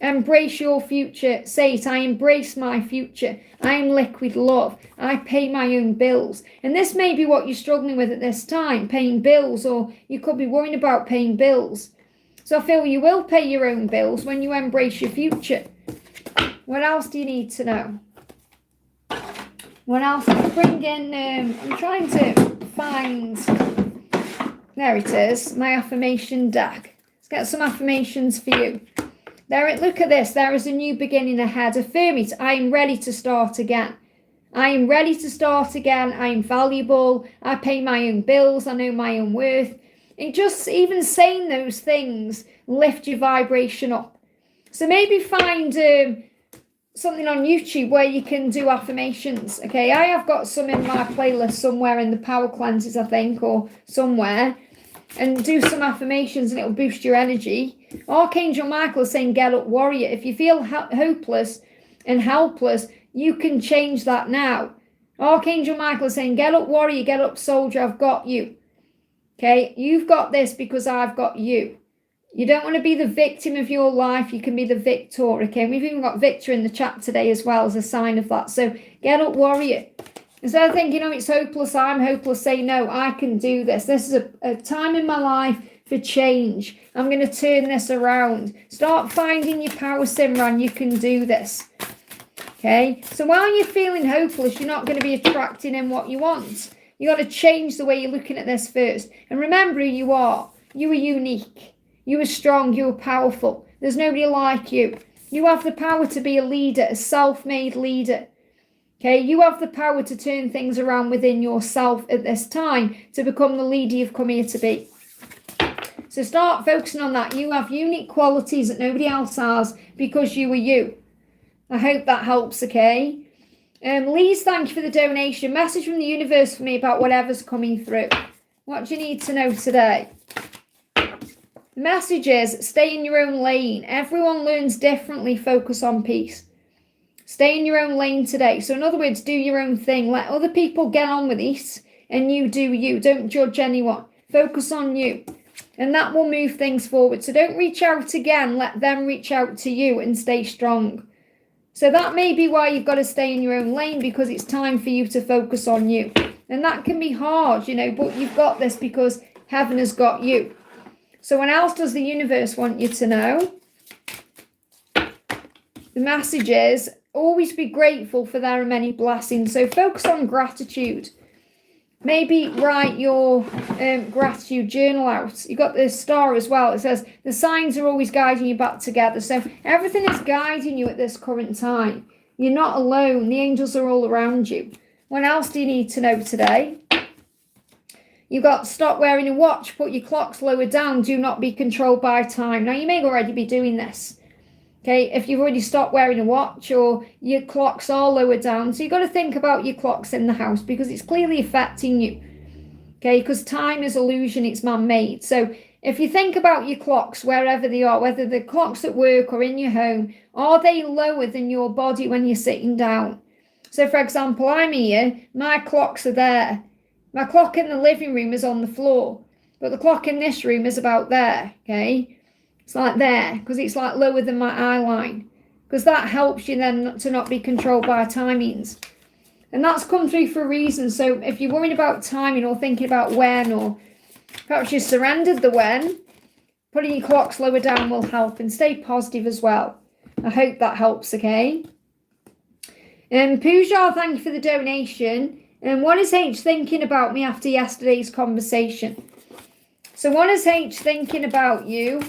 Embrace your future. Say it. I embrace my future. I am liquid love. I pay my own bills. And this may be what you're struggling with at this time, paying bills, or you could be worrying about paying bills. So I feel you will pay your own bills when you embrace your future. What else do you need to know? What else? Bring in, I'm trying to find, there it is, my affirmation deck. Let's get some affirmations for you. There, look at this. There is a new beginning ahead. Affirm it. I am ready to start again. I am ready to start again. I am valuable. I pay my own bills. I know my own worth. And just even saying those things lift your vibration up. So maybe find something on YouTube where you can do affirmations. Okay, I have got some in my playlist somewhere in the power cleanses, I think, or somewhere. And do some affirmations and it'll boost your energy. Archangel Michael is saying, get up, warrior. If you feel hopeless and helpless, you can change that now. Archangel Michael is saying, get up, warrior, get up, soldier, I've got you. Okay, you've got this because I've got you. You don't want to be the victim of your life. You can be the victor, okay? We've even got Victor in the chat today as well as a sign of that. So get up, warrior. Instead of thinking, it's hopeless, I'm hopeless, say, no, I can do this. This is a time in my life for change. I'm going to turn this around. Start finding your power, Simran. You can do this. Okay? So while you're feeling hopeless, you're not going to be attracting in what you want. You got to change the way you're looking at this first. And remember who you are. You are unique. You are strong. You are powerful. There's nobody like you. You have the power to be a leader, a self-made leader. Okay, you have the power to turn things around within yourself at this time to become the leader you've come here to be. So start focusing on that. You have unique qualities that nobody else has because you are you. I hope that helps, okay? Lise, thank you for the donation. Message from the universe for me about whatever's coming through. What do you need to know today? The message is, stay in your own lane. Everyone learns differently. Focus on peace. Stay in your own lane today. So in other words, do your own thing. Let other people get on with it and you do you. Don't judge anyone. Focus on you. And that will move things forward. So don't reach out again. Let them reach out to you and stay strong. So that may be why you've got to stay in your own lane, because it's time for you to focus on you. And that can be hard, but you've got this because heaven has got you. So what else does the universe want you to know? The message is, always be grateful, for there are many blessings. So focus on gratitude. Maybe write your gratitude journal out. You got the star as well. It says the signs are always guiding you back together. So everything is guiding you at this current time. You're not alone. The angels are all around you. What else do you need to know today? You got stop wearing a watch. Put your clocks lower down. Do not be controlled by time. Now you may already be doing this. Okay, if you've already stopped wearing a watch or your clocks are lower down. So you've got to think about your clocks in the house because it's clearly affecting you. Okay, because time is illusion, it's man-made. So if you think about your clocks, wherever they are, whether the clocks at work or in your home, are they lower than your body when you're sitting down? So for example, I'm here, my clocks are there. My clock in the living room is on the floor, but the clock in this room is about there, okay? It's like there, because it's like lower than my eye line. Because that helps you then to not be controlled by timings. And that's come through for a reason. So if you're worried about timing or thinking about when, or perhaps you surrendered the when, putting your clocks lower down will help. And stay positive as well. I hope that helps, okay? Pooja, thank you for the donation. And what is H thinking about me after yesterday's conversation? So what is H thinking about you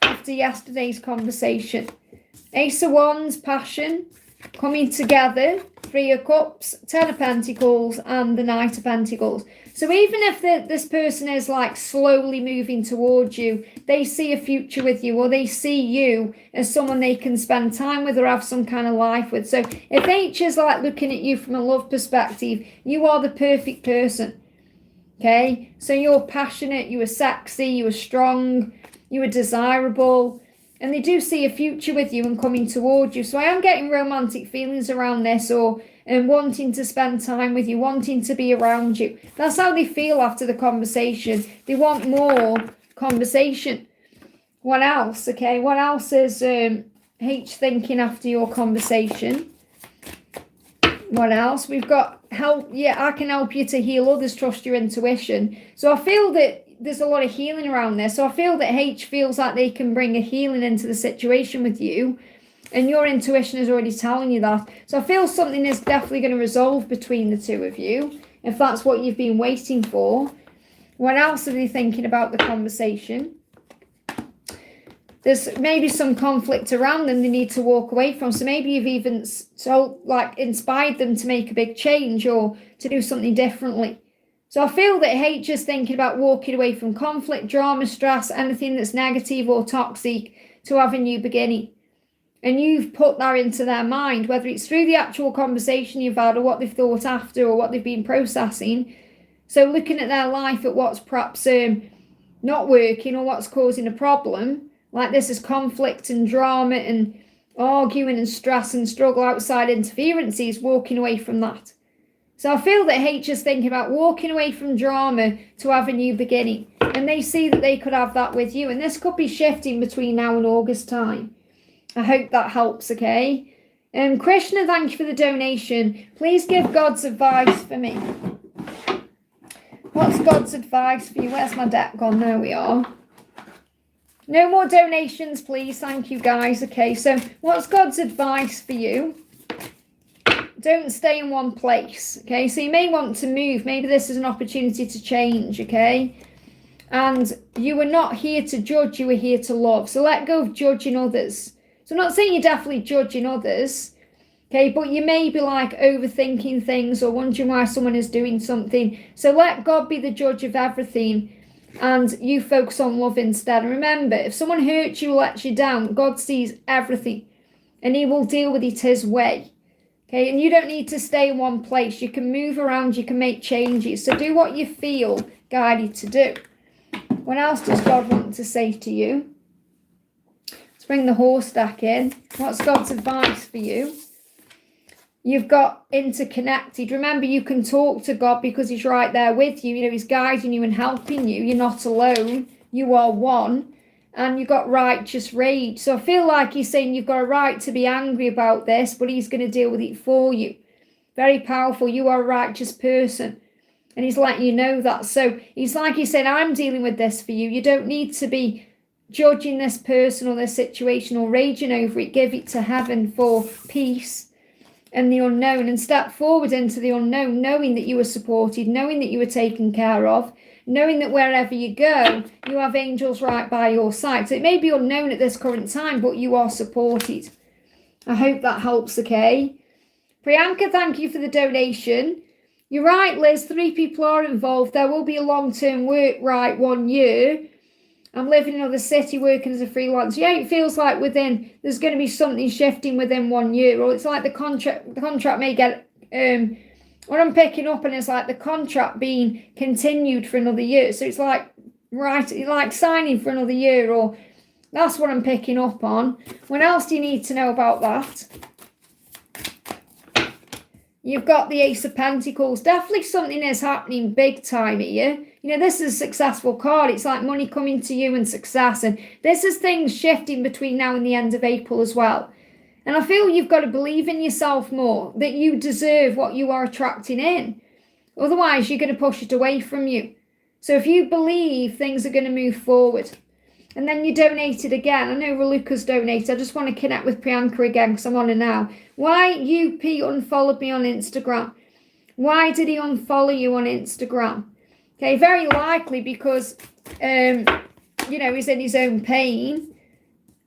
after yesterday's conversation? Ace of Wands, passion, coming together, Three of Cups, Ten of Pentacles, and the Knight of Pentacles. So even if this person is like slowly moving towards you, they see a future with you, or they see you as someone they can spend time with or have some kind of life with. So if H is like looking at you from a love perspective, you are the perfect person. Okay, so you're passionate, you are sexy, you are strong, you are desirable, and they do see a future with you and coming towards you. So I am getting romantic feelings around this, or wanting to spend time with you, wanting to be around you. That's how they feel after the conversation. They want more conversation. What else? Okay, what else is H thinking after your conversation? What else? We've got help. Yeah, I can help you to heal others. Trust your intuition. So I feel that there's a lot of healing around this. So I feel that H feels like they can bring a healing into the situation with you. And your intuition is already telling you that. So I feel something is definitely going to resolve between the two of you, if that's what you've been waiting for. What else are they thinking about the conversation? There's maybe some conflict around them they need to walk away from. So maybe you've even inspired them to make a big change or to do something differently. So I feel that H is thinking about walking away from conflict, drama, stress, anything that's negative or toxic to have a new beginning. And you've put that into their mind, whether it's through the actual conversation you've had or what they've thought after or what they've been processing. So looking at their life at what's perhaps not working or what's causing a problem, like this is conflict and drama and arguing and stress and struggle, outside interferences, walking away from that. So I feel that H is thinking about walking away from drama to have a new beginning. And they see that they could have that with you. And this could be shifting between now and August time. I hope that helps, okay? Krishna, thank you for the donation. Please give God's advice for me. What's God's advice for you? Where's my deck gone? There we are. No more donations, please. Thank you, guys. Okay, so what's God's advice for you? Don't stay in one place, okay? So you may want to move. Maybe this is an opportunity to change, okay? And you were not here to judge. You were here to love. So let go of judging others. So I'm not saying you're definitely judging others, okay, but you may be like overthinking things or wondering why someone is doing something. So let God be the judge of everything and you focus on love instead. And remember, if someone hurts you or lets you down, God sees everything and he will deal with it his way, okay? And you don't need to stay in one place. You can move around, you can make changes. So do what you feel guided to do. What else does God want to say to you? Bring the horse deck in. What's God's advice for you? You've got interconnected. Remember, you can talk to God because he's right there with you. You know, he's guiding you and helping you. You're not alone. You are one. And you've got righteous rage. So I feel like he's saying you've got a right to be angry about this, but he's going to deal with it for you. Very powerful. You are a righteous person. And he's letting you know that. So he's saying, I'm dealing with this for you. You don't need to be judging this person or this situation or raging over it. Give it to heaven for peace and the unknown, and step forward into the unknown, knowing that you are supported, knowing that you are taken care of, knowing that wherever you go, you have angels right by your side. So it may be unknown at this current time, but you are supported. I hope that helps, okay? Priyanka, thank you for the donation. You're right, Liz, 3 people are involved. There will be a long-term work, right, 1 year. I'm living in another city, working as a freelancer. Yeah, it feels like there's going to be something shifting within 1 year, or it's like the contract may get, what I'm picking up on is like the contract being continued for another year. So it's like, like signing for another year, or that's what I'm picking up on. What else do you need to know about that? You've got the Ace of Pentacles. Definitely something is happening big time here. You know, this is a successful card. It's like money coming to you and success. And this is things shifting between now and the end of April as well. And I feel you've got to believe in yourself more, that you deserve what you are attracting in. Otherwise, you're going to push it away from you. So if you believe, things are going to move forward. And then you donated again. I know Raluca's donated. I just want to connect with Priyanka again because I'm on her now. Why UP unfollowed me on Instagram? Why did he unfollow you on Instagram? Okay, very likely because, you know, he's in his own pain.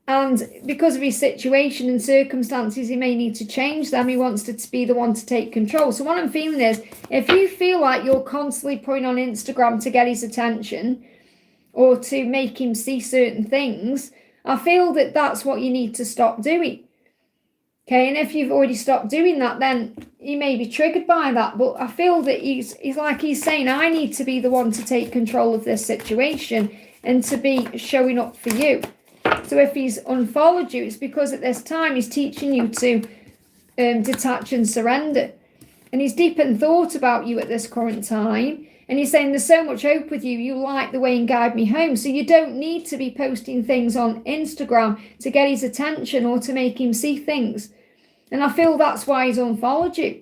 And because of his situation and circumstances, he may need to change them. He wants to be the one to take control. So what I'm feeling is, if you feel like you're constantly putting on Instagram to get his attention or to make him see certain things, I feel that that's what you need to stop doing. Okay, and if you've already stopped doing that, then he may be triggered by that. But I feel that he's saying, I need to be the one to take control of this situation and to be showing up for you. So if he's unfollowed you, it's because at this time he's teaching you to detach and surrender. And he's deep in thought about you at this current time. And And he's saying there's so much hope with you. You light the way and guide me home. So you don't need to be posting things on Instagram to get his attention or to make him see things. And I feel that's why he's unfollowed you.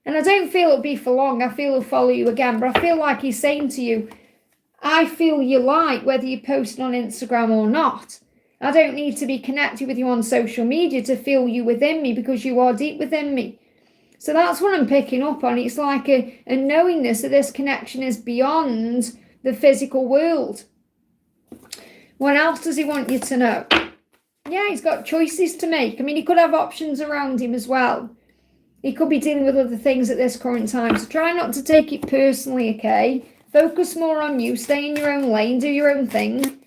And I don't feel it'll be for long. I feel he'll follow you again. But I feel like he's saying to you, I feel you light whether you post on Instagram or not. I don't need to be connected with you on social media to feel you within me because you are deep within me. So that's what I'm picking up on. It's like a knowingness that this connection is beyond the physical world. What else does he want you to know? Yeah, he's got choices to make. I mean, he could have options around him as well. He could be dealing with other things at this current time. So try not to take it personally, okay? Focus more on you. Stay in your own lane. Do your own thing.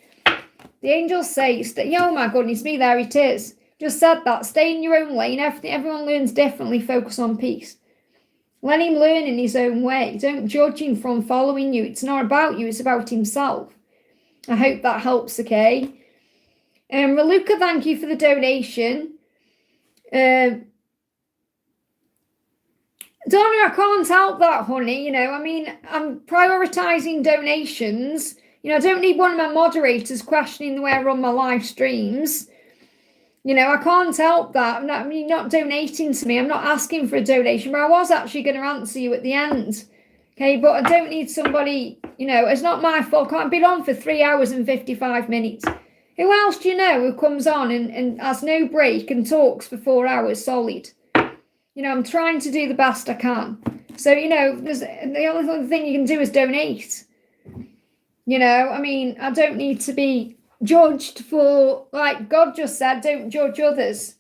The angels say, oh my goodness me, there it is. Just said that. Stay in your own lane. Everyone learns differently. Focus on peace. Let him learn in his own way. Don't judge him from following you. It's not about you. It's about himself. I hope that helps, okay? Raluca, thank you for the donation. Donna, I can't help that, honey. You know, I mean, I'm prioritising donations. You know, I don't need one of my moderators questioning the way I run my live streams. You know, I can't help that. You're not donating to me. I'm not asking for a donation, but I was actually going to answer you at the end. Okay, but I don't need somebody, you know, it's not my fault. I can't be on for 3 hours and 55 minutes. Who else do you know who comes on and has no break and talks for 4 hours solid? You know, I'm trying to do the best I can. So, you know, the only other thing you can do is donate. You know, I mean, I don't need to be judged for, like God just said, don't judge others.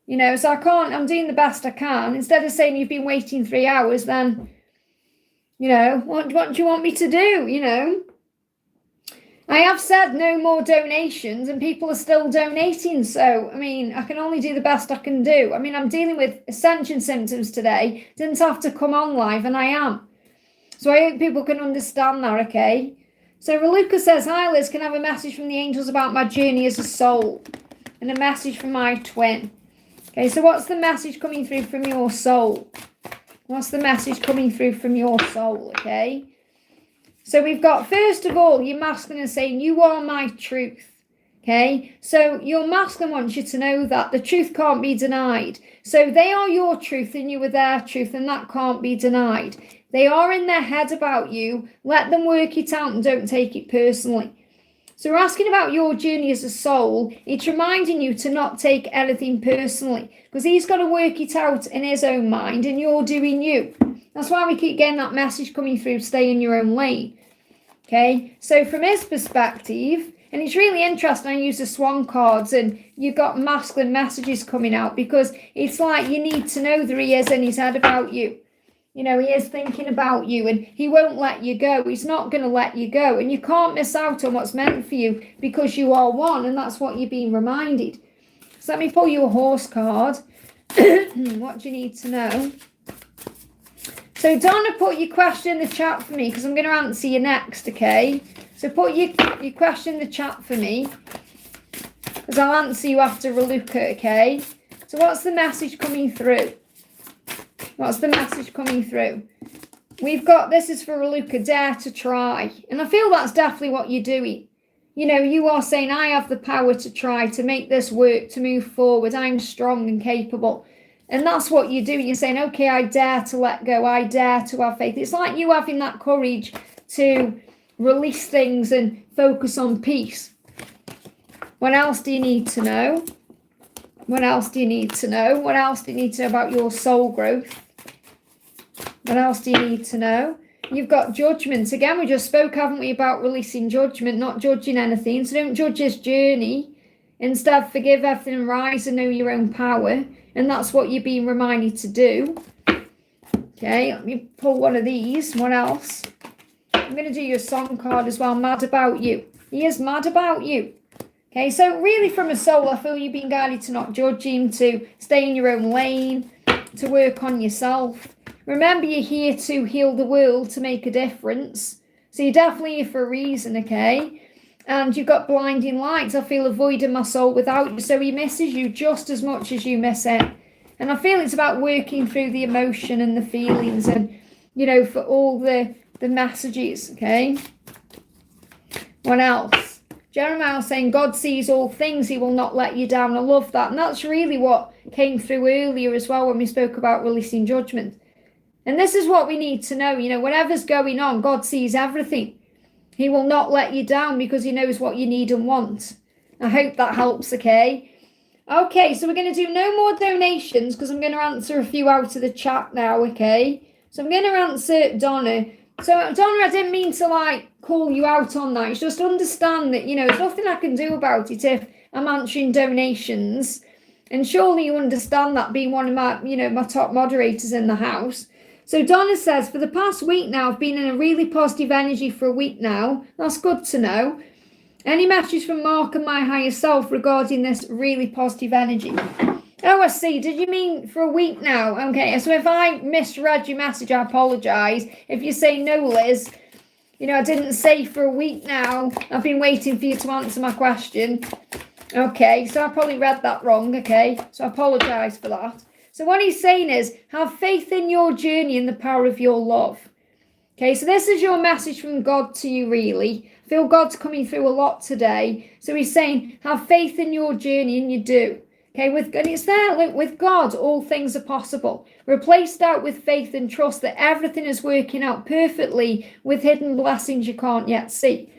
You know, so I'm doing the best I can. Instead of saying you've been waiting 3 hours, then, you know, what do you want me to do, you know? I have said no more donations and people are still donating. So, I mean, I can only do the best I can do. I mean, I'm dealing with ascension symptoms today. Didn't have to come on live and I am. So I hope people can understand that, okay? So Raluca says, hi Liz, can I have a message from the angels about my journey as a soul? And a message from my twin. Okay, so what's the message coming through from your soul? What's the message coming through from your soul, okay? So we've got, first of all, your masculine is saying, you are my truth. Okay, so your masculine wants you to know that the truth can't be denied. So they are your truth and you are their truth, and that can't be denied. They are in their head about you. Let them work it out and don't take it personally. So we're asking about your journey as a soul. It's reminding you to not take anything personally because he's got to work it out in his own mind and you're doing you. That's why we keep getting that message coming through, stay in your own lane. Okay, so from his perspective, and it's really interesting, I use the swan cards and you've got masculine messages coming out because it's like you need to know that he is in his head about you. You know, he is thinking about you and he won't let you go. He's not going to let you go. And you can't miss out on what's meant for you because you are one and that's what you're being reminded. So let me pull you a horse card. What do you need to know? So Donna, put your question in the chat for me because I'm going to answer you next, okay? So put your question in the chat for me because I'll answer you after Raluca, okay? So what's the message coming through? What's the message coming through? We've got, this is for Raluca, dare to try. And I feel that's definitely what you're doing. You know, you are saying, I have the power to try, to make this work, to move forward. I'm strong and capable. And that's what you're doing. You're saying, okay, I dare to let go. I dare to have faith. It's like you having that courage to release things and focus on peace. What else do you need to know? What else do you need to know? What else do you need to know about your soul growth? What else do you need to know? You've got judgment. Again, we just spoke, haven't we, about releasing judgment, not judging anything. So don't judge this journey. Instead, forgive everything and rise and know your own power. And that's what you're being reminded to do. Okay, let me pull one of these. What else? I'm going to do your song card as well. Mad about you. He is mad about you. Okay, so really from a soul, I feel you've been guided to not judge him, to stay in your own lane, to work on yourself. Remember, you're here to heal the world, to make a difference. So you're definitely here for a reason, okay? And you've got blinding lights. I feel a void in my soul without you. So he misses you just as much as you miss him. And I feel it's about working through the emotion and the feelings and, you know, for all the the messages, okay? What else? Jeremiah saying, God sees all things. He will not let you down. I love that. And that's really what came through earlier as well when we spoke about releasing judgment. And this is what we need to know. You know, whatever's going on, God sees everything. He will not let you down because he knows what you need and want. I hope that helps, okay? Okay, so we're going to do no more donations because I'm going to answer a few out of the chat now, okay? So I'm going to answer Donna. So, Donna, I didn't mean to, like, call you out on that. It's just understand that, you know, there's nothing I can do about it if I'm answering donations. And surely you understand that being one of my, you know, my top moderators in the house. So Donna says, for the past week now, I've been in a really positive energy for a week now. That's good to know. Any message from Mark and my higher self regarding this really positive energy? Oh, I see. Did you mean for a week now? Okay, so if I misread your message, I apologise. If you say no, Liz, you know, I didn't say for a week now. I've been waiting for you to answer my question. Okay, so I probably read that wrong, okay? So I apologise for that. So what he's saying is, have faith in your journey and the power of your love. Okay, so this is your message from God to you, really. I feel God's coming through a lot today. So he's saying, have faith in your journey, and you do. Okay, and it's there, look, with God, all things are possible. Replace doubt with faith and trust that everything is working out perfectly with hidden blessings you can't yet see.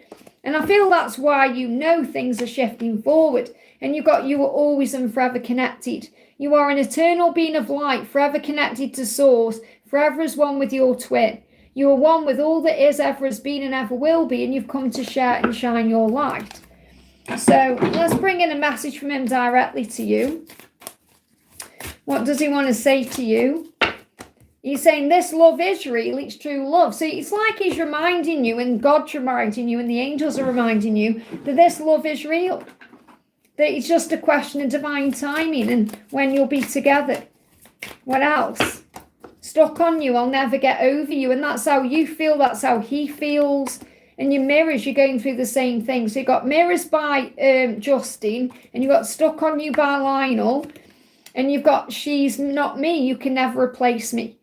And I feel that's why you know things are shifting forward. And you are always and forever connected. You are an eternal being of light, forever connected to source, forever as one with your twin. You are one with all that is, ever has been, and ever will be, and you've come to share and shine your light. So let's bring in a message from him directly to you. What does he want to say to you? He's saying this love is real, it's true love. So it's like he's reminding you, and God's reminding you, and the angels are reminding you that this love is real. That it's just a question of divine timing and when you'll be together. What else? Stuck on you, I'll never get over you. And that's how you feel, that's how he feels. And your mirrors, you're going through the same thing. So you got mirrors by Justin, and you got stuck on you by Lionel, and you've got she's not me, you can never replace me.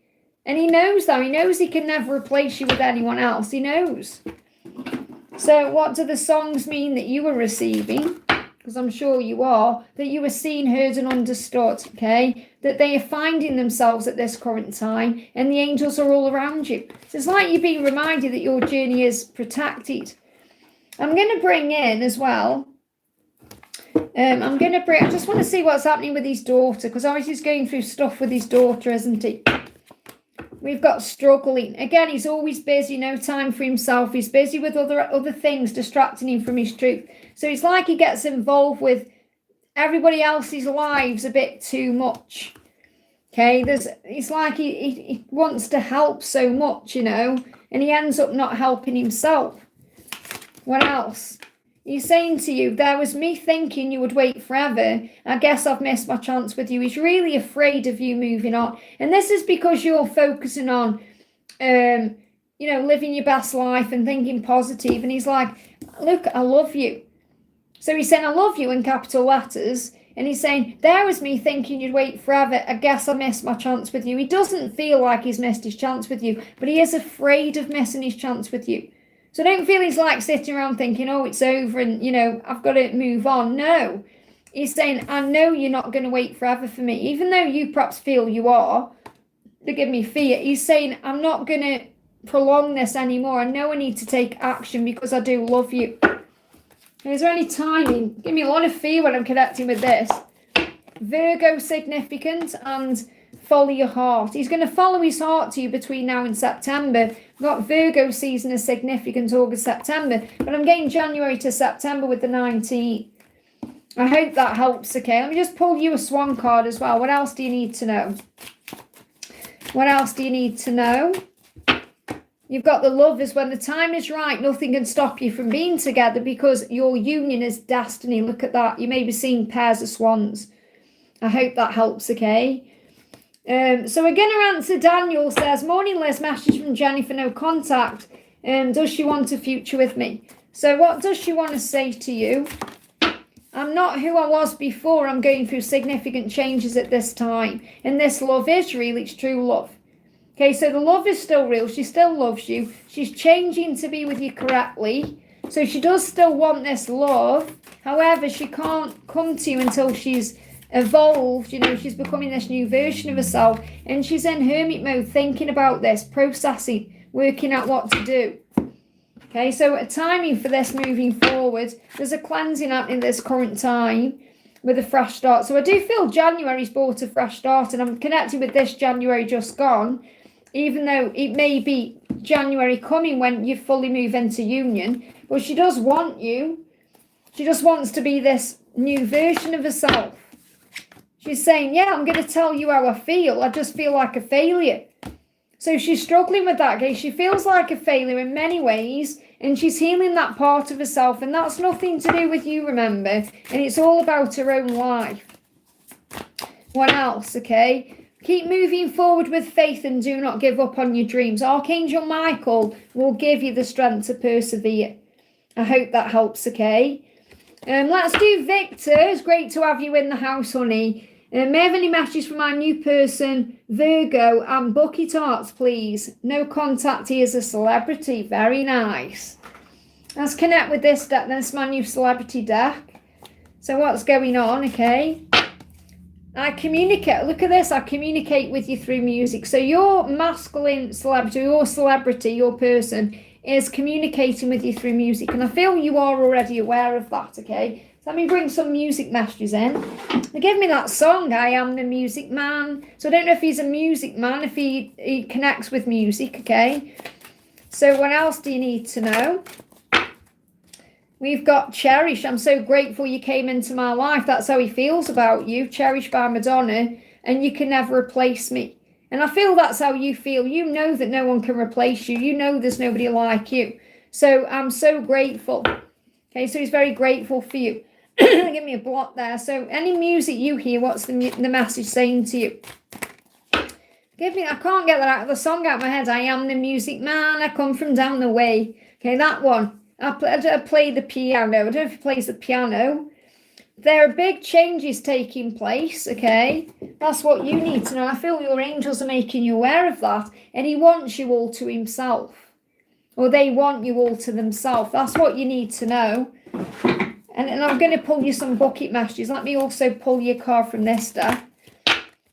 And he knows that. He knows he can never replace you with anyone else. He knows. So what do the songs mean that you were receiving? Because I'm sure you are, that you were seen, heard and understood, okay? That they are finding themselves at this current time, and the angels are all around you. So it's like you're being reminded that your journey is protected. I'm going to bring in as well, I just want to see what's happening with his daughter, because obviously he's going through stuff with his daughter, isn't he? We've got struggling. Again, he's always busy, no time for himself. He's busy with other things distracting him from his truth. So it's like he gets involved with everybody else's lives a bit too much. Okay, it's like he wants to help so much, you know, and he ends up not helping himself. What else? He's saying to you, there was me thinking you would wait forever. I guess I've missed my chance with you. He's really afraid of you moving on. And this is because you're focusing on, you know, living your best life and thinking positive. And he's like, look, I love you. So he's saying, I love you in capital letters. And he's saying, there was me thinking you'd wait forever. I guess I missed my chance with you. He doesn't feel like he's missed his chance with you, but he is afraid of missing his chance with you. So don't feel he's like sitting around thinking, oh, it's over and, you know, I've got to move on. No, he's saying, I know you're not going to wait forever for me. Even though you perhaps feel you are, to give me fear, he's saying, I'm not going to prolong this anymore. I know I need to take action because I do love you. Is there any timing? Give me a lot of fear when I'm connecting with this. Virgo significant and follow your heart. He's going to follow his heart to you between now and September. We've got Virgo season as significant August, September, but I'm getting January to September with the 19th. I hope that helps, okay? Let me just pull you a swan card as well. What else do you need to know? What else do you need to know? You've got the lovers. When the time is right, nothing can stop you from being together because your union is destiny. Look at that. You may be seeing pairs of swans. I hope that helps, okay? So we're going to answer. Daniel says, morning Liz, message from Jennifer, no contact. Does she want a future with me? So what does she want to say to you? I'm not who I was before. I'm going through significant changes at this time. And this love is real. It's true love. Okay, so the love is still real. She still loves you. She's changing to be with you correctly. So she does still want this love. However, she can't come to you until she's evolved. You know, she's becoming this new version of herself. And she's in hermit mode, thinking about this, processing, working out what to do. Okay, so a timing for this moving forward. There's a cleansing happening this current time with a fresh start. So I do feel January's brought a fresh start, and I'm connected with this January just gone, even though it may be January coming when you fully move into union. But she does want you. She just wants to be this new version of herself. She's saying, yeah, I'm going to tell you how I feel. I just feel like a failure. So she's struggling with that, okay? She feels like a failure in many ways, and she's healing that part of herself, and that's nothing to do with you, remember? And it's all about her own life. What else, okay? Keep moving forward with faith and do not give up on your dreams. Archangel Michael will give you the strength to persevere. I hope that helps, okay? Let's do Victor. It's great to have you in the house, honey. May I have any messages from our new person, Virgo, and Bucket Arts, please? No contact, he is a celebrity. Very nice. Let's connect with this deck. That's my new celebrity deck. So what's going on, okay? I communicate. Look at this. I communicate with you through music. So your masculine celebrity, your celebrity, your person is communicating with you through music. And I feel you are already aware of that, okay? So let me bring some music messages in. They give me that song, I Am the Music Man. So I don't know if he's a music man, if he connects with music, okay? So what else do you need to know? We've got Cherish. I'm so grateful you came into my life. That's how he feels about you. Cherished by Madonna. And you can never replace me. And I feel that's how you feel. You know that no one can replace you. You know there's nobody like you. So I'm so grateful. Okay, so he's very grateful for you. Give me a block there. So any music you hear, what's the message saying to you? I can't get that out of the song out of my head. I am the music man. I come from down the way. Okay, that one. I play the piano. I don't know if he plays the piano. There are big changes taking place, okay? That's what you need to know. I feel your angels are making you aware of that. And he wants you all to himself. Or they want you all to themselves. That's what you need to know. And I'm going to pull you some bucket messages. Let me also pull your card from this deck.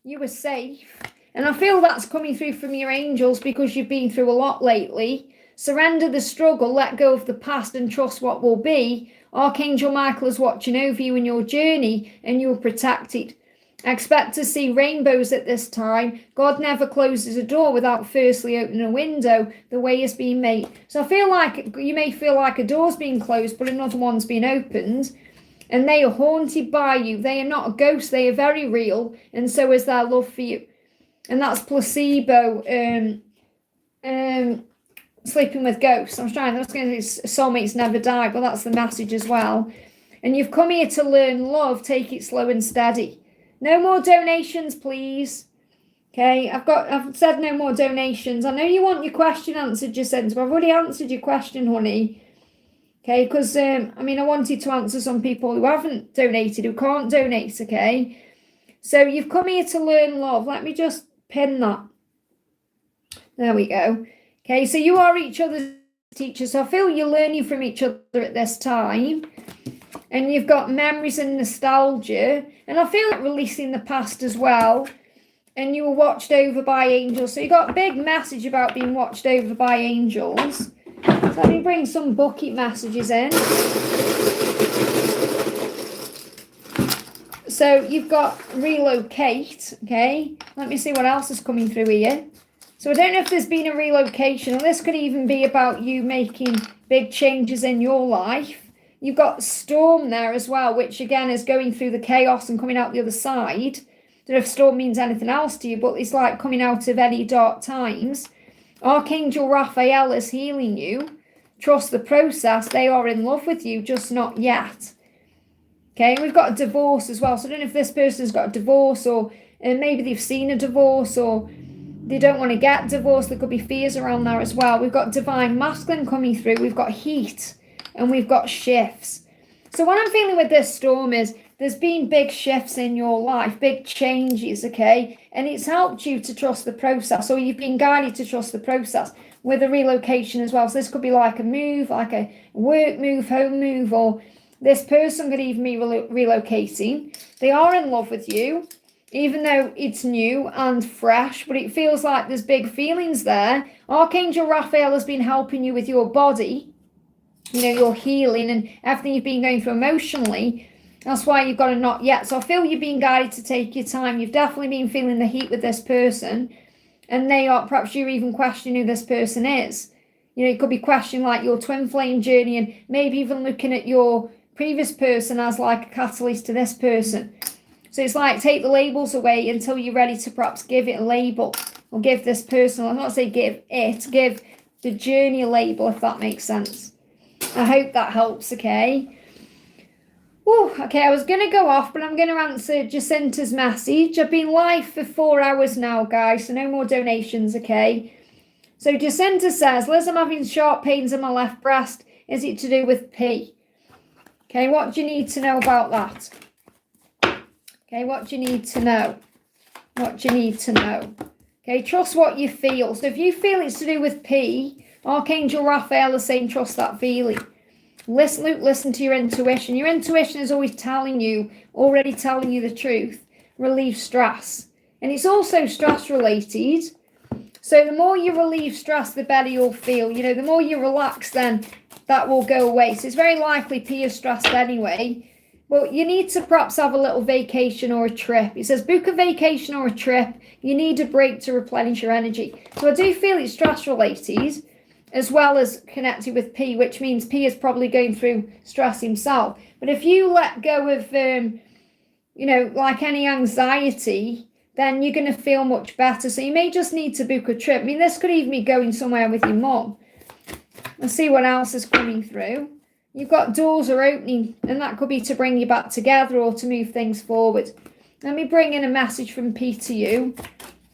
You were safe. And I feel that's coming through from your angels because you've been through a lot lately. Surrender the struggle, let go of the past and trust what will be. Archangel Michael is watching over you in your journey and you're protected. Expect to see rainbows at this time. God never closes a door without firstly opening a window. The way is being made. So I feel like you may feel like a door's being closed, but another one's been opened. And they are haunted by you. They are not a ghost. They are very real. And so is their love for you. And that's placebo. Sleeping with ghosts. I was going to say soulmates never die, but that's the message as well. And you've come here to learn love. Take it slow and steady. No more donations, please. Okay, I've said no more donations. I know you want your question answered, Jacinta, but I've already answered your question, honey. Okay, because, I wanted to answer some people who haven't donated, who can't donate, okay? So you've come here to learn love. Let me just pin that. There we go. Okay, so you are each other's teachers. So I feel you're learning from each other at this time. And you've got memories and nostalgia. And I feel like releasing the past as well. And you were watched over by angels. So you got a big message about being watched over by angels. So let me bring some bucket messages in. So you've got relocate, okay? Let me see what else is coming through here. So I don't know if there's been a relocation. And this could even be about you making big changes in your life. You've got storm there as well, which again is going through the chaos and coming out the other side. Don't know if storm means anything else to you, but it's like coming out of any dark times. Archangel Raphael is healing you. Trust the process. They are in love with you, just not yet. Okay, we've got a divorce as well. So I don't know if this person's got a divorce or maybe they've seen a divorce or they don't want to get divorced. There could be fears around there as well. We've got divine masculine coming through. We've got heat and we've got shifts. So what I'm feeling with this storm is there's been big shifts in your life, big changes, okay? And it's helped you to trust the process, or you've been guided to trust the process with a relocation as well. So this could be like a move, like a work move, home move, or this person could even be relocating. They are in love with you, even though it's new and fresh, but it feels like there's big feelings there. Archangel Raphael has been helping you with your body, you know, your healing and everything you've been going through emotionally. That's why you've got a not yet. So I feel you've been guided to take your time. You've definitely been feeling the heat with this person. And they are, perhaps you're even questioning who this person is. You know, it could be questioning like your twin flame journey, and maybe even looking at your previous person as like a catalyst to this person. So it's like take the labels away until you're ready to perhaps give it a label, or give this person, I'll not say give it, give the journey a label, if that makes sense. I hope that helps, okay? Whew, okay, I was going to go off, but I'm going to answer Jacinta's message. I've been live for 4 hours now, guys, so no more donations, okay? So Jacinta says, Liz, I'm having sharp pains in my left breast. Is it to do with P? Okay, what do you need to know about that? Okay, what do you need to know? What do you need to know? Okay, trust what you feel. So if you feel it's to do with P, Archangel Raphael is saying trust that feeling. Listen to your intuition. Your intuition is always already telling you the truth. Relieve stress. And it's also stress related. So the more you relieve stress, the better you'll feel. You know, the more you relax, then that will go away. So it's very likely P is stressed anyway. But you need to perhaps have a little vacation or a trip. It says book a vacation or a trip. You need a break to replenish your energy. So I do feel it's stress related, as well as connected with P, which means P is probably going through stress himself. But if you let go of, you know, like any anxiety, then you're going to feel much better. So you may just need to book a trip. I mean, this could even be going somewhere with your mum. Let's see what else is coming through. You've got doors are opening, and that could be to bring you back together or to move things forward. Let me bring in a message from P to you.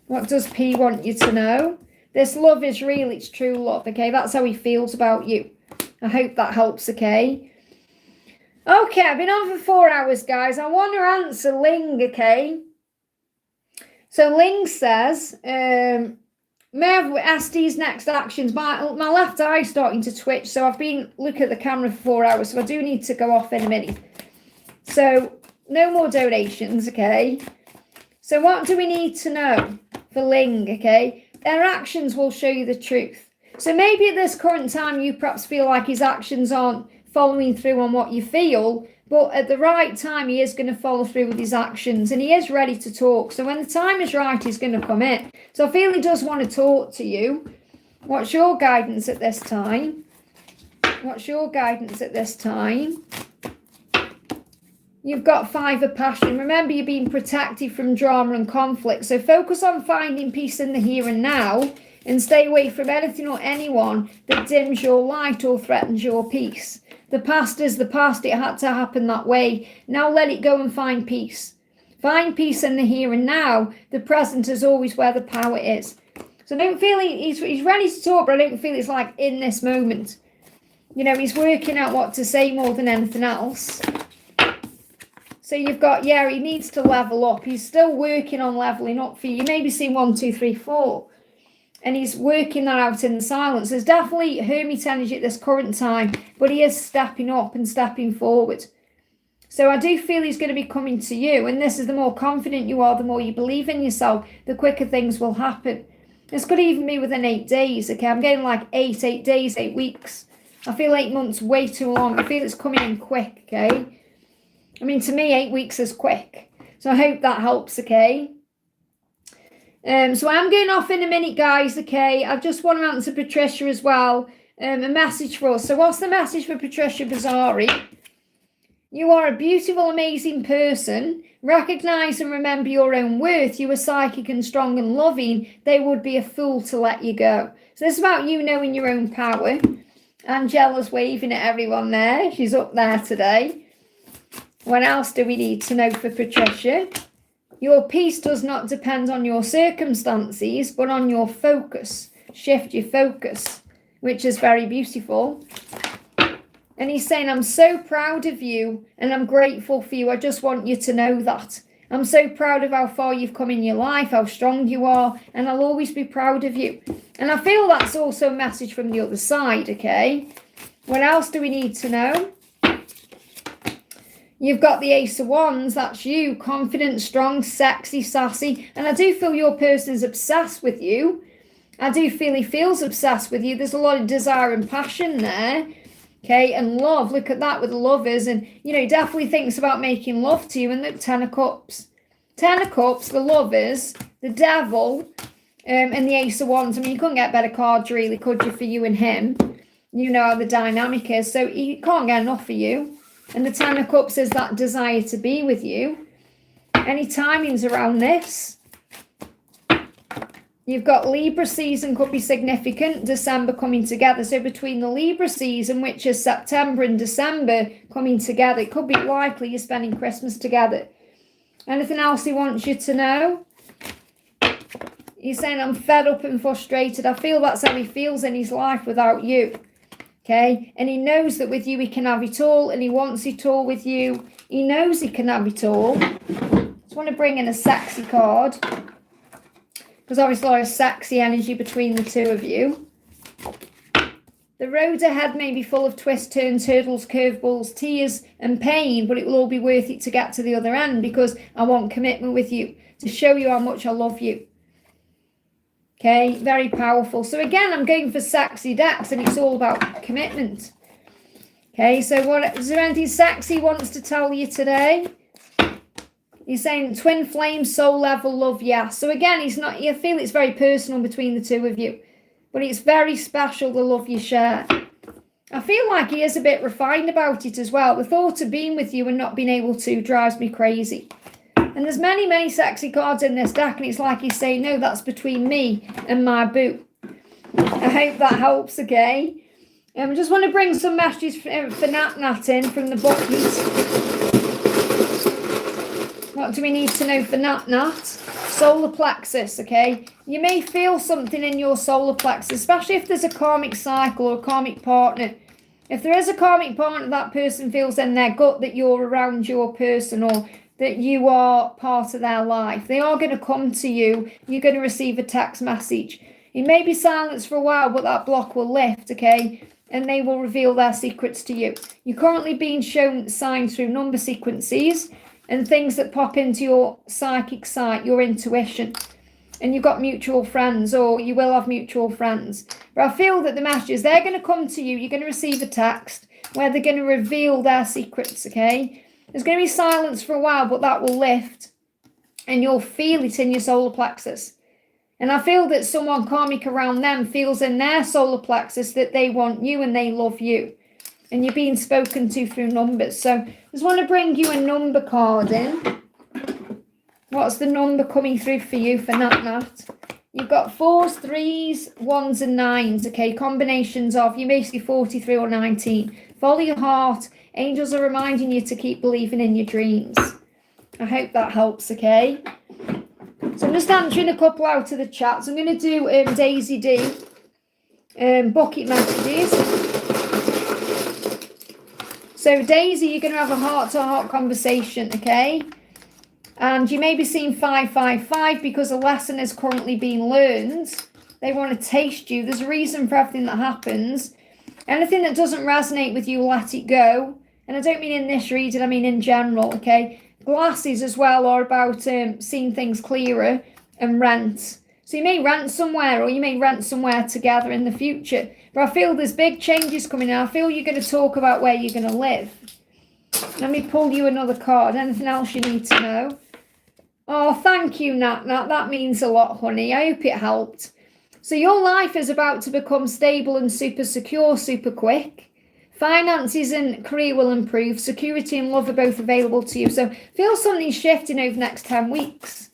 What does P want you to know? This love is real, it's true love, okay? That's how he feels about you. I hope that helps, okay? Okay, I've been on for 4 hours, guys. I want to answer Ling, okay? So Ling says, may I have SD's next actions? My left eye is starting to twitch, so I've been looking at the camera for 4 hours, so I do need to go off in a minute. So, no more donations, okay? So what do we need to know for Ling, okay? Their actions will show you the truth. So maybe at this current time, you perhaps feel like his actions aren't following through on what you feel, but at the right time, he is going to follow through with his actions, and he is ready to talk. So when the time is right, he's going to come in. So I feel he does want to talk to you. What's your guidance at this time? What's your guidance at this time? You've got 5 of passion. Remember, you're being protected from drama and conflict. So focus on finding peace in the here and now, and stay away from anything or anyone that dims your light or threatens your peace. The past is the past. It had to happen that way. Now let it go and find peace. Find peace in the here and now. The present is always where the power is. So I don't feel he's ready to talk, but I don't feel it's like in this moment. You know, he's working out what to say more than anything else. So you've got, yeah, he needs to level up. He's still working on leveling up for you. You may be seeing 1, 2, 3, 4. And he's working that out in silence. There's definitely hermit energy at this current time, but he is stepping up and stepping forward. So I do feel he's going to be coming to you. And this is the more confident you are, the more you believe in yourself, the quicker things will happen. This could even be within 8 days. Okay, I'm getting like 8 days, 8 weeks. I feel 8 months way too long. I feel it's coming in quick, okay? I mean, to me, 8 weeks is quick. So I hope that helps, okay? So I'm going off in a minute, guys, okay? I just want to answer Patricia as well. A message for us. So what's the message for Patricia Bazzari? You are a beautiful, amazing person. Recognise and remember your own worth. You are psychic and strong and loving. They would be a fool to let you go. So this is about you knowing your own power. Angela's waving at everyone there. She's up there today. What else do we need to know for Patricia? Your peace does not depend on your circumstances, but on your focus. Shift your focus, which is very beautiful. And he's saying, I'm so proud of you and I'm grateful for you. I just want you to know that. I'm so proud of how far you've come in your life, how strong you are, and I'll always be proud of you. And I feel that's also a message from the other side, okay? What else do we need to know? You've got the Ace of Wands, that's you, confident, strong, sexy, sassy. And I do feel your person is obsessed with you. I do feel he feels obsessed with you. There's a lot of desire and passion there. Okay, and love, look at that with the lovers. And, you know, he definitely thinks about making love to you. And look, Ten of Cups. Ten of Cups, the lovers, the devil, and the Ace of Wands. I mean, you couldn't get better cards, really, could you, for you and him? You know how the dynamic is. So he can't get enough of you. And the Ten of Cups is that desire to be with you. Any timings around this? You've got Libra season could be significant, December coming together. So between the Libra season, which is September and December coming together, it could be likely you're spending Christmas together. Anything else he wants you to know? He's saying, I'm fed up and frustrated. I feel that's how he feels in his life without you. Okay? And he knows that with you he can have it all, and he wants it all with you. He knows he can have it all. Just want to bring in a sexy card, because obviously there's sexy energy between the two of you. The road ahead may be full of twists, turns, hurdles, curveballs, tears and pain, but it will all be worth it to get to the other end, because I want commitment with you, to show you how much I love you. Okay, very powerful. So again, I'm going for sexy decks, and it's all about commitment. Okay, so what is there anything sexy wants to tell you today? He's saying twin flame, soul level love, yeah. So again, he's not, you feel it's very personal between the two of you, but it's very special, the love you share. I feel like he is a bit refined about it as well. The thought of being with you and not being able to drives me crazy. And there's many, many sexy cards in this deck, and it's like he's saying, no, that's between me and my boo. I hope that helps, okay? I just want to bring some messages for Nat in from the bookies. What do we need to know for Nat? Solar plexus, okay? You may feel something in your solar plexus, especially if there's a karmic cycle or a karmic partner. If there is a karmic partner, that person feels in their gut that you're around your person, or that you are part of their life. They are going to come to you. You're going to receive a text message. It may be silenced for a while, but that block will lift, okay? And they will reveal their secrets to you. You're currently being shown signs through number sequences and things that pop into your psychic sight, your intuition. And you've got mutual friends, or you will have mutual friends. But I feel that the messages, they're going to come to you. You're going to receive a text where they're going to reveal their secrets, okay? There's going to be silence for a while, but that will lift. And you'll feel it in your solar plexus. And I feel that someone karmic around them feels in their solar plexus that they want you and they love you. And you're being spoken to through numbers. So I just want to bring you a number card in. What's the number coming through for you for Nat? You've got 4s, 3s, 1s and 9s. Okay, combinations of, you're basically 43 or 19. Follow your heart. Angels are reminding you to keep believing in your dreams. I hope that helps, okay? So I'm just answering a couple out of the chat. So I'm going to do Daisy D, bucket messages. So Daisy, you're going to have a heart-to-heart conversation, okay? And you may be seeing 555 because a lesson is currently being learned. They want to taste you. There's a reason for everything that happens. Anything that doesn't resonate with you, let it go. And I don't mean in this reading, I mean in general, okay? Glasses as well are about seeing things clearer, and rent. So you may rent somewhere, or you may rent somewhere together in the future. But I feel there's big changes coming in. I feel you're going to talk about where you're going to live. Let me pull you another card. Anything else you need to know? Oh, thank you, Nat. That means a lot, honey. I hope it helped. So your life is about to become stable and super secure, super quick. Finances and career will improve. Security and love are both available to you. So feel something shifting over the next 10 weeks.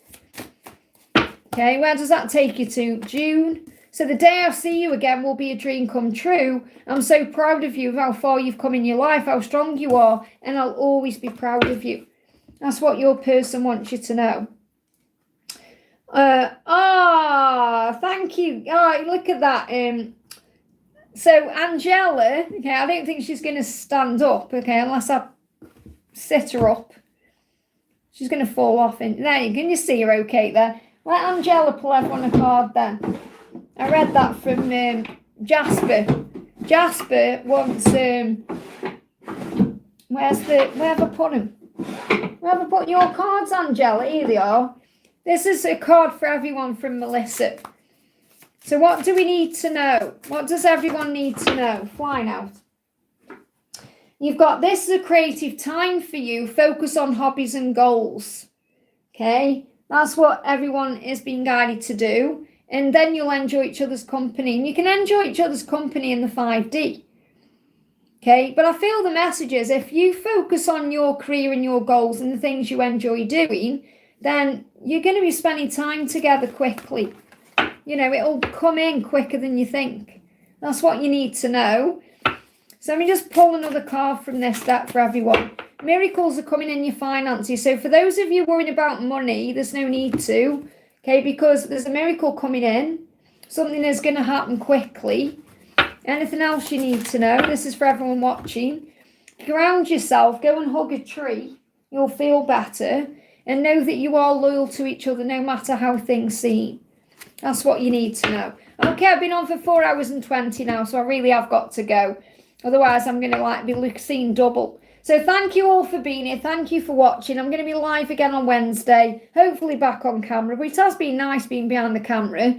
Okay, where does that take you to? June. So the day I see you again will be a dream come true. I'm so proud of you, of how far you've come in your life, how strong you are, and I'll always be proud of you. That's what your person wants you to know. Thank you. Oh, look at that. So Angela, okay, I don't think she's going to stand up, okay, unless I sit her up. She's going to fall off. There, can you see her okay there? Let Angela pull everyone a card then. I read that from Jasper. Jasper wants, where have I put him? Where have I put your cards, Angela? Here they are. This is a card for everyone from Melissa. So what do we need to know? What does everyone need to know? Flying out. You've got, this is a creative time for you. Focus on hobbies and goals. Okay? That's what everyone is being guided to do. And then you'll enjoy each other's company. And you can enjoy each other's company in the 5D. Okay? But I feel the message is, if you focus on your career and your goals and the things you enjoy doing, then you're going to be spending time together quickly. You know, it'll come in quicker than you think. That's what you need to know. So let me just pull another card from this deck for everyone. Miracles are coming in your finances. So for those of you worried about money, there's no need to. Okay, because there's a miracle coming in. Something is going to happen quickly. Anything else you need to know? This is for everyone watching. Ground yourself. Go and hug a tree. You'll feel better. And know that you are loyal to each other no matter how things seem. That's what you need to know. Okay, I've been on for 4 hours and 20 now, so I really have got to go. Otherwise, I'm going to be seen double. So thank you all for being here. Thank you for watching. I'm going to be live again on Wednesday. Hopefully back on camera. But it has been nice being behind the camera.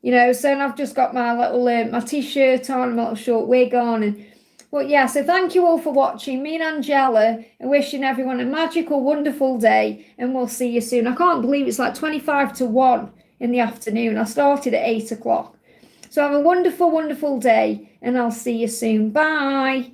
You know, so I've just got my little my t-shirt on, my little short wig on. But yeah, so thank you all for watching. Me and Angela are wishing everyone a magical, wonderful day. And we'll see you soon. I can't believe it's like 25 to 1 in the afternoon. I started at 8 o'clock. So have a wonderful, wonderful day. And I'll see you soon. Bye.